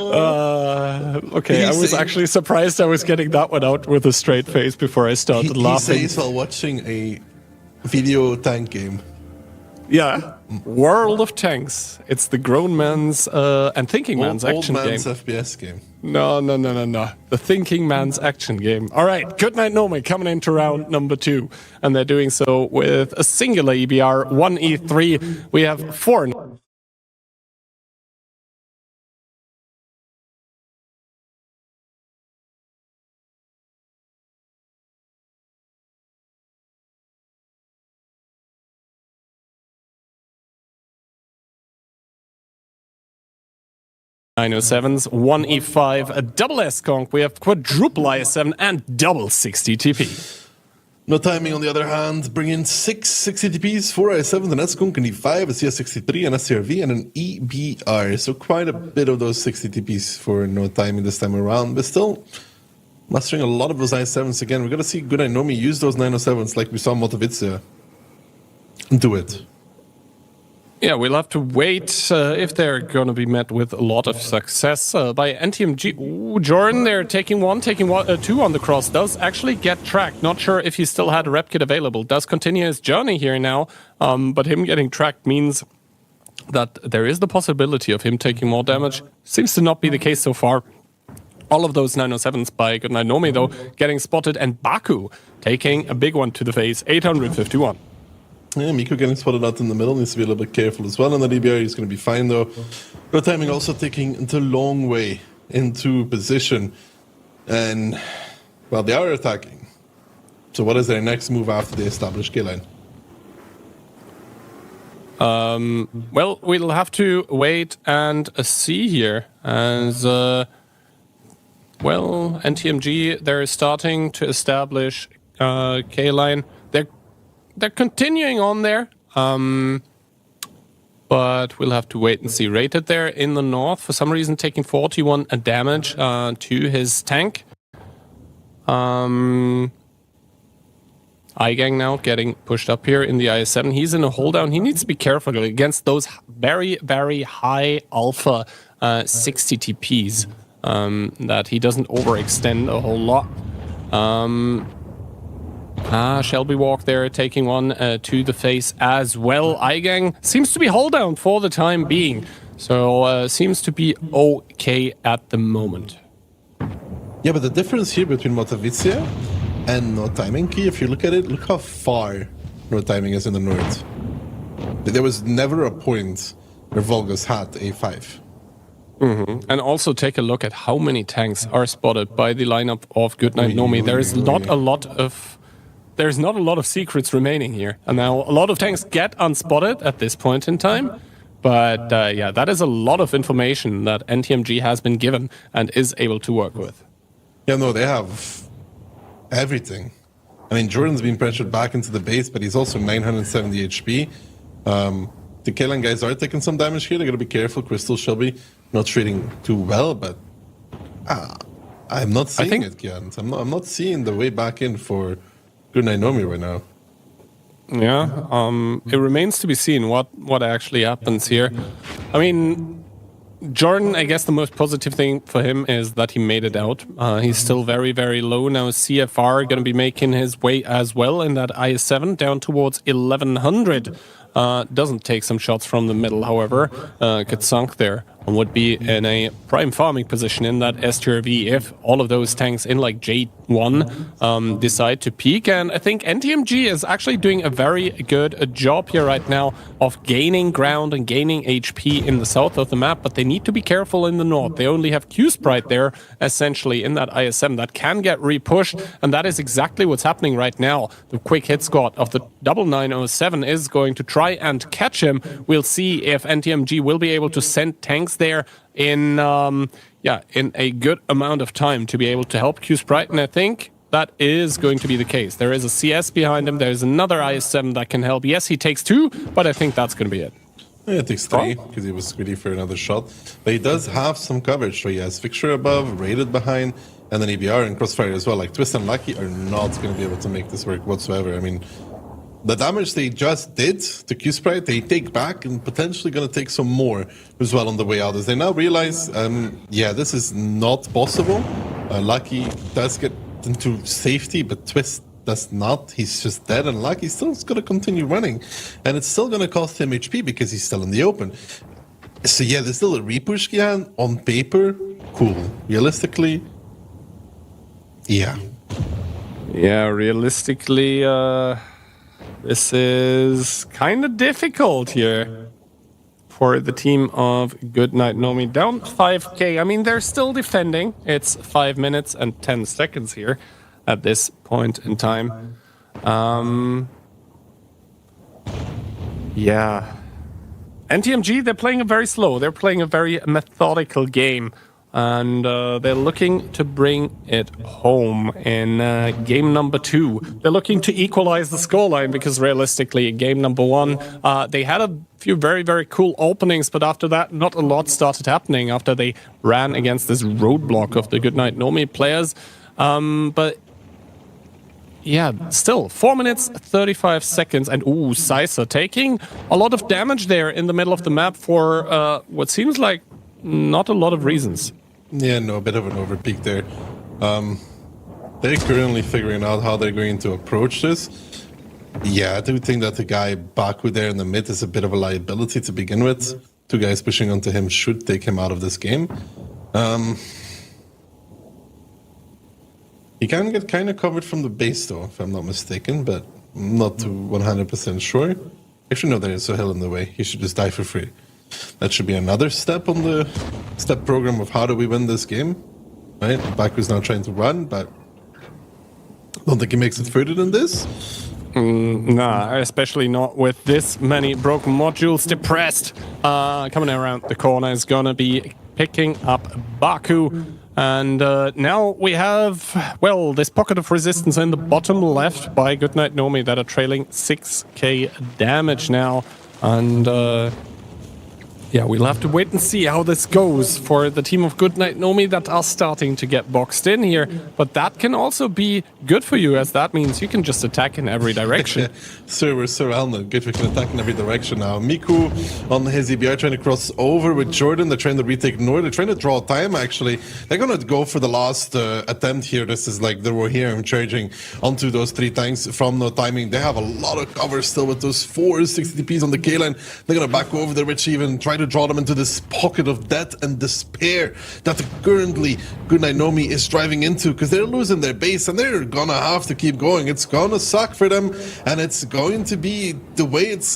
S1: Okay, I was actually surprised I was getting that one out with a straight face before I started laughing.
S2: He says while watching a video tank game.
S1: Yeah, World of Tanks. It's the grown man's and thinking man's action
S2: old man's
S1: game.
S2: FPS game.
S1: No. The thinking man's action game. All right, Goodnight Nomi coming into round number 2. And they're doing so with a singular EBR, 1E3. We have 4. .907s, 1E5, a double S-Conk. We have quadruple IS-7 and double 60 TP.
S2: No timing, on the other hand, bring in 6 60 TPs, 4 IS-7s, an S-Conk, an E5, a CS63, an SCRV, and an EBR. So quite a bit of those 60 TPs for no timing this time around, but still mastering a lot of those IS-7s again. We're going to see Goodnight Nomi use those 907s like we saw Motovitsia do it.
S1: Yeah, we'll have to wait if they're going to be met with a lot of success by NTMG. Ooh, Jordan, they're taking two on the cross. Does actually get tracked. Not sure if he still had a rep kit available. Does continue his journey here now, but him getting tracked means that there is the possibility of him taking more damage. Seems to not be the case so far. All of those 907s by Goodnight Nomi, though, getting spotted, and Baku taking a big one to the face, 851.
S2: Yeah, Miko getting spotted out in the middle, needs to be a little bit careful as well. And the DBR is going to be fine though. No timing also taking the long way into position. And, well, they are attacking. So what is their next move after they establish K-line?
S1: Well, we'll have to wait and see here. As, well, NTMG, they're starting to establish K-line. They're continuing on there, but we'll have to wait and see. Rated there in the north, for some reason taking 41 damage to his tank. iGang now getting pushed up here in the IS-7. He's in a hold down. He needs to be careful against those very, very high alpha 60 TPs, that he doesn't overextend a whole lot. Shelby Walk there taking one to the face as well. iGang seems to be hold down for the time being, so seems to be okay at the moment.
S2: Yeah, but the difference here between Motovitsia and No Timing Key, if you look at it, look how far No Timing is in the north. There was never a point where Volgas had A5.
S1: And also take a look at how many tanks are spotted by the lineup of Goodnight Nomi. There's not a lot of secrets remaining here. And now a lot of tanks get unspotted at this point in time. But yeah, that is a lot of information that NTMG has been given and is able to work with.
S2: Yeah, no, they have everything. I mean, Jordan's been pressured back into the base, but he's also 970 HP. The K-Line guys are taking some damage here. They got to be careful. Crystal Shelby not trading too well, but I'm not seeing it, Kian. I'm not seeing the way back in for Goodnight Nomi right now.
S1: Yeah, it remains to be seen what actually happens here. I mean, Jordan, I guess the most positive thing for him is that he made it out. He's still very, very low. Now CFR going to be making his way as well in that IS-7 down towards 1100. Doesn't take some shots from the middle, however. Gets sunk there and would be in a prime farming position in that STRV if all of those tanks in like J1 decide to peak. And I think NTMG is actually doing a very good job here right now of gaining ground and gaining HP in the south of the map, but they need to be careful in the north. They only have Q-Sprite there, essentially, in that IS-7 that can get repushed, and that is exactly what's happening right now. The quick hit squad of the 907 is going to try and catch him. We'll see if NTMG will be able to send tanks there in a good amount of time to be able to help Q-Sprite, and I think that is going to be the case. There is a CS behind him. There's another IS-7 that can help. Yes, he takes 2, but I think that's going to be it.
S2: Yeah, it takes 3 because he was greedy for another shot. But he does have some coverage. So he has Fixture above, Rated behind, and then EBR and Crossfire as well. Like Twist and Lucky are not going to be able to make this work whatsoever. I mean, the damage they just did to Q-Sprite, they take back and potentially going to take some more as well on the way out. As they now realize, yeah, this is not possible. Lucky does get into safety, but Twist does not. He's just dead, and Lucky still is going to continue running. And it's still going to cost him HP because he's still in the open. So yeah, there's still a repush can on paper. Cool. Realistically, yeah.
S1: Yeah, realistically, this is kind of difficult here for the team of Goodnight Nomi. Down 5k. I mean, they're still defending. It's 5 minutes and 10 seconds here at this point in time. Yeah. NTMG, they're playing it very slow. They're playing a very methodical game. And they're looking to bring it home in game number 2. They're looking to equalize the scoreline because realistically, in game number 1, they had a few very, very cool openings, but after that, not a lot started happening after they ran against this roadblock of the Goodnight Nomi players. But yeah, still 4 minutes, 35 seconds, and ooh, Sicer taking a lot of damage there in the middle of the map for what seems like not a lot of reasons.
S2: Yeah, no, a bit of an overpeak there. They're currently figuring out how they're going to approach this. Yeah, I do think that the guy Baku there in the mid is a bit of a liability to begin with. 2 guys pushing onto him should take him out of this game. He can get kind of covered from the base though, if I'm not mistaken, but I'm not too 100% sure. Actually, no, there is a hill in the way. He should just die for free. That should be another step on the step program of how do we win this game, right? Baku's now trying to run, but I don't think he makes it further than this.
S1: Nah, especially not with this many broken modules. Depressed, coming around the corner is gonna be picking up Baku. And now we have, well, this pocket of resistance in the bottom left by Goodnight Nomi that are trailing 6k damage now. And yeah, we'll have to wait and see how this goes for the team of Goodnight Nomi that are starting to get boxed in here. But that can also be good for you, as that means you can just attack in every direction.
S2: Sir, we're surrounded. Good, we can attack in every direction now. Miku on his EBR trying to cross over with Jordan. They're trying to retake North. They're trying to draw time, actually. They're going to go for the last attempt here. This is like the Rohirrim charging onto those 3 tanks from no timing. They have a lot of cover still with those 4 60 TPs on the K-line. They're going to back over there, which even try to draw them into this pocket of death and despair that currently Goodnight Nomi is driving into, because they're losing their base and they're gonna have to keep going. It's gonna suck for them, and it's going to be the way it's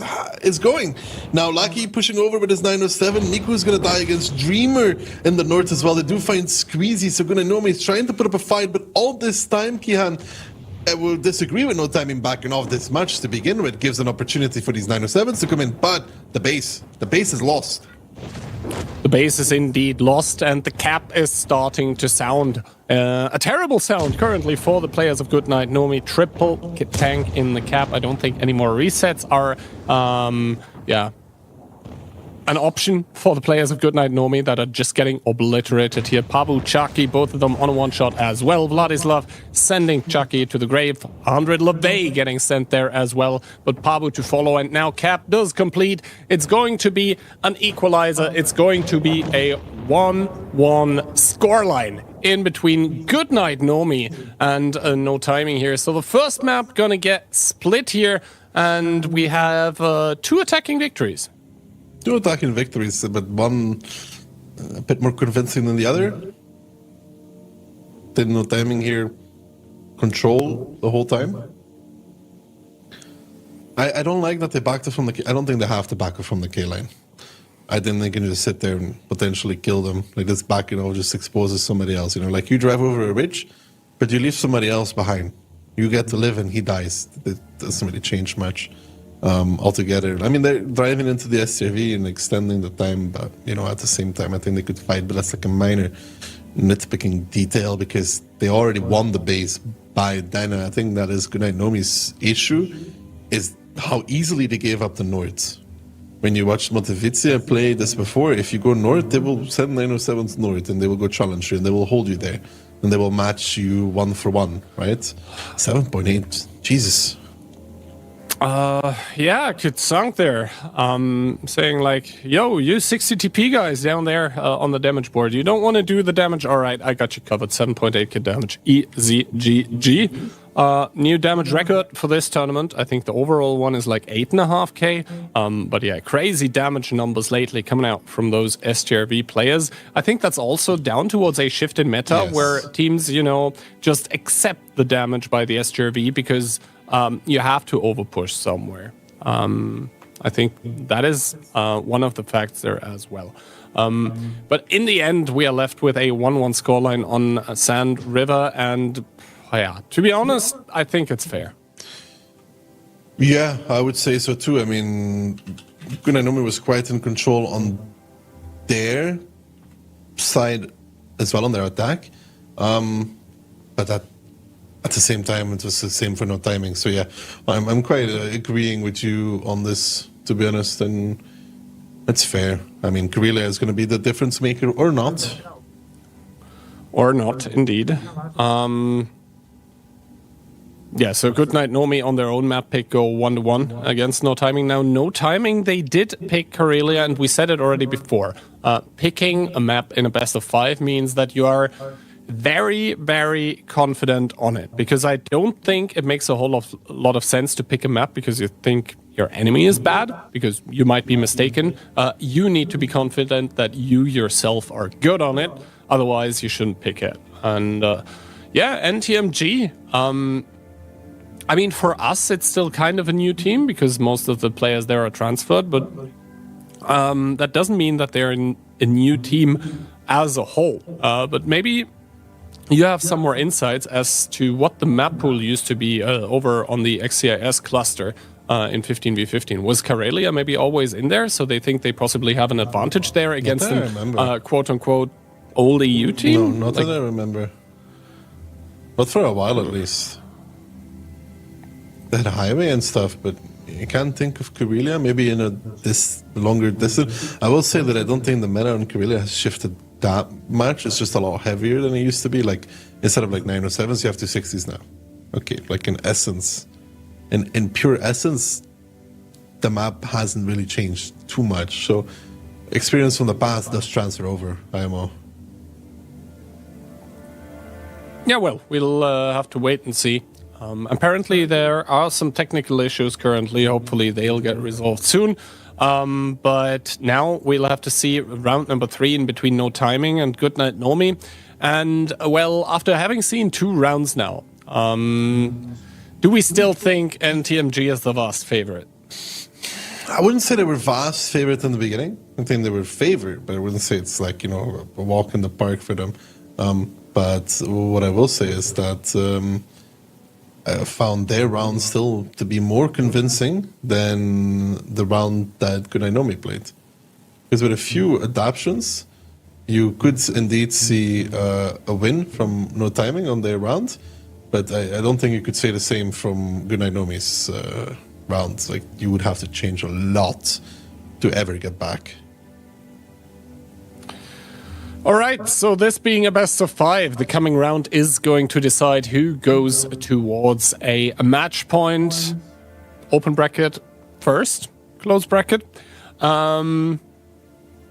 S2: going. Now Lucky pushing over with his 907. Miku's gonna die against Dreamer in the north as well. They do find Squeezy, so Goodnight Nomi is trying to put up a fight, but all this time Kihan will disagree with no timing backing off this much to begin with. Gives an opportunity for these 907s to come in, but the base is lost.
S1: The base is indeed lost, and the cap is starting to sound a terrible sound currently for the players of Goodnight Nomi. Triple tank in the cap. I don't think any more resets are, yeah, an option for the players of Goodnight Nomi that are just getting obliterated here. Pabu, Chucky, both of them on a one-shot as well. Vladislav sending Chucky to the grave. 100 LeVay getting sent there as well, but Pabu to follow, and now Cap does complete. It's going to be an equalizer. It's going to be a 1-1 scoreline in between Goodnight Nomi and no timing here. So the first map gonna get split here, and we have 2 attacking victories.
S2: 2 attacking victories, but one a bit more convincing than the other. Did no timing here control the whole time. I don't like that they backed it from the... I don't think they have to back it from the K-line. I think they can just sit there and potentially kill them. Like this back, just exposes somebody else. Like you drive over a ridge, but you leave somebody else behind. You get to live and he dies. It doesn't really change much. Altogether. I mean, they're driving into the SRV and extending the time, but, at the same time, I think they could fight, but that's like a minor nitpicking detail because they already won the base by then. I think that is Goodnight Nomi's issue, is how easily they gave up the north. When you watch Motivizia play this before, if you go north, they will send 907s north and they will go challenge you and they will hold you there and they will match you 1 for 1, right? 7.8. Jesus.
S1: Yeah, good song there. Saying like, yo, you 60 TP guys down there on the damage board. You don't want to do the damage? All right, I got you covered. 7.8k damage. Easy GG. New damage record for this tournament. I think the overall one is like 8.5k. But yeah, crazy damage numbers lately coming out from those STRV players. I think that's also down towards a shift in meta where teams, you know, just accept the damage by the STRV because you have to overpush somewhere. I think that is one of the facts there as well. But in the end, we are left with a 1-1 scoreline on Sand River, and yeah, to be honest, I think it's fair.
S2: Yeah, I would say so too. I mean, Gunanomi was quite in control on their side as well, on their attack. But at the same time, it was the same for no timing. So yeah, I'm quite agreeing with you on this, to be honest, and it's fair. I mean, Karelia is going to be the difference maker or not.
S1: Or not, indeed. Yeah, so Goodnight Nomi on their own map pick go 1-1 against No Timing. Now, No Timing, they did pick Karelia, and we said it already before. Picking a map in a best of 5 means that you are very, very confident on it, because I don't think it makes a whole lot of sense to pick a map because you think your enemy is bad, because you might be mistaken. You need to be confident that you yourself are good on it, otherwise you shouldn't pick it. And yeah, NTMG, I mean, for us, it's still kind of a new team because most of the players there are transferred, but that doesn't mean that they're a new team as a whole. But maybe you have some more insights as to what the map pool used to be over on the XCIS cluster in 15v15. Was Karelia maybe always in there, so they think they possibly have an advantage there against an quote-unquote old EU team?
S2: No, not that I remember. Not for a while, at least. They had a highway and stuff, but I can't think of Karelia, maybe in this longer distance. I will say that I don't think the meta on Karelia has shifted that much. It's just a lot heavier than it used to be. Like, instead of like 907s, you have 260s now. Okay, like in essence, in pure essence, the map hasn't really changed too much. So experience from the past does transfer over, IMO.
S1: Yeah, well, we'll have to wait and see. Apparently, there are some technical issues currently. Hopefully, they'll get resolved soon. But now we'll have to see round number 3 in between No Timing and Goodnight Nomi. And, well, after having seen 2 rounds now, do we still think NTMG is the vast favorite?
S2: I wouldn't say they were vast favorite in the beginning. I think they were favored, but I wouldn't say it's like, you know, a walk in the park for them. But what I will say is that I found their round still to be more convincing than the round that Goodnight Nomi played. Because with a few adaptions, you could indeed see a win from No Timing on their round, but I don't think you could say the same from Goodnight Nomi's round. Like, you would have to change a lot to ever get back.
S1: All right, so this being a best of 5, the coming round is going to decide who goes towards a match point. Open bracket first, close bracket. Yeah,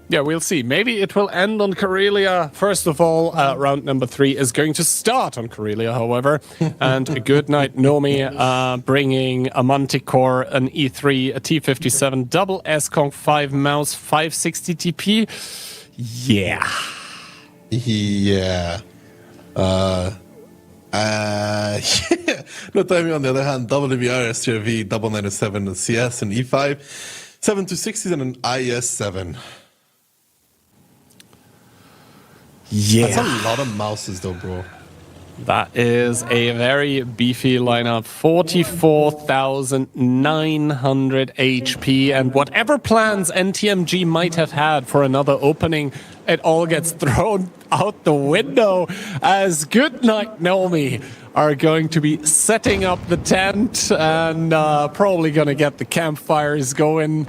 S1: we'll see. Maybe it will end on Karelia. First of all, round number 3 is going to start on Karelia, however. And Goodnight Nomi bringing a Manticore, an E3, a T57, double S-Conk 5 mouse, 560 TP. Yeah.
S2: Yeah. No Timing, on the other hand, WBR, STRV, double 907, CS, and E5, 7260s, and an IS7.
S1: Yeah.
S2: That's a lot of mouses, though, bro.
S1: That is a very beefy lineup. 44,900 HP, and whatever plans NTMG might have had for another opening, it all gets thrown out the window as Goodnight Nomi are going to be setting up the tent and probably going to get the campfires going.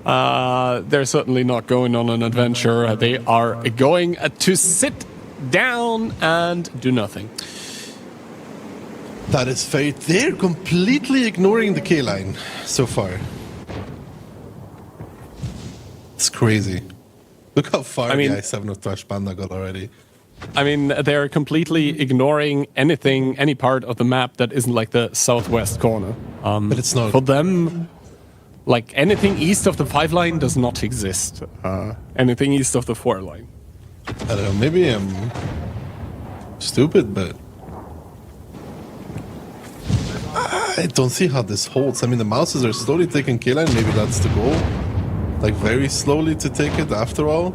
S1: They're certainly not going on an adventure. They are going to sit down and do nothing.
S2: That is fair. They're completely ignoring the K line so far. It's crazy. Look how far the i7 of Trash Panda got already.
S1: I mean, they're completely ignoring anything, any part of the map that isn't like the southwest corner.
S2: But it's not.
S1: For them, like anything east of the 5 line does not exist. Anything east of the 4 line.
S2: I don't know, maybe I'm stupid, but I don't see how this holds. I mean, the Mouses are slowly taking K-Line, maybe that's the goal. Like, very slowly to take it after all.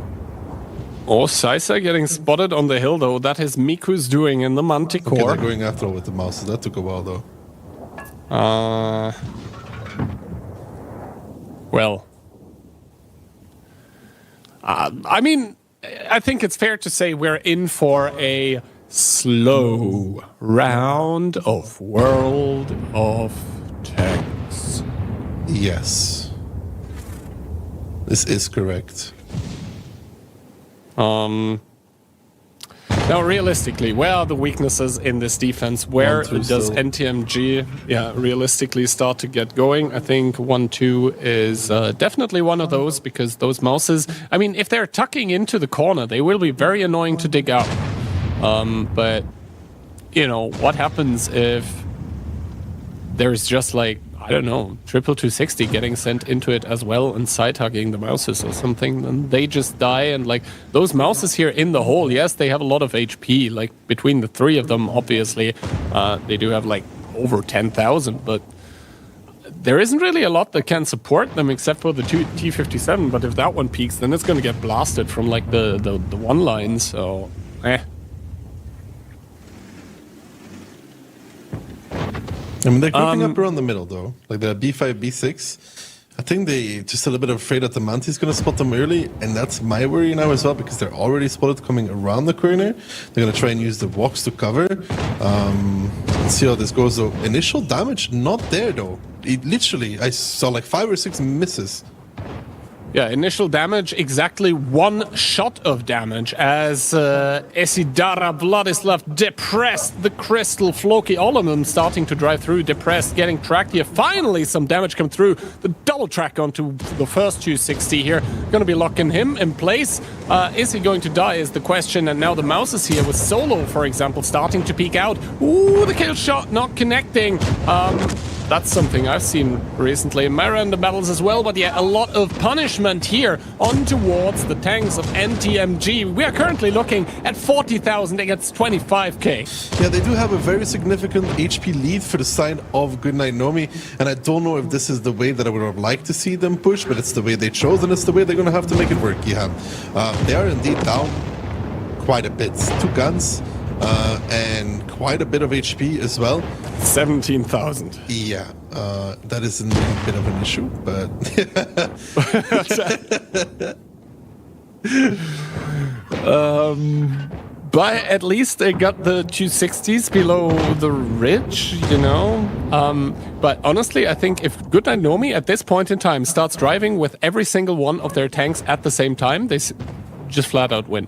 S1: Oh, Saisa getting spotted on the hill, though. That is Miku's doing in the Manticore.
S2: Okay, they're going after all with the Mouses. That took a while, though.
S1: Well. I mean, I think it's fair to say we're in for a slow round of World of Tanks.
S2: Yes. This is correct.
S1: Now, realistically, where are the weaknesses in this defense? Where does
S2: still.
S1: NTMG, realistically start to get going? I think 1-2 is definitely one of those, because those Mouses, I mean, if they're tucking into the corner, they will be very annoying to dig out. But, you know, what happens if there's just like, I don't know, 260 getting sent into it as well and side-hugging the Mouses or something, then they just die. And like those Mouses here in the hole, yes, they have a lot of HP. Like between the 3 of them, obviously, they do have like over 10,000, but there isn't really a lot that can support them except for the T57. But if that one peaks, then it's going to get blasted from like the one line. So,
S2: I mean, they're grouping up around the middle, though. Like, the B5, B6. I think they just a little bit afraid that the Manti's going to spot them early, and that's my worry now as well, because they're already spotted coming around the corner. They're going to try and use the walks to cover. Let's see how this goes, though. Initial damage, not there, though. Literally, I saw like 5 or 6 misses.
S1: Yeah, initial damage, exactly 1 shot of damage as Esidara, Vladislav, Depressed, the Crystal, Floki, all of them starting to drive through. Depressed getting tracked here. Finally, some damage come through. The double track onto the first 260 here. Going to be locking him in place. Is he going to die is the question. And now the Mouses here with Solo, for example, starting to peek out. Ooh, the kill shot not connecting. That's something I've seen recently in Miranda battles as well. But yeah, a lot of punishment here on towards the tanks of NTMG. We are currently looking at 40,000 against 25k.
S2: Yeah, they do have a very significant HP lead for the side of Goodnight Nomi, and I don't know if this is the way that I would have liked to see them push, but it's the way they chose, and it's the way they're going to have to make it work, Ihan. They are indeed down quite a bit. 2 guns and quite a bit of HP as well.
S1: 17,000.
S2: Yeah, that is indeed a bit of an issue, but...
S1: But at least they got the 260s below the ridge, you know? But honestly, I think if Goodnight Nomi at this point in time starts driving with every single one of their tanks at the same time, they just flat out win.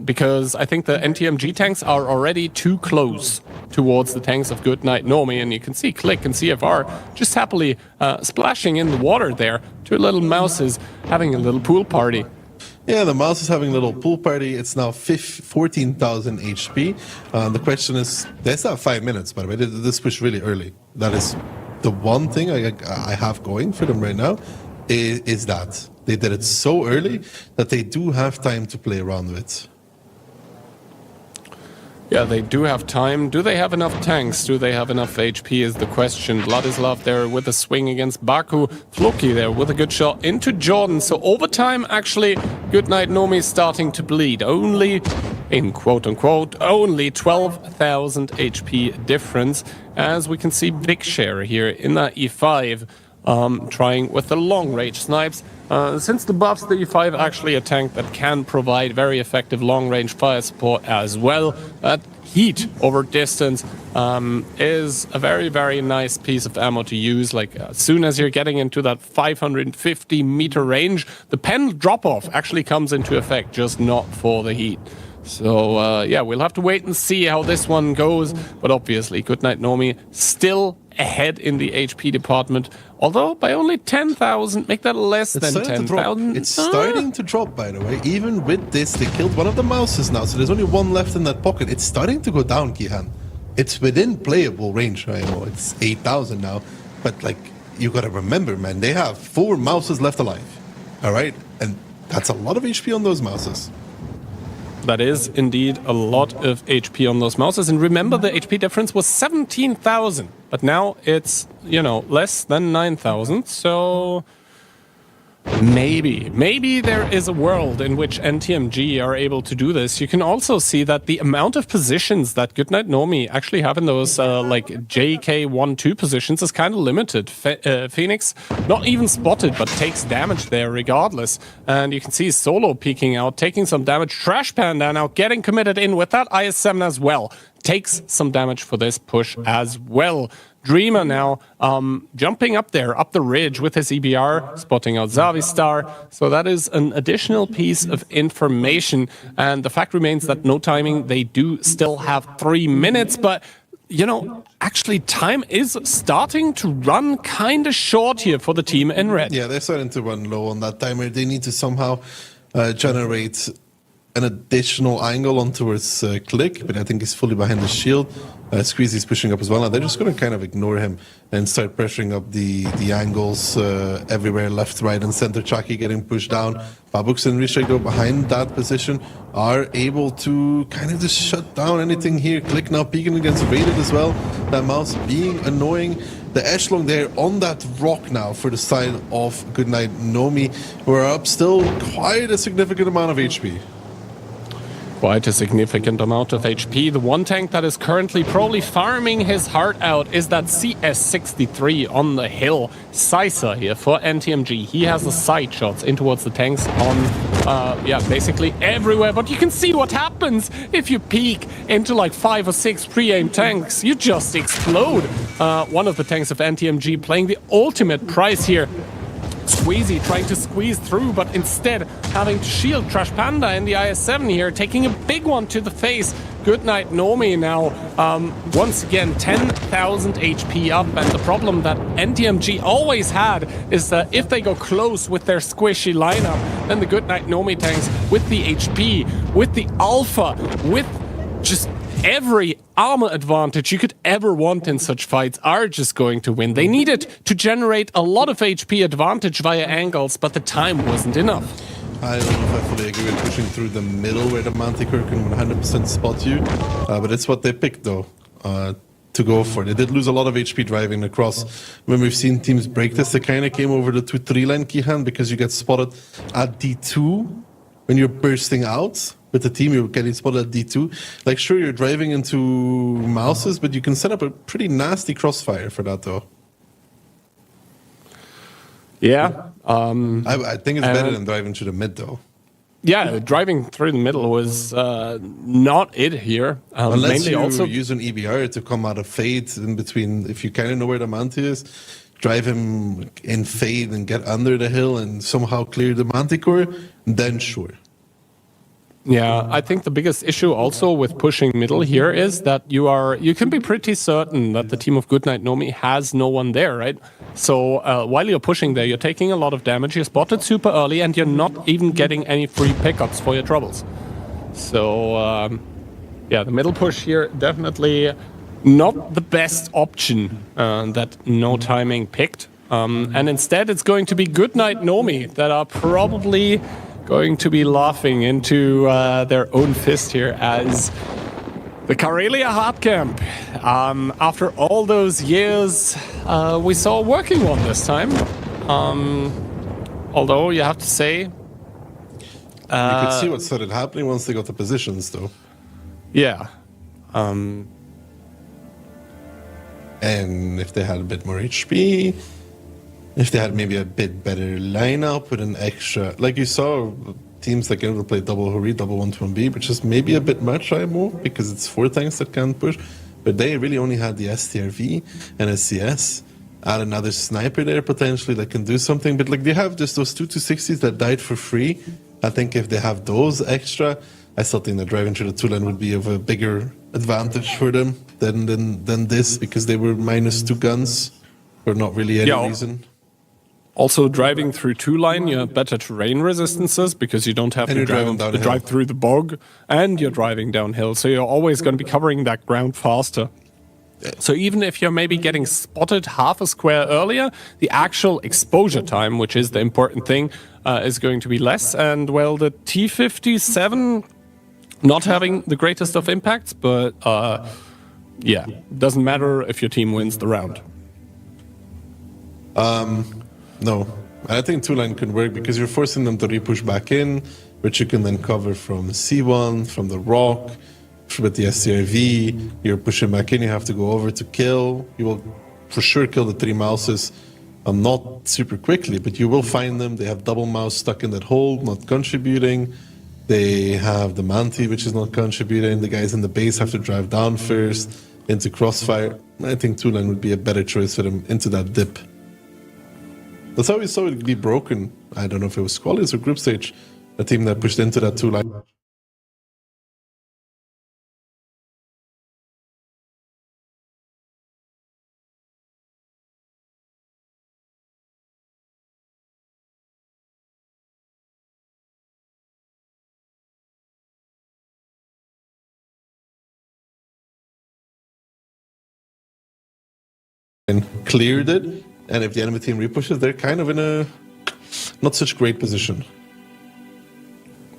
S1: Because I think the NTMG tanks are already too close towards the tanks of Goodnight Nomi, and you can see Click and CFR just happily splashing in the water there. 2 little Mouses having a little pool party.
S2: Yeah, the Mouse is having a little pool party. It's now 14,000 HP. The question is, that's not 5 minutes, by the way. This push really early. That is the one thing I have going for them right now, is that they did it so early that they do have time to play around with.
S1: Yeah, they do have time. Do they have enough tanks? Do they have enough HP is the question. Vladislav there with a swing against Baku. Floki there with a good shot into Jordan. So overtime, actually, Goodnight Nomi starting to bleed. Only, in quote-unquote, only 12,000 HP difference. As we can see, big share here in that E5. Trying with the long-range snipes. Since the buffs, the E5 actually a tank that can provide very effective long-range fire support as well. That heat over distance is a very, very nice piece of ammo to use. Like, as soon as you're getting into that 550-meter range, the pen drop-off actually comes into effect, just not for the heat. So, yeah, we'll have to wait and see how this one goes. But obviously, Goodnight Nomi still ahead in the HP department. Although by only 10,000, make that less than 10,000.
S2: It's starting to drop, by the way. Even with this, they killed one of the mouses now. So there's only one left in that pocket. It's starting to go down, Kihan. It's within playable range. I know it's 8,000 now. But, like, you got to remember, man, they have 4 mouses left alive. All right? And that's a lot of HP on those mouses.
S1: That is indeed a lot of HP on those mouses. And remember, the HP difference was 17,000. But now it's, you know, less than 9,000. So maybe there is a world in which NTMG are able to do this. You can also see that the amount of positions that Goodnight Nomi actually have in those like JK1-2 positions is kind of limited. Phoenix not even spotted, but takes damage there regardless. And you can see Solo peeking out, taking some damage. Trash Panda now getting committed in with that IS-7 as well. Takes some damage for this push as well. Dreamer now jumping up there, up the ridge with his EBR, spotting out Zavistar. So that is an additional piece of information. And the fact remains that no timing, they do still have 3 minutes. But, you know, actually time is starting to run kind of short here for the team in red.
S2: Yeah, they're starting to run low on that timer. They need to somehow generate an additional angle on towards Click, but I think he's fully behind the shield. Squeezy's pushing up as well. Now they're just going to kind of ignore him and start pressuring up the angles everywhere, left, right, and center. Chucky getting pushed down. Babux and Rishai go behind that position, are able to kind of just shut down anything here. Click now peeking against Rated as well. That mouse being annoying. The Echelon there on that rock now for the side of Goodnight Nomi, who are up still quite a significant amount of HP.
S1: Quite a significant amount of HP. The one tank that is currently probably farming his heart out is that CS63 on the hill. Sisa here for NTMG. He has the side shots in towards the tanks on, yeah, basically everywhere. But you can see what happens if you peek into like 5 or 6 pre-aimed tanks. You just explode. One of the tanks of NTMG playing the ultimate price here. Squeezy trying to squeeze through, but instead having to shield Trash Panda in the IS-7 here, taking a big one to the face. Goodnight Nomi now, once again, 10,000 HP up, and the problem that NTMG always had is that if they go close with their squishy lineup, then the Goodnight Nomi tanks with the HP, with the Alpha, with just every armor advantage you could ever want in such fights are just going to win. They needed to generate a lot of HP advantage via angles, but the time wasn't enough.
S2: I don't know if I fully agree with pushing through the middle where the Manticore can 100% spot you, but it's what they picked though to go for. They did lose a lot of HP driving across. When we've seen teams break this, they kind of came over the 2-3 line Kihan because you get spotted at D2 when you're bursting out. With the team, you're getting spotted at D2. Like, sure, you're driving into mouses, but you can set up a pretty nasty crossfire for that, though.
S1: Yeah.
S2: I think it's better than driving to the mid, though.
S1: Yeah, driving through the middle was not it here.
S2: Unless you also use an EBR to come out of fade in between. If you kind of know where the Manti is, drive him in fade and get under the hill and somehow clear the Manticore, then sure.
S1: Yeah, I think the biggest issue also with pushing middle here is that you can be pretty certain that the team of Goodnight Nomi has no one there, right? So while you're pushing there, you're taking a lot of damage, you're spotted super early, and you're not even getting any free pickups for your troubles. So yeah, the middle push here definitely not the best option that No Timing picked. And instead it's going to be Goodnight Nomi that are probably going to be laughing into their own fist here as the Karelia Hard Camp, after all those years, we saw a working one this time. Although you have to say,
S2: you could see what started happening once they got the positions, though.
S1: Yeah.
S2: And if they had a bit more HP, if they had maybe a bit better lineup with an extra, like you saw, teams that can able to play double Hurry, double 1-1B, which is maybe a bit much, IMO, because it's 4 tanks that can push. But they really only had the STRV and a CS. Add another sniper there potentially that can do something. But like they have just those 2 260s that died for free. I think if they have those extra, I still think that driving through the 2-lane would be of a bigger advantage for them than this, because they were -2 guns for not really any reason.
S1: Also, driving through 2-line, you have better terrain resistances because you don't have to drive through the bog, and you're driving downhill, so you're always going to be covering that ground faster. So even if you're maybe getting spotted half a square earlier, the actual exposure time, which is the important thing, is going to be less. And, well, the T-57 not having the greatest of impacts, but, yeah, doesn't matter if your team wins the round.
S2: No, I think 2-line could work because you're forcing them to repush back in, which you can then cover from C1, from the rock, with the SCIV. You're pushing back in, you have to go over to kill. You will for sure kill the 3 mouses, not super quickly, but you will find them. They have double mouse stuck in that hole, not contributing. They have the Manti, which is not contributing. The guys in the base have to drive down first into crossfire. I think 2-line would be a better choice for them into that dip. That's how we saw it be broken. I don't know if it was qualies or group stage. A team that pushed into that 2-line. And cleared it. And if the enemy team repushes, they're kind of in a not such great position.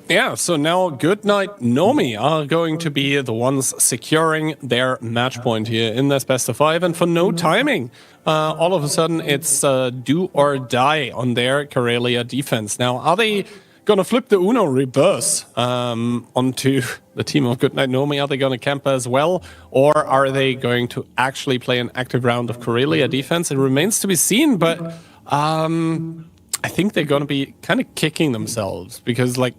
S1: Yeah, so now Goodnight Nomi are going to be the ones securing their match point here in this best of 5. And for no timing, all of a sudden it's do or die on their Karelia defense. Now, are they going to flip the Uno reverse onto the team of Goodnight Nomi? Are they going to camp as well? Or are they going to actually play an active round of Karelia defense? It remains to be seen, but I think they're going to be kind of kicking themselves because, like,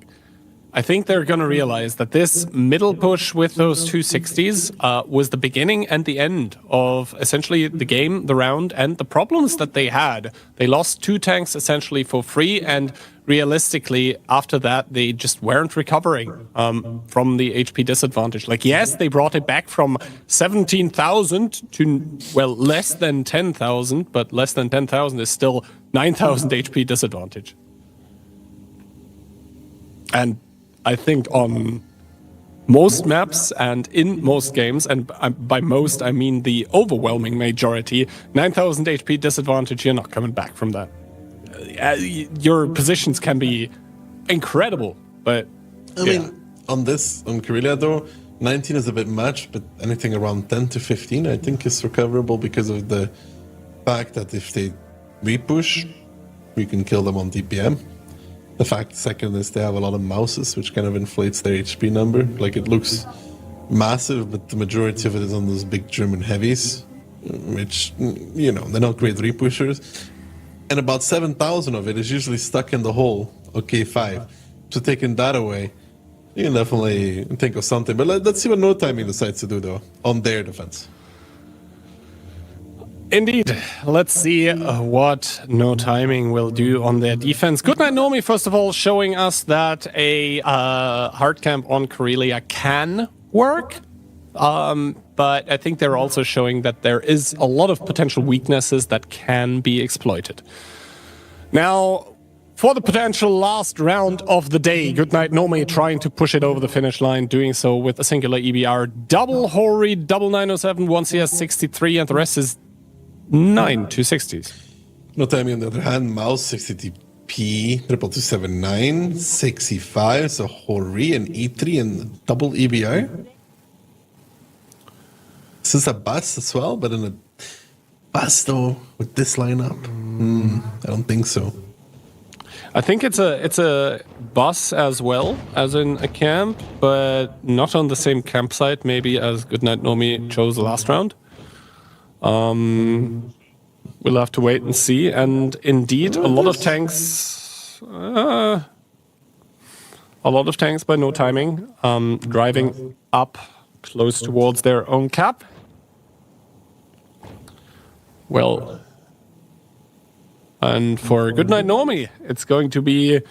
S1: I think they're going to realize that this middle push with those 260s was the beginning and the end of essentially the game, the round, and the problems that they had. They lost 2 tanks essentially for free, and realistically, after that, they just weren't recovering from the HP disadvantage. Like, yes, they brought it back from 17,000 to, well, less than 10,000, but less than 10,000 is still 9,000 HP disadvantage. And I think on most maps and in most games, and by most I mean the overwhelming majority, 9,000 HP disadvantage, you're not coming back from that. Your positions can be incredible, but
S2: I mean, on Karelia though, 19 is a bit much, but anything around 10 to 15 I think is recoverable because of the fact that if they repush, we can kill them on DPM. The fact, second, is they have a lot of mouses, which kind of inflates their HP number. Like, it looks massive, but the majority of it is on those big German heavies, which, you know, they're not great repushers. And about 7,000 of it is usually stuck in the hole, okay, 5. So taking that away, you can definitely think of something. But let's see what No Timing decides to do, though, on their defense.
S1: Indeed. Let's see what No Timing will do on their defense. Goodnight Nomi, first of all, showing us that a hard camp on Karelia can work. But I think they're also showing that there is a lot of potential weaknesses that can be exploited. Now, for the potential last round of the day, Goodnight Nomi trying to push it over the finish line, doing so with a singular EBR, double Hori, double 907, 1 CS63, and the rest is 9 260s.
S2: No Timing, on the other hand, mouse 60TP, 2279, 65, so Hori and E3 and double EBR. This is a bus as well, but in a bus though, with this lineup, I don't think so.
S1: I think it's a bus as well as in a camp, but not on the same campsite maybe as Goodnight Nomi chose last round. We'll have to wait and see. And indeed, a lot of tanks by No Timing, driving up close towards their own cap. Well, and for Goodnight Nomi, it's going to be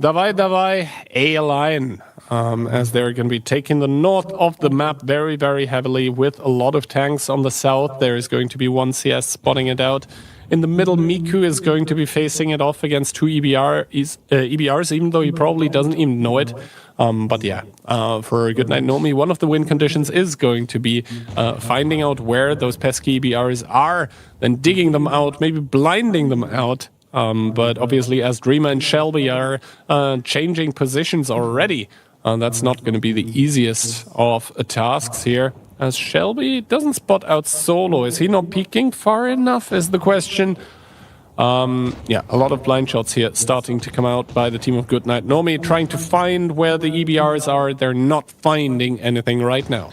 S1: Davai Davai A line. as they're going to be taking the north of the map very, very heavily with a lot of tanks on the south. There is going to be one CS spotting it out. In the middle, Miku is going to be facing it off against two EBRs, even though he probably doesn't even know it. But yeah, for Goodnight Nomi, one of the win conditions is going to be finding out where those pesky EBRs are, then digging them out, maybe blinding them out. But obviously, as Dreamer and Shelby are changing positions already, that's not going to be the easiest of tasks here. As Shelby doesn't spot out Solo. Is he not peeking far enough is the question. Yeah, a lot of blind shots here starting to come out by the team of Goodnight Nomi, trying to find where the EBRs are. They're not finding anything right now.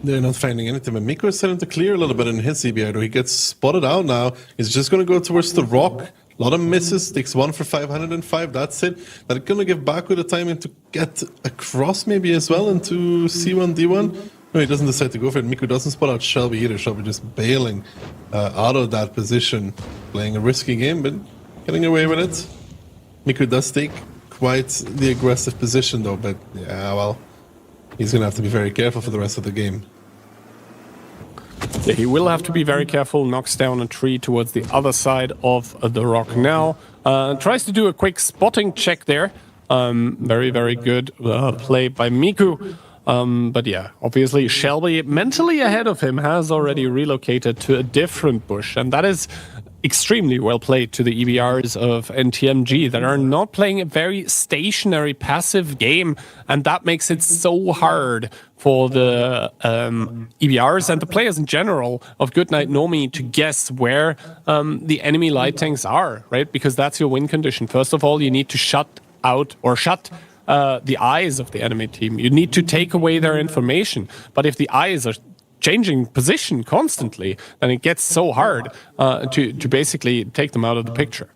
S2: They're not finding anything, but Miko is starting to clear a little bit in his EBR, though he gets spotted out now. He's just going to go towards the rock. A lot of misses, takes one for 505, that's it. They're going to give Baku the timing to get across maybe as well into C1, D1. No, he doesn't decide to go for it. Miku doesn't spot out Shelby either. Shelby just bailing out of that position, playing a risky game, but getting away with it. Miku does take quite the aggressive position though, but yeah, well, he's going to have to be very careful for the rest of the game.
S1: Yeah, he will have to be very careful. Knocks down a tree towards the other side of the rock now. Tries to do a quick spotting check there. Very, very good play by Miku. But yeah, obviously Shelby, mentally ahead of him, has already relocated to a different bush. And that is extremely well played to the EBRs of NTMG that are not playing a very stationary, passive game. And that makes it so hard for the EBRs and the players in general of Goodnight Nomi to guess where the enemy light tanks are, right? Because that's your win condition. First of all, you need to shut the eyes of the enemy team. You need to take away their information. But if the eyes are changing position constantly, then it gets so hard to basically take them out of the picture.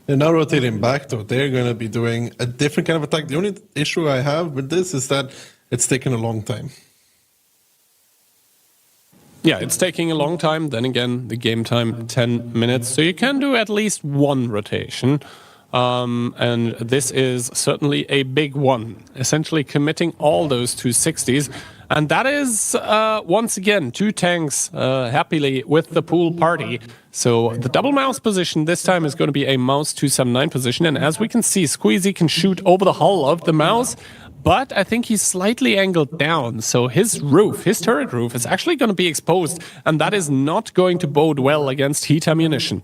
S2: They're now rotating back, though. They're going to be doing a different kind of attack. The only issue I have with this is that it's taken a long time.
S1: Yeah, it's taking a long time. Then again, the game time, 10 minutes. So you can do at least one rotation. And this is certainly a big one, essentially committing all those 260s. And that is, once again, two tanks happily with the pool party. So the double mouse position this time is going to be a mouse 279 position. And as we can see, Squeezy can shoot over the hull of the mouse. But I think he's slightly angled down. So his roof, his turret roof, is actually going to be exposed. And that is not going to bode well against heat ammunition.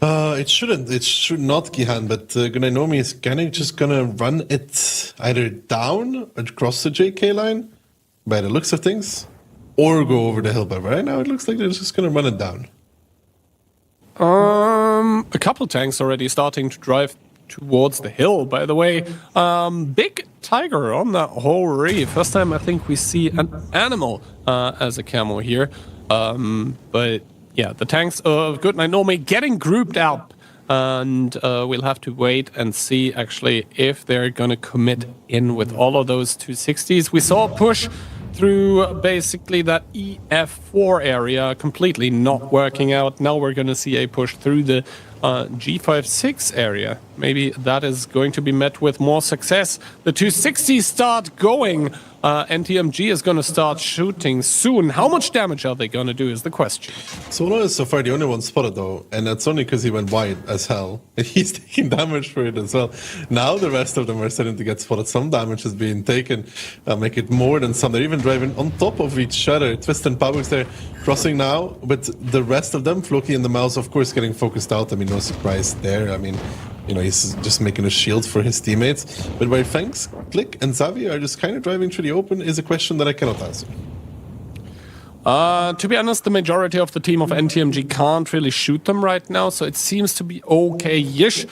S2: It shouldn't. It should not, Gihan, but Goodnight Nomi is kind of just going to run it either down across the JK line, by the looks of things, or go over the hill. But right now it looks like they're just going to run it down.
S1: A couple tanks already starting to drive towards the hill, by the way. Big tiger on that whole reef. First time I think we see an animal as a camo here. But yeah, the tanks of Goodnight Nomi getting grouped up, and we'll have to wait and see actually if they're going to commit in with all of those 260s. We saw a push through basically that EF4 area, completely not working out. Now we're going to see a push through the G56 area. Maybe that is going to be met with more success. The 260s start going. NTMG is going to start shooting soon. How much damage are they going to do is the question.
S2: Solo is so far the only one spotted though, and that's only because he went wide as hell. And he's taking damage for it as well. Now the rest of them are starting to get spotted. Some damage is being taken, make it more than some. They're even driving on top of each other. Twist and Pabux there crossing now, but the rest of them, Floki and the mouse, of course, getting focused out. I mean, no surprise there. I mean, you know, he's just making a shield for his teammates. But where Fangs, Click, and Xavi are just kind of driving through the open is a question that I cannot answer.
S1: To be honest, the majority of the team of NTMG can't really shoot them right now, so it seems to be okay-ish.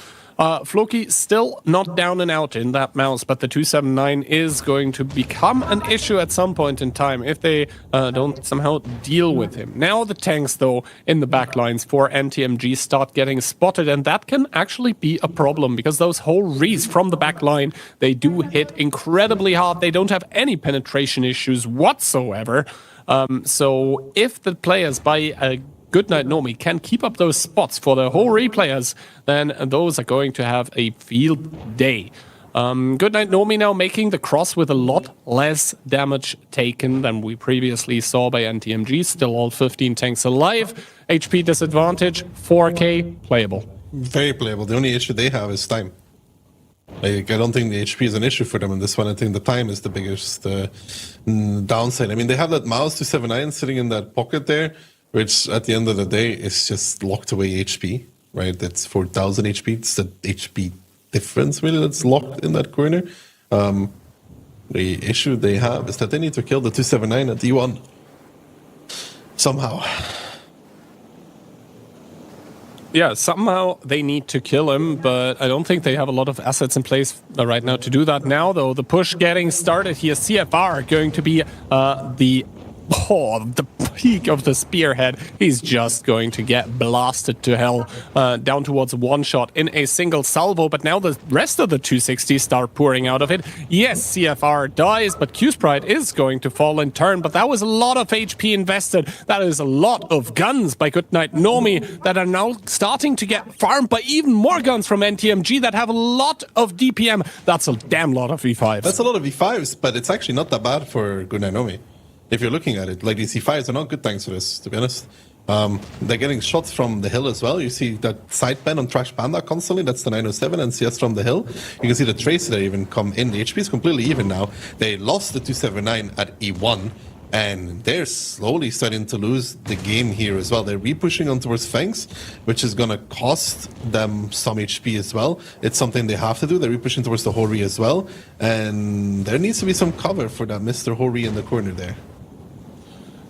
S1: Floki still not down and out in that mouse, but the 279 is going to become an issue at some point in time if they don't somehow deal with him. Now the tanks, though, in the backlines for NTMG start getting spotted, and that can actually be a problem because those whole rees from the backline, they do hit incredibly hard. They don't have any penetration issues whatsoever. So if the players by a Goodnight Nomi can keep up those spots for the whole replayers, then those are going to have a field day. Goodnight Nomi now making the cross with a lot less damage taken than we previously saw by NTMG. Still all 15 tanks alive. HP disadvantage, 4k, playable.
S2: Very playable. The only issue they have is time. Like, I don't think the HP is an issue for them in this one. I think the time is the biggest downside. I mean, they have that mouse 279 sitting in that pocket there, which at the end of the day is just locked away HP, right? That's 4,000 HP. It's the HP difference, really, that's locked in that corner. The issue they have is that they need to kill the 279 at D1. Somehow.
S1: Yeah, somehow they need to kill him, but I don't think they have a lot of assets in place right now to do that. Now, though, the push getting started here. CFR going to be the peak of the spearhead. He's just going to get blasted to hell down towards one shot in a single salvo, but now the rest of the 260 start pouring out of it. Yes, CFR dies, but Q-Sprite is going to fall in turn, but that was a lot of HP invested. That is a lot of guns by Goodnight Nomi that are now starting to get farmed by even more guns from NTMG that have a lot of DPM. That's a damn lot of V5s.
S2: That's a lot of V5s, but it's actually not that bad for Goodnight Nomi. If you're looking at it, like these C5s are not good tanks for this, to be honest. They're getting shots from the hill as well. You see that side ban on Trash Panda constantly. That's the 907 and CS from the hill. You can see the Tracer there even come in. The HP is completely even now. They lost the 279 at E1, and they're slowly starting to lose the game here as well. They're re-pushing on towards Fangs, which is going to cost them some HP as well. It's something they have to do. They're re-pushing towards the Hori as well, and there needs to be some cover for that Mr. Hori in the corner there.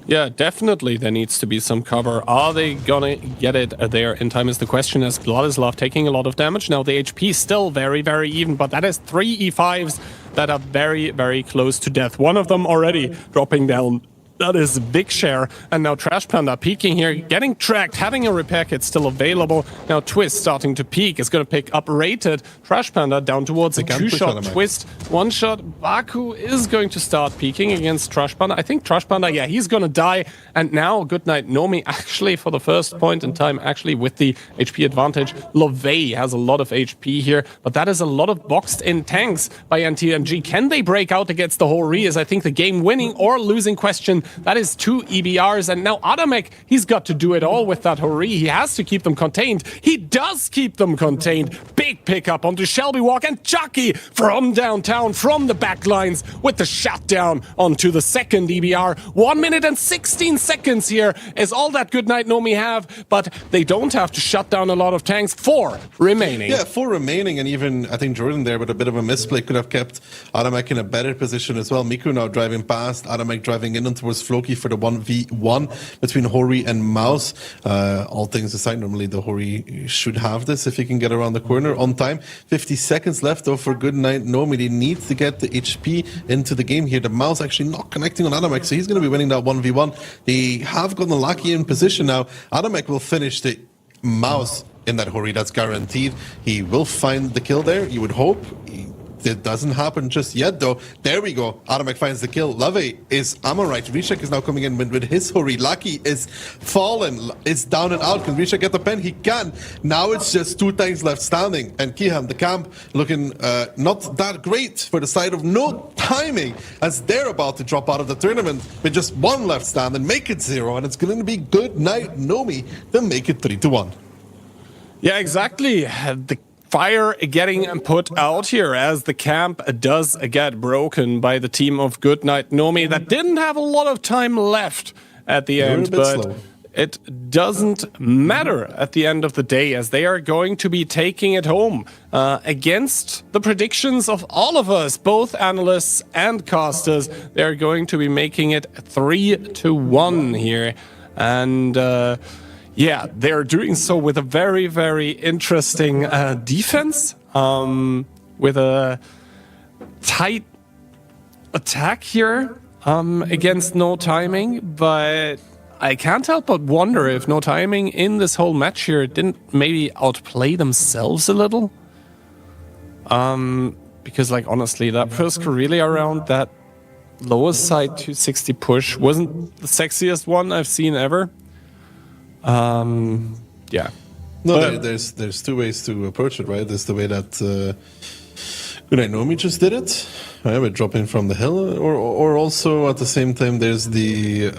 S1: Yeah, definitely there needs to be some cover. Are they gonna get it there in time is the question, as Vladislav taking a lot of damage. Now the HP is still very, very even, but that is 3 E5s that are very, very close to death. One of them already dropping down. That is a big share. And now Trash Panda peeking here, getting tracked, having a repair kit still available. Now Twist starting to peek. Is going to pick up Rated. Trash Panda down towards a 2-shot Twist. 1-shot Baku is going to start peeking against Trash Panda. I think Trash Panda, yeah, he's going to die. And now Goodnight Nomi actually for the first point in time, actually with the HP advantage. Lovey has a lot of HP here, but that is a lot of boxed in tanks by NTMG. Can they break out against the Hori is I think the game winning or losing question. That is 2 EBRs, and now Adamek, he's got to do it all with that Hori. He has to keep them contained. He does keep them contained. Big pickup onto Shelby Walk, and Chucky from downtown, from the back lines, with the shutdown onto the second EBR. 1 minute and 16 seconds here is all that Goodnight Nomi have, but they don't have to shut down a lot of tanks. 4 remaining.
S2: Yeah, 4 remaining, and even, I think Jordan there with a bit of a misplay could have kept Adamek in a better position as well. Miku now driving past, Adamek driving in and towards Floki for the 1v1 between Hori and Mouse. All things aside, normally the Hori should have this if he can get around the corner on time. 50 seconds left though for Goodnight Nomi. They need to get the HP into the game here. The Mouse actually not connecting on Adamek, so he's going to be winning that 1v1. They have gotten lucky in position now. Adamek will finish the Mouse in that Hori, that's guaranteed. He will find the kill there, you would hope. It doesn't happen just yet, though. There we go. Adamek finds the kill. Lave is Amorite. Rishak is now coming in with his Hori. Lucky is fallen. It's down and out. Can Rishak get the pen? He can. Now it's just 2 tanks left standing. And Kihan, the camp, looking not that great for the side of no timing, as they're about to drop out of the tournament with just 1 left stand and make it 0. And it's going to be Goodnight Nomi to make it 3-1.
S1: Yeah, exactly. The fire getting put out here as the camp does get broken by the team of Goodnight Nomi that didn't have a lot of time left at the end, but slow. It doesn't matter at the end of the day, as they are going to be taking it home against the predictions of all of us, both analysts and casters. They're going to be making it 3-1 here, and yeah, they're doing so with a very, very interesting defense, with a tight attack here against No Timing, but I can't help but wonder if No Timing in this whole match here didn't maybe outplay themselves a little. Because, like, honestly, that first Karelia round, that lower side 260 push wasn't the sexiest one I've seen ever. Yeah.
S2: No, there's 2 ways to approach it, right? There's the way that Good night, Nomi just did it. We're dropping from the hill, or also at the same time, there's the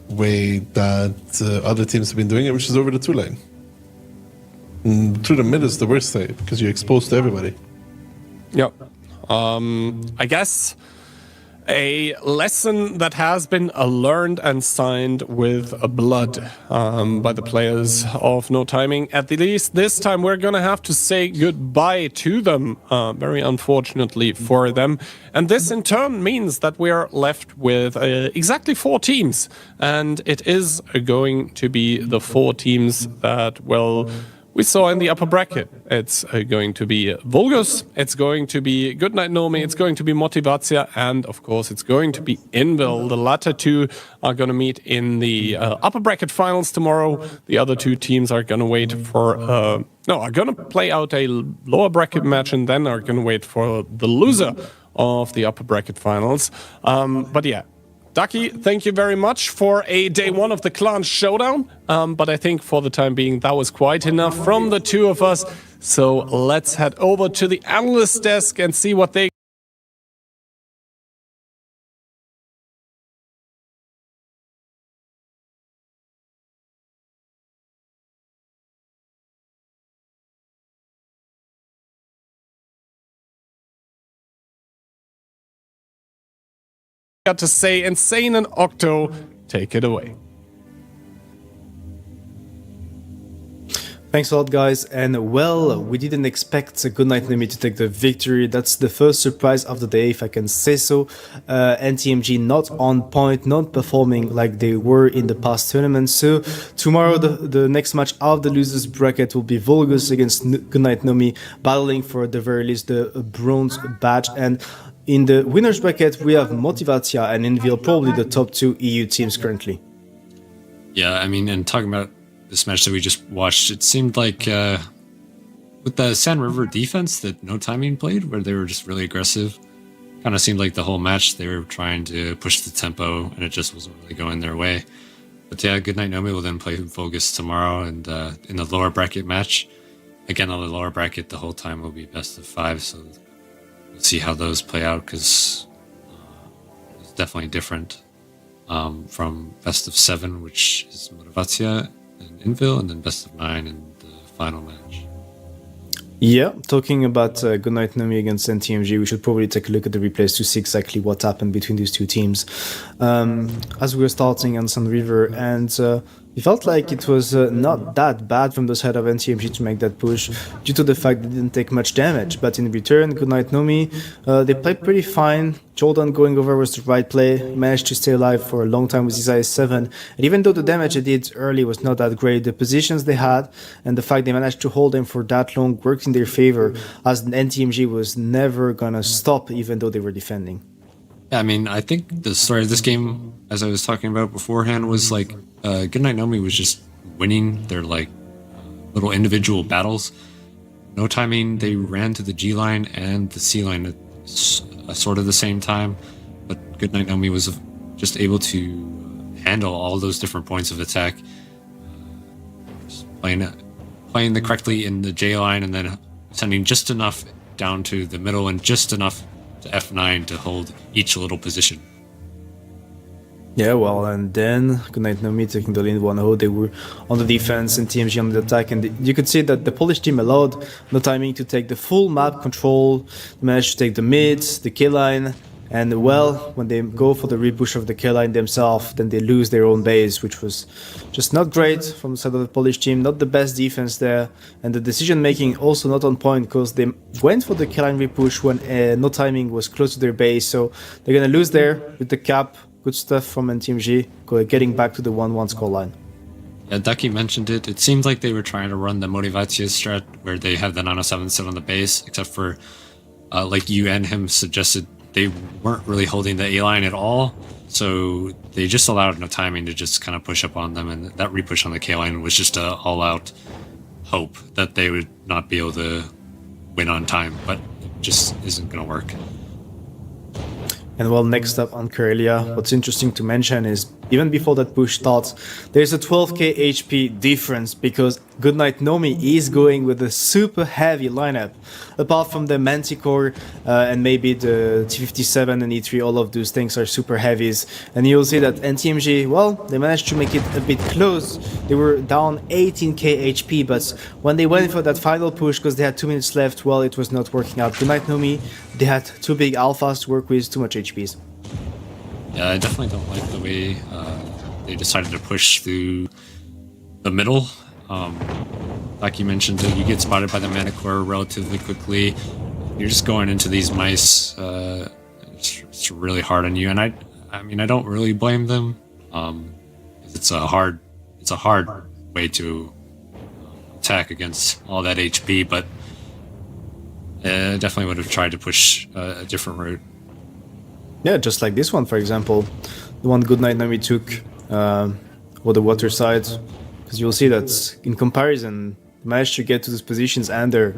S2: way that other teams have been doing it, which is over the 2 lane. Through the mid is the worst side because you're exposed to everybody.
S1: Yep. I guess a lesson that has been learned and signed with blood by the players of No Timing. At least this time we're going to have to say goodbye to them, very unfortunately for them. And this in turn means that we are left with exactly 4 teams. And it is going to be the 4 teams that, well, we saw in the upper bracket. It's going to be Vulgus, it's going to be Goodnight Nomi, it's going to be Motivatia, and of course it's going to be Invil. The latter 2 are going to meet in the upper bracket finals tomorrow. The other 2 teams are going to wait for, are going to play out a lower bracket match and then are going to wait for the loser of the upper bracket finals. But yeah. Ducky, thank you very much for a day 1 of the Clan Showdown. But I think for the time being, that was quite enough from the 2 of us. So let's head over to the analyst desk and see what they got to say. Insane and Octo, take it away.
S4: Thanks a lot, guys. And well, we didn't expect Goodnight Nomi to take the victory. That's the first surprise of the day, if I can say so. NTMG not on point, not performing like they were in the past tournaments. So tomorrow, the next match of the losers bracket will be Vulgus against Goodnight Nomi, battling for at the very least the bronze badge. And in the winners bracket, we have Motivatia and Invil, probably the top 2 EU teams currently.
S5: Yeah, I mean, and talking about this match that we just watched, it seemed like with the San River defense that No Timing played, where they were just really aggressive, kind of seemed like the whole match they were trying to push the tempo, and it just wasn't really going their way. But yeah, Goodnight Nomi will then play Vulgus tomorrow, and in the lower bracket match, again on the lower bracket, the whole time will be best of 5, so we'll see how those play out, because it's definitely different from best of 7, which is Motivatia and Invil, and then best of 9 in the final match.
S4: Yeah, talking about Goodnight Nomi against NTMG, we should probably take a look at the replays to see exactly what happened between these 2 teams. As we were starting on Sun River, and it felt like it was not that bad from the side of NTMG to make that push, due to the fact they didn't take much damage. But in return, Goodnight Nomi, they played pretty fine. Jordan going over was the right play, managed to stay alive for a long time with his IS-7. And even though the damage they did early was not that great, the positions they had and the fact they managed to hold them for that long worked in their favor, as NTMG was never gonna stop even though they were defending.
S5: Yeah, I mean, I think the story of this game, as I was talking about beforehand, was like Goodnight Nomi was just winning their like little individual battles. No Timing, they ran to the G line and the C line at sort of the same time, but Goodnight Nomi was just able to handle all those different points of attack, just playing the correctly in the J line, and then sending just enough down to the middle and just enough to F9 to hold each little position.
S4: Yeah, well, and then Goodnight Nomi taking the lead 1-0. They were on the defense and TMG on the attack, and you could see that the Polish team allowed No Timing to take the full map control, managed to take the mid, the K line, and well, when they go for the repush of the K line themselves, then they lose their own base, which was just not great from the side of the Polish team, not the best defense there, and the decision making also not on point, because they went for the K line repush when No Timing was close to their base, so they're gonna lose there with the cap. Good stuff from NTMG, getting back to the 1-1 scoreline.
S5: Yeah, Ducky mentioned it. It seemed like they were trying to run the Motivatia strat where they have the 907 sit on the base, except for, like you and him suggested, they weren't really holding the A line at all. So they just allowed No Timing to just kind of push up on them, and that repush on the K line was just a all-out hope that they would not be able to win on time, but it just isn't going to work.
S4: And well, next up on Karelia, what's interesting to mention is even before that push starts, there's a 12k HP difference, because Goodnight Nomi is going with a super heavy lineup. Apart from the Manticore and maybe the T57 and E3, all of those things are super heavies. And you'll see that NTMG, well, they managed to make it a bit close. They were down 18k HP, but when they went for that final push because they had 2 minutes left, well, it was not working out. Goodnight Nomi, they had two big alphas to work with, too much HPs.
S5: Yeah, I definitely don't like the way they decided to push through the middle. Like you mentioned, you get spotted by the Manticore relatively quickly. You're just going into these mice. It's really hard on you, and I mean, I don't really blame them. It's a hard way to attack against all that HP, but I definitely would have tried to push a different route.
S4: Yeah, just like this one, for example, the one Goodnight Nomi took or the water side, because you'll see that in comparison, managed to get to those positions under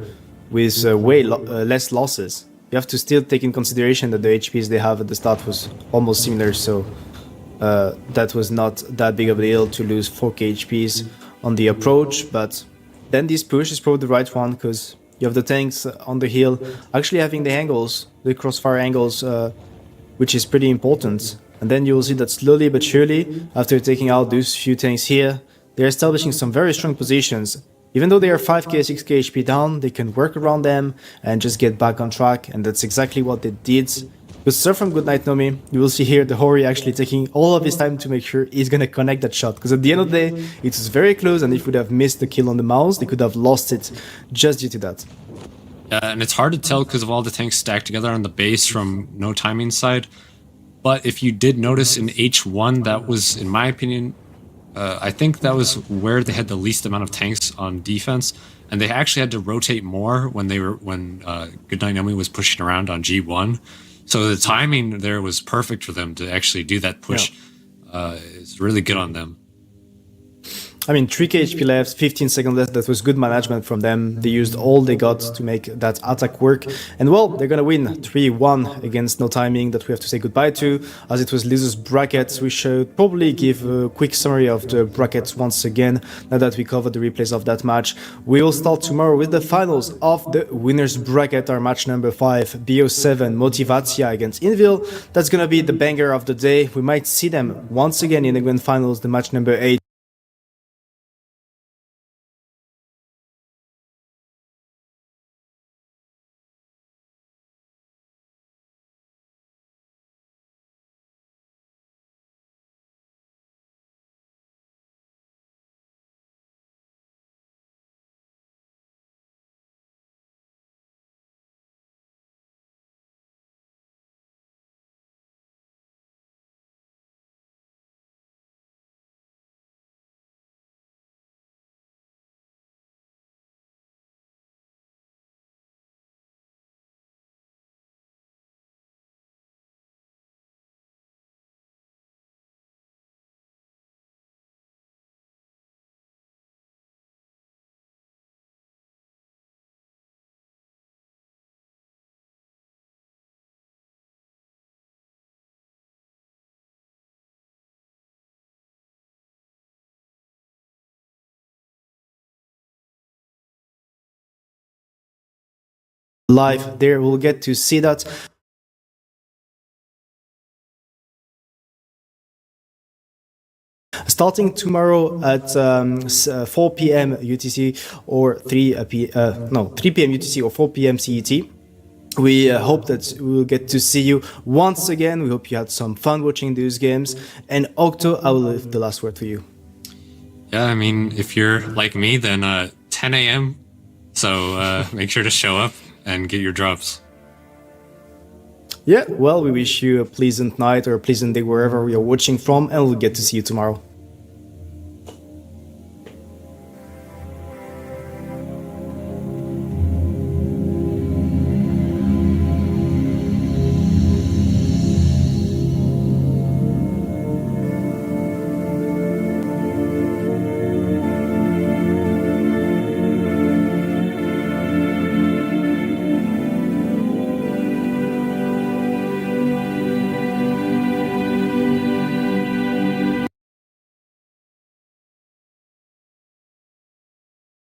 S4: with way less losses. You have to still take in consideration that the HPs they have at the start was almost similar, so that was not that big of a deal to lose 4k HPs on the approach, but then this push is probably the right one, because you have the tanks on the hill actually having the angles, the crossfire angles, which is pretty important. And then you will see that slowly but surely, after taking out those few tanks here, they're establishing some very strong positions. Even though they are 5k, 6k HP down, they can work around them and just get back on track, and that's exactly what they did. With stuff from Goodnight Nomi, you will see here the Hori actually taking all of his time to make sure he's gonna connect that shot, because at the end of the day, it was very close, and if he would have missed the kill on the mouse, they could have lost it just due to that.
S5: Yeah, and it's hard to tell because of all the tanks stacked together on the base from no timing side. But if you did notice in H1, that was, in my opinion, I think that was where they had the least amount of tanks on defense, and they actually had to rotate more when Goodnight Nomi was pushing around on G1. So the timing there was perfect for them to actually do that push. Yeah. It's really good on them.
S4: I mean, 3k HP left, 15 seconds left, that was good management from them. They used all they got to make that attack work. And well, they're gonna win 3-1 against No Timing that we have to say goodbye to, as it was losers brackets. We should probably give a quick summary of the brackets once again, now that we covered the replays of that match. We will start tomorrow with the finals of the winners bracket, our match number 5, BO7 Motivatia against Invil. That's gonna be the banger of the day. We might see them once again in the grand finals, the match number 8. Live there, we'll get to see that. Starting tomorrow at 4 p.m. UTC or 3 p.m. UTC or 4 p.m. CET. We hope that we will get to see you once again. We hope you had some fun watching these games. And Octo, I will leave the last word for you.
S5: Yeah, I mean, if you're like me, then 10 a.m. So make sure to show up and get your drops.
S4: Yeah, well, we wish you a pleasant night or a pleasant day wherever you're watching from, and we'll get to see you tomorrow.